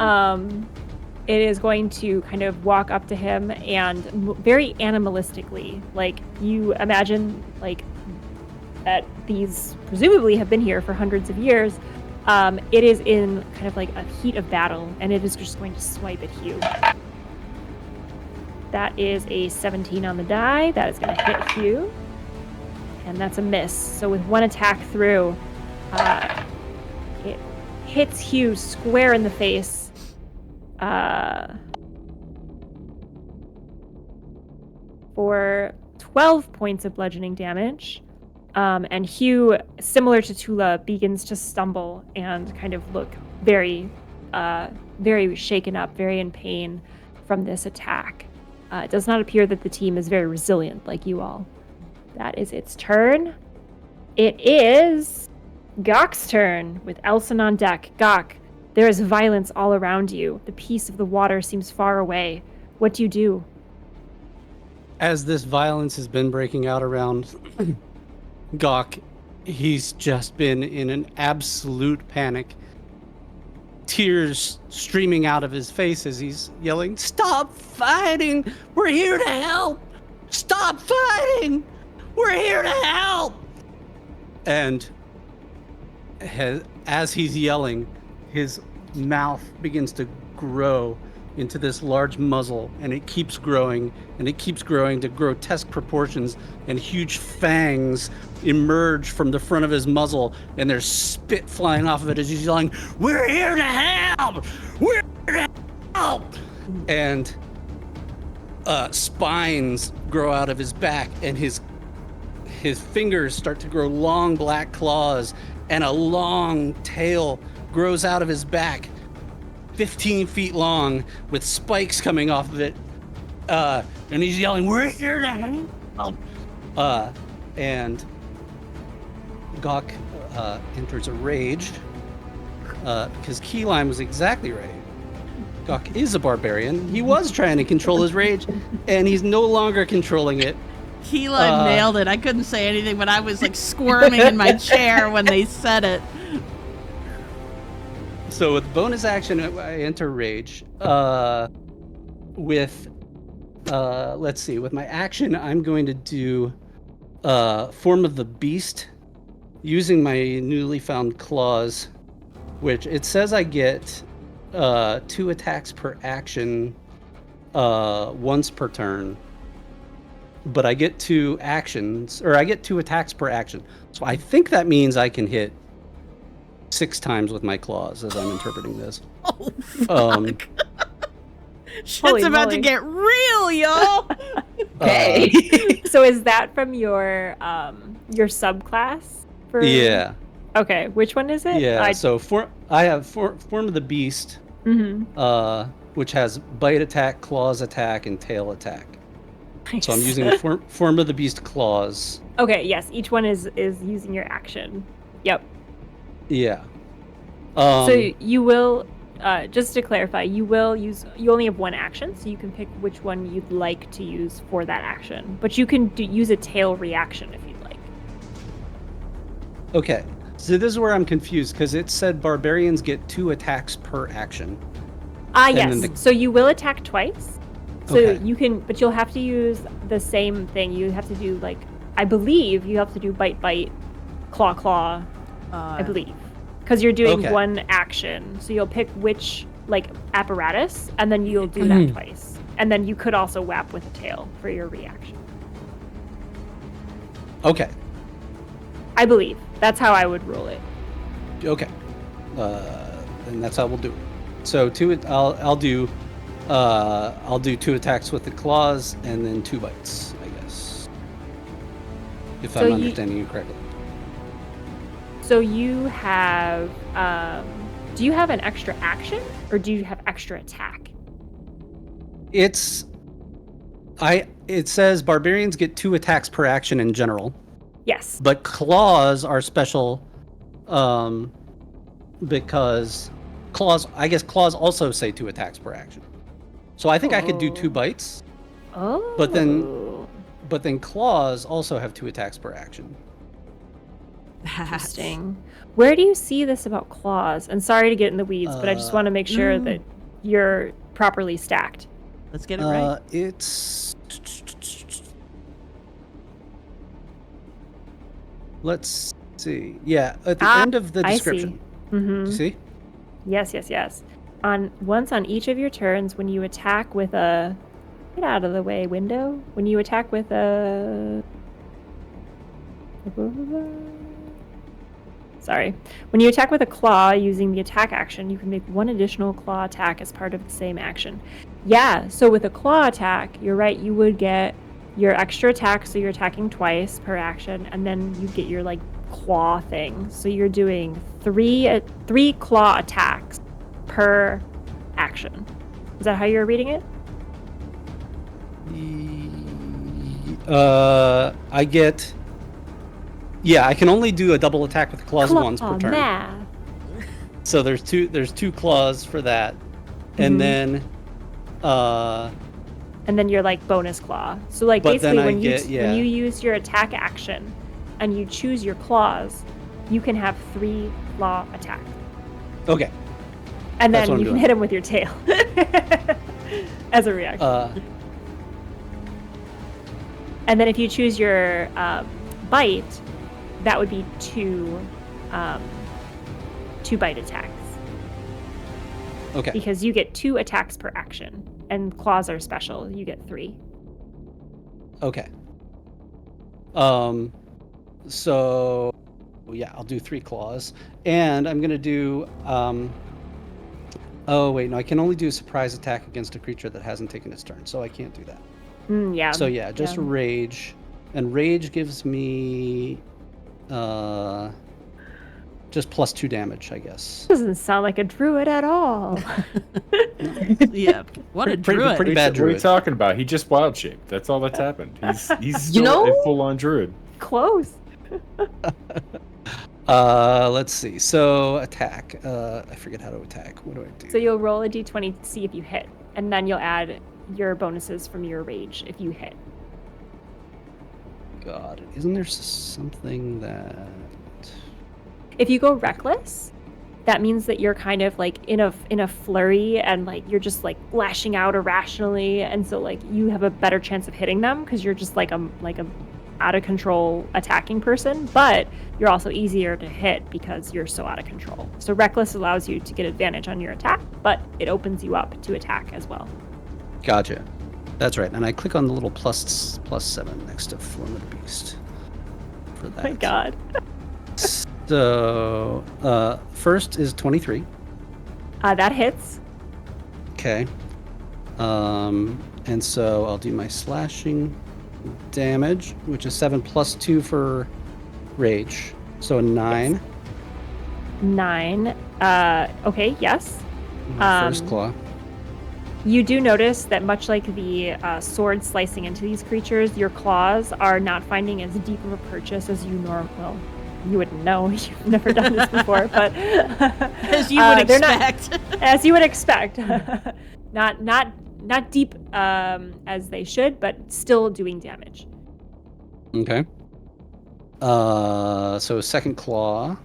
Speaker 5: It is going to kind of walk up to him and very animalistically, like you imagine, like that these presumably have been here for hundreds of years. It is in kind of like a heat of battle, and it is just going to swipe at Hugh. That is a 17 on the die. That is going to hit Hugh. And that's a miss. So with one attack through, it hits Hugh square in the face. For 12 points of bludgeoning damage. And Hugh, similar to Tula, begins to stumble and kind of look very, very shaken up, very in pain from this attack. It does not appear that the team is very resilient like you all. That is its turn. It is Gok's turn with Elsen on deck. Gok, there is violence all around you. The peace of the water seems far away. What do you do?
Speaker 3: As this violence has been breaking out around Gok, he's just been in an absolute panic. Tears streaming out of his face as he's yelling, "Stop fighting! We're here to help! Stop fighting! We're here to help!" And as he's yelling, his mouth begins to grow into this large muzzle, and it keeps growing, and it keeps growing to grotesque proportions, and huge fangs emerge from the front of his muzzle, and there's spit flying off of it as he's yelling, "We're here to help! We're here to help!" And spines grow out of his back, and his fingers start to grow long black claws, and a long tail grows out of his back, 15 feet long, with spikes coming off of it. And he's yelling, "We're here to help!" And Gok enters a rage, because Keyline was exactly right. Gok is a barbarian. He was trying to control his rage, and he's no longer controlling it.
Speaker 1: Keelan nailed it. I couldn't say anything, but I was like squirming in my chair when they said it.
Speaker 3: So with bonus action, I enter rage. Let's see. With my action, I'm going to do Form of the Beast, using my newly found claws, which it says I get 2 attacks per action, once per turn. But I get 2 actions, or I get 2 attacks per action. So I think that means I can hit 6 times with my claws, as I'm interpreting this.
Speaker 1: Oh, fuck. Shit's
Speaker 5: Holy
Speaker 1: about
Speaker 5: moly.
Speaker 1: to get real, y'all.
Speaker 4: Okay.
Speaker 5: So is that from your subclass? For...
Speaker 3: Yeah.
Speaker 5: Okay, which one is it?
Speaker 3: Yeah. So I have Form of the Beast, which has bite attack, claws attack, and tail attack.
Speaker 5: Nice.
Speaker 3: So I'm using Form of the Beast claws.
Speaker 5: Okay, yes, each one is using your action. Yep.
Speaker 3: Yeah.
Speaker 5: So you will, just to clarify, you only have one action, so you can pick which one you'd like to use for that action. But you can use a tail reaction if you'd like.
Speaker 3: Okay. So this is where I'm confused because it said barbarians get 2 attacks per action.
Speaker 5: Yes. So you will attack twice. So
Speaker 3: Okay.
Speaker 5: you can, but you'll have to use the same thing. You have to do like, I believe you have to do bite, claw, I believe. Because you're doing
Speaker 3: Okay.
Speaker 5: one action. So you'll pick which like apparatus and then you'll do that twice. And then you could also whap with a tail for your reaction.
Speaker 3: Okay.
Speaker 5: I believe. That's how I would rule it.
Speaker 3: Okay. And that's how we'll do it. So I'll do 2 attacks with the claws and then 2 bites, I guess. If
Speaker 5: So
Speaker 3: I'm
Speaker 5: you-
Speaker 3: understanding you correctly.
Speaker 5: So you have, do you have an extra action or do you have extra attack?
Speaker 3: It says barbarians get 2 attacks per action in general,
Speaker 5: Yes.
Speaker 3: but claws are special because claws also say 2 attacks per action. So I think I could do 2 bites,
Speaker 5: Oh.
Speaker 3: but then claws also have 2 attacks per action.
Speaker 5: Interesting. Where do you see this about claws? And sorry to get in the weeds, but I just want to make sure that you're properly stacked.
Speaker 1: Let's get it right.
Speaker 3: It's. Let's see. Yeah, at the end of the
Speaker 5: I see.
Speaker 3: description.
Speaker 5: Mm-hmm.
Speaker 3: You see?
Speaker 5: Yes. Once on each of your turns, when you attack with a get out of the way window. When you attack with a When you attack with a claw using the attack action, you can make 1 additional claw attack as part of the same action. Yeah, so with a claw attack, you're right, you would get your extra attack, so you're attacking twice per action, and then you get your like claw thing. So you're doing 3 claw attacks per action. Is that how you're reading it?
Speaker 3: I get. Yeah, I can only do a double attack with claws once per turn.
Speaker 5: Math.
Speaker 3: So there's two claws for that, and then.
Speaker 5: And then you're like bonus claw. So like
Speaker 3: But
Speaker 5: basically
Speaker 3: then
Speaker 5: when
Speaker 3: yeah.
Speaker 5: you use your attack action, and you choose your claws, you can have 3 claw attacks.
Speaker 3: Okay.
Speaker 5: And
Speaker 3: That's
Speaker 5: then
Speaker 3: what
Speaker 5: you
Speaker 3: I'm
Speaker 5: can
Speaker 3: doing.
Speaker 5: hit him with your tail as a reaction. And then if you choose your bite, that would be 2 bite attacks.
Speaker 3: Okay.
Speaker 5: Because you get 2 attacks per action, and claws are special. You get 3.
Speaker 3: Okay. So yeah, I'll do 3 claws, and I'm gonna do. Oh wait, no, I can only do a surprise attack against a creature that hasn't taken its turn, so I can't do that.
Speaker 5: Yeah.
Speaker 3: So yeah, just rage, and rage gives me just +2 damage, I guess.
Speaker 5: Doesn't sound like a druid at all.
Speaker 1: Yeah, what a druid.
Speaker 3: Pretty bad
Speaker 2: What are you
Speaker 3: druid.
Speaker 2: talking about? He just wild shaped. That's all that's happened. He's still
Speaker 4: You know-
Speaker 2: a full on druid.
Speaker 5: Close.
Speaker 3: Let's see. So attack. I forget how to attack. What do I do?
Speaker 5: So you'll roll a d20 to see if you hit, and then you'll add your bonuses from your rage if you hit.
Speaker 3: God, isn't there something that?
Speaker 5: If you go reckless, that means that you're kind of like in a flurry and like you're just like lashing out irrationally, and so like you have a better chance of hitting them because you're just like a out of control attacking person, but you're also easier to hit because you're so out of control. So reckless allows you to get advantage on your attack, but it opens you up to attack as well.
Speaker 3: Gotcha. That's right. And I click on the little +7 next to Form of the Beast for that.
Speaker 5: Oh my god.
Speaker 3: So first is 23.
Speaker 5: That hits.
Speaker 3: Okay. And so I'll do my slashing damage, which is 7 + 2 for rage. So a 9.
Speaker 5: 9. Okay, yes.
Speaker 3: My first claw.
Speaker 5: You do notice that much like the sword slicing into these creatures, your claws are not finding as deep of a purchase as you well, you wouldn't know. You've never done this before, but
Speaker 1: As you would
Speaker 5: they're not-
Speaker 1: expect.
Speaker 5: as you would expect. not deep as they should, but still doing damage.
Speaker 3: Okay. So second claw.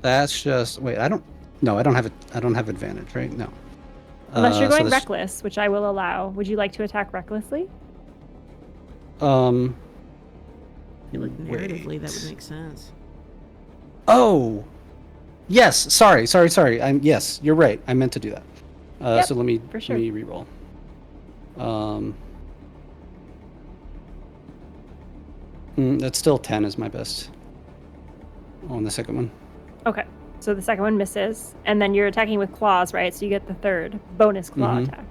Speaker 3: That's just wait. I don't have it. I don't have advantage, right? No.
Speaker 5: Unless you're
Speaker 3: so
Speaker 5: going
Speaker 3: this-
Speaker 5: reckless, which I will allow. Would you like to attack recklessly?
Speaker 1: I feel like narratively that would make sense.
Speaker 3: Oh, yes. Sorry. Yes, you're right. I meant to do that.
Speaker 5: Yep,
Speaker 3: So let me
Speaker 5: for sure.
Speaker 3: let me reroll. That's still 10 is my best on the second one.
Speaker 5: Okay. So the second one misses, and then you're attacking with claws, right? So you get the third bonus claw attack.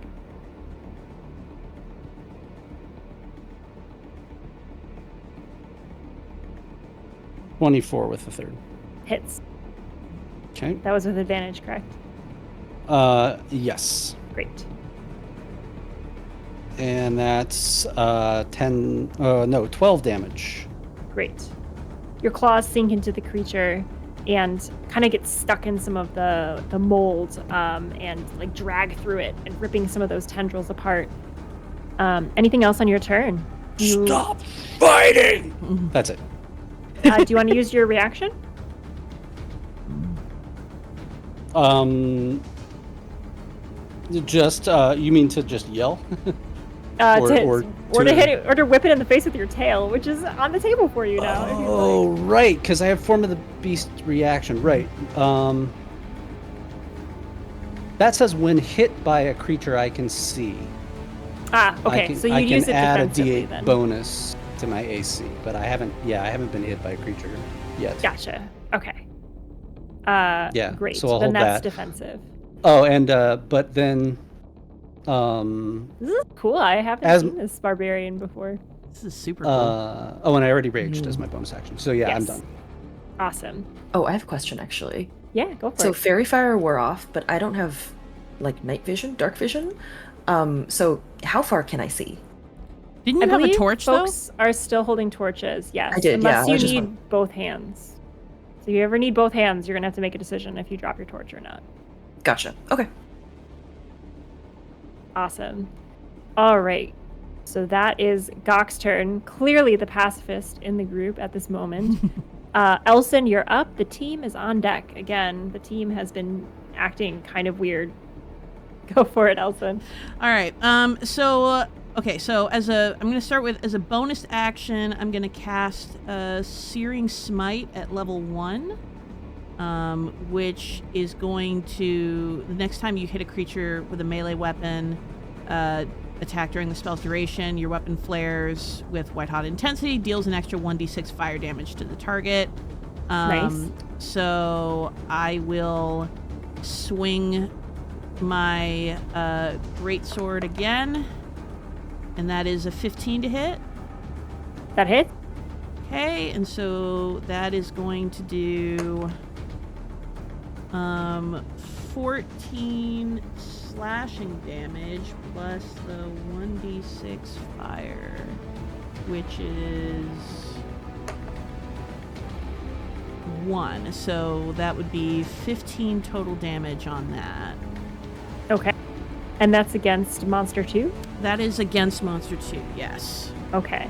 Speaker 3: 24 with the third.
Speaker 5: Hits.
Speaker 3: Okay.
Speaker 5: That was with advantage, correct?
Speaker 3: Yes.
Speaker 5: Great.
Speaker 3: And that's 12 damage.
Speaker 5: Great. Your claws sink into the creature and kind of get stuck in some of the mold and like drag through it and ripping some of those tendrils apart. Anything else on your turn?
Speaker 3: Stop fighting! That's it.
Speaker 5: Do you want to use your reaction?
Speaker 3: Just you mean to just yell?
Speaker 5: To hit it, or to whip it in the face with your tail, which is on the table for you now. if you'd
Speaker 3: Oh,
Speaker 5: like.
Speaker 3: right, because I have Form of the Beast reaction. Right. That says when hit by a creature I can see.
Speaker 5: Okay. So
Speaker 3: I
Speaker 5: you'd
Speaker 3: can
Speaker 5: use it
Speaker 3: add a
Speaker 5: defensively
Speaker 3: D8
Speaker 5: then.
Speaker 3: bonus to my AC, but I haven't been hit by a creature yet.
Speaker 5: Gotcha. Okay.
Speaker 3: Yeah,
Speaker 5: Great.
Speaker 3: so I'll
Speaker 5: then
Speaker 3: hold
Speaker 5: that's
Speaker 3: that.
Speaker 5: defensive.
Speaker 3: Oh, and but then
Speaker 5: This is cool. I haven't seen this barbarian before.
Speaker 1: This is super cool.
Speaker 3: and I already raged as my bonus action. So yeah, I'm
Speaker 5: Yes.
Speaker 3: done.
Speaker 5: Awesome.
Speaker 4: Oh, I have a question actually.
Speaker 5: Yeah, go for
Speaker 4: So
Speaker 5: it.
Speaker 4: fairy fire wore off, but I don't have like night vision, dark vision. So how far can I see?
Speaker 1: Didn't
Speaker 5: I
Speaker 1: you have a
Speaker 5: believe
Speaker 1: torch though?
Speaker 5: folks are still holding torches. Yes.
Speaker 4: I did,
Speaker 5: Unless
Speaker 4: yeah, I
Speaker 5: you
Speaker 4: just
Speaker 5: need both hands. So if you ever need both hands, you're gonna have to make a decision if you drop your torch or not.
Speaker 4: Gotcha. Okay.
Speaker 5: Awesome. All right. So that is Gok's turn. Clearly the pacifist in the group at this moment. Elsen, you're up. The team is on deck. Again, the team has been acting kind of weird. Go for it, Elsen.
Speaker 1: All right. Okay. So I'm going to start with as a bonus action. I'm going to cast Searing Smite at level 1, which is going to the next time you hit a creature with a melee weapon attack during the spell's duration, your weapon flares with white hot intensity, deals an extra 1d6 fire damage to the target.
Speaker 5: Nice.
Speaker 1: So I will swing my greatsword again, and that is a 15 to hit.
Speaker 5: That hit?
Speaker 1: Okay, and so that is going to do 14 slashing damage plus the 1d6 fire, which is 1. So that would be 15 total damage on that.
Speaker 5: Okay. And that's against Monster 2?
Speaker 1: That is against Monster 2, yes.
Speaker 5: Okay.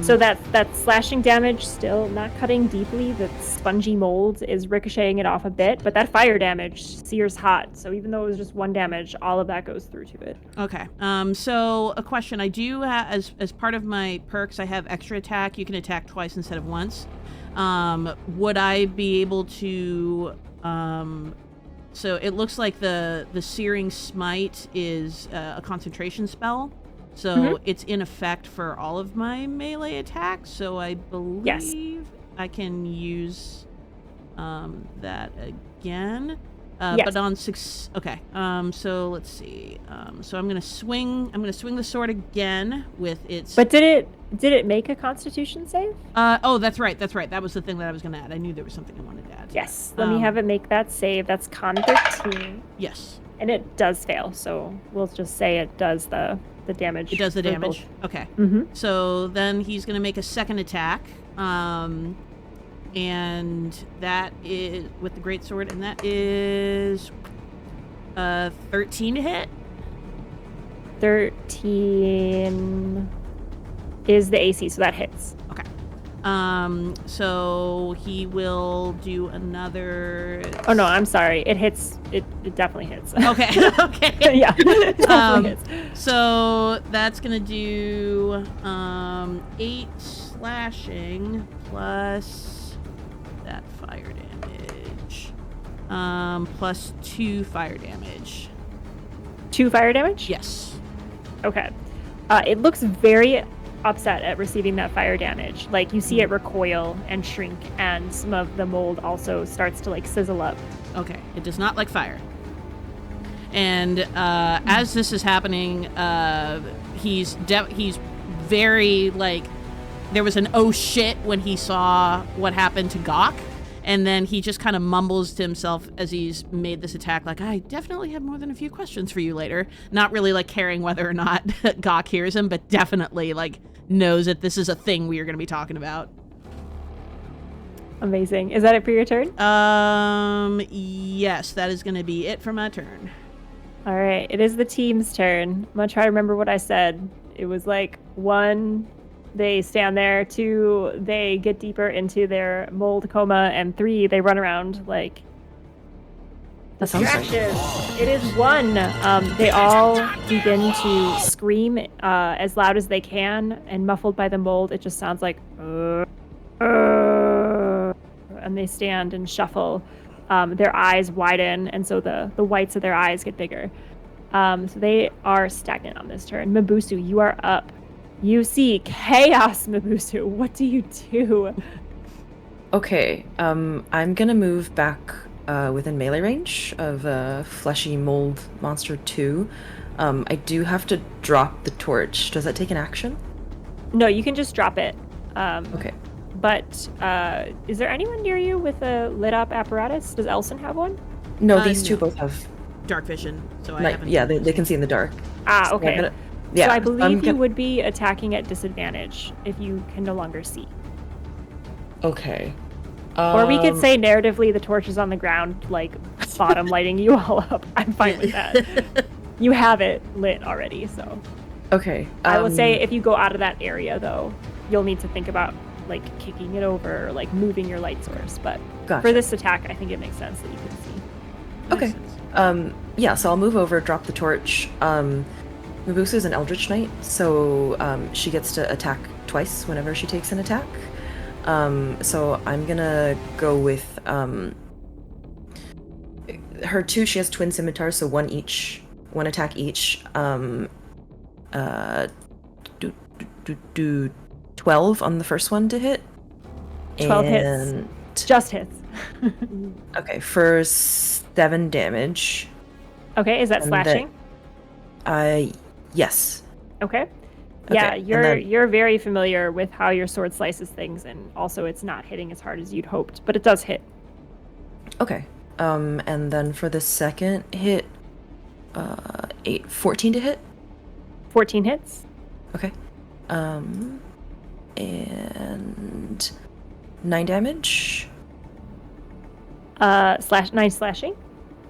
Speaker 5: So that slashing damage still not cutting deeply. The spongy mold is ricocheting it off a bit, but that fire damage sears hot. So even though it was just 1 damage, all of that goes through to it.
Speaker 1: Okay. So a question. I do have, as part of my perks, I have extra attack. You can attack twice instead of once. Would I be able to... So it looks like the Searing Smite is a concentration spell. So it's in effect for all of my melee attacks. So I believe I can use that again. But on 6. Okay. So let's see. So I'm gonna swing the sword again with its.
Speaker 5: But did it make a Constitution save?
Speaker 1: Oh, that's right. That was the thing that I was gonna add. I knew there was something I wanted to add.
Speaker 5: Yes. Let me have it make that save. That's Con 13.
Speaker 1: Yes.
Speaker 5: And it does fail. So we'll just say it does the damage.
Speaker 1: It does the
Speaker 5: for
Speaker 1: damage.
Speaker 5: both.
Speaker 1: Okay.
Speaker 5: Mm-hmm.
Speaker 1: So then he's gonna make a second attack. And that is with the greatsword, and that is 13 to hit.
Speaker 5: 13 is the AC, so that hits.
Speaker 1: Okay. So he will do another.
Speaker 5: Oh no, I'm sorry. It hits. It definitely hits.
Speaker 1: Okay. Okay.
Speaker 5: Yeah. It definitely hits.
Speaker 1: So that's gonna do 8 slashing plus that fire damage, plus 2 fire damage.
Speaker 5: 2 fire damage?
Speaker 1: Yes.
Speaker 5: Okay. It looks very upset at receiving that fire damage. Like, you see it recoil and shrink, and some of the mold also starts to, like, sizzle up.
Speaker 1: Okay. It does not like fire. And as this is happening, he's very, like, there was an oh shit when he saw what happened to Gawk. And then he just kind of mumbles to himself as he's made this attack, like, I definitely have more than a few questions for you later. Not really, like, caring whether or not Gawk hears him, but definitely, like, knows that this is a thing we are going to be talking about.
Speaker 5: Amazing. Is that it for your turn?
Speaker 1: Yes, that is going to be it for my turn.
Speaker 5: All right. It is the team's turn. I'm going to try to remember what I said. It was like 1, they stand there, 2, they get deeper into their mold coma, and 3, they run around like
Speaker 4: That sounds like
Speaker 5: distractions. It is 1. They all begin to scream as loud as they can, and muffled by the mold, it just sounds like and they stand and shuffle. Their eyes widen, and so the whites of their eyes get bigger. So they are stagnant on this turn. Miboosu, you are up. You see chaos, Miboosu. What do you do?
Speaker 4: Okay, I'm gonna move back within melee range of Fleshy Mold Monster 2. I do have to drop the torch. Does that take an action?
Speaker 5: No, you can just drop it.
Speaker 4: Okay.
Speaker 5: But is there anyone near you with a lit up apparatus? Does Elsen have one?
Speaker 4: No, these
Speaker 1: no.
Speaker 4: two both have.
Speaker 1: Dark vision, so I
Speaker 4: Like,
Speaker 1: haven't.
Speaker 4: yeah, they can see in the dark.
Speaker 5: Ah,
Speaker 4: So
Speaker 5: okay.
Speaker 4: yeah.
Speaker 5: So I believe you would be attacking at disadvantage if you can no longer see.
Speaker 4: Okay.
Speaker 5: Or we could say narratively the torch is on the ground, like bottom lighting you all up. I'm fine with that. You have it lit already, so.
Speaker 4: Okay.
Speaker 5: I will say if you go out of that area, though, you'll need to think about like kicking it over or like moving your light source. But
Speaker 4: Gotcha.
Speaker 5: for this attack, I think it makes sense that you can see.
Speaker 4: Okay. Yeah, so I'll move over, drop the torch. Miboosu is an Eldritch Knight, so she gets to attack twice whenever she takes an attack. So I'm gonna go with her 2. She has twin scimitars, so 1 attack each. 12 on the first one to hit.
Speaker 5: 12 hits. Just hits.
Speaker 4: Okay, for 7 damage.
Speaker 5: Okay, is that
Speaker 4: And
Speaker 5: slashing?
Speaker 4: Yes.
Speaker 5: Okay. Yeah,
Speaker 4: Okay, and
Speaker 5: you're
Speaker 4: then-
Speaker 5: you're very familiar with how your sword slices things, and also it's not hitting as hard as you'd hoped, but it does hit.
Speaker 4: Okay. And then for the second hit, 14 to hit.
Speaker 5: 14 hits.
Speaker 4: Okay. And 9 damage.
Speaker 5: 9 slashing.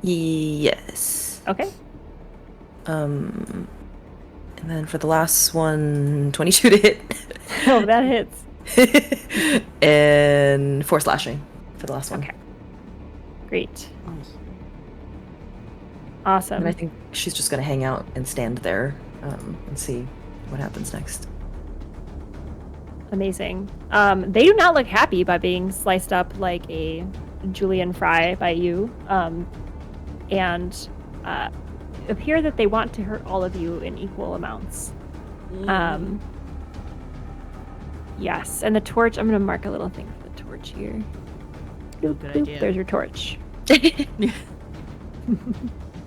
Speaker 4: Yes.
Speaker 5: Okay.
Speaker 4: And then for the last one, 22 to hit.
Speaker 5: Oh, that hits.
Speaker 4: And 4 slashing for the last one.
Speaker 5: Okay. Great. Awesome.
Speaker 4: And I think she's just gonna hang out and stand there and see what happens next.
Speaker 5: Amazing. They do not look happy by being sliced up like a julienne fry by you, and appear that they want to hurt all of you in equal amounts. Yes, and the torch, I'm going to mark a little thing for the torch here. Doop,
Speaker 1: Good
Speaker 5: doop.
Speaker 1: idea.
Speaker 5: There's your torch.
Speaker 1: It's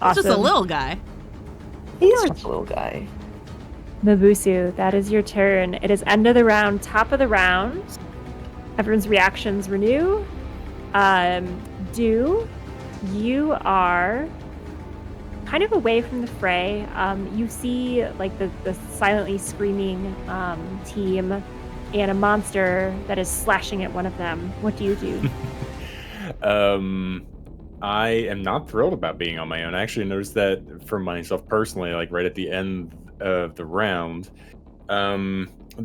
Speaker 5: Awesome.
Speaker 1: just a little guy.
Speaker 4: He's just a little guy.
Speaker 5: Miboosu, that is your turn. It is end of the round, top of the round. Everyone's reactions renew. You are kind of away from the fray. You see like the silently screaming team and a monster that is slashing at one of them. What do you do?
Speaker 2: I am not thrilled about being on my own. I actually noticed that for myself personally, like right at the end of the round.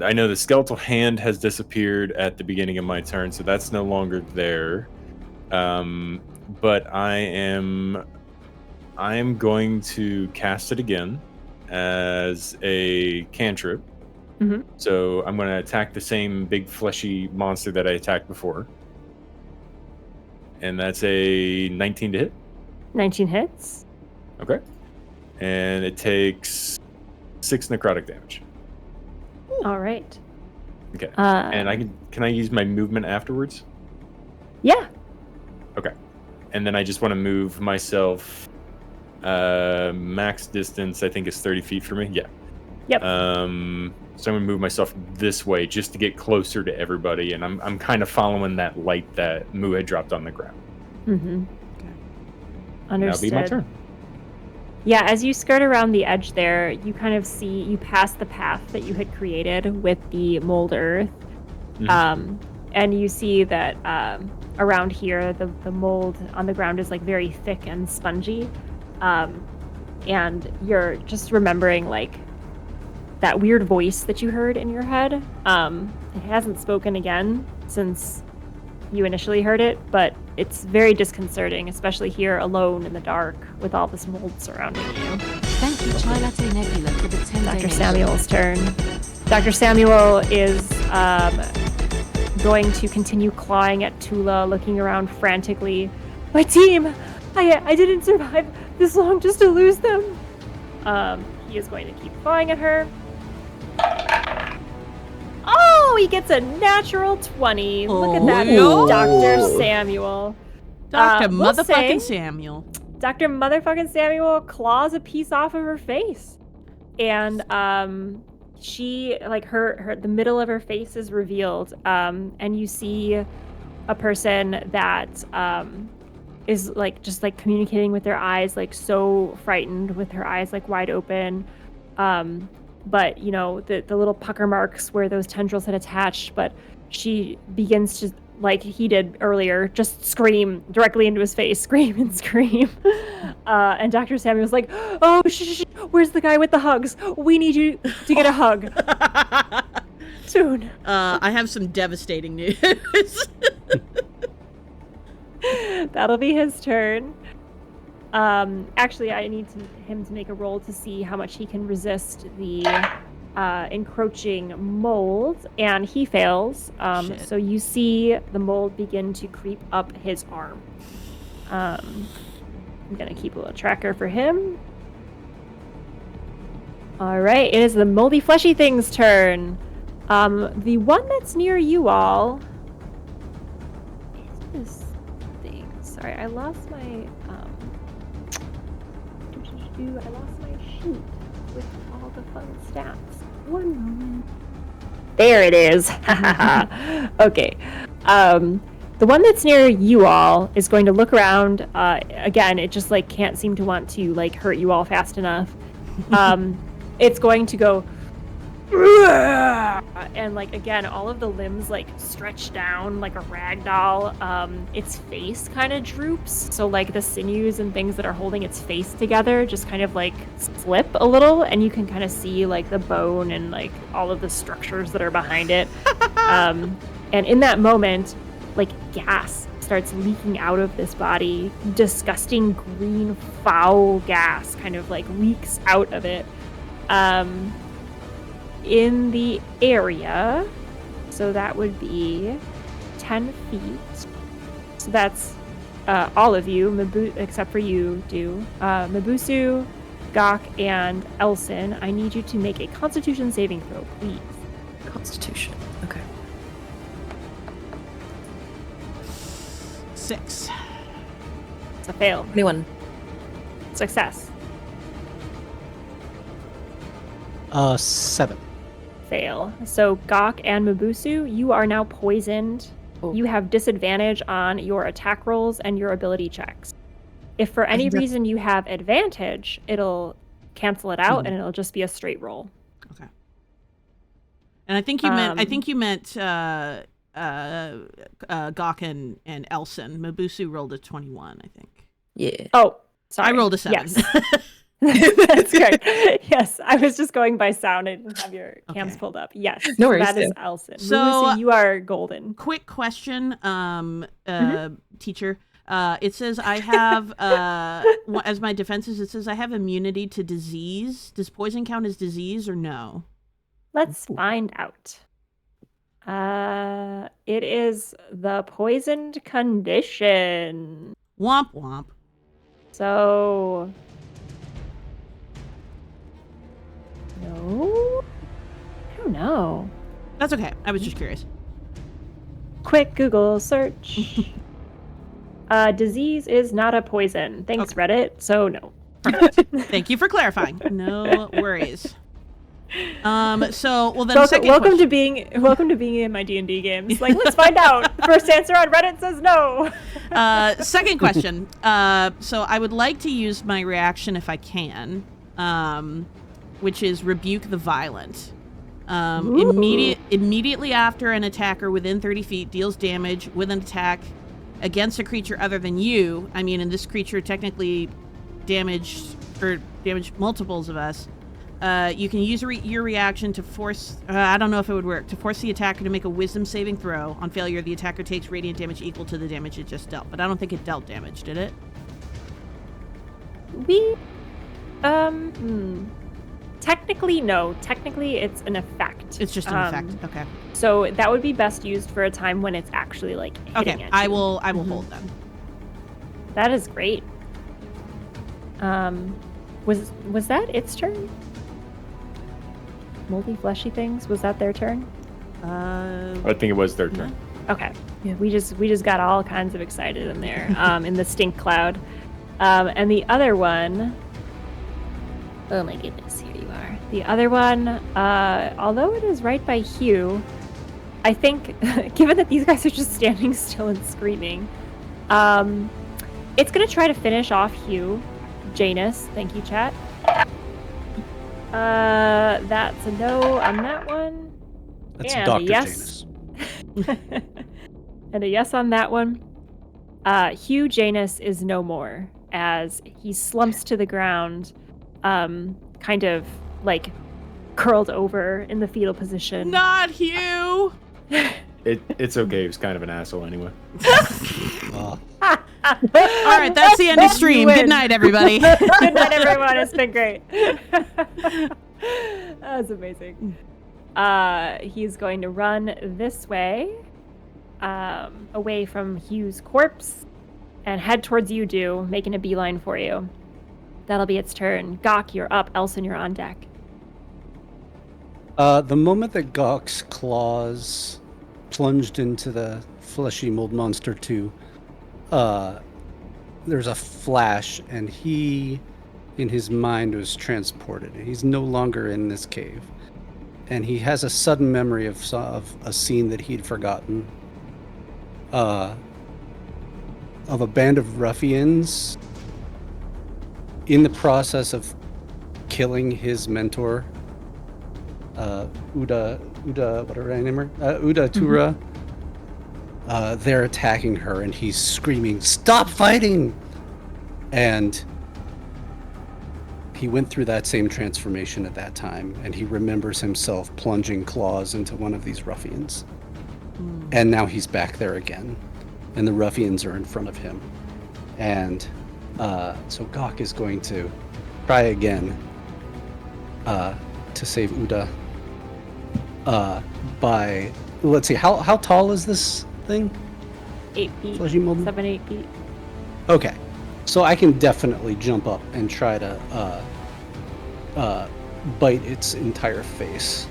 Speaker 2: I know the skeletal hand has disappeared at the beginning of my turn, so that's no longer there. But I am going to cast it again as a cantrip.
Speaker 5: Mm-hmm.
Speaker 2: So I'm going to attack the same big fleshy monster that I attacked before. And that's a 19 to hit.
Speaker 5: 19 hits.
Speaker 2: Okay. And it takes 6 necrotic damage.
Speaker 5: All right.
Speaker 2: Okay. And can I use my movement afterwards?
Speaker 5: Yeah.
Speaker 2: Okay. And then I just want to move myself. Max distance, I think, is 30 feet for me. Yeah.
Speaker 5: Yep.
Speaker 2: So I'm gonna move myself this way just to get closer to everybody, and I'm kind of following that light that Moo had dropped on the ground.
Speaker 5: Mm-hmm.
Speaker 1: Okay.
Speaker 5: Understood.
Speaker 2: That'll be my turn.
Speaker 5: Yeah, as you skirt around the edge there, you kind of you pass the path that you had created with the mold earth.
Speaker 2: Mhm.
Speaker 5: And you see that around here, the mold on the ground is like very thick and spongy. And you're just remembering like that weird voice that you heard in your head. It hasn't spoken again since you initially heard it, but it's very disconcerting, especially here alone in the dark with all this mold surrounding you.
Speaker 6: Thank you, Chilate Nebula, for the 10
Speaker 5: Dr.
Speaker 6: donations.
Speaker 5: Samuel's turn. Dr. Samuel is going to continue clawing at Tula, looking around frantically. My team! I didn't survive this long just to lose them! He is going to keep clawing at her. Oh, he gets a natural 20. Look at that,
Speaker 1: Oh.
Speaker 5: Dr. Samuel.
Speaker 1: Dr.
Speaker 5: we'll
Speaker 1: Motherfucking
Speaker 5: say-
Speaker 1: Samuel.
Speaker 5: Dr. Motherfucking Samuel claws a piece off of her face. And she, like, the middle of her face is revealed. And you see a person that is like just like communicating with their eyes, like so frightened, with her eyes like wide open. But you know, the little pucker marks where those tendrils had attached, but she begins to, like he did earlier, just scream directly into his face, scream and scream. And Dr. Samuel's like, oh, where's the guy with the hugs? We need you to get a hug soon.
Speaker 1: I have some devastating news.
Speaker 5: That'll be his turn. Actually, I need him to make a roll to see how much he can resist the encroaching mold, and he fails.
Speaker 1: Shit.
Speaker 5: So you see the mold begin to creep up his arm. I'm gonna keep a little tracker for him. All right, it is the moldy fleshy thing's turn. The one that's near you all is this thing. Sorry, I lost my sheet with all the fun stats. One moment. There it is. Okay. The one that's near you all is going to look around. Again, it just like can't seem to want to like hurt you all fast enough. It's going to go and like again, all of the limbs like stretch down like a rag doll. Its face kind of droops, so like the sinews and things that are holding its face together just kind of like slip a little, and you can kind of see like the bone and like all of the structures that are behind it. And in that moment, like gas starts leaking out of this body. Disgusting green foul gas kind of like leaks out of it. In the area, so that would be 10 feet. So that's all of you, except for you, Miboosu, Gok, and Elsen. I need you to make a Constitution saving throw, please.
Speaker 4: Constitution. Okay.
Speaker 1: 6.
Speaker 5: It's a fail.
Speaker 4: 21.
Speaker 5: Success.
Speaker 3: 7.
Speaker 5: Fail. So Gok and Miboosu, you are now poisoned.
Speaker 4: Oh.
Speaker 5: You have disadvantage on your attack rolls and your ability checks. If for any
Speaker 4: that's-
Speaker 5: reason you have advantage, it'll cancel it out and it'll just be a straight roll.
Speaker 1: Okay. And I think you meant Gok and Elsen. Miboosu rolled a 21, I think.
Speaker 4: Yeah.
Speaker 5: Oh, sorry.
Speaker 1: I rolled a 7.
Speaker 5: Yes. That's correct. Yes, I was just going by sound. I didn't have your cams
Speaker 1: Okay.
Speaker 5: pulled up. Yes,
Speaker 4: No worries,
Speaker 5: that is
Speaker 4: yeah.
Speaker 5: Elsen.
Speaker 1: So,
Speaker 5: Miboosu, you are golden.
Speaker 1: Quick question, teacher. It says I have, as my defenses, it says I have immunity to disease. Does poison count as disease or no?
Speaker 5: Let's find out. It is the poisoned condition.
Speaker 1: Womp womp.
Speaker 5: So, no, I don't know.
Speaker 1: That's okay. I was just curious.
Speaker 5: Quick Google search. Disease is not a poison. Thanks,
Speaker 1: Okay.
Speaker 5: Reddit. So no.
Speaker 1: Thank you for clarifying. No worries. So well then.
Speaker 5: Welcome to being in my D&D games. Like, let's find out. First answer on Reddit says no.
Speaker 1: Second question. So I would like to use my reaction if I can, which is rebuke the violent. Immediately after an attacker within 30 feet deals damage with an attack against a creature other than you. I mean, and this creature technically damaged multiples of us. You can use your reaction to force, I don't know if it would work, to force the attacker to make a wisdom saving throw. On failure, the attacker takes radiant damage equal to the damage it just dealt. But I don't think it dealt damage, did it?
Speaker 5: Technically, no. Technically, it's an effect.
Speaker 1: It's just an effect. Okay.
Speaker 5: So that would be best used for a time when it's actually, like, hitting
Speaker 1: Okay,
Speaker 5: at
Speaker 1: I
Speaker 5: you.
Speaker 1: will hold them.
Speaker 5: That is great. Was that its turn? Moldy, fleshy things. Was that their turn?
Speaker 2: I think it was their turn.
Speaker 5: Okay. Yeah, we just got all kinds of excited in there. In the stink cloud. And the other one. Oh my goodness! Here you are. The other one. Although it is right by Hugh, I think, given that these guys are just standing still and screaming, it's gonna try to finish off Hugh. Janus, thank you, chat. That's a no on that one.
Speaker 3: That's
Speaker 5: And
Speaker 3: Dr.
Speaker 5: a yes.
Speaker 3: Janus.
Speaker 5: And a yes on that one. Hugh Janus is no more, as he slumps to the ground, kind of like curled over in the fetal position.
Speaker 1: Not Hugh.
Speaker 2: It's okay. He was kind of an asshole anyway.
Speaker 3: Oh.
Speaker 1: All right, that's the end of stream. Good night, everybody.
Speaker 5: Good night, everyone. It's been great. That's amazing. He's going to run this way, away from Hugh's corpse, and head towards you, Do, making a beeline for you. That'll be its turn. Gok, you're up. Elsen, you're on deck.
Speaker 3: The moment that Gok's claws plunged into the fleshy mold monster 2, there's a flash, and he, in his mind, was transported. He's no longer in this cave. And he has a sudden memory of a scene that he'd forgotten. Of a band of ruffians in the process of killing his mentor, Uda, whatever I name her, Uda Tura. They're attacking her, and he's screaming, "Stop fighting!" And he went through that same transformation at that time, and he remembers himself plunging claws into one of these ruffians. And now he's back there again, and the ruffians are in front of him. And so Gok is going to try again to save Uda by, let's see, how tall is this thing?
Speaker 5: 8 feet.
Speaker 3: Fleshy mold?
Speaker 5: 7-8 feet.
Speaker 3: Okay, so I can definitely jump up and try to bite its entire face.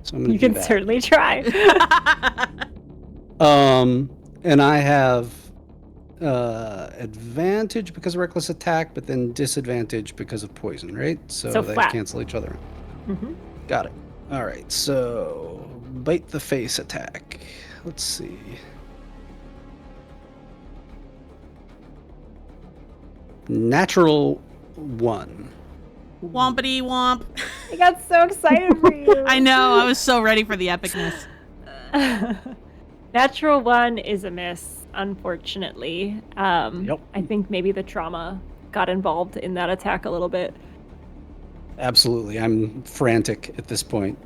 Speaker 3: So I'm gonna
Speaker 5: You
Speaker 3: do
Speaker 5: can
Speaker 3: that.
Speaker 5: certainly try.
Speaker 3: And I have advantage because of reckless attack, but then disadvantage because of poison, right? So they
Speaker 5: flat.
Speaker 3: cancel each other out.
Speaker 5: Mm-hmm.
Speaker 3: Got it. All right, so bite the face attack. Let's see. Natural 1.
Speaker 1: Wompity womp.
Speaker 5: I got so excited for you.
Speaker 1: I know. I was so ready for the epicness.
Speaker 5: Natural 1 is a miss, unfortunately.
Speaker 3: Yep.
Speaker 5: I think maybe the trauma got involved in that attack a little bit.
Speaker 3: Absolutely. I'm frantic at this point.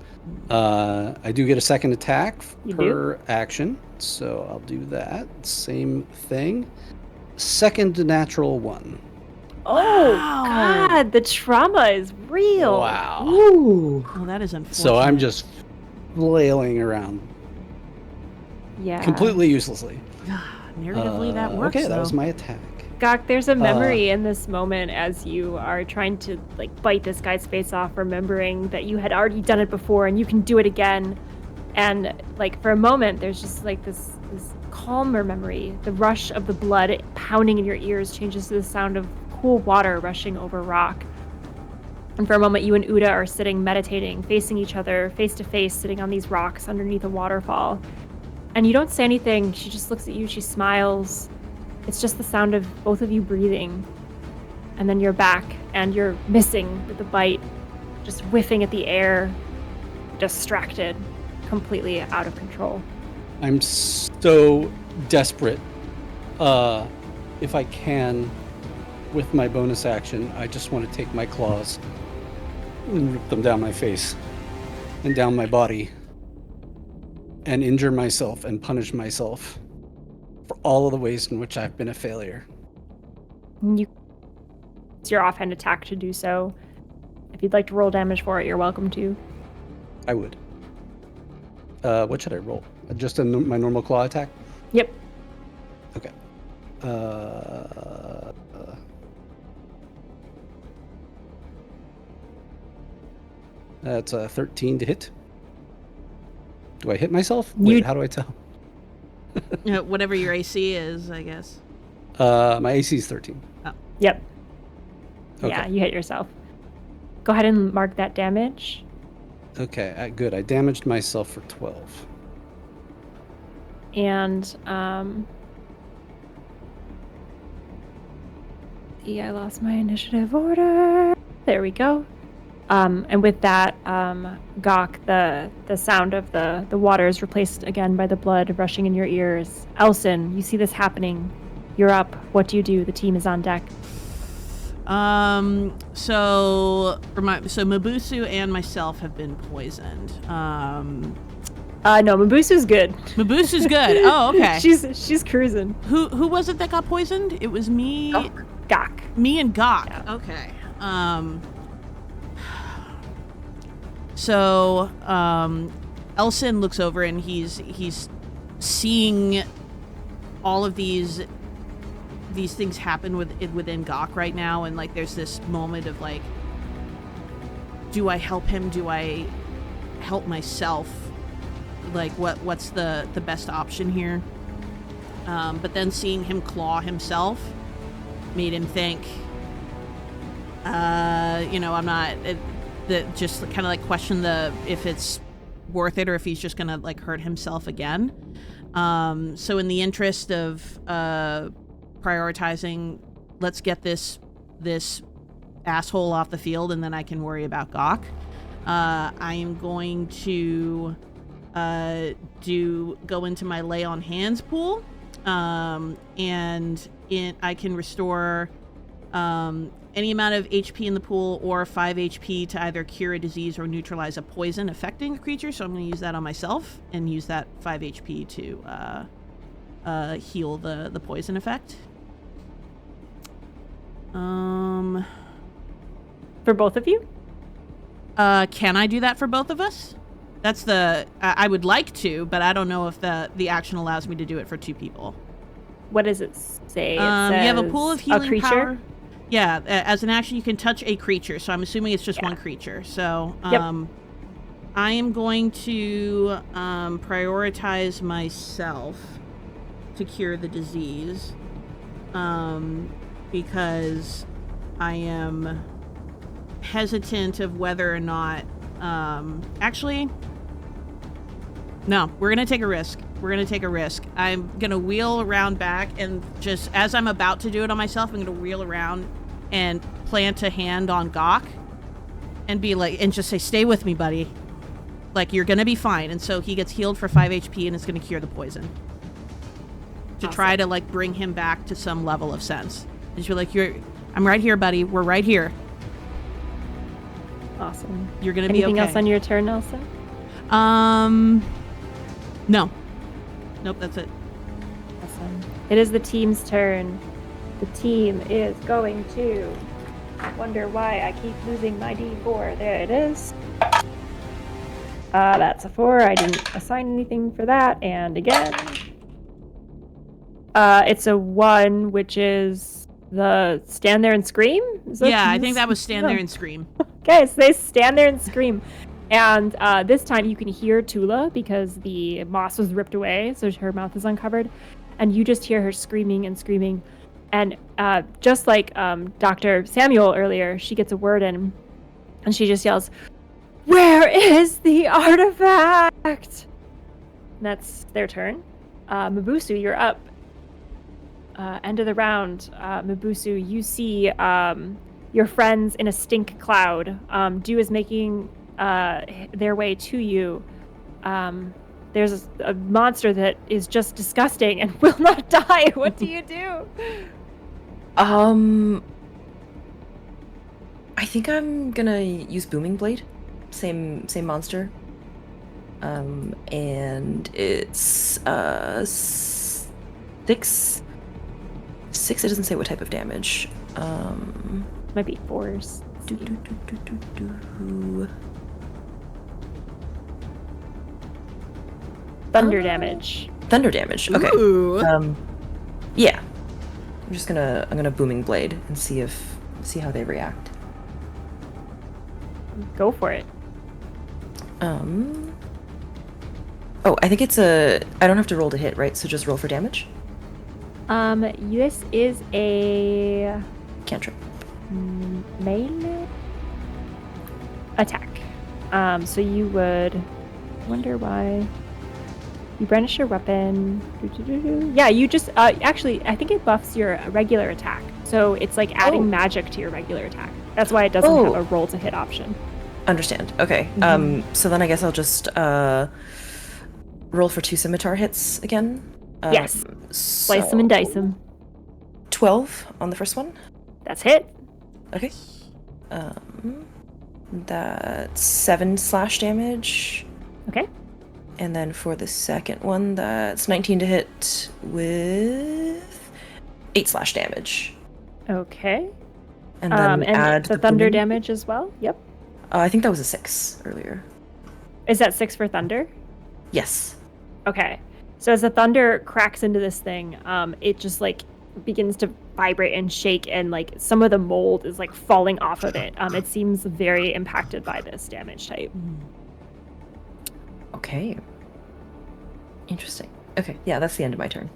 Speaker 3: I do get a second attack per action, so I'll do that. Same thing. Second natural 1.
Speaker 5: Oh,
Speaker 1: Wow.
Speaker 5: God, the trauma is real.
Speaker 3: Wow.
Speaker 4: Ooh.
Speaker 1: Oh, that is unfortunate.
Speaker 3: So I'm just flailing around
Speaker 5: Yeah.
Speaker 3: completely uselessly.
Speaker 1: Narratively, that works.
Speaker 3: Okay, that
Speaker 1: though.
Speaker 3: was my attack.
Speaker 5: Gok, there's a memory in this moment as you are trying to bite this guy's face off, remembering that you had already done it before and you can do it again. And for a moment, there's just this calmer memory. The rush of the blood pounding in your ears changes to the sound of cool water rushing over rock. And for a moment, you and Uda are sitting meditating, facing each other, face to face, sitting on these rocks underneath a waterfall. And you don't say anything. She just looks at you. She smiles. It's just the sound of both of you breathing. And then you're back, and you're missing with the bite, just whiffing at the air, distracted, completely out of control.
Speaker 3: I'm so desperate. If I can, with my bonus action, I just want to take my claws and rip them down my face and down my body and injure myself and punish myself for all of the ways in which I've been a failure.
Speaker 5: It's your offhand attack to do so. If you'd like to roll damage for it, you're welcome to.
Speaker 3: I would. What should I roll? Just my normal claw attack?
Speaker 5: Yep.
Speaker 3: Okay. That's a 13 to hit. Do I hit myself? Wait, how do I tell?
Speaker 1: Whatever your AC is, I guess.
Speaker 3: My AC is 13.
Speaker 1: Oh.
Speaker 5: Yep.
Speaker 3: Okay.
Speaker 5: Yeah, you hit yourself. Go ahead and mark that damage.
Speaker 3: Okay, good. I damaged myself for 12.
Speaker 5: And, I lost my initiative order. There we go. And with that, Gok, the sound of the water is replaced again by the blood rushing in your ears. Elsen, you see this happening. You're up. What do you do? The team is on deck.
Speaker 1: So Miboosu and myself have been poisoned.
Speaker 5: No, Miboosu's good.
Speaker 1: Miboosu's good. Oh, okay.
Speaker 5: She's cruising.
Speaker 1: Who was it that got poisoned? It was me.
Speaker 5: Gok.
Speaker 1: Me and Gok.
Speaker 5: Yeah.
Speaker 1: Okay. So Elsen looks over and he's seeing all of these things happen within Gok right now, and there's this moment of do I help him? Do I help myself? What's the best option here? But then seeing him claw himself made him think, I'm not. Just kind of question if it's worth it or if he's just gonna hurt himself again. So in the interest of prioritizing, let's get this asshole off the field and then I can worry about Gok. I am going to go into my lay on hands pool, and I can restore any amount of HP in the pool or 5 HP to either cure a disease or neutralize a poison affecting a creature. So I'm going to use that on myself and use that 5 HP to heal the poison effect.
Speaker 5: For both of you?
Speaker 1: Can I do that for both of us? That's I would like to, but I don't know if the action allows me to do it for 2 people.
Speaker 5: What does it say?
Speaker 1: You have a pool of healing power. Yeah, as an action, you can touch a creature. So I'm assuming it's just one creature. So I am going to prioritize myself to cure the disease, because I am hesitant of whether or not. Actually, no, we're gonna take a risk. I'm gonna wheel around back, and just as I'm about to do it on myself, I'm gonna wheel around and plant a hand on Gok and be and just say, stay with me, buddy. You're gonna be fine. And so he gets healed for 5 HP and it's gonna cure the poison. To try to bring him back to some level of sense. And you're I'm right here, buddy. We're right here.
Speaker 5: Awesome.
Speaker 1: You're gonna be okay.
Speaker 5: Anything else on your turn, Elsen?
Speaker 1: No. Nope, that's it.
Speaker 5: Awesome. It is the team's turn. The team is going to... wonder why I keep losing my D4. There it is. That's a 4. I didn't assign anything for that. And again. It's a 1, which is the stand there and scream?
Speaker 1: Yeah, I think that was stand there and scream.
Speaker 5: Okay, so they stand there and scream. And this time you can hear Tula because the moss was ripped away, so her mouth is uncovered. And you just hear her screaming and screaming. And just like Dr. Samuel earlier, she gets a word in, and she just yells, "Where is the artifact?" And that's their turn. Miboosu, you're up. End of the round. Miboosu, you see your friends in a stink cloud. Dew is making their way to you. There's a monster that is just disgusting and will not die. What do you do?
Speaker 4: I think I'm gonna use Booming Blade. Same monster. And it's 6. It doesn't say what type of damage.
Speaker 5: Might be 4s. Thunder damage.
Speaker 4: Thunder damage. Okay.
Speaker 1: Ooh.
Speaker 4: Yeah. I'm gonna Booming Blade and see how they react.
Speaker 5: Go for it.
Speaker 4: Oh, I think it's I don't have to roll to hit, right? So just roll for damage?
Speaker 5: This is a
Speaker 4: Cantrip.
Speaker 5: melee attack. So you would wonder why you brandish your weapon. Yeah, you just actually I think it buffs your regular attack. So it's like adding magic to your regular attack. That's why it doesn't have a roll to hit option.
Speaker 4: Understand. Okay. So then I guess I'll just roll for 2 scimitar hits again.
Speaker 5: Yes. Slice them and dice them.
Speaker 4: 12 on the first one.
Speaker 5: That's hit.
Speaker 4: Okay. That's 7 slash damage.
Speaker 5: Okay.
Speaker 4: And then for the second one, that's 19 to hit with 8 slash damage.
Speaker 5: Okay.
Speaker 4: And then add
Speaker 5: the thunder damage as well. Yep.
Speaker 4: I think that was a 6 earlier.
Speaker 5: Is that 6 for thunder?
Speaker 4: Yes.
Speaker 5: Okay. So as the thunder cracks into this thing, it just like begins to vibrate and shake, and like some of the mold is like falling off of it. It seems very impacted by this damage type.
Speaker 4: Okay. Interesting. Okay, yeah, that's the end of my turn.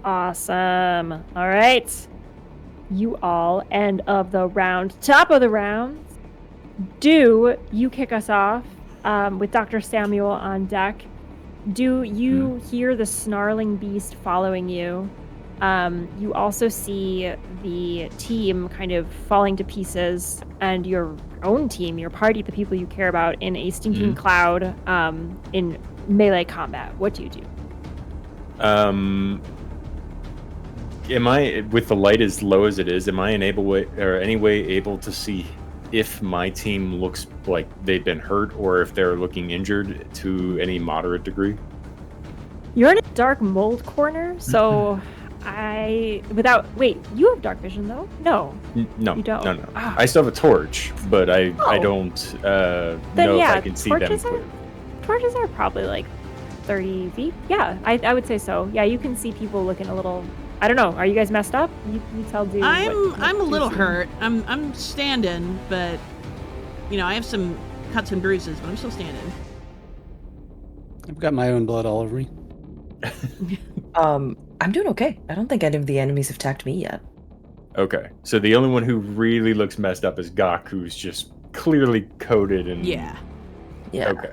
Speaker 5: Awesome. All right. You all, end of the round. Top of the round. Do you kick us off with Dr. Samuel on deck? Do you hear the snarling beast following you? You also see the team kind of falling to pieces, and your own team, your party, the people you care about, in a stinking cloud in melee combat. What do you do?
Speaker 2: Am I, with the light as low as it is, am I any way able to see if my team looks like they've been hurt or if they're looking injured to any moderate degree?
Speaker 5: You're in a dark mold corner, so wait, you have dark vision though? No.
Speaker 2: No,
Speaker 5: you don't.
Speaker 2: No.
Speaker 5: Oh.
Speaker 2: I still have a torch, but I don't know if I can see them.
Speaker 5: Torches are probably like 30 feet. Yeah, I would say so. Yeah, you can see people looking a little. I don't know. Are you guys messed up? You tell Dude.
Speaker 1: I'm a little hurt. I'm standing, but I have some cuts and bruises, but I'm still standing.
Speaker 3: I've got my own blood all over me.
Speaker 4: I'm doing okay. I don't think any of the enemies have attacked me yet.
Speaker 2: Okay, so the only one who really looks messed up is Gok, who's just clearly coated and
Speaker 1: Yeah.
Speaker 2: Okay.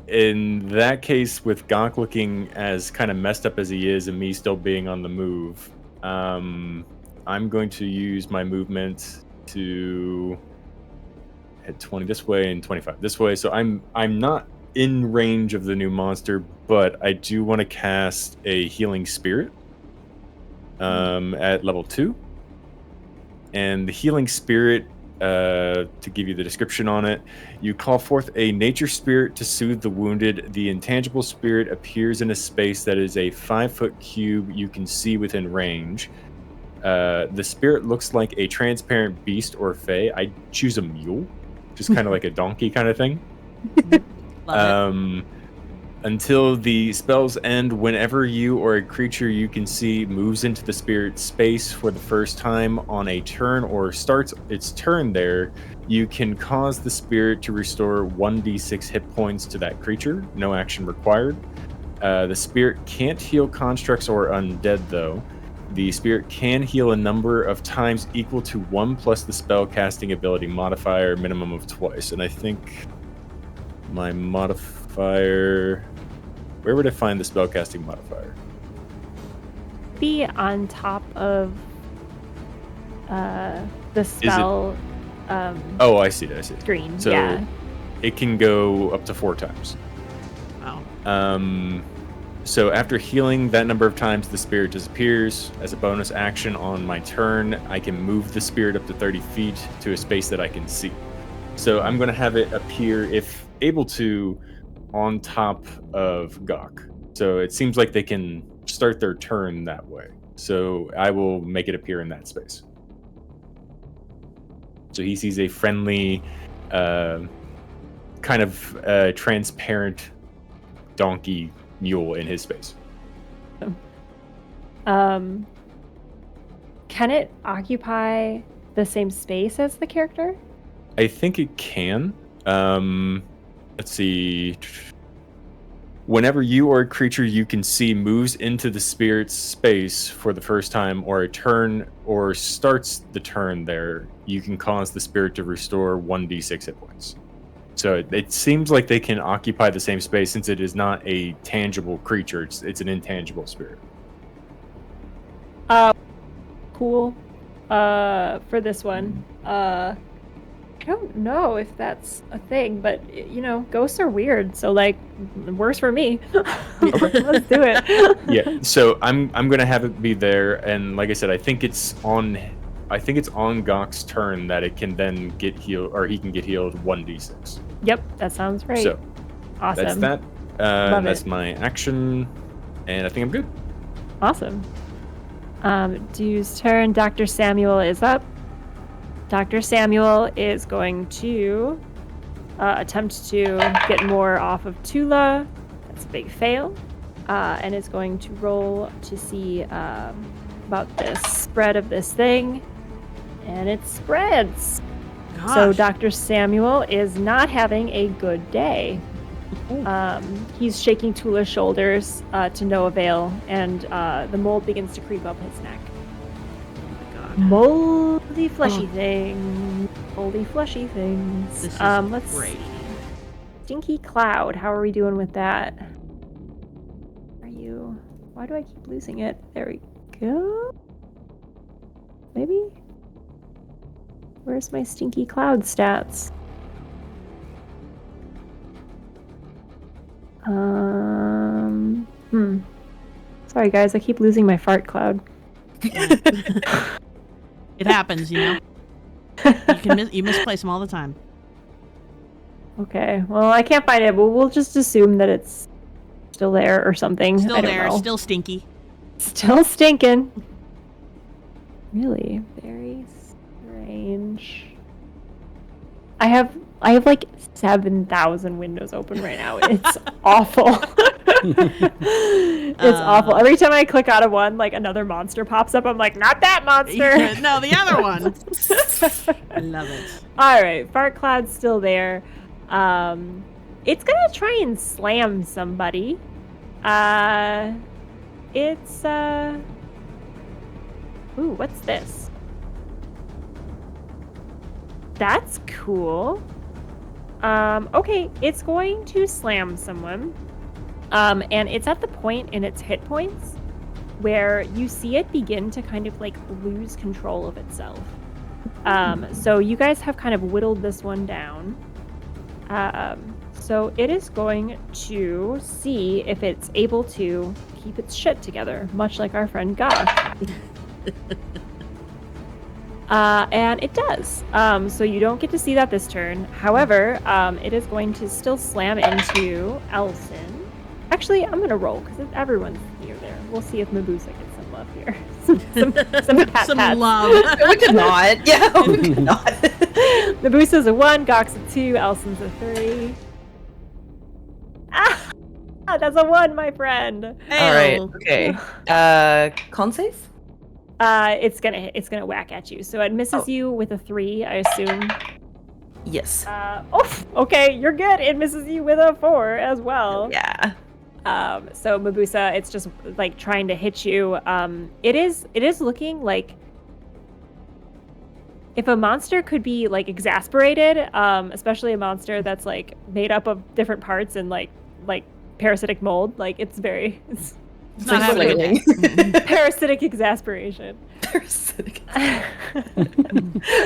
Speaker 2: In that case, with Gok looking as kind of messed up as he is and me still being on the move, I'm going to use my movement to head 20 this way and 25 this way. So I'm not in range of the new monster, but I do want to cast a healing spirit at level 2. And the healing spirit to give you the description on it. You call forth a nature spirit to soothe the wounded. The intangible spirit appears in a space that is a 5-foot cube you can see within range. The spirit looks like a transparent beast or fae. I choose a mule, just kind of like a donkey kind of thing.
Speaker 1: Love it.
Speaker 2: Until the spell's end, whenever you or a creature you can see moves into the spirit's space for the first time on a turn or starts its turn there, you can cause the spirit to restore 1d6 hit points to that creature. No action required. The spirit can't heal constructs or undead, though. The spirit can heal a number of times equal to 1 plus the spell casting ability modifier, minimum of twice. And I think my modifier... Where would I find the spellcasting modifier?
Speaker 5: Be on top of the spell
Speaker 2: Oh, I see it.
Speaker 5: screen.
Speaker 2: So
Speaker 5: yeah.
Speaker 2: it can go up to 4 times.
Speaker 1: Wow.
Speaker 2: So after healing that number of times, the spirit disappears. As a bonus action on my turn, I can move the spirit up to 30 feet to a space that I can see. So I'm going to have it appear, if able to, on top of Gok. So it seems like they can start their turn that way. So I will make it appear in that space. So he sees a friendly, kind of transparent donkey mule in his space.
Speaker 5: Can it occupy the same space as the character?
Speaker 2: I think it can. Let's see. Whenever you or a creature you can see moves into the spirit's space for the first time or a turn or starts the turn there, you can cause the spirit to restore 1d6 hit points. So it seems like they can occupy the same space since it is not a tangible creature. It's an intangible spirit.
Speaker 5: Cool. For this one, I don't know if that's a thing, but ghosts are weird, so like, works for me. Let's do it.
Speaker 2: Yeah. So I'm gonna have it be there, and like I said, I think it's on Gok's turn that it can then get healed, or he can get healed 1d6.
Speaker 5: Yep, that sounds right.
Speaker 2: So
Speaker 5: Awesome.
Speaker 2: that's that.
Speaker 5: Love
Speaker 2: That's
Speaker 5: it.
Speaker 2: my action, and I think I'm good.
Speaker 5: Awesome. Dew's turn. Dr. Samuel is up. Dr. Samuel is going to attempt to get more off of Tula. That's a big fail. And is going to roll to see about this spread of this thing. And it spreads.
Speaker 1: Gosh.
Speaker 5: So Dr. Samuel is not having a good day. He's shaking Tula's shoulders to no avail, and the mold begins to creep up his neck. Moldy fleshy thing. Moldy fleshy things.
Speaker 1: This is
Speaker 5: Let's
Speaker 1: great.
Speaker 5: see. Stinky Cloud. How are we doing with that? Why do I keep losing it? There we go. Maybe? Where's my Stinky Cloud stats? Sorry guys, I keep losing my fart cloud.
Speaker 1: It happens, you misplace them all the time.
Speaker 5: Okay, well I can't find it, but we'll just assume that it's still there or something.
Speaker 1: Still
Speaker 5: I don't
Speaker 1: there,
Speaker 5: know.
Speaker 1: still stinky.
Speaker 5: Still stinking. Really, very strange. I have like 7,000 windows open right now. It's awful. It's awful. Every time I click out of one, like another monster pops up. I'm like, not that monster.
Speaker 1: No, the other one. I love it.
Speaker 5: All right, fart cloud's still there. It's gonna try and slam somebody. It's ooh, what's this? That's cool. Okay, it's going to slam someone. And it's at the point in its hit points where you see it begin to kind of like lose control of itself. So you guys have kind of whittled this one down. So it is going to see if it's able to keep its shit together, much like our friend Goth. And it does. So you don't get to see that this turn. However, it is going to still slam into Elsen. Actually, I'm going to roll because everyone's near there. We'll see if Miboosu gets some love here. some pat
Speaker 1: Some
Speaker 5: pats.
Speaker 1: love.
Speaker 4: We could not. Yeah, we could not.
Speaker 5: Miboosu's a 1, Gok's a 2, Elsen's a 3. Ah! That's a 1, my friend.
Speaker 4: All right.
Speaker 1: Ayo.
Speaker 4: Okay. Con save?
Speaker 5: It's gonna whack at you. So it misses you with a 3, I assume.
Speaker 4: Yes.
Speaker 5: Okay, you're good. It misses you with a 4 as well.
Speaker 4: Yeah.
Speaker 5: So Miboosu, it's just like trying to hit you. It is looking like if a monster could be like exasperated, especially a monster that's like made up of different parts and like parasitic mold, like it's
Speaker 1: not having a good day.
Speaker 5: parasitic exasperation.
Speaker 4: Parasitic.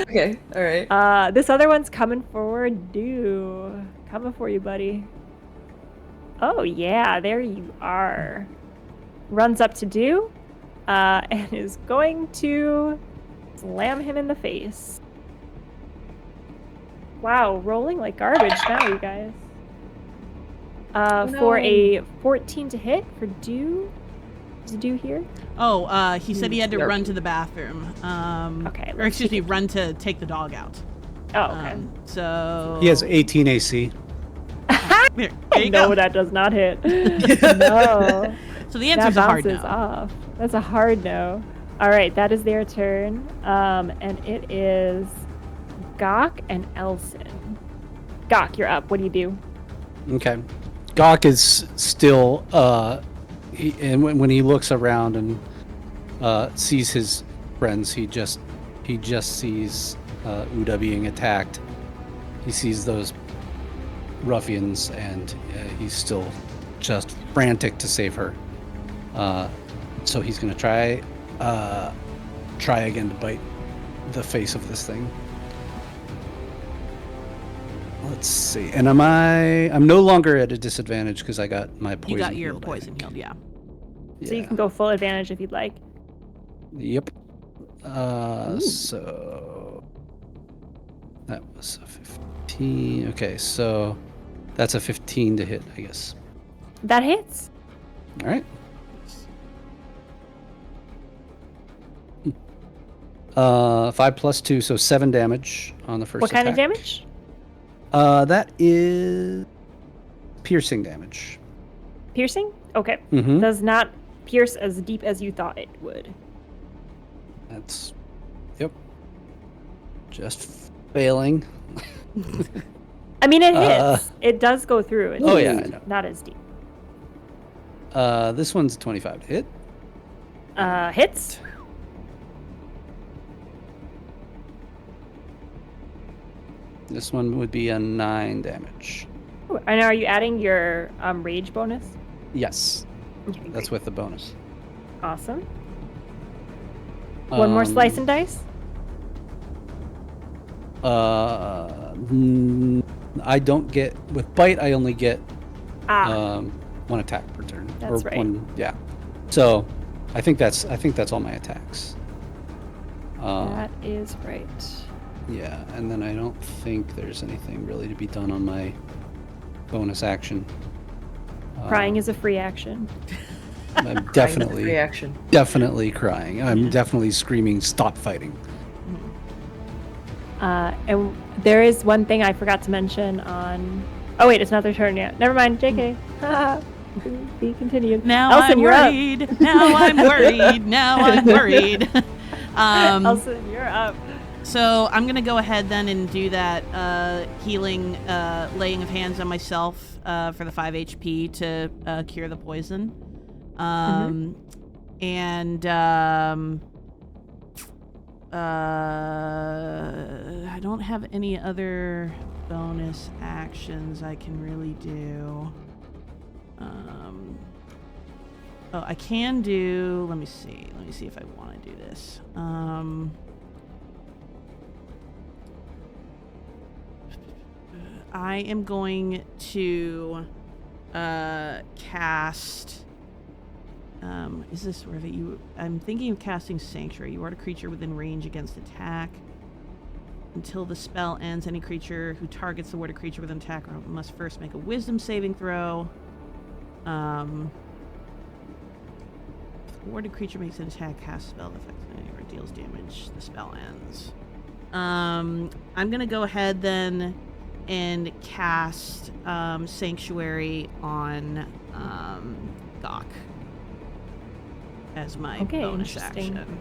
Speaker 4: Okay. All right.
Speaker 5: This other one's coming forward. Coming for you, buddy. Oh yeah, there you are. Runs up to Do, and is going to slam him in the face. Wow, rolling like garbage now, you guys. For a 14 to hit for Do. Is Do here?
Speaker 1: Oh, he said he had to run to the bathroom.
Speaker 5: Okay.
Speaker 1: Or excuse me, run to take the dog out.
Speaker 5: Oh, okay.
Speaker 1: So
Speaker 3: He has 18 AC.
Speaker 1: there you
Speaker 5: No,
Speaker 1: go.
Speaker 5: that does not hit. No.
Speaker 1: So the answer's a hard
Speaker 5: bounces
Speaker 1: no.
Speaker 5: off. That's a hard no. All right, that is their turn. And it is Gok and Elsen. Gok, you're up. What do you do?
Speaker 3: Okay. Gok is still, and when he looks around and sees his friends, he just sees Uda being attacked. He sees those ruffians, and he's still just frantic to save her. So he's gonna try again to bite the face of this thing. Let's see. And I'm no longer at a disadvantage because I got my poison.
Speaker 1: You got your
Speaker 3: healed, I
Speaker 1: poison
Speaker 3: think.
Speaker 1: healed, yeah.
Speaker 5: So you can go full advantage if you'd like.
Speaker 3: Yep. So that was a 15. Okay, so that's a 15 to hit, I guess.
Speaker 5: That hits.
Speaker 3: All right. 5 plus 2, so 7 damage on the first
Speaker 5: What kind of
Speaker 3: attack.
Speaker 5: damage?
Speaker 3: That is piercing damage.
Speaker 5: Piercing? Okay.
Speaker 3: Mm-hmm.
Speaker 5: Does not pierce as deep as you thought it would.
Speaker 3: That's, yep. Just failing.
Speaker 5: I mean, it hits. It does go through. It's
Speaker 3: Oh,
Speaker 5: just
Speaker 3: yeah, I know.
Speaker 5: not as deep.
Speaker 3: This one's 25 to hit.
Speaker 5: Hits.
Speaker 3: This one would be a 9 damage.
Speaker 5: Ooh, and are you adding your rage bonus?
Speaker 3: Yes,
Speaker 5: Okay,
Speaker 3: that's
Speaker 5: great.
Speaker 3: with the bonus.
Speaker 5: Awesome. One more slice and dice.
Speaker 3: I don't get with bite. I only get
Speaker 5: Ah,
Speaker 3: one attack per turn.
Speaker 5: That's right.
Speaker 3: Yeah. So, I think that's all my attacks.
Speaker 5: that is right.
Speaker 3: Yeah, and then I don't think there's anything really to be done on my bonus action.
Speaker 5: Crying is a free action.
Speaker 3: I'm definitely
Speaker 4: Reaction.
Speaker 3: crying. I'm definitely screaming, "Stop fighting!"
Speaker 5: And there is one thing I forgot to mention on. Oh wait, it's not their turn yet. Never mind. JK. Be continued.
Speaker 1: Now
Speaker 5: Elsen,
Speaker 1: I'm
Speaker 5: you're up.
Speaker 1: worried. Now I'm worried. Now I'm worried.
Speaker 5: Elsen, you're up.
Speaker 1: So I'm gonna go ahead then and do that healing, laying of hands on myself for the 5 HP to cure the poison. And I don't have any other bonus actions I can really do. Oh, I can do. Let me see if I want to do this. I am going to cast Is this worth it? I'm thinking of casting Sanctuary. You ward a creature within range against attack. Until the spell ends, any creature who targets the warded creature with an attack must first make a Wisdom saving throw. If the warded creature makes an attack, casts spell effectively, or deals damage, the spell ends. I'm gonna go ahead then and cast Sanctuary on Gok as my bonus action.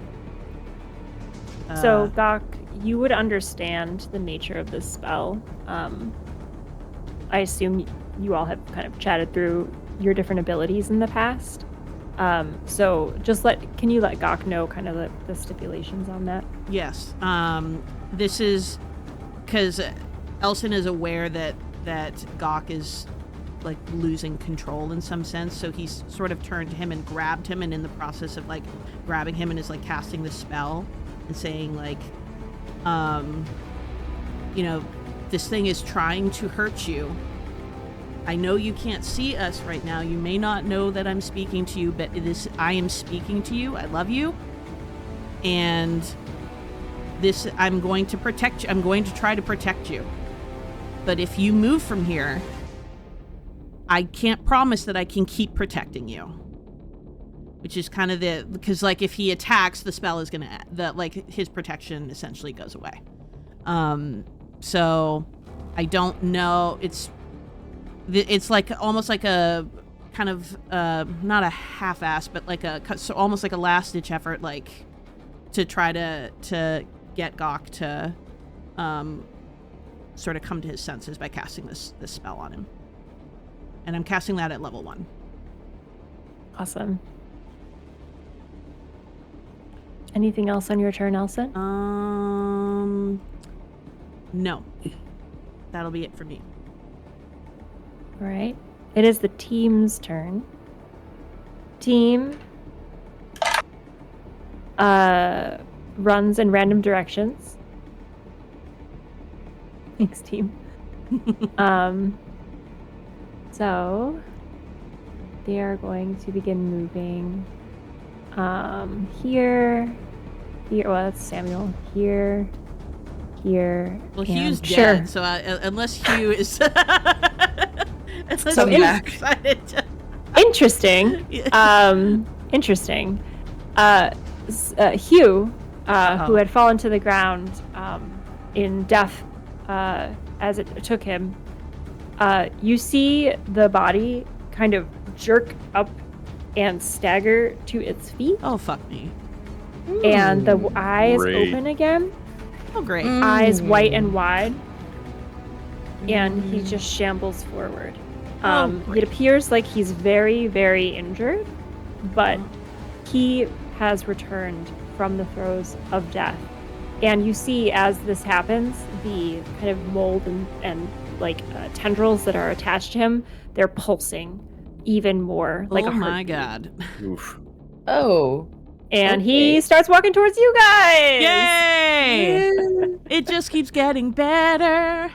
Speaker 5: So, Gok, you would understand the nature of this spell. I assume you all have kind of chatted through your different abilities in the past. So just can you let Gok know kind of the stipulations on that?
Speaker 1: Yes. This is because Elsen is aware that Gok is like losing control in some sense, so he's sort of turned to him and grabbed him, and in the process of like grabbing him and is like casting the spell and saying like, this thing is trying to hurt you. I know you can't see us right now. You may not know that I'm speaking to you, but I am speaking to you. I love you. And I'm going to protect you. I'm going to try to protect you. But if you move from here, I can't promise that I can keep protecting you. Which is kind of because like if he attacks, the spell is going to, his protection essentially goes away. So I don't know. It's like almost like a kind of not a half-ass, but like almost like a last-ditch effort, like to try to get Gok to sort of come to his senses by casting this spell on him. And I'm casting that at level 1.
Speaker 5: Awesome. Anything else on your turn, Elsen?
Speaker 1: No. That'll be it for me.
Speaker 5: All right. It is the team's turn. Team runs in random directions. Thanks, team. So they are going to begin moving here. Well, that's Samuel. Here.
Speaker 1: Well, Hugh's
Speaker 5: sure.
Speaker 1: dead, so unless Hugh is...
Speaker 4: So back.
Speaker 5: Interesting. Interesting. Hugh, who had fallen to the ground in death as it took him, you see the body kind of jerk up and stagger to its feet.
Speaker 1: Oh, fuck me.
Speaker 5: And the eyes open again.
Speaker 1: Oh, great.
Speaker 5: Eyes white and wide. And he just shambles forward. It appears like he's very, very injured, but he has returned from the throes of death. And you see, as this happens, the kind of mold and tendrils that are attached to him, they're pulsing even more. Like
Speaker 1: oh my god.
Speaker 2: Oof.
Speaker 4: Oh.
Speaker 5: And he starts walking towards you guys!
Speaker 1: Yay! It just keeps getting better.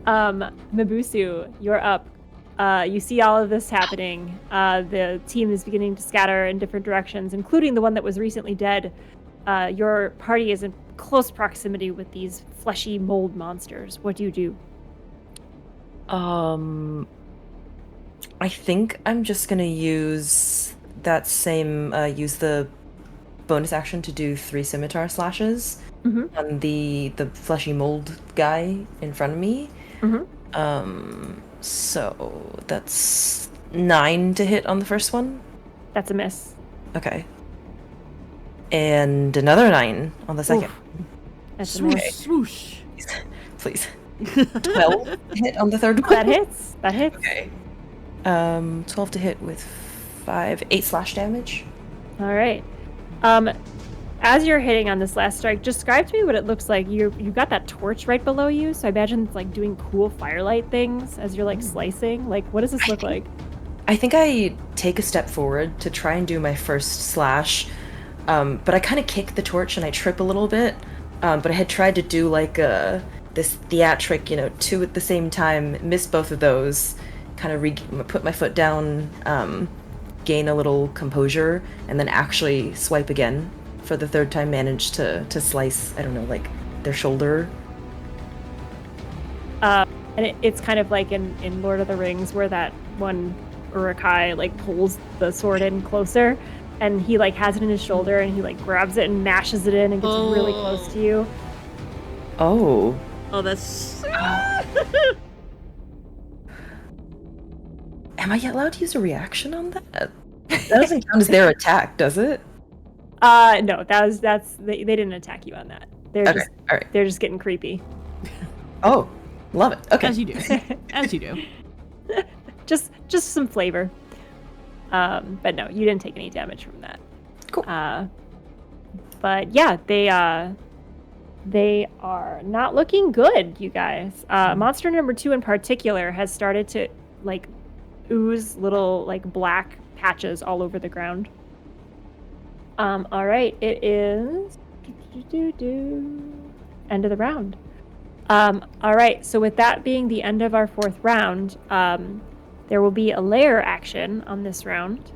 Speaker 5: Miboosu, you're up. You see all of this happening. The team is beginning to scatter in different directions, including the one that was recently dead. Your party is in close proximity with these fleshy mold monsters. What do you do?
Speaker 4: I think I'm just gonna use that same use the bonus action to do 3 scimitar slashes on the fleshy mold guy in front of me. So that's 9 to hit on the first one.
Speaker 5: That's a miss.
Speaker 4: Okay. And another 9 on the second.
Speaker 5: Oof. That's a
Speaker 1: Swoosh,
Speaker 5: miss.
Speaker 1: swoosh.
Speaker 4: Please. 12 to hit on the third one.
Speaker 5: That hits. That hits.
Speaker 4: Okay. 12 to hit with 8 slash damage.
Speaker 5: All right. As you're hitting on this last strike, describe to me what it looks like. You've got that torch right below you, so I imagine it's like doing cool firelight things as you're like slicing. Like, what does this look like?
Speaker 4: I think I take a step forward to try and do my first slash, but I kind of kick the torch and I trip a little bit. But I had tried to do like this theatric, 2 at the same time, missed both of those, kind of put my foot down, gain a little composure, and then actually swipe again. For the third time, manage to slice, I don't know, like their shoulder.
Speaker 5: And it's kind of like in Lord of the Rings where that one Urukai like pulls the sword in closer, and he like has it in his shoulder, and he like grabs it and mashes it in and gets really close to you.
Speaker 4: Oh.
Speaker 1: Oh, that's...
Speaker 4: Am I allowed to use a reaction on that? That doesn't count as their attack, does it?
Speaker 5: No, they didn't attack you on that. They're
Speaker 4: Okay, all right.
Speaker 5: They're just getting creepy.
Speaker 4: Oh, love it. Okay.
Speaker 1: As you do. As you do.
Speaker 5: just some flavor. But no, you didn't take any damage from that.
Speaker 4: Cool.
Speaker 5: But yeah, they are not looking good, you guys. Monster number 2 in particular has started to like ooze little like black patches all over the ground. All right, it is end of the round. All right, so with that being the end of our 4th round, there will be a layer action on this round.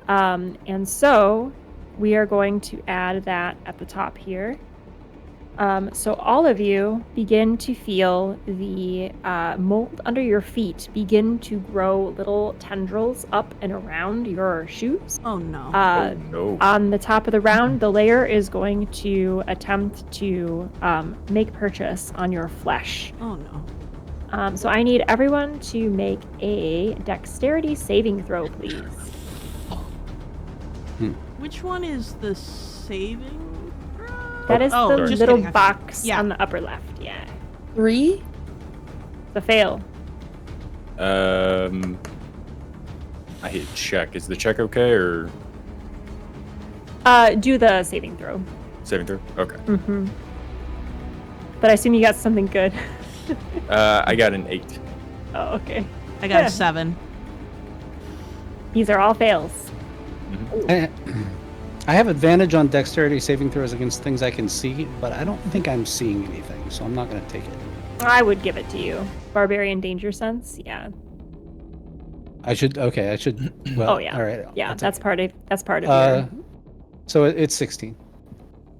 Speaker 5: And so we are going to add that at the top here. So all of you begin to feel the mold under your feet begin to grow little tendrils up and around your shoes.
Speaker 1: Oh, no.
Speaker 2: No.
Speaker 5: On the top of the round, the layer is going to attempt to make purchase on your flesh.
Speaker 1: Oh, no.
Speaker 5: So I need everyone to make a dexterity saving throw, please.
Speaker 1: Which one is the saving?
Speaker 5: That is the
Speaker 1: just
Speaker 5: little
Speaker 1: kidding,
Speaker 5: box
Speaker 1: yeah.
Speaker 5: on the upper left. Yeah.
Speaker 4: 3?
Speaker 5: The fail.
Speaker 2: I hit check. Is the check okay or
Speaker 5: Do the saving throw.
Speaker 2: saving throw? Okay.
Speaker 5: Mm-hmm. But I assume you got something good.
Speaker 2: I got an 8.
Speaker 5: Oh, okay.
Speaker 1: I got a 7.
Speaker 5: These are all fails.
Speaker 3: I have advantage on dexterity saving throws against things I can see, but I don't think I'm seeing anything, so I'm not going to take it.
Speaker 5: I would give it to you. Barbarian danger sense. Yeah.
Speaker 3: I should. Well,
Speaker 5: Oh yeah.
Speaker 3: All right.
Speaker 5: Yeah,
Speaker 3: I'll take
Speaker 5: that's
Speaker 3: it.
Speaker 5: part of your.
Speaker 3: So it's 16.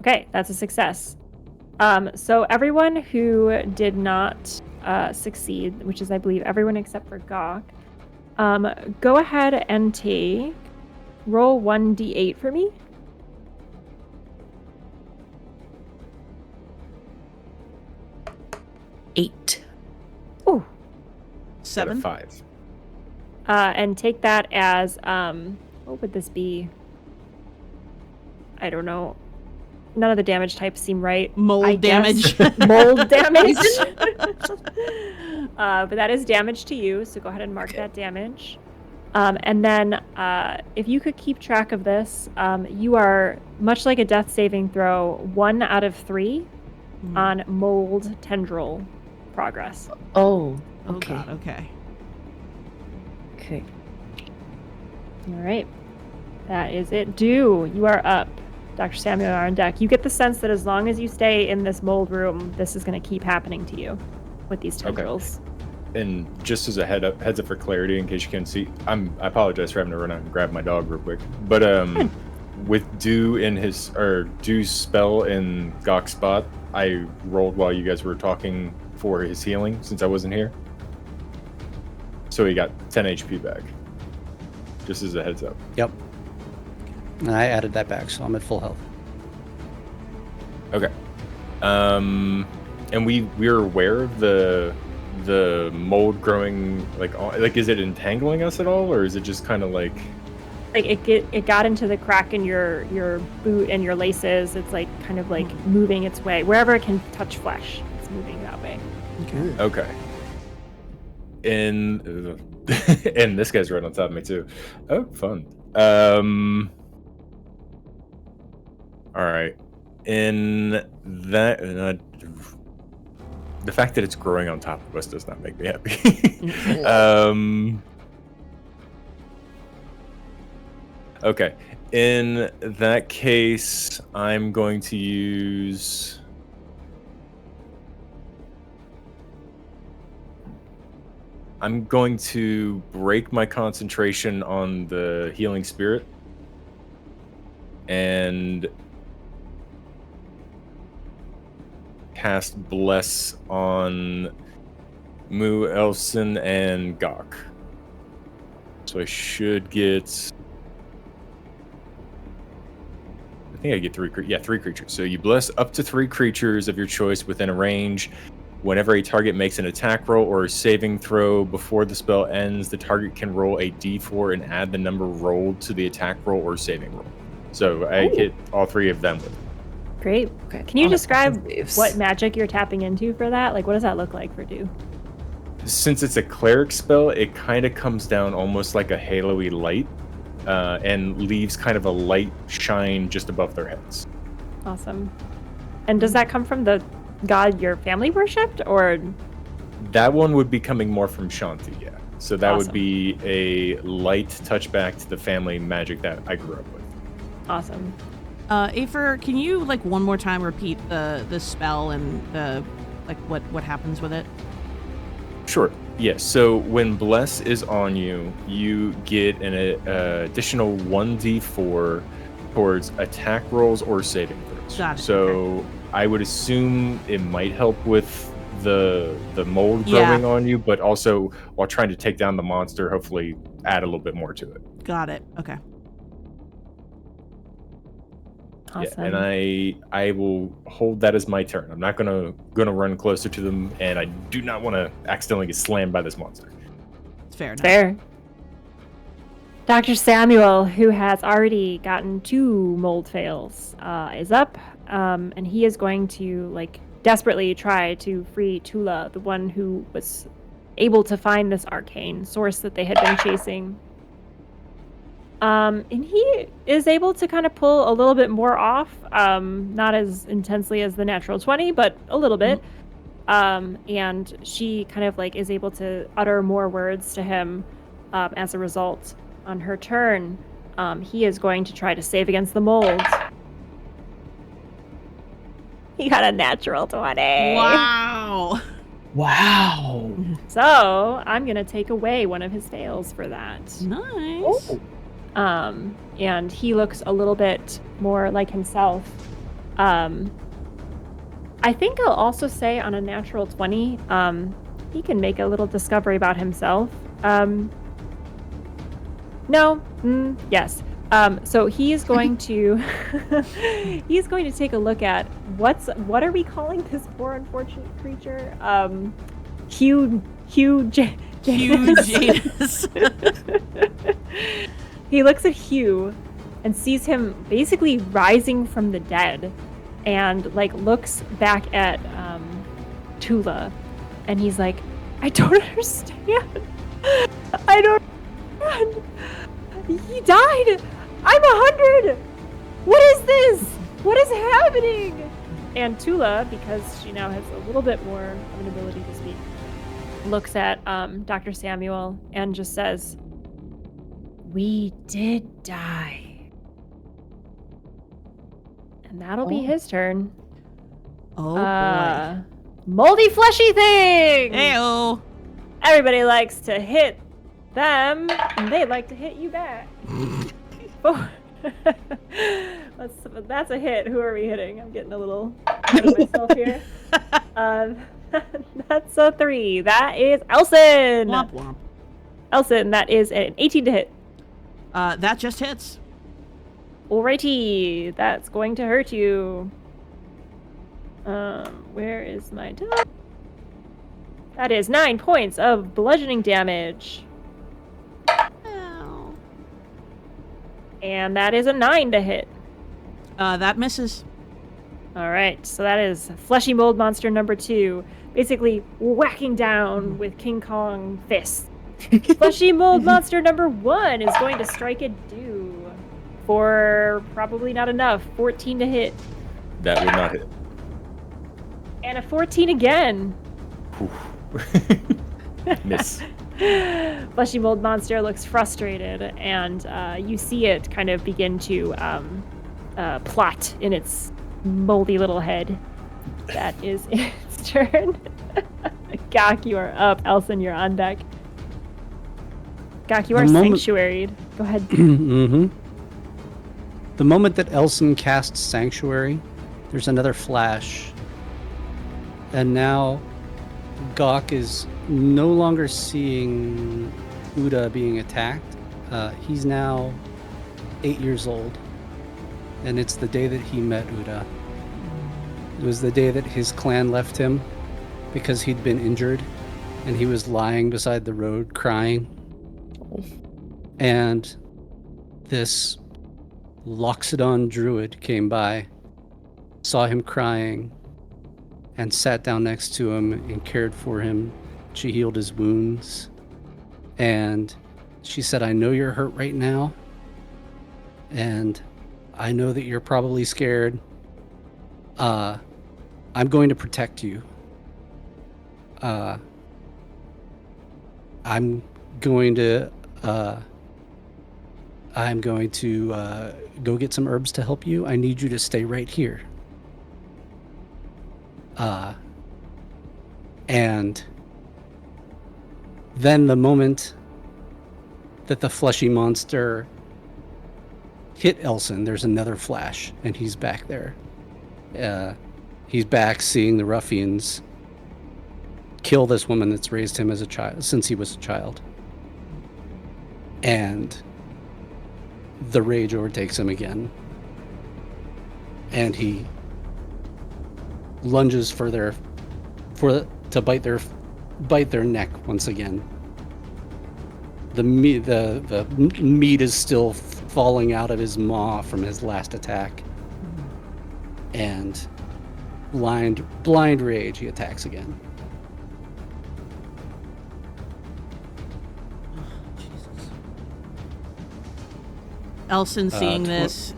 Speaker 5: Okay, that's a success. So everyone who did not succeed, which is I believe everyone except for Gawk, go ahead and roll 1d8 for me.
Speaker 4: 8.
Speaker 5: Ooh.
Speaker 1: 7.
Speaker 2: 5.
Speaker 5: And take that as what would this be? I don't know. None of the damage types seem right.
Speaker 1: Mold damage.
Speaker 5: Mold damage. But that is damage to you, so go ahead and mark that damage. And then if you could keep track of this, you are, much like a death saving throw, 1 out of 3 on mold tendril progress.
Speaker 4: Oh,
Speaker 1: Oh,
Speaker 4: okay.
Speaker 1: God, okay.
Speaker 4: Okay.
Speaker 5: All right. That is it. You are up. Dr. Samuel are on deck. You get the sense that as long as you stay in this mold room, this is going to keep happening to you with these tendrils.
Speaker 2: And just as a heads up for clarity, in case you can't see, I apologize for having to run out and grab my dog real quick. But with Dew's spell in Gawk's spot, I rolled while you guys were talking for his healing since I wasn't here. So he got 10 HP back. Just as a heads up.
Speaker 3: Yep. And I added that back, so I'm at full health.
Speaker 2: Okay. And we're aware of the mold growing, like is it entangling us at all, or is it just kind of like
Speaker 5: it got into the crack in your boot and your laces. It's like kind of like moving its way wherever it can touch flesh. It's moving that way.
Speaker 2: Okay. And this guy's right on top of me too. Oh, fun. All right. In that, the fact that it's growing on top of us does not make me happy. Okay. In that case, I'm going to use... I'm going to break my concentration on the healing spirit and cast Bless on Mu, Elsen, and Gok. So I should get... I think I get 3 creatures. So you bless up to 3 creatures of your choice within a range. Whenever a target makes an attack roll or a saving throw before the spell ends, the target can roll a d4 and add the number rolled to the attack roll or saving roll. So I hit all 3 of them with it.
Speaker 5: Great.
Speaker 4: Okay.
Speaker 5: Can you
Speaker 4: On the
Speaker 5: describe
Speaker 4: saves.
Speaker 5: what magic you're tapping into for that? Like, what does that look like for Do?
Speaker 2: Since it's a cleric spell, it kind of comes down almost like a halo-y light and leaves kind of a light shine just above their heads.
Speaker 5: Awesome. And does that come from the god your family worshipped, or?
Speaker 2: That one would be coming more from Shanti, yeah. So that
Speaker 5: Awesome.
Speaker 2: would be a light touchback to the family magic that I grew up with.
Speaker 5: Awesome.
Speaker 1: Afer, can you like one more time repeat the spell and the like what happens with it?
Speaker 2: Sure. Yes. So when Bless is on you, you get an additional 1d4 towards attack rolls or saving throws.
Speaker 1: Got it.
Speaker 2: So I would assume it might help with the mold
Speaker 1: Yeah.
Speaker 2: growing on you, but also while trying to take down the monster, hopefully add a little bit more to it.
Speaker 1: Got it. Okay.
Speaker 5: Awesome.
Speaker 2: Yeah, and I will hold that as my turn. I'm not gonna run closer to them, and I do not want to accidentally get slammed by this monster.
Speaker 1: It's fair enough.
Speaker 5: Fair. Dr. Samuel, who has already gotten 2 mold fails, is up, and he is going to like desperately try to free Tula, the one who was able to find this arcane source that they had been chasing. And he is able to kind of pull a little bit more off, not as intensely as the natural 20, but a little bit. And she kind of like is able to utter more words to him as a result. On her turn, he is going to try to save against the mold. He got a natural 20.
Speaker 1: Wow.
Speaker 3: Wow.
Speaker 5: So I'm going to take away one of his fails for that.
Speaker 1: Nice.
Speaker 5: And he looks a little bit more like himself. I think I'll also say on a natural 20, he can make a little discovery about himself. Yes. So he's going to take a look at what are we calling this poor unfortunate creature? Hugh
Speaker 1: Janus.
Speaker 5: He looks at Hugh and sees him basically rising from the dead, and like looks back at Tula, and he's like, I don't understand. I don't understand. He died. I'm 100. What is this? What is happening? And Tula, because she now has a little bit more of an ability to speak, looks at Dr. Samuel and just says, we did die. And that'll be his turn.
Speaker 1: Oh boy.
Speaker 5: Moldy fleshy thing!
Speaker 1: Heyo.
Speaker 5: Everybody likes to hit them, and they like to hit you back. Oh. That's a hit. Who are we hitting? I'm getting a little ahead of myself here. That's a 3. That is Elsen!
Speaker 1: Womp womp.
Speaker 5: Elsen, that is an 18 to hit.
Speaker 1: That just hits.
Speaker 5: Alrighty, that's going to hurt you. Where is my die? That is 9 points of bludgeoning damage.
Speaker 1: Ow.
Speaker 5: And that is a 9 to hit.
Speaker 1: That misses.
Speaker 5: Alright, so that is Fleshy Mold Monster number 2, basically whacking down with King Kong fists. Fleshy Mold Monster number 1 is going to strike a Do for probably not enough. 14 to hit.
Speaker 2: That would not hit.
Speaker 5: And a 14 again.
Speaker 2: Miss.
Speaker 5: Fleshy Mold Monster looks frustrated, and you see it kind of begin to plot in its moldy little head. That is its turn. Gak, you are up. Elsen, you're on deck. Gak, you are sanctuaried. Go ahead.
Speaker 3: Mm-hmm. The moment that Elsen casts Sanctuary, there's another flash. And now Gawk is no longer seeing Uda being attacked. He's now 8 years old. And it's the day that he met Uda. It was the day that his clan left him because he'd been injured. And he was lying beside the road crying. And this Loxodon druid came by, saw him crying, and sat down next to him and cared for him. She healed his wounds. And she said, I know you're hurt right now. And I know that you're probably scared. I'm going to protect you. I'm going to go get some herbs to help you. I need you to stay right here. And then the moment that the fleshy monster hit Elsen, there's another flash, and he's back there. He's back seeing the ruffians kill this woman that's raised him as a child since he was a child. And the rage overtakes him again. And he lunges to bite their neck once again. The meat is still falling out of his maw from his last attack. And blind rage, he attacks again.
Speaker 1: Elsen seeing this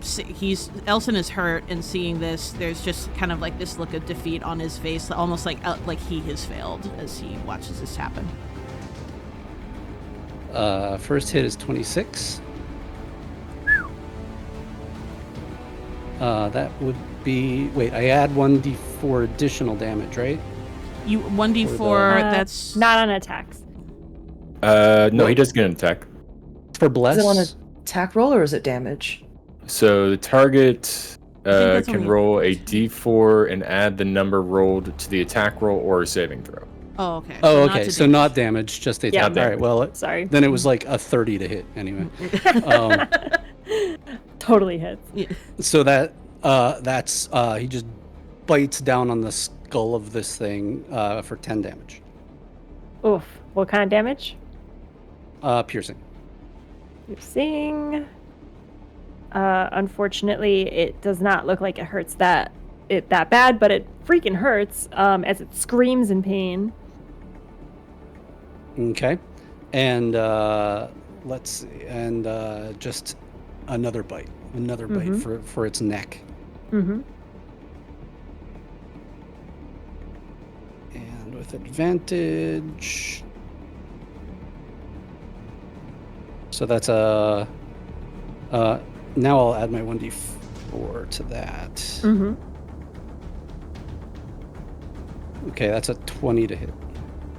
Speaker 1: Elsen is hurt, and seeing this, there's just kind of like this look of defeat on his face, almost like he has failed as he watches this happen.
Speaker 3: First hit is 26. That would be, wait, I add 1d4 additional damage, right?
Speaker 1: You 1d4. That's
Speaker 5: not on attacks.
Speaker 2: No, he does get an attack.
Speaker 3: For bless.
Speaker 4: Is it on an attack roll or is it damage?
Speaker 2: So the target can roll a d4 and add the number rolled to the attack roll or a saving throw.
Speaker 1: Oh, okay.
Speaker 3: Oh, okay. So not damage, just the attack.
Speaker 5: Yeah,
Speaker 3: all right. Well,
Speaker 5: sorry.
Speaker 3: Then it was like a 30 to hit anyway.
Speaker 5: Totally hits.
Speaker 1: Yeah.
Speaker 3: So that's he just bites down on the skull of this thing for 10 damage.
Speaker 5: Oof. What kind of damage?
Speaker 3: Piercing.
Speaker 5: Piercing. Unfortunately, it does not look like it hurts that bad, but it freaking hurts as it screams in pain.
Speaker 3: Okay. And let's see. And just another bite. Another bite for its neck.
Speaker 5: Mm-hmm.
Speaker 3: And with advantage. So that's a. Now I'll add my 1d4 to that.
Speaker 5: Mm-hmm.
Speaker 3: Okay, that's a 20 to hit.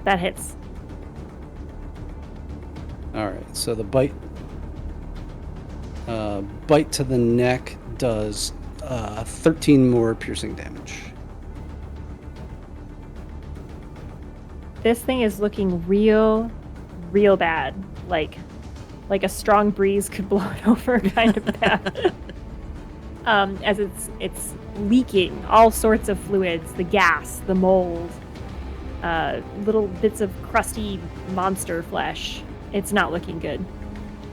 Speaker 5: That hits.
Speaker 3: All right, so the bite to the neck does 13 more piercing damage.
Speaker 5: This thing is looking real bad. Like a strong breeze could blow it over, kind of bad. As it's leaking all sorts of fluids, the gas, the mold, little bits of crusty monster flesh. It's not looking good.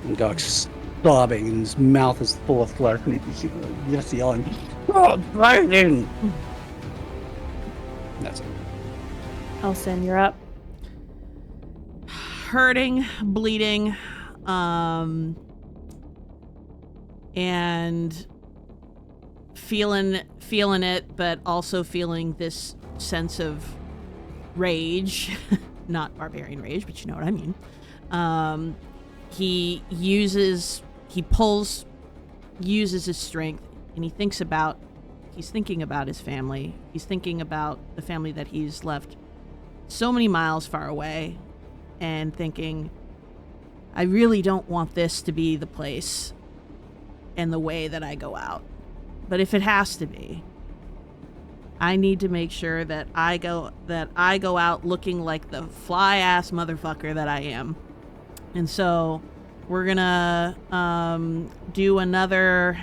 Speaker 3: And Gawk's sobbing, and his mouth is full of flesh, and you see just yelling, "Oh, Biden!" That's it.
Speaker 5: Elsen, you're up.
Speaker 1: Hurting, bleeding, and feeling it, but also feeling this sense of rage. Not barbarian rage, but you know what I mean. He uses his strength, and he's thinking about his family. He's thinking about the family that he's left so many miles far away, and thinking, I really don't want this to be the place and the way that I go out. But if it has to be, I need to make sure that I go out looking like the fly-ass motherfucker that I am. And so we're gonna do another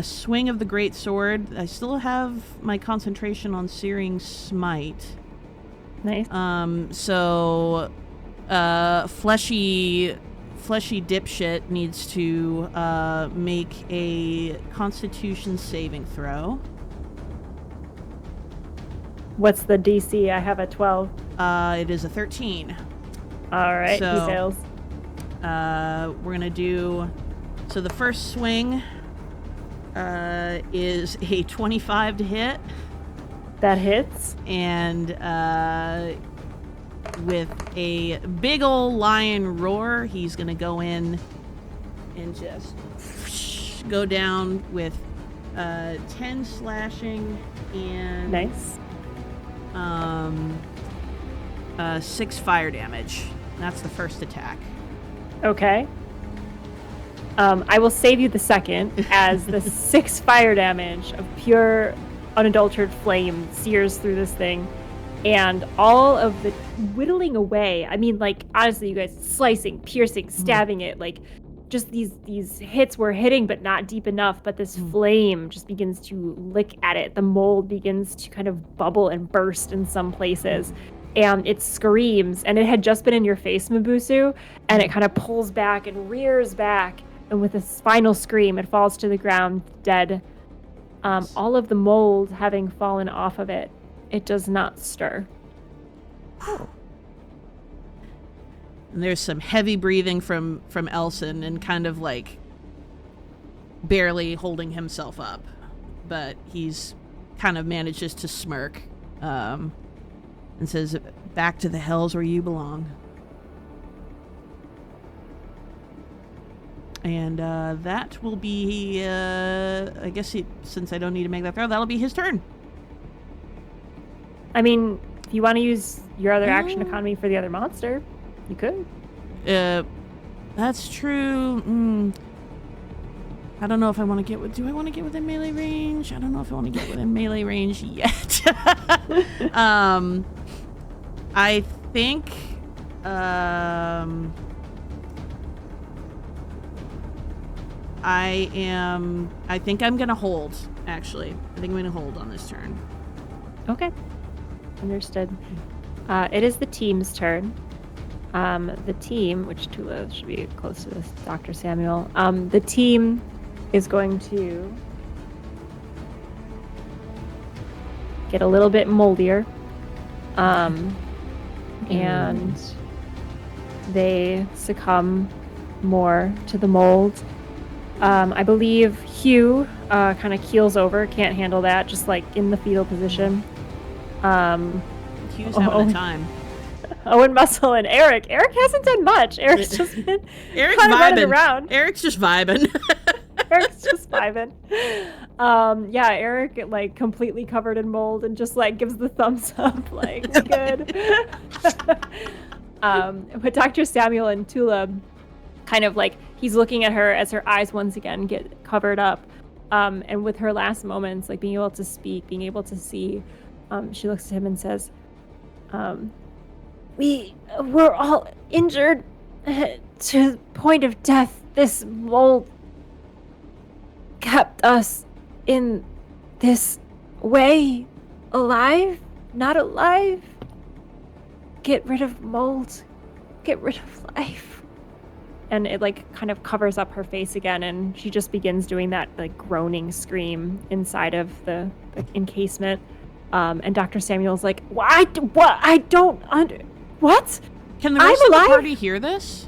Speaker 1: swing of the great sword. I still have my concentration on Searing Smite.
Speaker 5: Nice.
Speaker 1: So fleshy dipshit needs to make a Constitution saving throw.
Speaker 5: What's the DC? I have a 12.
Speaker 1: It is a 13.
Speaker 5: All right,
Speaker 1: So-
Speaker 5: details.
Speaker 1: We're gonna do. So the first swing is a 25 to hit,
Speaker 5: That hits.
Speaker 1: and with a big ol' lion roar, he's gonna go in and just go down with 10 slashing and
Speaker 5: Nice.
Speaker 1: 6 fire damage. That's the first attack.
Speaker 5: Okay. I will save you the second, as the 6 fire damage of pure, unadulterated flame sears through this thing, and all of the whittling away. I mean, like, honestly, you guys, slicing, piercing, stabbing it, like, just these hits were hitting, but not deep enough. But this flame just begins to lick at it. The mold begins to kind of bubble and burst in some places. And it screams, and it had just been in your face, Miboosu, and it kind of pulls back and rears back, and with a final scream, it falls to the ground, dead. All of the mold having fallen off of it, it does not stir.
Speaker 1: And there's some heavy breathing from Elsen, and kind of like barely holding himself up, but he's kind of manages to smirk. And says, back to the hells where you belong. And that will be, I guess since I don't need to make that throw, that'll be his turn.
Speaker 5: I mean, if you want to use your other action economy for the other monster, you could.
Speaker 1: That's true. I don't know if I want to get do I want to get within melee range? I don't know if I want to get within melee range yet. I think I think I'm gonna hold, actually. I think I'm gonna hold on this turn.
Speaker 5: Okay. Understood. It is the team's turn. The team, which Tula should be close to this, Dr. Samuel. The team is going to get a little bit moldier. And they succumb more to the mold. I believe Hugh kind of keels over, can't handle that, just like in the fetal position.
Speaker 1: Hugh's having a time.
Speaker 5: Owen Muscle and Eric. Eric hasn't done much. Eric's just been
Speaker 1: Eric's
Speaker 5: kind of running
Speaker 1: vibing.
Speaker 5: around.
Speaker 1: Eric's just vibing.
Speaker 5: Eric's just vibing. Yeah, Eric like completely covered in mold and just like gives the thumbs up, like good. But Dr. Samuel and Tula kind of like he's looking at her as her eyes once again get covered up. And with her last moments, like being able to speak, being able to see, she looks at him and says, we were all injured to the point of death. This mold kept us in this way. Alive? Not alive? Get rid of mold. Get rid of life. And it like kind of covers up her face again, and she just begins doing that like groaning scream inside of the encasement. And Dr. Samuel's like, what? I don't what?
Speaker 1: Can the rest of the party hear this?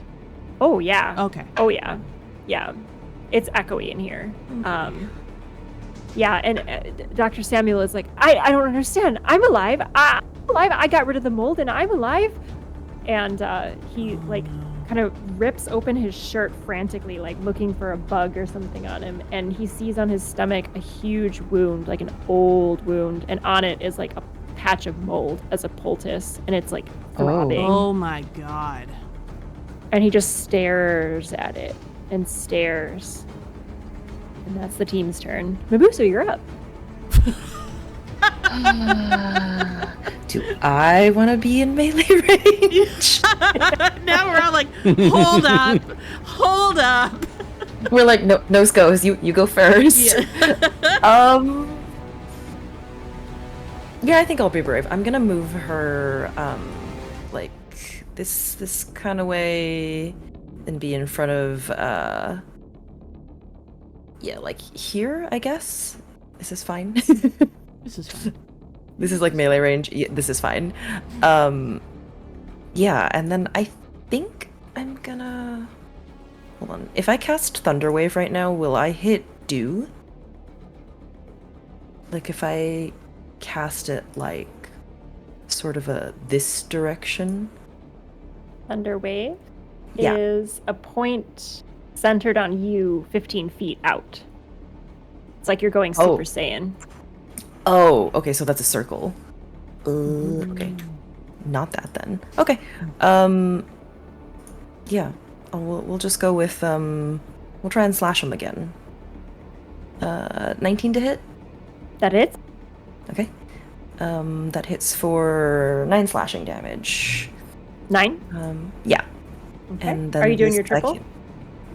Speaker 5: Oh yeah.
Speaker 1: Okay.
Speaker 5: Oh yeah. Yeah. It's echoey in here. Yeah, and Dr. Samuel is like, I don't understand. I'm alive. I'm alive. I got rid of the mold and I'm alive. And he like kind of rips open his shirt frantically, like looking for a bug or something on him. And he sees on his stomach a huge wound, like an old wound. And on it is like a patch of mold as a poultice. And it's like throbbing.
Speaker 1: Oh my god.
Speaker 5: And he just stares at it and stares. And that's the team's turn. Miboosu, you're up.
Speaker 4: Do I want to be in melee range?
Speaker 1: Now we're all like, hold up, hold up.
Speaker 4: We're like, no, nose goes. You go first.
Speaker 1: Yeah.
Speaker 4: Yeah, I think I'll be brave. I'm gonna move her, like this kind of way, and be in front of, yeah, like here, I guess. Is this fine?
Speaker 1: This is fun.
Speaker 4: This is like melee range. Yeah, this is fine. Yeah, and then I think I'm gonna... Hold on. If I cast Thunder Wave right now, will I hit Dew? Like if I cast it like sort of this direction?
Speaker 5: Thunder Wave
Speaker 4: Yeah.
Speaker 5: is a point centered on you 15 feet out. It's like you're going Super Saiyan.
Speaker 4: Oh, okay, so that's a circle. Okay. Not that then. Okay. Yeah. We'll just go with we'll try and slash him again. 19 to hit.
Speaker 5: That hits.
Speaker 4: Okay. That hits for 9 slashing damage.
Speaker 5: 9.
Speaker 4: Yeah.
Speaker 5: Okay.
Speaker 4: And then
Speaker 5: Are you doing
Speaker 4: the
Speaker 5: your triple?
Speaker 4: second-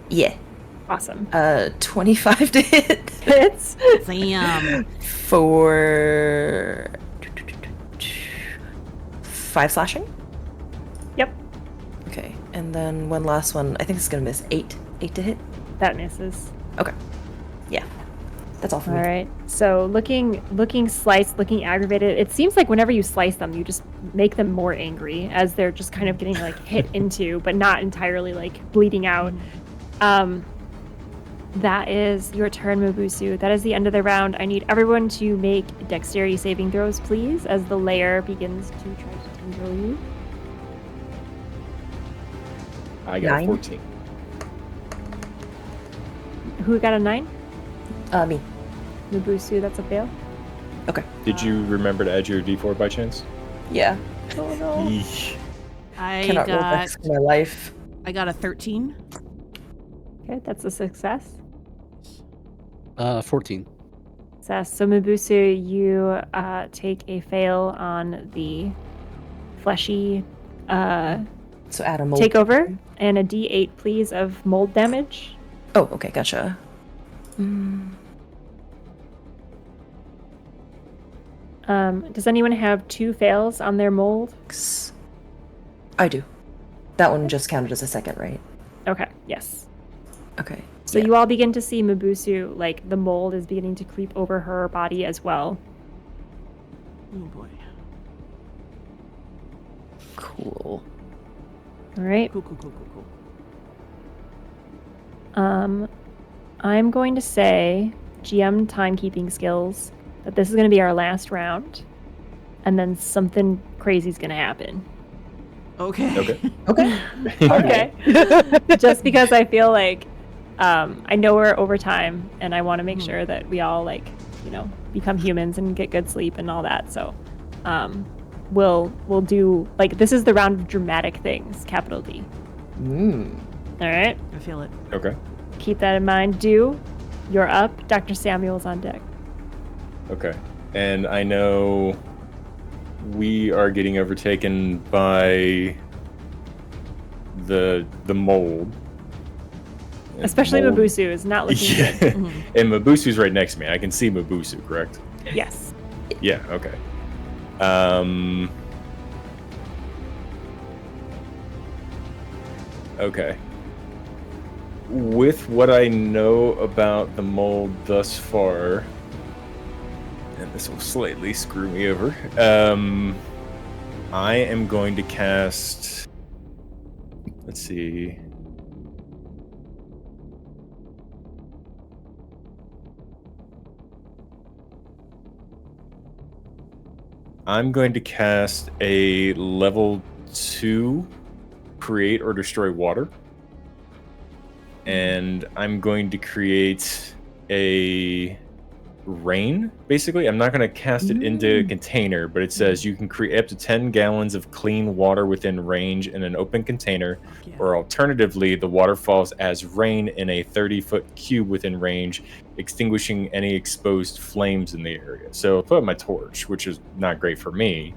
Speaker 4: Yeah.
Speaker 5: Awesome.
Speaker 4: 25 to hit.
Speaker 5: Hits.
Speaker 1: Damn.
Speaker 4: For 5 slashing.
Speaker 5: Yep.
Speaker 4: Okay. And then one last one. I think it's gonna miss 8. 8 to hit.
Speaker 5: That misses.
Speaker 4: Okay. Yeah. That's all for
Speaker 5: All
Speaker 4: me.
Speaker 5: right. So looking sliced, looking aggravated. It seems like whenever you slice them, you just make them more angry as they're just kind of getting like hit into, but not entirely like bleeding out. That is your turn, Miboosu. That is the end of the round. I need everyone to make dexterity saving throws, please, as the lair begins to try to tendril you.
Speaker 2: I got
Speaker 4: 9.
Speaker 2: 14.
Speaker 5: Who got a 9?
Speaker 4: Me.
Speaker 5: Miboosu, that's a fail.
Speaker 4: Okay.
Speaker 2: Did you remember to add your D4 by chance?
Speaker 4: Yeah.
Speaker 5: Oh no.
Speaker 2: Yeesh.
Speaker 1: I
Speaker 4: Cannot roll
Speaker 1: got
Speaker 4: dex for my life.
Speaker 1: a 13.
Speaker 5: Okay, that's a success.
Speaker 3: 14.
Speaker 5: Success. So Miboosu, you take a fail on the fleshy
Speaker 4: So add a mold.
Speaker 5: takeover and a D8, please, of mold damage.
Speaker 4: Oh, okay, gotcha.
Speaker 5: Does anyone have 2 fails on their mold?
Speaker 4: I do. That one just counted as a second, right?
Speaker 5: Okay, yes.
Speaker 4: Okay.
Speaker 5: So you all begin to see Miboosu, like the mold is beginning to creep over her body as well.
Speaker 1: Oh boy.
Speaker 4: Cool.
Speaker 5: All right.
Speaker 1: Cool, cool, cool, cool, cool.
Speaker 5: I'm going to say, GM timekeeping skills, that this is going to be our last round, and then something crazy is going to happen.
Speaker 1: Okay.
Speaker 2: Okay.
Speaker 4: Okay.
Speaker 5: Okay. Just because I feel like I know we're over time, and I want to make sure that we all become humans and get good sleep and all that. So we'll do this is the round of dramatic things, capital D. All right.
Speaker 1: I feel it.
Speaker 2: Okay.
Speaker 5: Keep that in mind. You're up. Dr. Samuel's on deck.
Speaker 2: Okay. And I know we are getting overtaken by the mold. And
Speaker 5: Especially
Speaker 2: mold-
Speaker 5: Miboosu is not looking
Speaker 2: Yeah.
Speaker 5: good.
Speaker 2: And Miboosu's right next to me. I can see Miboosu, correct?
Speaker 5: Yes.
Speaker 2: Yeah, okay. Okay. With what I know about the mold thus far, and this will slightly screw me over, I am going to cast... Let's see... I'm going to cast a level 2 create or destroy water. And I'm going to create a rain, basically. I'm not going to cast it into a container, but it says you can create up to 10 gallons of clean water within range in an open container, or alternatively, the water falls as rain in a 30-foot cube within range, extinguishing any exposed flames in the area. So I'll put up my torch, which is not great for me,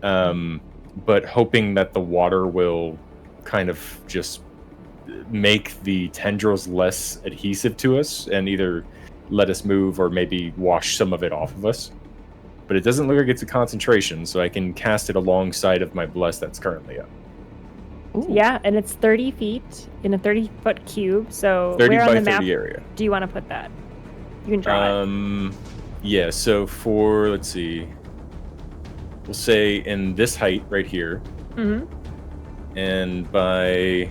Speaker 2: but hoping that the water will kind of just make the tendrils less adhesive to us and either let us move or maybe wash some of it off of us. But it doesn't look like it's a concentration, so I can cast it alongside of my bless that's currently up.
Speaker 5: Ooh. Yeah, and it's 30 feet in a 30-foot cube, so
Speaker 2: 30
Speaker 5: where on
Speaker 2: by
Speaker 5: the
Speaker 2: 30
Speaker 5: map
Speaker 2: area.
Speaker 5: do you want to put that? You can draw it.
Speaker 2: Yeah, so for, let's see, we'll say in this height right here, and by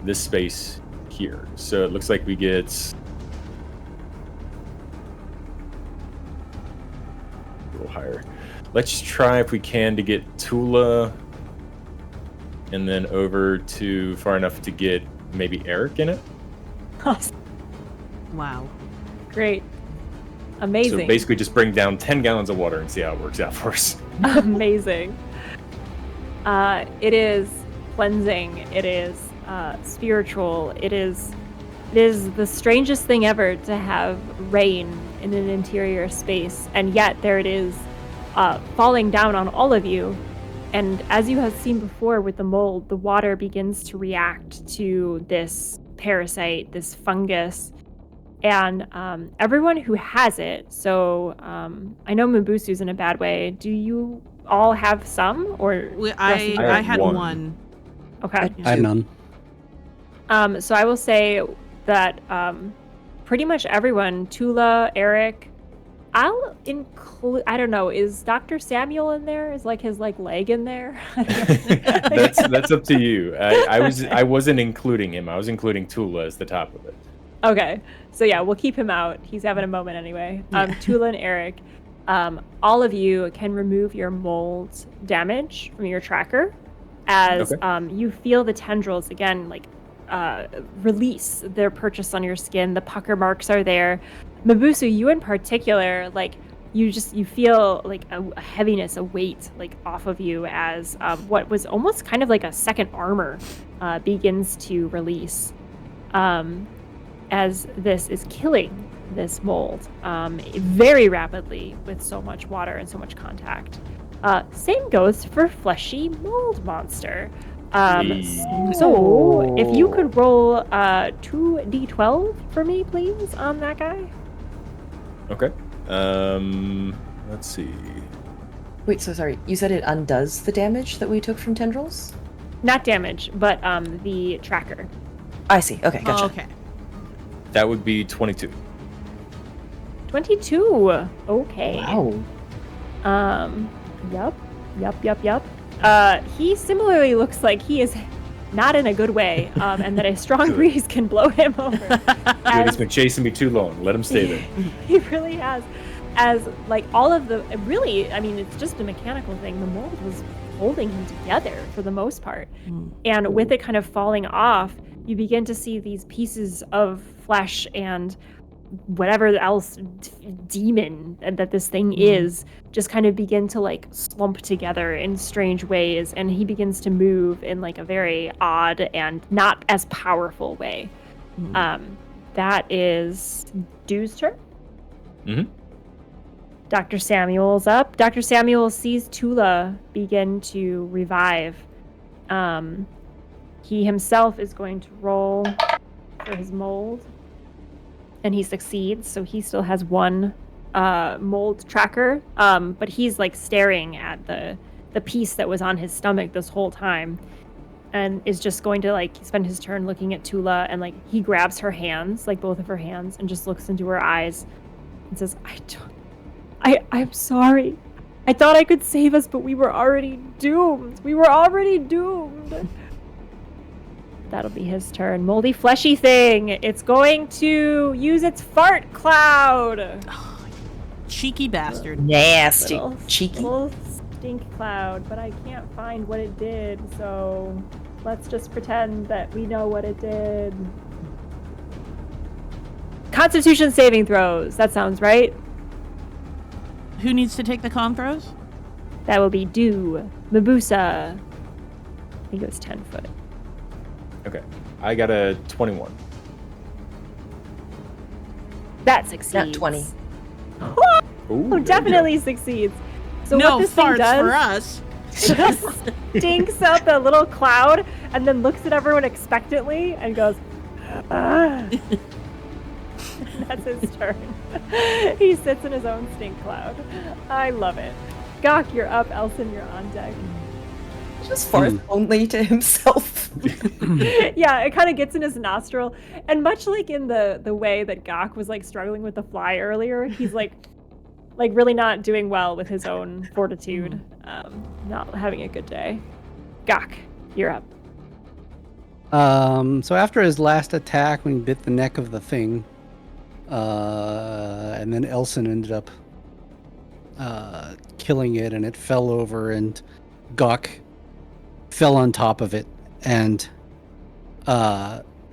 Speaker 2: this space here. So it looks like we get a little higher. Let's try if we can to get Tula and then over to far enough to get maybe Eric in it.
Speaker 5: Awesome.
Speaker 1: Wow.
Speaker 5: Great. Amazing.
Speaker 2: So basically just bring down 10 gallons of water and see how it works out for us.
Speaker 5: Amazing. It is cleansing. It is spiritual. It is the strangest thing ever to have rain in an interior space, and yet there it is falling down on all of you. And as you have seen before with the mold, the water begins to react to this parasite, this fungus, and everyone who has it. So I know Mibusu's in a bad way. Do you all have some, or
Speaker 1: I had one.
Speaker 5: Okay.
Speaker 3: I have none.
Speaker 5: So I will say that pretty much everyone, Tula, Eric, I'll include, I don't know, is Dr. Samuel in there? Is like his leg in there?
Speaker 2: That's up to you. I wasn't including him. I was including Tula as the top of it.
Speaker 5: Okay. So yeah, we'll keep him out. He's having a moment anyway. Tula and Eric, all of you can remove your mold damage from your tracker as you feel the tendrils again, release their purchase on your skin. The pucker marks are there. Miboosu, you in particular, you feel like a heaviness, a weight off of you as what was almost kind of like a second armor begins to release as this is killing this mold very rapidly with so much water and so much contact. Same goes for Fleshy Mold Monster. So if you could roll 2d12 for me, please, on that guy.
Speaker 2: Okay. Let's see.
Speaker 4: Wait, so sorry. You said it undoes the damage that we took from tendrils?
Speaker 5: Not damage, but the tracker.
Speaker 4: I see. Okay, gotcha.
Speaker 1: Oh, okay.
Speaker 2: That would be 22.
Speaker 5: 22. Okay.
Speaker 4: Wow.
Speaker 5: Yup. He similarly looks like he is not in a good way, and that a strong breeze can blow him over.
Speaker 2: Dude, he's been chasing me too long. Let him stay there.
Speaker 5: He really has. As all of the, really, I mean, it's just a mechanical thing. The mold was holding him together for the most part. And with it kind of falling off, you begin to see these pieces of flesh and whatever else demon that this thing is just kind of begin to slump together in strange ways, and he begins to move in a very odd and not as powerful way. That is Dew's turn. Dr. Samuel's up. Dr. Samuel sees Tula begin to revive. He himself is going to roll for his mold, and he succeeds, so he still has one mold tracker, but he's staring at the piece that was on his stomach this whole time, and is just going to spend his turn looking at Tula, and he grabs her hands, both of her hands, and just looks into her eyes and says, I'm sorry. I thought I could save us, but we were already doomed. That'll be his turn. Moldy fleshy thing. It's going to use its fart cloud.
Speaker 1: Oh, cheeky bastard.
Speaker 4: Nasty. Cheeky.
Speaker 5: Little stink cloud, but I can't find what it did, so let's just pretend that we know what it did. Constitution saving throws. That sounds right.
Speaker 1: Who needs to take the con throws?
Speaker 5: That will be Miboosu. I think it was 10 foot.
Speaker 2: Okay. I got a 21.
Speaker 5: That succeeds.
Speaker 4: Not 20.
Speaker 2: Ooh,
Speaker 5: Definitely succeeds. So
Speaker 1: no
Speaker 5: what this thing
Speaker 1: farts
Speaker 5: does,
Speaker 1: for us.
Speaker 5: it just stinks up a little cloud and then looks at everyone expectantly and goes, ah. That's his turn. He sits in his own stink cloud. I love it. Gok, you're up. Elsen, you're on deck.
Speaker 4: Just farts only to himself.
Speaker 5: Yeah, it kind of gets in his nostril. And much like in the way that Gok was like struggling with the fly earlier, he's like really not doing well with his own fortitude. Not having a good day. Gok, you're up.
Speaker 3: So after his last attack, when he bit the neck of the thing, and then Elsen ended up killing it, and it fell over, and Gok fell on top of it, and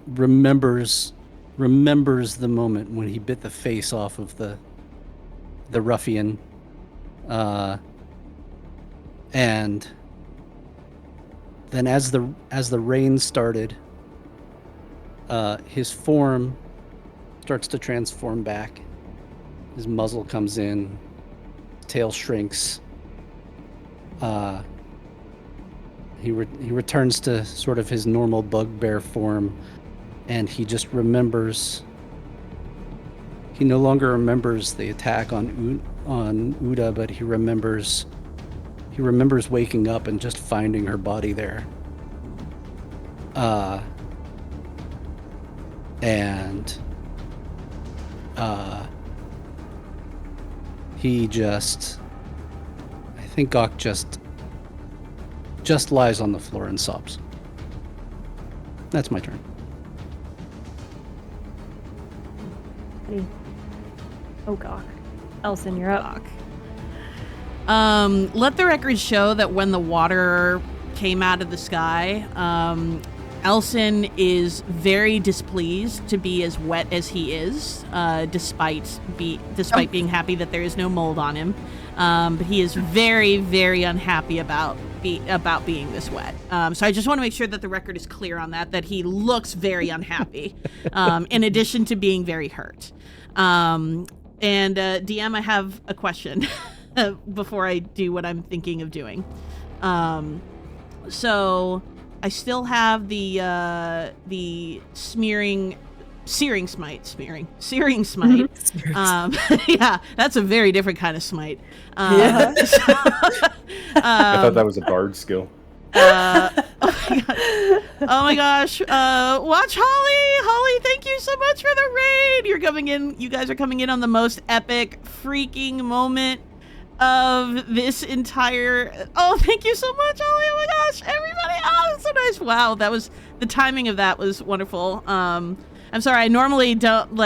Speaker 3: remembers the moment when he bit the face off of the ruffian, and then as the rain started, his form starts to transform back. His muzzle comes in, tail shrinks. He returns to sort of his normal bugbear form, and he just remembers. He no longer remembers the attack on Uda, but he remembers waking up and just finding her body there. He just, I think Gok just lies on the floor and sobs. That's my turn.
Speaker 5: Oh, Gok. Elsen, you're up.
Speaker 1: Let the record show that when the water came out of the sky, Elsen is very displeased to be as wet as he is, despite being happy that there is no mold on him. But he is very, very unhappy about being this wet. So I just want to make sure that the record is clear on that he looks very unhappy, in addition to being very hurt. And DM, I have a question before I do what I'm thinking of doing. So I still have the searing smite. Yeah, that's a very different kind of smite.
Speaker 2: I thought that was a bard skill.
Speaker 1: Oh my gosh. Watch Holly, thank you so much for the raid. You guys are coming in on the most epic freaking moment of this entire. Oh, thank you so much, Holly. Oh my gosh, everybody. Oh, that's so nice. Wow, the timing of that was wonderful. I'm sorry, I normally don't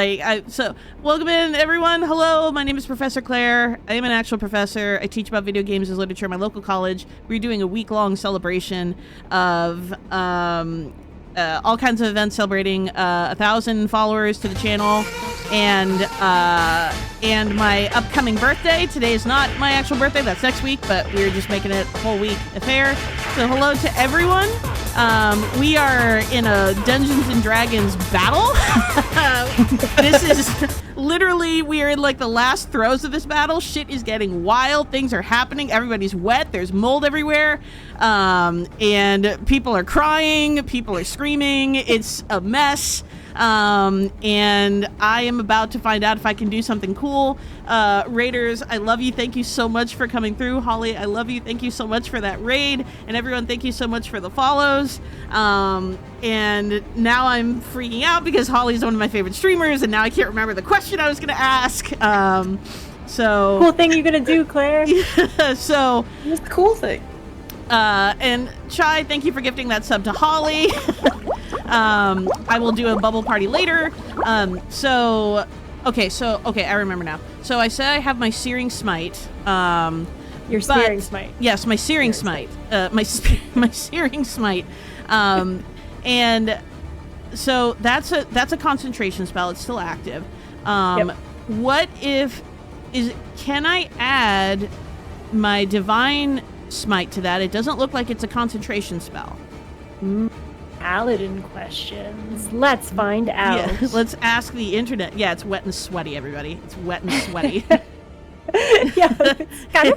Speaker 1: so welcome in everyone. Hello, my name is ProfessorClare. I am an actual professor. I teach about video games as literature at my local college. We're doing a week-long celebration of all kinds of events celebrating 1,000 followers to the channel and my upcoming birthday. Today is not my actual birthday, that's next week, but we're just making it a whole week affair. So hello to everyone. We are in a Dungeons and Dragons battle. This is literally, we are in like the last throes of this battle. Shit is getting wild. Things are happening. Everybody's wet. There's mold everywhere. And people are crying. People are screaming. It's a mess. And I am about to find out if I can do something cool. Raiders, I love you. Thank you so much for coming through. Holly, I love you. Thank you so much for that raid. And everyone, thank you so much for the follows. And now I'm freaking out because Holly's one of my favorite streamers, and now I can't remember the question I was going to ask. So
Speaker 5: cool thing you're going to do, Claire.
Speaker 1: So
Speaker 4: What's the cool thing?
Speaker 1: And Chai, thank you for gifting that sub to Holly. I will do a bubble party later. Okay, I remember now. So I said I have my searing smite.
Speaker 5: Your searing smite.
Speaker 1: Yes, my searing smite. My searing smite. And so that's a concentration spell. It's still active. What if can I add my divine smite to that? It doesn't look like it's a concentration spell.
Speaker 5: Paladin questions. Let's find out.
Speaker 1: Yeah, let's ask the internet. Yeah, it's wet and sweaty, everybody. It's wet and sweaty.
Speaker 5: Yeah, it's kind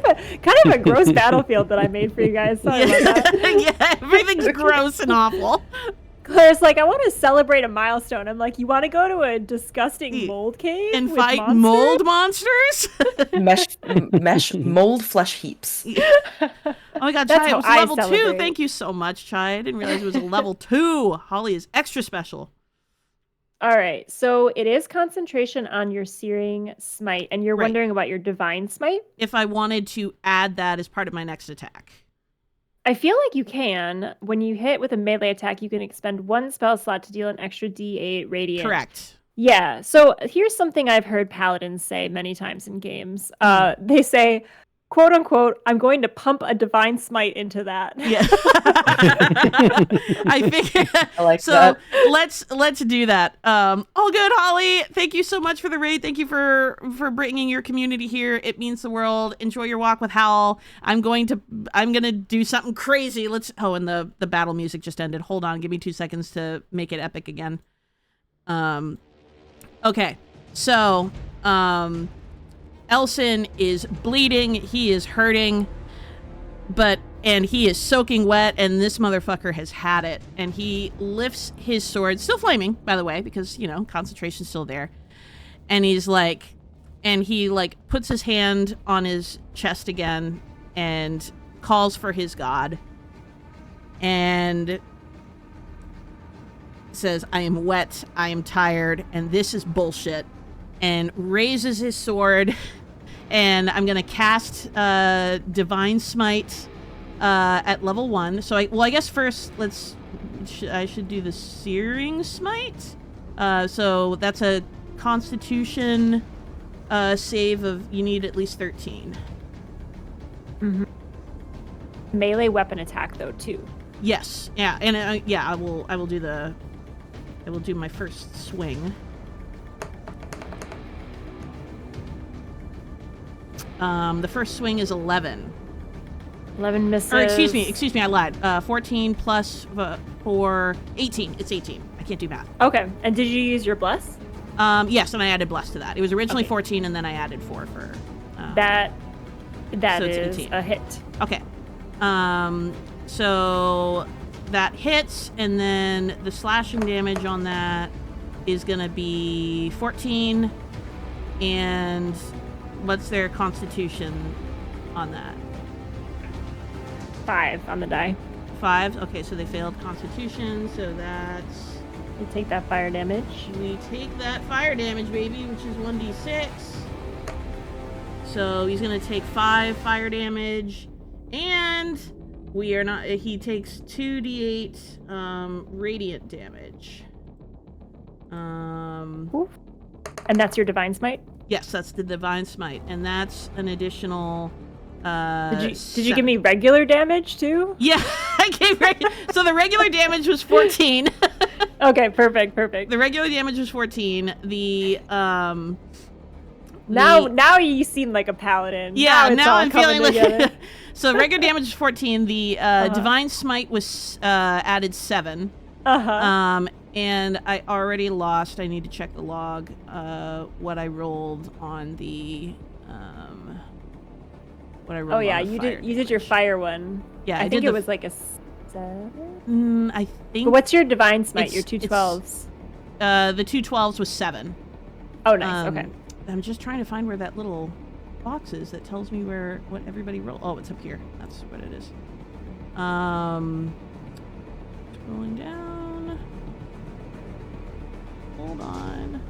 Speaker 5: of a gross battlefield that I made for you guys. Sorry about that.
Speaker 1: Yeah, everything's gross and awful.
Speaker 5: Claire's like, I want to celebrate a milestone. I'm like, you want to go to a disgusting mold cave
Speaker 1: and
Speaker 5: with
Speaker 1: fight
Speaker 5: monsters?
Speaker 1: mold monsters?
Speaker 4: Mesh mold flesh heaps.
Speaker 1: Oh my god,
Speaker 5: That's
Speaker 1: Chai, it
Speaker 5: how
Speaker 1: was
Speaker 5: I
Speaker 1: level 2.
Speaker 5: celebrate.
Speaker 1: Thank you so much, Chai. I didn't realize it was a level 2. Holly is extra special.
Speaker 5: All right, so it is concentration on your searing smite, and you're
Speaker 1: Right.
Speaker 5: wondering about your divine smite?
Speaker 1: If I wanted to add that as part of my next attack.
Speaker 5: I feel like you can. When you hit with a melee attack, you can expend 1 spell slot to deal an extra D8 radiant.
Speaker 1: Correct.
Speaker 5: Yeah, so here's something I've heard paladins say many times in games. They say, quote unquote, I'm going to pump a divine smite into that.
Speaker 1: Yeah. I think
Speaker 4: I like
Speaker 1: so.
Speaker 4: that.
Speaker 1: Let's do that. All good, Holly. Thank you so much for the raid. Thank you for bringing your community here. It means the world. Enjoy your walk with Howl. I'm gonna do something crazy. And the battle music just ended. Hold on, give me 2 seconds to make it epic again. Okay. So, Elsen is bleeding. He is hurting, and he is soaking wet, and this motherfucker has had it. And he lifts his sword, still flaming, by the way, because, concentration's still there. And he puts his hand on his chest again and calls for his god. And says, I am wet, I am tired, and this is bullshit. And raises his sword, and I'm gonna cast Divine Smite at level 1. So I guess first I should do the Searing Smite. So that's a Constitution save of, you need at least 13.
Speaker 5: Mm-hmm. Melee weapon attack though too.
Speaker 1: Yes, yeah, and I will do my first swing. The first swing is 11.
Speaker 5: 11 misses.
Speaker 1: Or excuse me, I lied. 14 plus 4, 18. It's 18. I can't do math.
Speaker 5: Okay, and did you use your bless?
Speaker 1: Yes, and I added bless to that. It was originally
Speaker 5: Okay.
Speaker 1: 14, and then I added 4 for...
Speaker 5: That
Speaker 1: so it's
Speaker 5: is
Speaker 1: 18.
Speaker 5: a hit.
Speaker 1: Okay. So that hits, and then the slashing damage on that is going to be 14, and what's their constitution on that?
Speaker 5: 5 on the die.
Speaker 1: 5? Okay, so they failed constitution, so that's...
Speaker 5: You take that fire damage.
Speaker 1: We take that fire damage, baby, which is 1d6. So he's going to take 5 fire damage, and he takes 2d8 radiant damage.
Speaker 5: And that's your divine smite?
Speaker 1: Yes, that's the divine smite, and that's an additional...
Speaker 5: Did you give me regular damage too?
Speaker 1: Yeah, I gave so the regular damage was 14.
Speaker 5: Okay, perfect.
Speaker 1: The regular damage was 14.
Speaker 5: Now you seem like a paladin.
Speaker 1: Yeah,
Speaker 5: now
Speaker 1: I'm feeling
Speaker 5: like.
Speaker 1: So the regular damage is 14. The divine smite was added 7. And I already lost. I need to check the log. What I rolled on the
Speaker 5: Oh yeah, you did your fire one.
Speaker 1: Yeah,
Speaker 5: I think it was like a 7.
Speaker 1: I think.
Speaker 5: But what's your divine smite? Your 2 12s.
Speaker 1: The 2 12s was 7.
Speaker 5: Oh nice. Okay.
Speaker 1: I'm just trying to find where that little box is that tells me what everybody rolled. Oh, it's up here. That's what it is. Scrolling down. Hold on.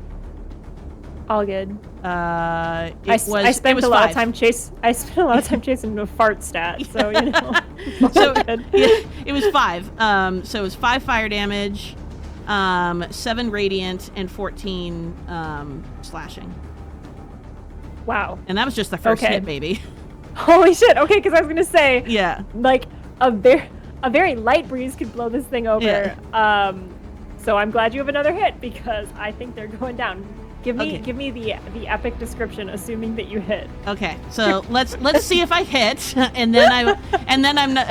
Speaker 5: All good.
Speaker 1: I
Speaker 5: spent a lot of time chasing a fart stat, so you know.
Speaker 1: So yeah, it was 5. So it was 5 fire damage, 7 radiant, and 14 slashing.
Speaker 5: Wow.
Speaker 1: And that was just the first hit, baby.
Speaker 5: Holy shit. Okay, because I was gonna say,
Speaker 1: yeah,
Speaker 5: like a very light breeze could blow this thing over.
Speaker 1: Yeah.
Speaker 5: So I'm glad you have another hit because I think they're going down. Give me
Speaker 1: Okay.
Speaker 5: give me the epic description, assuming that you hit.
Speaker 1: Okay, so let's see if I hit, and then I'm not,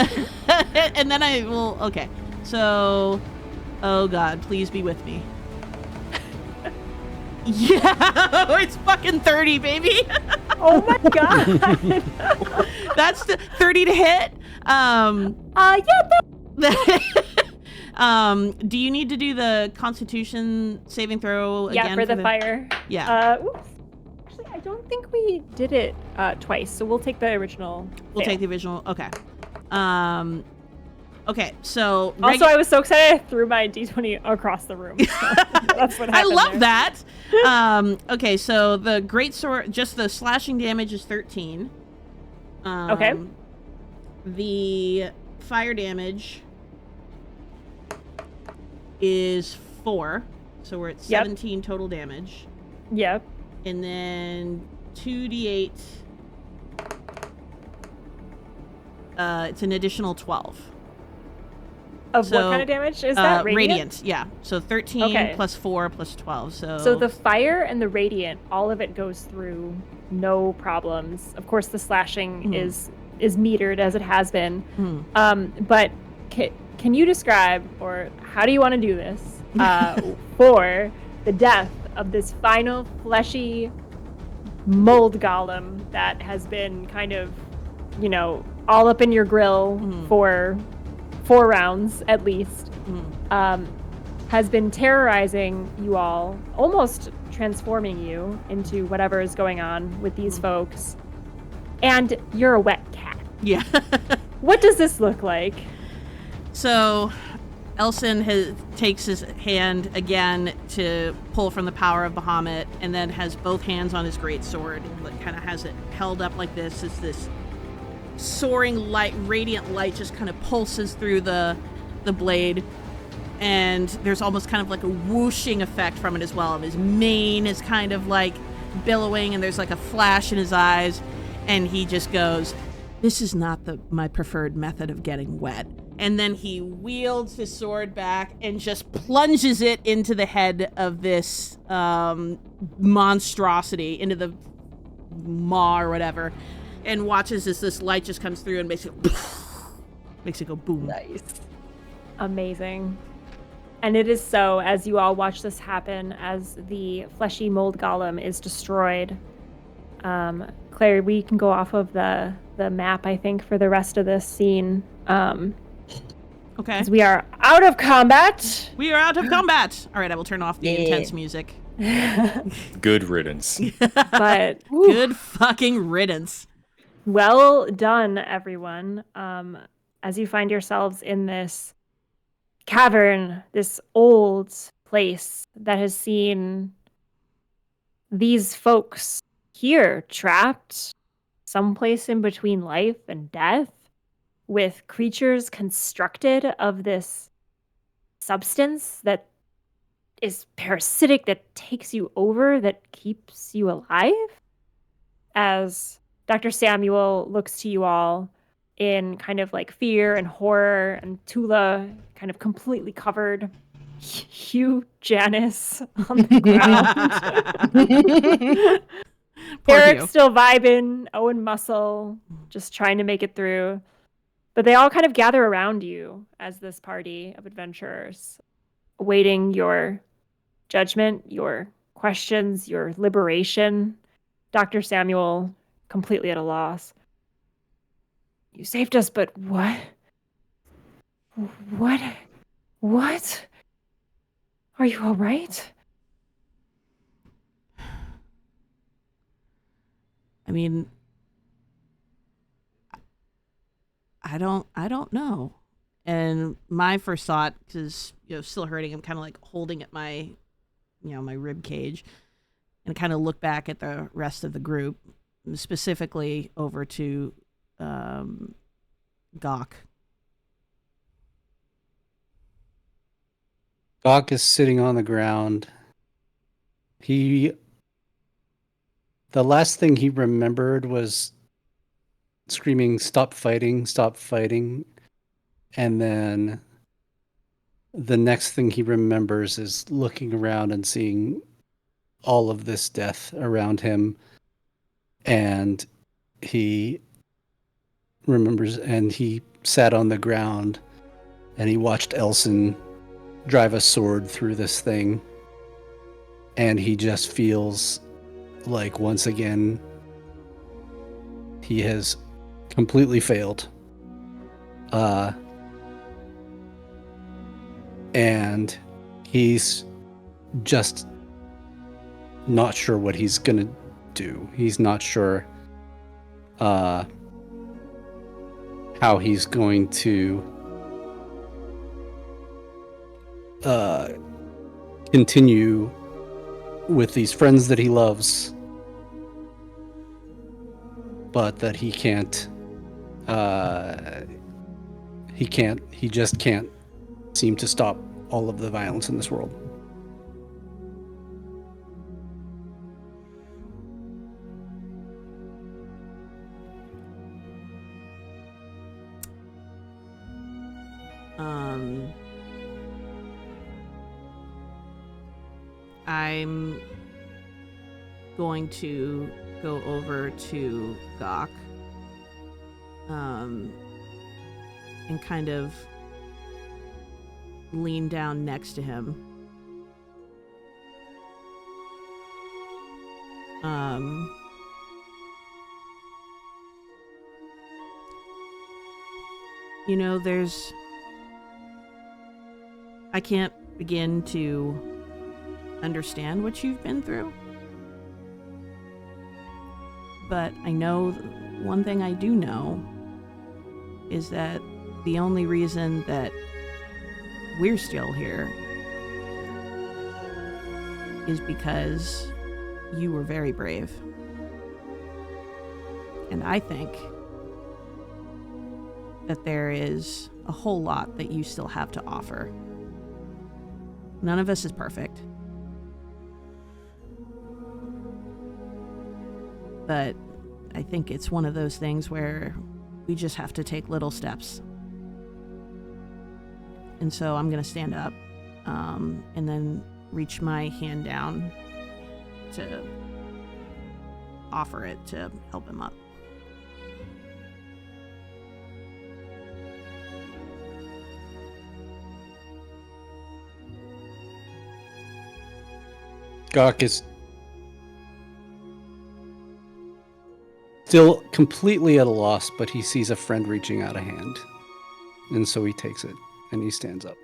Speaker 1: and then I will. Okay, so, oh God, please be with me. Yeah, it's fucking 30, baby.
Speaker 5: Oh my God.
Speaker 1: That's the 30 to hit. Do you need to do the Constitution saving throw again?
Speaker 5: Yeah, for the fire.
Speaker 1: Yeah.
Speaker 5: Oops. Actually, I don't think we did it twice, so we'll take the original.
Speaker 1: We'll
Speaker 5: fail.
Speaker 1: take the original. Okay. Okay, so
Speaker 5: Also, I was so excited I threw my d20 across the room. So that's what happened.
Speaker 1: I love
Speaker 5: there.
Speaker 1: that. Okay, so the great sword, just the slashing damage is 13.
Speaker 5: Okay.
Speaker 1: The fire damage is 4, so we're at 17 total damage.
Speaker 5: Yep.
Speaker 1: And then 2d8. It's an additional 12.
Speaker 5: Of what kind of damage is that?
Speaker 1: Radiant, yeah. So 13
Speaker 5: Okay.
Speaker 1: plus 4 plus 12.
Speaker 5: So the fire and the radiant, all of it goes through, no problems. Of course, the slashing is metered as it has been. But can you describe, or how do you want to do this, for the death of this final fleshy mold golem that has been kind of, all up in your grill for 4 rounds at least, has been terrorizing you all, almost transforming you into whatever is going on with these folks, and you're a wet cat.
Speaker 1: Yeah.
Speaker 5: What does this look like?
Speaker 1: So Elsen takes his hand again to pull from the power of Bahamut, and then has both hands on his greatsword, and kind of has it held up like this as this soaring light, radiant light just kind of pulses through the blade, and there's almost kind of like a whooshing effect from it as well. His mane is kind of like billowing, and there's like a flash in his eyes, and he just goes, "This is not my preferred method of getting wet." And then he wields his sword back and just plunges it into the head of this monstrosity, into the maw or whatever, and watches as this light just comes through and basically makes it go boom.
Speaker 5: Nice. Amazing. And it is so, as you all watch this happen, as the fleshy mold golem is destroyed. Claire, we can go off of the map, I think, for the rest of this scene.
Speaker 1: Okay.
Speaker 5: As we are out of combat.
Speaker 1: We are out of combat. All right, I will turn off the intense music.
Speaker 2: Good riddance.
Speaker 5: But
Speaker 1: Good fucking riddance.
Speaker 5: well done, everyone. As you find yourselves in this cavern, this old place that has seen these folks here trapped someplace in between life and death, with creatures constructed of this substance that is parasitic, that takes you over, that keeps you alive. As Dr. Samuel looks to you all in kind of like fear and horror, and Tula kind of completely covered, Hugh Janice on the ground.
Speaker 1: Poor
Speaker 5: Eric's
Speaker 1: Hugh.
Speaker 5: still vibing, Owen Muscle just trying to make it through. But they all kind of gather around you as this party of adventurers, awaiting your judgment, your questions, your liberation. Dr. Samuel, completely at a loss. You saved us, but what? What? Are you all right?
Speaker 1: I mean, I don't know. And my first thought, because still hurting, I'm kind of like holding at my my rib cage, and kind of look back at the rest of the group, specifically over to Gawk.
Speaker 3: Gawk is sitting on the ground. The last thing he remembered was screaming, "Stop fighting, stop fighting." And then the next thing he remembers is looking around and seeing all of this death around him, and he remembers, and he sat on the ground and he watched Elsen drive a sword through this thing, and he just feels like once again he has completely failed. And he's just not sure what he's gonna do. He's not sure how he's going to continue with these friends that he loves, but that he just can't seem to stop all of the violence in this world.
Speaker 1: I'm going to go over to Gok and kind of lean down next to him. You know, I can't begin to understand what you've been through, but I know one thing I do know is that the only reason that we're still here is because you were very brave. And I think that there is a whole lot that you still have to offer. None of us is perfect. But I think it's one of those things where we just have to take little steps. And so I'm going to stand up and then reach my hand down to offer it to help him up.
Speaker 3: Gok is still completely at a loss, but he sees a friend reaching out a hand. And so he takes it and he stands up.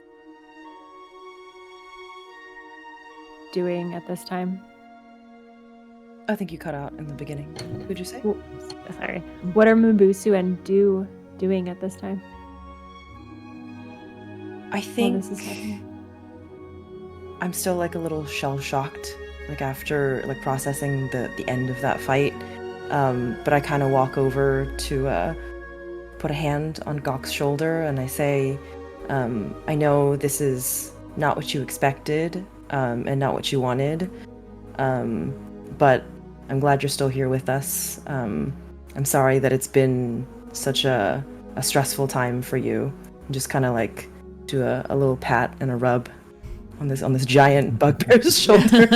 Speaker 5: Doing at this time?
Speaker 4: I think you cut out in the beginning. Who'd you say?
Speaker 5: Sorry. What are Miboosu and doing at this time?
Speaker 4: I think
Speaker 5: this is happening.
Speaker 4: I'm still like a little shell shocked, like after like processing the end of that fight. But I kind of walk over to put a hand on Gok's shoulder and I say, I know this is not what you expected and not what you wanted, but I'm glad you're still here with us. I'm sorry that it's been such a stressful time for you. And just kind of like do a little pat and a rub on this giant bugbear's shoulder.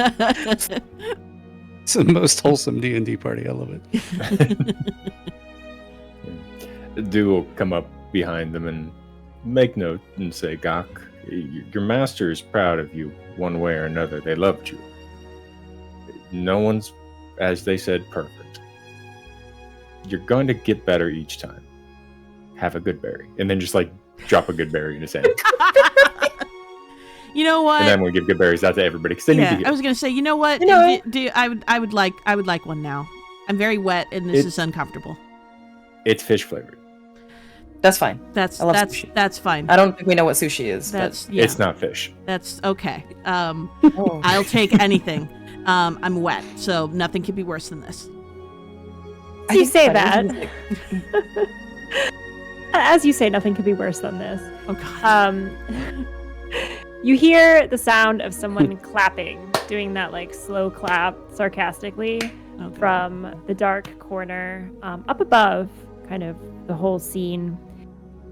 Speaker 3: It's the most wholesome D&D party. I love it.
Speaker 2: Du will come up behind them and make note and say, Gok, your master is proud of you one way or another. They loved you. No one's, as they said, perfect. You're going to get better each time. Have a good berry. And then just like drop a good berry in his hand.
Speaker 1: You know what?
Speaker 2: And then we'll give good berries out to everybody because they need to get.
Speaker 1: I was gonna say, you know what? I would like one now. I'm very wet and this is uncomfortable.
Speaker 2: It's fish flavored.
Speaker 4: That's fine.
Speaker 1: That's
Speaker 4: sushi.
Speaker 1: That's fine.
Speaker 4: I don't think we know what sushi is.
Speaker 2: It's not fish.
Speaker 1: That's okay. I'll take anything. I'm wet, so nothing could be worse than this.
Speaker 5: You say that. As you say, nothing could be worse than this.
Speaker 1: Oh God.
Speaker 5: You hear the sound of someone clapping, doing that like slow clap sarcastically from the dark corner up above kind of the whole scene.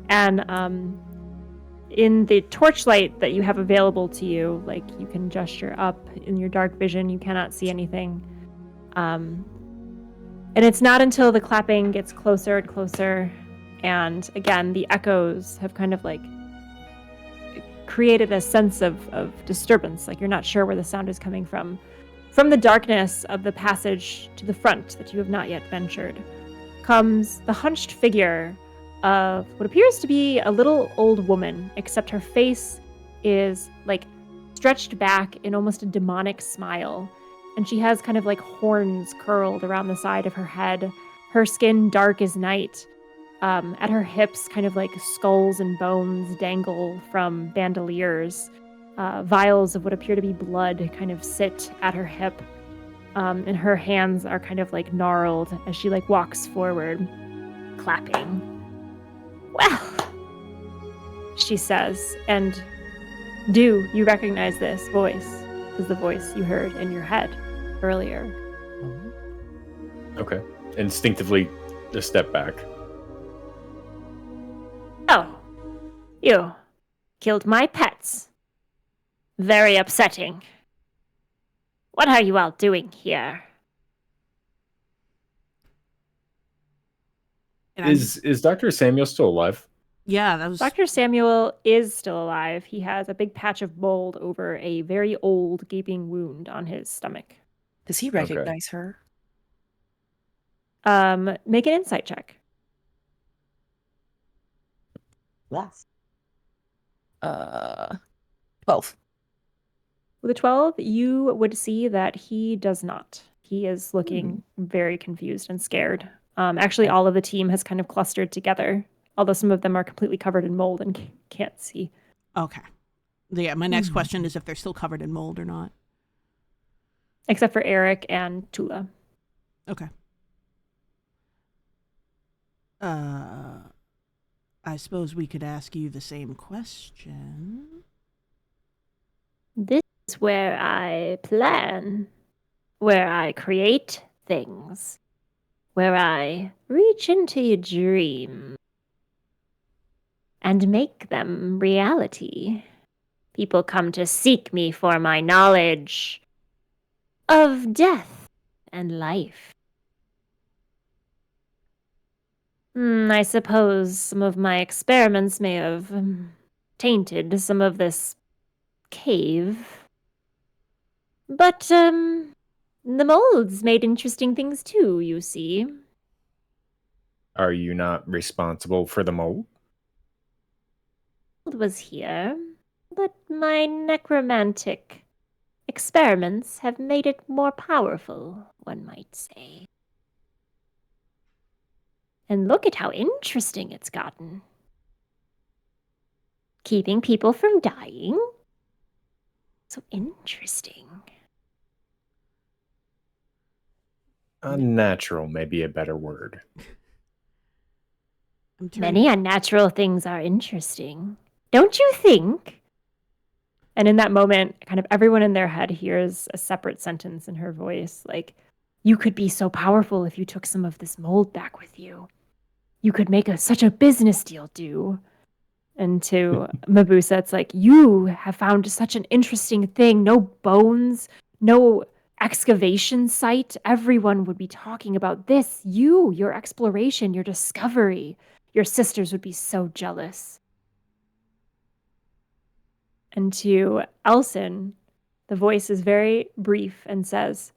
Speaker 5: And in the torchlight that you have available to you, like you can gesture up in your dark vision, you cannot see anything. And it's not until the clapping gets closer and closer, and again, the echoes have kind of like created a sense of disturbance, like you're not sure where the sound is coming from. From the darkness of the passage to the front that you have not yet ventured comes the hunched figure of what appears to be a little old woman, except her face is like stretched back in almost a demonic smile. And she has kind of like horns curled around the side of her head. Her skin dark as night. At her hips, kind of like skulls and bones dangle from bandoliers. Vials of what appear to be blood kind of sit at her hip. And her hands are kind of like gnarled as she like walks forward, clapping. Well, she says, and do you recognize this voice? This is the voice you heard in your head earlier.
Speaker 2: Okay. Instinctively, a step back.
Speaker 5: Oh, you killed my pets. Very upsetting. What are you all doing here?
Speaker 1: And
Speaker 2: Is Dr. Samuel still alive?
Speaker 1: yeah, that was
Speaker 5: Dr. Samuel is still alive. He has a big patch of mold over a very old gaping wound on his stomach.
Speaker 4: Does he recognize her?
Speaker 5: Make an insight check.
Speaker 4: Yes. 12.
Speaker 5: With a 12, you would see that he does not. He is looking very confused and scared. Actually, all of the team has kind of clustered together, although some of them are completely covered in mold and can't see.
Speaker 1: okay. Yeah, my next question is if they're still covered in mold or not.
Speaker 5: Except for Eric and Tula.
Speaker 1: Okay. I suppose we could ask you the same question.
Speaker 5: This is where I plan, where I create things, where I reach into your dream and make them reality. People come to seek me for my knowledge of death and life. I suppose some of my experiments may have tainted some of this cave. But, the molds made interesting things too, you see.
Speaker 2: Are you not responsible for the mold?
Speaker 5: Mold was here, but my necromantic experiments have made it more powerful, one might say. And look at how interesting it's gotten. Keeping people from dying? So interesting.
Speaker 2: Unnatural may be a better word.
Speaker 5: Many unnatural things are interesting. Don't you think? And in that moment, kind of everyone in their head hears a separate sentence in her voice, like, you could be so powerful if you took some of this mold back with you. You could make such a business deal do. And to Miboosu, it's like, you have found such an interesting thing. No bones, no excavation site. Everyone would be talking about this. Your exploration, your discovery. Your sisters would be so jealous. And to Elsen, the voice is very brief and says,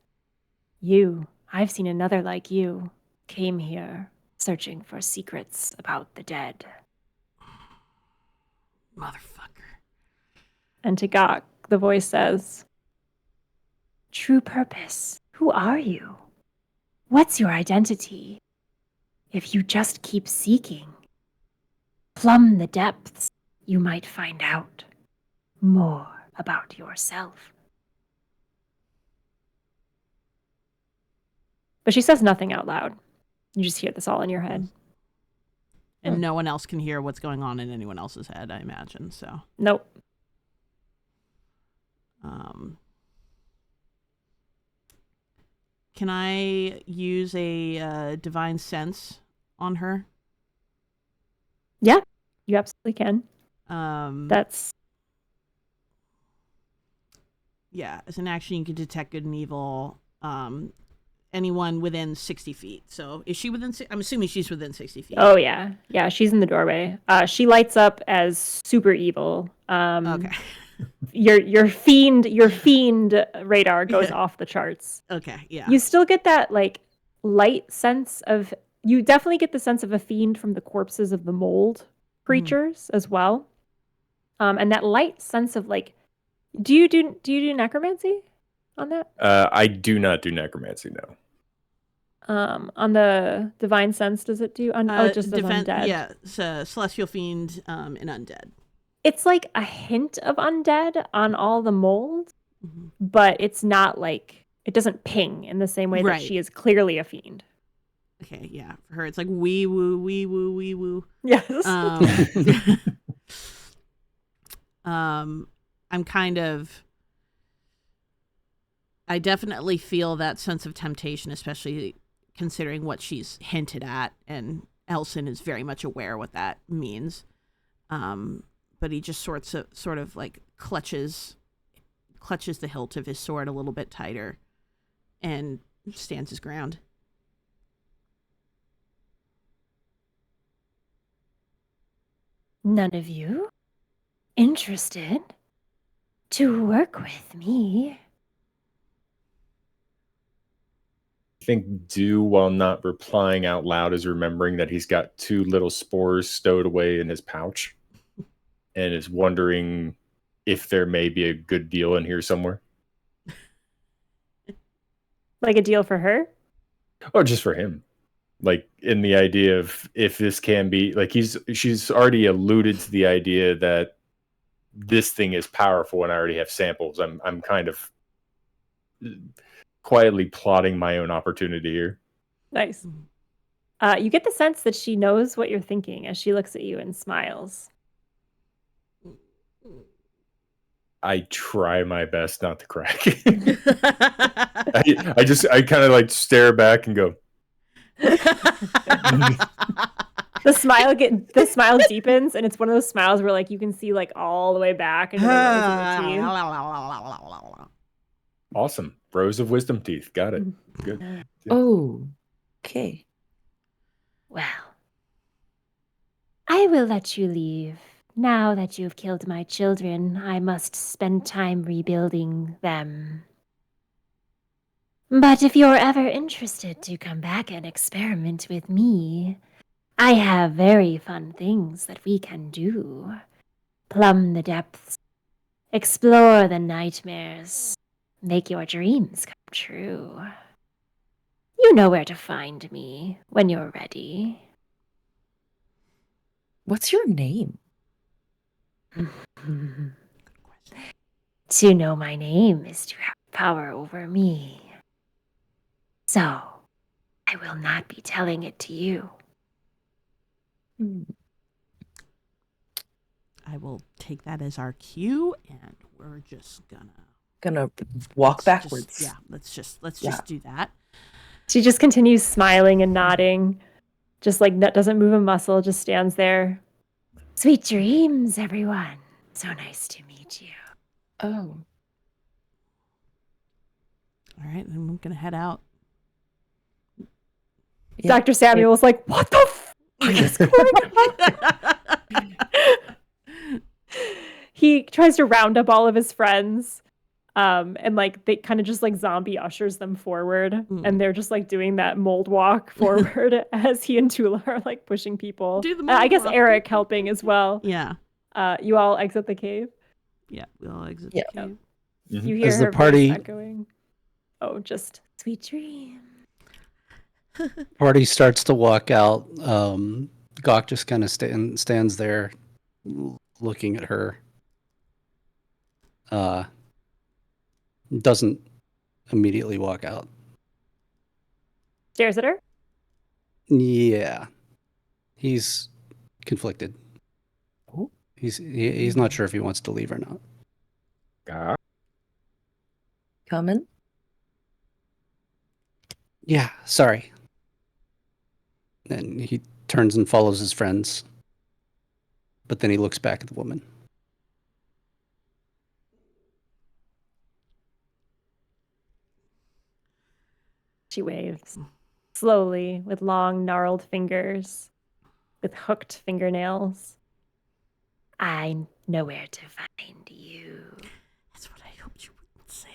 Speaker 5: I've seen another like you, came here searching for secrets about the dead.
Speaker 1: Motherfucker.
Speaker 5: And to Gok, the voice says, true purpose, who are you? What's your identity? If you just keep seeking, plumb the depths, you might find out more about yourself. But she says nothing out loud. You just hear this all in your head.
Speaker 1: And no one else can hear what's going on in anyone else's head, I imagine. So
Speaker 5: Nope.
Speaker 1: Can I use a divine sense on her?
Speaker 5: Yeah, you absolutely can. That's
Speaker 1: Yeah, as an action, you can detect good and evil. Anyone within 60 feet. So is she within? I'm assuming she's within 60 feet.
Speaker 5: Oh yeah, yeah. She's in the doorway. She lights up as super evil.
Speaker 1: Okay.
Speaker 5: Your fiend radar goes off the charts.
Speaker 1: Okay. Yeah.
Speaker 5: You still get that like light sense of. You definitely get the sense of a fiend from the corpses of the mold creatures as well. And that light sense of like, do you do necromancy on that?
Speaker 2: I do not do necromancy, no.
Speaker 5: On the divine sense, does it do? Just of undead.
Speaker 1: Yeah, celestial fiend and undead.
Speaker 5: It's like a hint of undead on all the mold, but it's not like it doesn't ping in the same way that she is clearly a fiend.
Speaker 1: Okay, yeah. For her, it's like wee woo, wee woo, wee woo.
Speaker 5: Yes.
Speaker 1: I'm kind of. I definitely feel that sense of temptation, especially considering what she's hinted at, and Elsen is very much aware what that means. But he just sort of like clutches the hilt of his sword a little bit tighter, and stands his ground.
Speaker 7: None of you interested to work with me?
Speaker 2: I think Do, while not replying out loud, is remembering that he's got 2 little spores stowed away in his pouch and is wondering if there may be a good deal in here somewhere.
Speaker 5: Like a deal for her?
Speaker 2: Oh, just for him. Like, in the idea of if this can be, like, she's already alluded to the idea that this thing is powerful and I already have samples. I'm kind of quietly plotting my own opportunity here.
Speaker 5: Nice. You get the sense that she knows what you're thinking as she looks at you and smiles.
Speaker 2: I try my best not to crack. I kind of like stare back and go.
Speaker 5: The smile deepens, and it's one of those smiles where like you can see like all the way back into the rows of the teeth.
Speaker 2: Awesome. Rows of wisdom teeth. Got it. Good. Yeah.
Speaker 4: Oh, okay.
Speaker 7: Well, I will let you leave. Now that you've killed my children, I must spend time rebuilding them. But if you're ever interested to come back and experiment with me, I have very fun things that we can do. Plumb the depths, explore the nightmares, make your dreams come true. You know where to find me when you're ready.
Speaker 4: What's your name?
Speaker 7: To know my name is to have power over me. So, I will not be telling it to you.
Speaker 1: I will take that as our cue, and we're just
Speaker 4: gonna walk backwards.
Speaker 1: Let's just do that.
Speaker 5: She just continues smiling and nodding, just like doesn't move a muscle, just stands there.
Speaker 7: Sweet dreams, everyone. So nice to meet you.
Speaker 4: Oh.
Speaker 1: All right, then we're gonna head out.
Speaker 5: Yeah. Dr. Samuel's like, what the fuck is going on? He tries to round up all of his friends, and like they kind of just like zombie ushers them forward, and they're just like doing that mold walk forward as he and Tula are like pushing people. I guess Eric helping as well.
Speaker 1: Yeah.
Speaker 5: You all exit the cave.
Speaker 1: Yeah, we all exit the cave.
Speaker 5: You hear
Speaker 3: as
Speaker 5: her
Speaker 3: the party
Speaker 5: voice echoing. Oh, just
Speaker 7: sweet dream.
Speaker 3: Party starts to walk out. Gawk just kind of stands there, looking at her. Doesn't immediately walk out.
Speaker 5: Stares at her?
Speaker 3: Yeah. He's conflicted. He's not sure if he wants to leave or not.
Speaker 4: Coming?
Speaker 3: Yeah, sorry. And he turns and follows his friends. But then he looks back at the woman.
Speaker 5: She waves slowly with long, gnarled fingers, with hooked fingernails. I know where to find you.
Speaker 1: That's what I hoped you wouldn't say.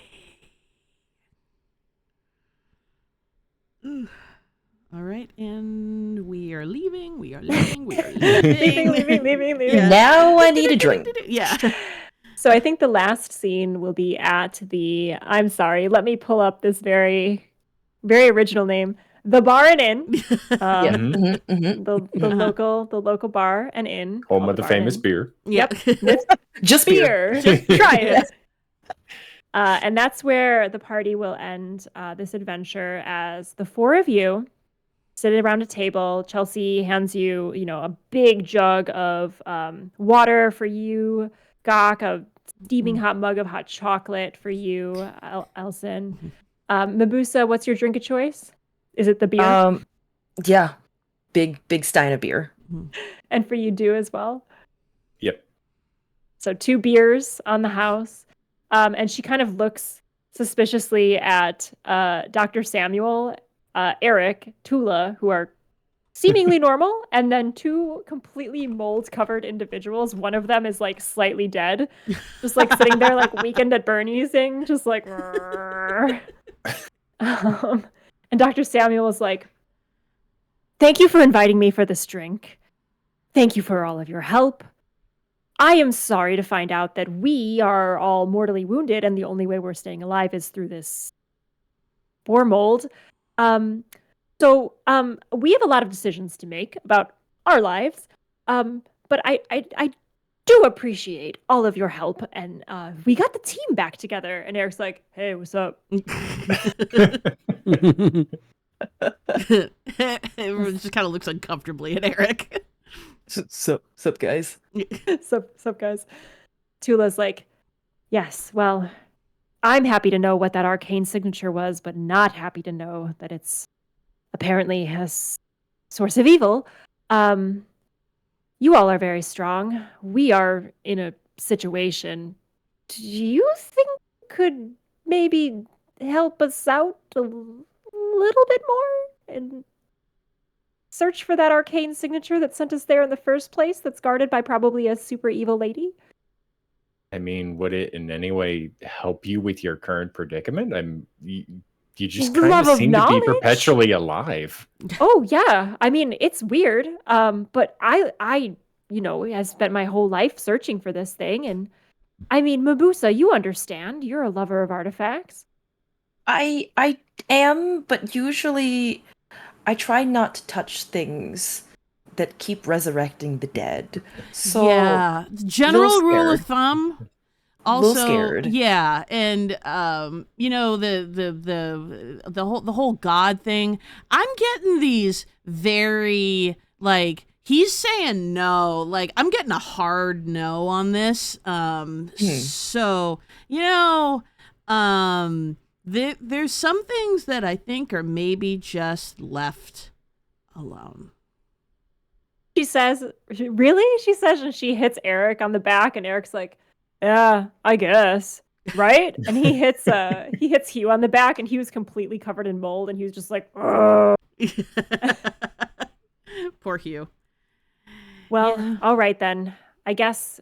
Speaker 1: All right, and we are leaving. We are leaving. We are leaving.
Speaker 5: leaving.
Speaker 1: Yeah.
Speaker 4: Now I need a drink.
Speaker 1: Yeah.
Speaker 5: So I think the last scene will be at the, I'm sorry, let me pull up this very, very original name. The Bar and Inn.
Speaker 4: Yeah.
Speaker 2: Mhm.
Speaker 5: The local bar and inn.
Speaker 2: Home
Speaker 5: called
Speaker 2: of the
Speaker 5: Bar and
Speaker 2: famous
Speaker 5: Inn.
Speaker 2: beer.
Speaker 1: Yep.
Speaker 4: Just beer.
Speaker 5: Beer. Just try it. And that's where the party will end this adventure, as the four of you sit around a table. Chelsea hands you, a big jug of water for you. Gok, a steaming hot mug of hot chocolate for you, Elsen. Miboosu, what's your drink of choice? Is it the beer?
Speaker 4: Yeah. Big stein of beer.
Speaker 5: And for you, do as well?
Speaker 2: Yep.
Speaker 5: So 2 beers on the house. And she kind of looks suspiciously at Dr. Samuel, Eric, Tula, who are seemingly normal, and then 2 completely mold-covered individuals. One of them is like slightly dead, just like sitting there like Weekend at Bernie's-ing, just like. And Dr. Samuel is like, "Thank you for inviting me for this drink. Thank you for all of your help. I am sorry to find out that we are all mortally wounded, and the only way we're staying alive is through this spore mold. So we have a lot of decisions to make about our lives, but I do appreciate all of your help, and we got the team back together." And Eric's like, "Hey, what's up?"
Speaker 1: Everyone just kind of looks uncomfortably at Eric.
Speaker 8: Sup, guys?
Speaker 5: Sup, guys. Tula's like, "Yes, well, I'm happy to know what that arcane signature was, but not happy to know that it's apparently a source of evil. You all are very strong. We are in a situation. Do you think you could maybe help us out a little bit more and search for that arcane signature that sent us there in the first place, that's guarded by probably a super evil lady?"
Speaker 2: I mean, would it in any way help you with your current predicament? You just
Speaker 5: The
Speaker 2: kind
Speaker 5: love
Speaker 2: of
Speaker 5: of
Speaker 2: seem to be
Speaker 5: knowledge?
Speaker 2: perpetually alive.
Speaker 5: Oh yeah, I mean, it's weird. But I have spent my whole life searching for this thing, and I mean, Miboosu, you understand. You're a lover of artifacts.
Speaker 4: I am, but usually I try not to touch things that keep resurrecting the dead. So
Speaker 1: yeah, general
Speaker 4: little
Speaker 1: rule of
Speaker 4: scared.
Speaker 1: thumb.
Speaker 4: Little
Speaker 1: Also,
Speaker 4: scared.
Speaker 1: yeah, and the whole God thing. I'm getting these very like he's saying no. Like I'm getting a hard no on this. So there's some things that I think are maybe just left alone.
Speaker 5: She says, "Really?" She says, and she hits Eric on the back, and Eric's like, "Yeah, I guess, right?" And he hits Hugh on the back, and he was completely covered in mold, and he was just like, "Ugh."
Speaker 1: Poor Hugh.
Speaker 5: Well,
Speaker 1: Yeah.
Speaker 5: all right then. I guess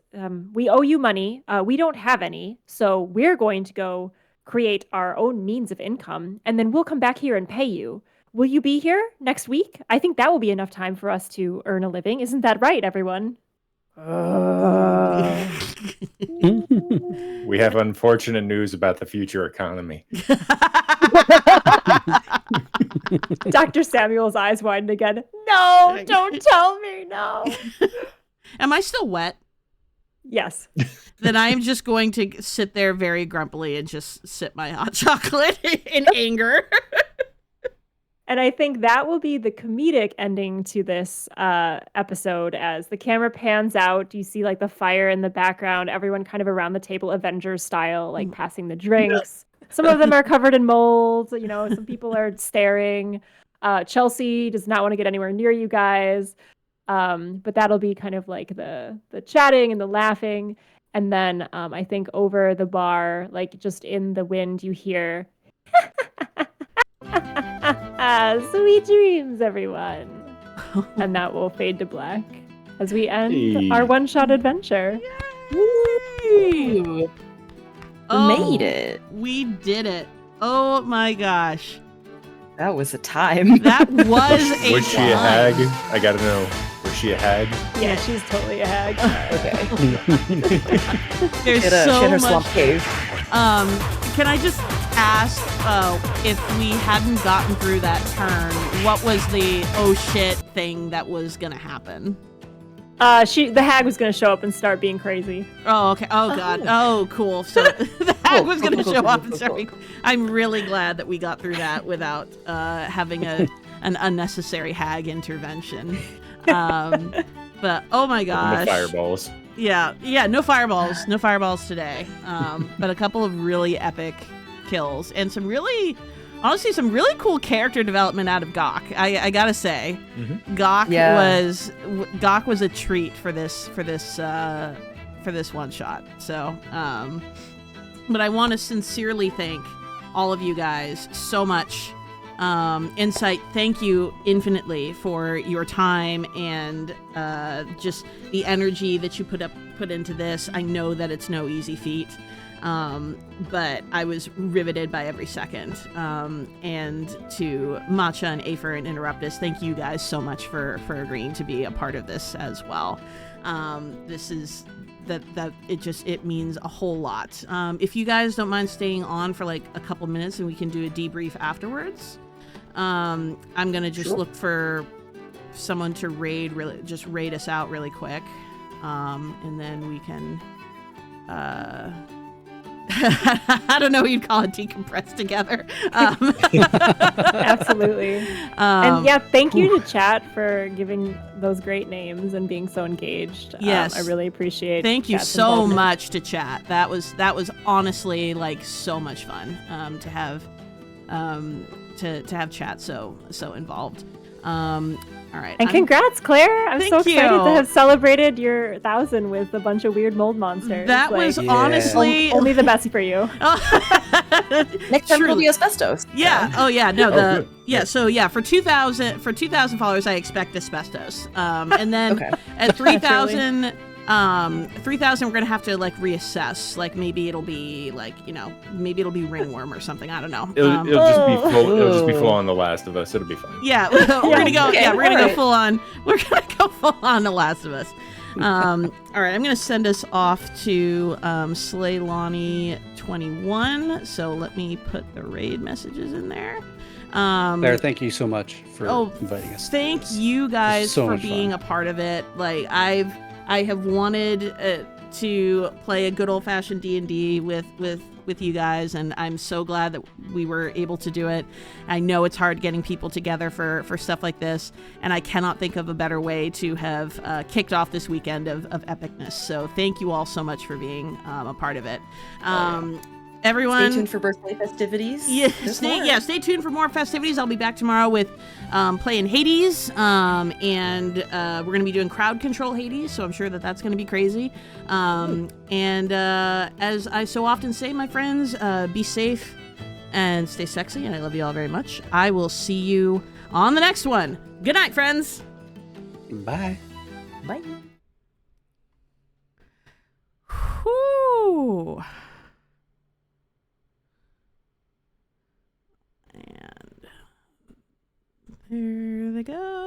Speaker 5: we owe you money. We don't have any, so we're going to go create our own means of income, and then we'll come back here and pay you. Will you be here next week? I think that will be enough time for us to earn a living. Isn't that right, everyone?
Speaker 2: We have unfortunate news about the future economy.
Speaker 5: Dr. Samuel's eyes widen again. No, don't tell me, no.
Speaker 1: Am I still wet?
Speaker 5: Yes.
Speaker 1: Then I am just going to sit there very grumpily and just sip my hot chocolate in anger.
Speaker 5: And I think that will be the comedic ending to this episode. As the camera pans out, you see like the fire in the background, everyone kind of around the table, Avengers style, like passing the drinks. Some of them are covered in mold. Some people are staring. Chelsea does not want to get anywhere near you guys. But that'll be kind of like the chatting and the laughing. And then I think over the bar, like just in the wind, you hear, sweet dreams, everyone. And that will fade to black as we end our one-shot adventure.
Speaker 1: Yay!
Speaker 4: Made it.
Speaker 1: We did it. Oh my gosh.
Speaker 4: That was a time.
Speaker 1: That was a
Speaker 2: Was she a hag? I gotta know. Was she a hag?
Speaker 5: Yeah, she's totally a hag.
Speaker 4: Okay.
Speaker 1: There's
Speaker 4: She
Speaker 1: so
Speaker 4: had her
Speaker 1: much.
Speaker 4: swamp cave.
Speaker 1: Can I just ask if we hadn't gotten through that turn, what was the oh shit thing that was gonna happen?
Speaker 5: The hag was gonna show up and start being crazy.
Speaker 1: Oh, okay. Oh, God. Oh, cool. So the hag was going to show up and start. I'm really glad that we got through that without having an unnecessary hag intervention. But oh my gosh.
Speaker 2: No fireballs.
Speaker 1: Yeah. No fireballs. No fireballs today. But a couple of really epic kills and some really cool character development out of Gok. I gotta say, Gok was a treat for this one shot. So, but I want to sincerely thank all of you guys so much. Insight, thank you infinitely for your time and just the energy that you put into this. I know that it's no easy feat. But I was riveted by every second. And to Matcha and Afer and Nterruptus, thank you guys so much for agreeing to be a part of this as well. This is it means a whole lot. If you guys don't mind staying on for like a couple minutes and we can do a debrief afterwards, I'm gonna just look for someone to raid us out really quick, and then we can. I don't know what you'd call it, decompress together.
Speaker 5: Absolutely. And yeah, thank you to chat for giving those great names and being so engaged.
Speaker 1: Yes.
Speaker 5: I really appreciate
Speaker 1: Thank you
Speaker 5: chat's
Speaker 1: so
Speaker 5: involvement.
Speaker 1: much to chat. That was honestly like so much fun to have chat so involved. All right.
Speaker 5: And congrats, Claire! I'm so
Speaker 1: Thank
Speaker 5: excited
Speaker 1: you.
Speaker 5: to have celebrated your 1,000 with a bunch of weird mold monsters.
Speaker 1: That was honestly
Speaker 5: only the best for you.
Speaker 4: Next time it'll be asbestos.
Speaker 1: Yeah. Oh yeah. No.
Speaker 2: Good.
Speaker 1: So yeah. For 2,000 followers, I expect asbestos. And then at 3,000. 3,000 we're gonna have to like reassess, like maybe it'll be like maybe it'll be ringworm or something, I don't know.
Speaker 2: It'll just be full. It'll just be full on The Last of Us. It'll be fine.
Speaker 1: Yeah, we're gonna go.
Speaker 4: Okay,
Speaker 1: Yeah, we're gonna go
Speaker 4: alright.
Speaker 1: full on. We're gonna go full on The Last of Us. All right, I'm gonna send us off to Slaylani 21. So let me put the raid messages in there.
Speaker 3: Claire, thank you so much for inviting us.
Speaker 1: Thank you guys
Speaker 3: So
Speaker 1: for
Speaker 3: much
Speaker 1: being
Speaker 3: fun.
Speaker 1: a part of it. Like I have wanted to play a good old-fashioned D&D with you guys, and I'm so glad that we were able to do it. I know it's hard getting people together for stuff like this, and I cannot think of a better way to have kicked off this weekend of epicness. So thank you all so much for being a part of it. Everyone,
Speaker 4: Stay tuned for birthday festivities.
Speaker 1: Stay tuned for more festivities. I'll be back tomorrow with playing Hades, and we're going to be doing crowd control Hades, so I'm sure that's going to be crazy. And as I so often say, my friends, be safe and stay sexy, and I love you all very much. I will see you on the next one. Good night, friends.
Speaker 3: Bye.
Speaker 4: Bye.
Speaker 1: Whew. And there they go.